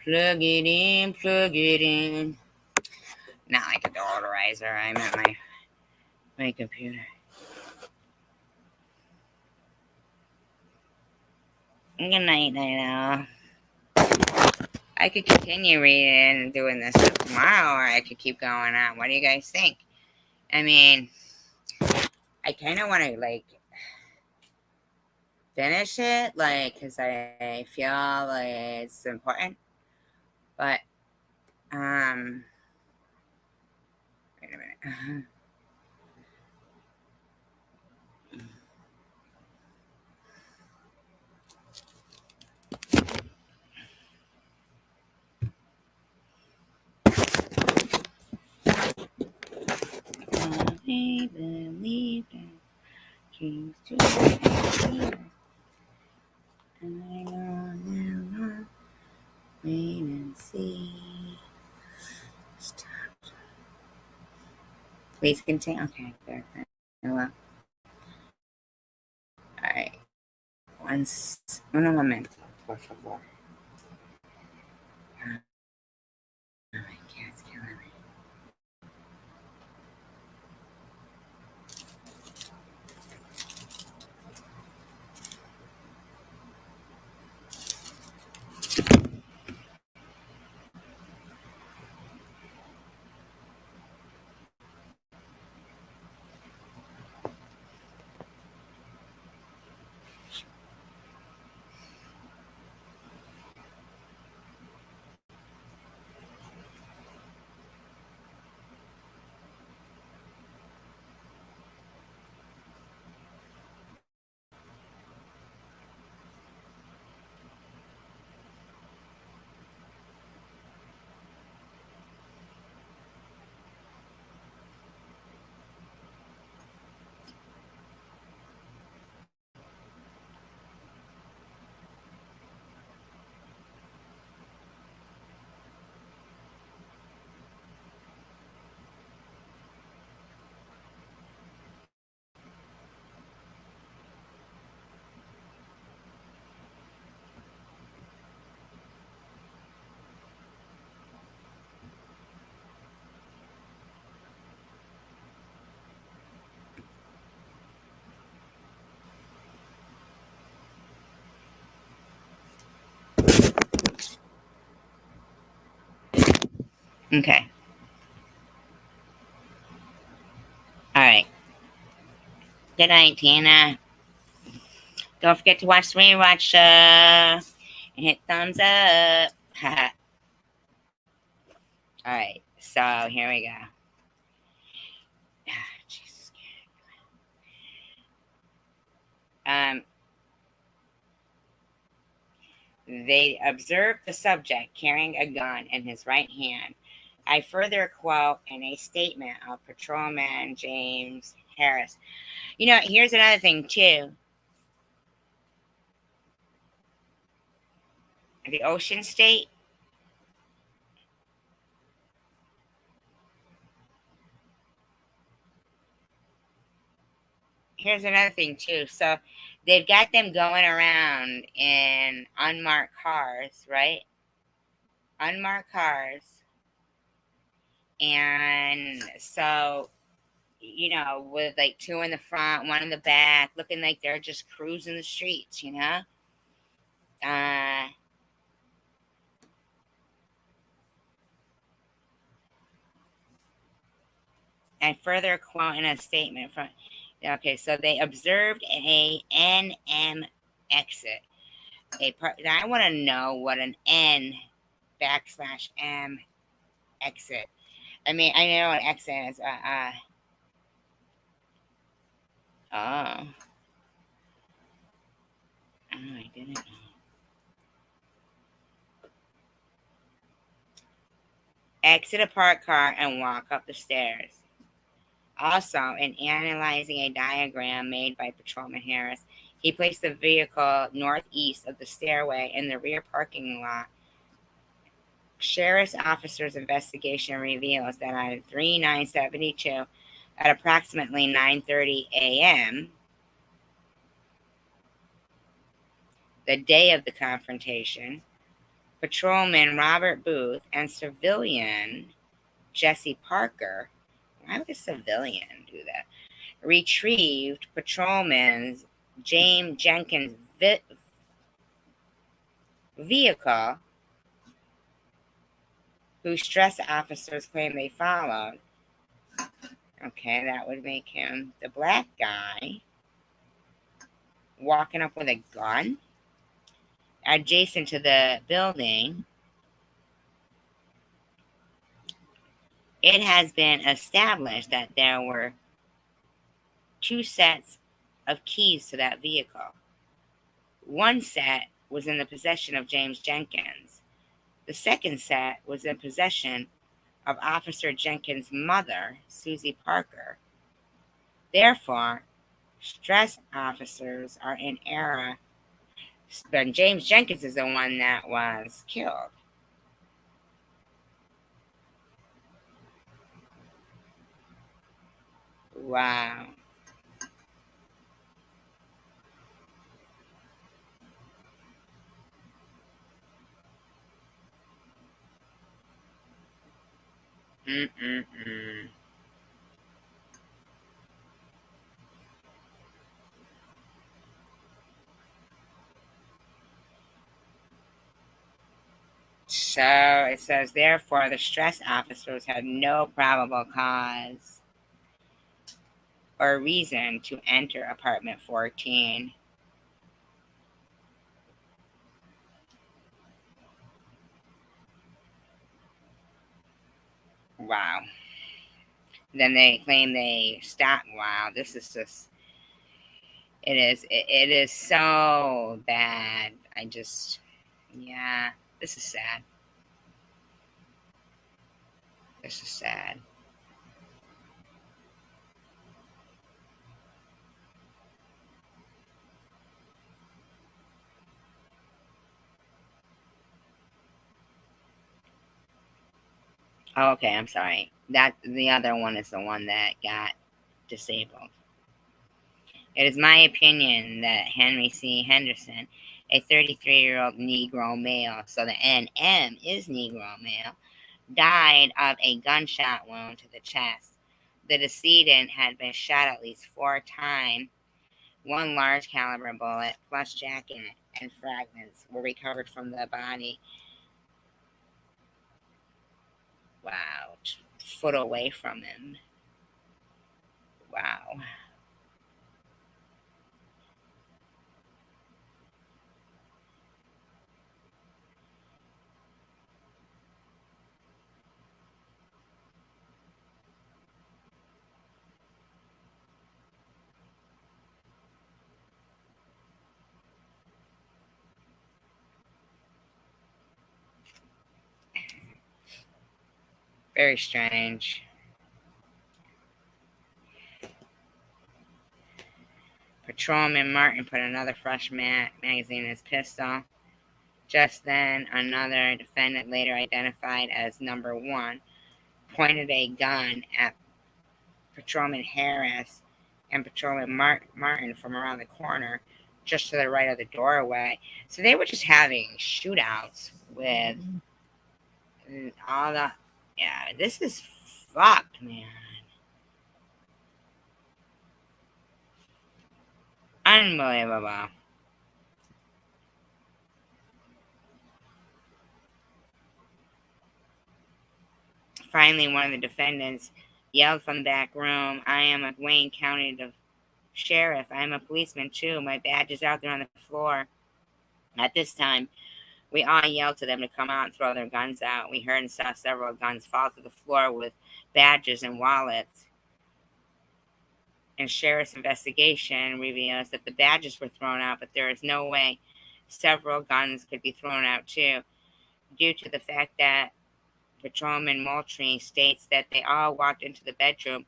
Plug it in, plug it in. Not like a deodorizer. I'm at my computer. Good night, night. I could continue reading and doing this tomorrow, or I could keep going on. What do you guys think? I mean, I kind of want to like finish it, like, because I feel like it's important. But wait a minute. I believe that kings to I know wait and see. Stop. Please continue. Okay, there. Well, all right. Un momento, por favor. Oh, my cat's killing me. Okay. All right. Good night, Tina. Don't forget to watch the rewatch and hit thumbs up. All right. So here we go. Jesus. They observed the subject carrying a gun in his right hand. I further quote in a statement of Patrolman James Harris. You know, here's another thing, too. The Ocean State. Here's another thing, too. So they've got them going around in unmarked cars, right? Unmarked cars. And so, you know, with like two in the front, one in the back, looking like they're just cruising the streets, you know? And further quote in a statement from, okay, so they observed a NM exit. I want to know what an N/M exit. I mean, I know what exit is. Oh, I didn't know. Exit a parked car and walk up the stairs. Also, in analyzing a diagram made by Patrolman Harris, he placed the vehicle northeast of the stairway in the rear parking lot. Sheriff's officer's investigation reveals that on 3/9/72, at approximately 9:30 a.m., The day of the confrontation, Patrolman Robert Booth and civilian Jesse Parker, why would a civilian do that? Retrieved Patrolman James Jenkins' vehicle, whose stress officers claim they followed. Okay, that would make him the black guy walking up with a gun adjacent to the building. It has been established that there were 2 sets of keys to that vehicle. One set was in the possession of James Jenkins. The second set was in possession of Officer Jenkins' mother, Susie Parker. Therefore, stress officers are in error. But James Jenkins is the one that was killed. Wow. Mm-mm-mm. So it says, therefore, the stress officers had no probable cause or reason to enter apartment 14. Wow. Then they claim they stopped. Wow, this is just, it is so bad. Yeah, this is sad. This is sad. Oh, okay, I'm sorry. The other one is the one that got disabled. It is my opinion that Henry C. Henderson, a 33-year-old Negro male, so the NM is Negro male, died of a gunshot wound to the chest. The decedent had been shot at least 4 times. 1 large caliber bullet plus jacket and fragments were recovered from the body. Wow, foot away from him. Wow. Very strange. Patrolman Martin put another fresh magazine in his pistol. Just then, another defendant, later identified as number 1, pointed a gun at Patrolman Harris and Patrolman Martin from around the corner, just to the right of the doorway. So they were just having shootouts with all the. Yeah, this is fucked, man. Unbelievable. Finally, one of the defendants yelled from the back room, "I am a Wayne County sheriff. I am a policeman too. My badge is out there on the floor." At this time, we all yelled to them to come out and throw their guns out. We heard and saw several guns fall to the floor with badges and wallets. And sheriff's investigation reveals that the badges were thrown out, but there is no way several guns could be thrown out too, due to the fact that Patrolman Moultrie states that they all walked into the bedroom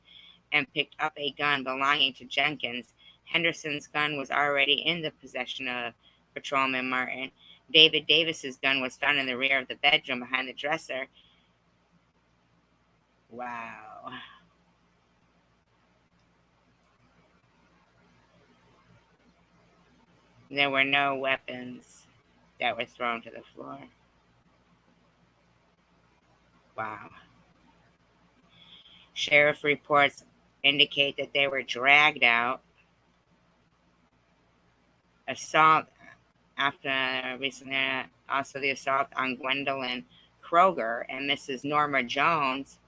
and picked up a gun belonging to Jenkins. Henderson's gun was already in the possession of Patrolman Martin. David Davis's gun was found in the rear of the bedroom behind the dresser. Wow. There were no weapons that were thrown to the floor. Wow. Sheriff reports indicate that they were dragged out. Assault after recently, also the assault on Gwendolyn Kroger and Mrs. Norma Jones.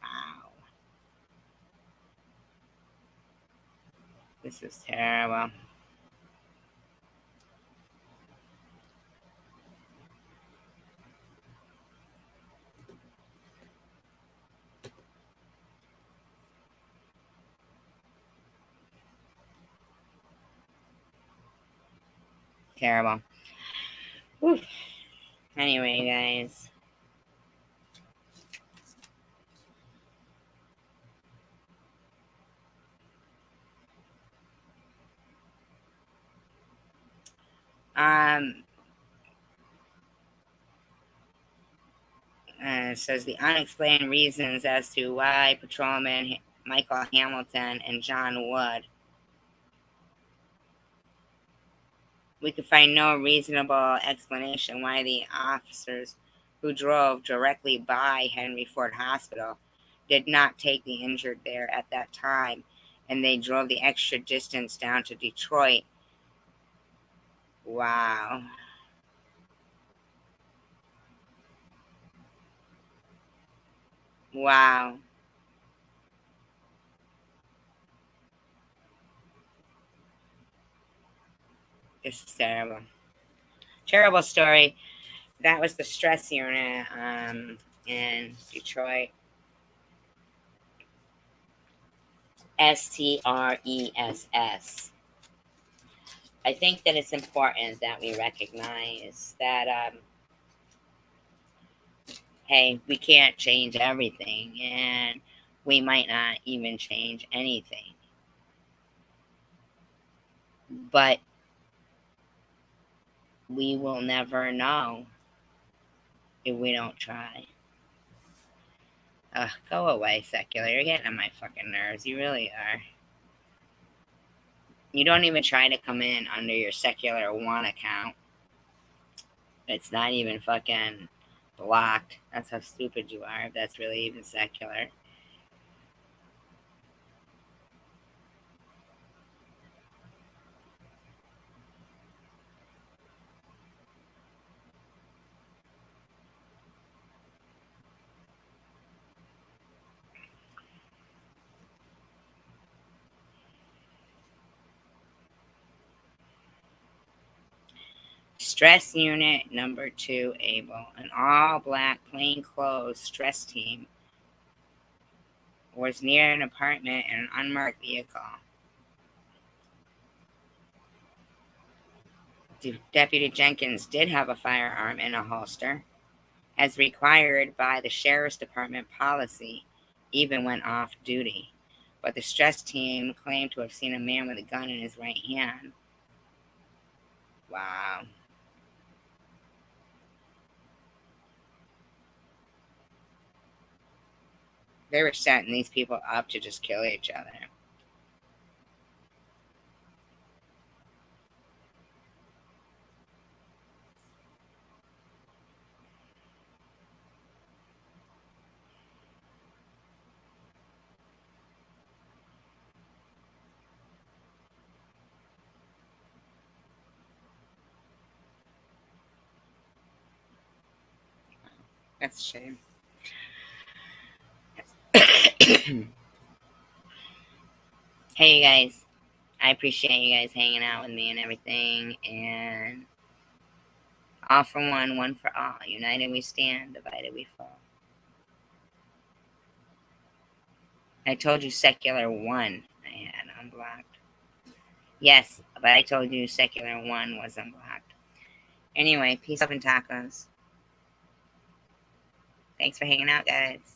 Wow. This is terrible. Terrible. Whew. Anyway, guys. It says the unexplained reasons as to why Patrolman Michael Hamilton and John Wood. We could find no reasonable explanation why the officers who drove directly by Henry Ford Hospital did not take the injured there at that time, and they drove the extra distance down to Detroit. Wow. Wow. This is terrible. Terrible story. That was the stress unit in Detroit. STRESS. I think that it's important that we recognize that, hey, we can't change everything, and we might not even change anything. But we will never know if we don't try. Ugh, go away, secular. You're getting on my fucking nerves. You really are. You don't even try to come in under your secular one account. It's not even fucking blocked. That's how stupid you are, if that's really even secular. Stress Unit Number 2 Able, an all-black plainclothes stress team, was near an apartment in an unmarked vehicle. Deputy Jenkins did have a firearm in a holster, as required by the Sheriff's Department policy, even when off duty. But the stress team claimed to have seen a man with a gun in his right hand. Wow. They were setting these people up to just kill each other. That's a shame. Hey, you guys. I appreciate you guys hanging out with me and everything. And all for one, one for all. United we stand, divided we fall. I told you secular one I had unblocked. Yes, but I told you secular one was unblocked. Anyway, peace, love, and tacos. Thanks for hanging out, guys.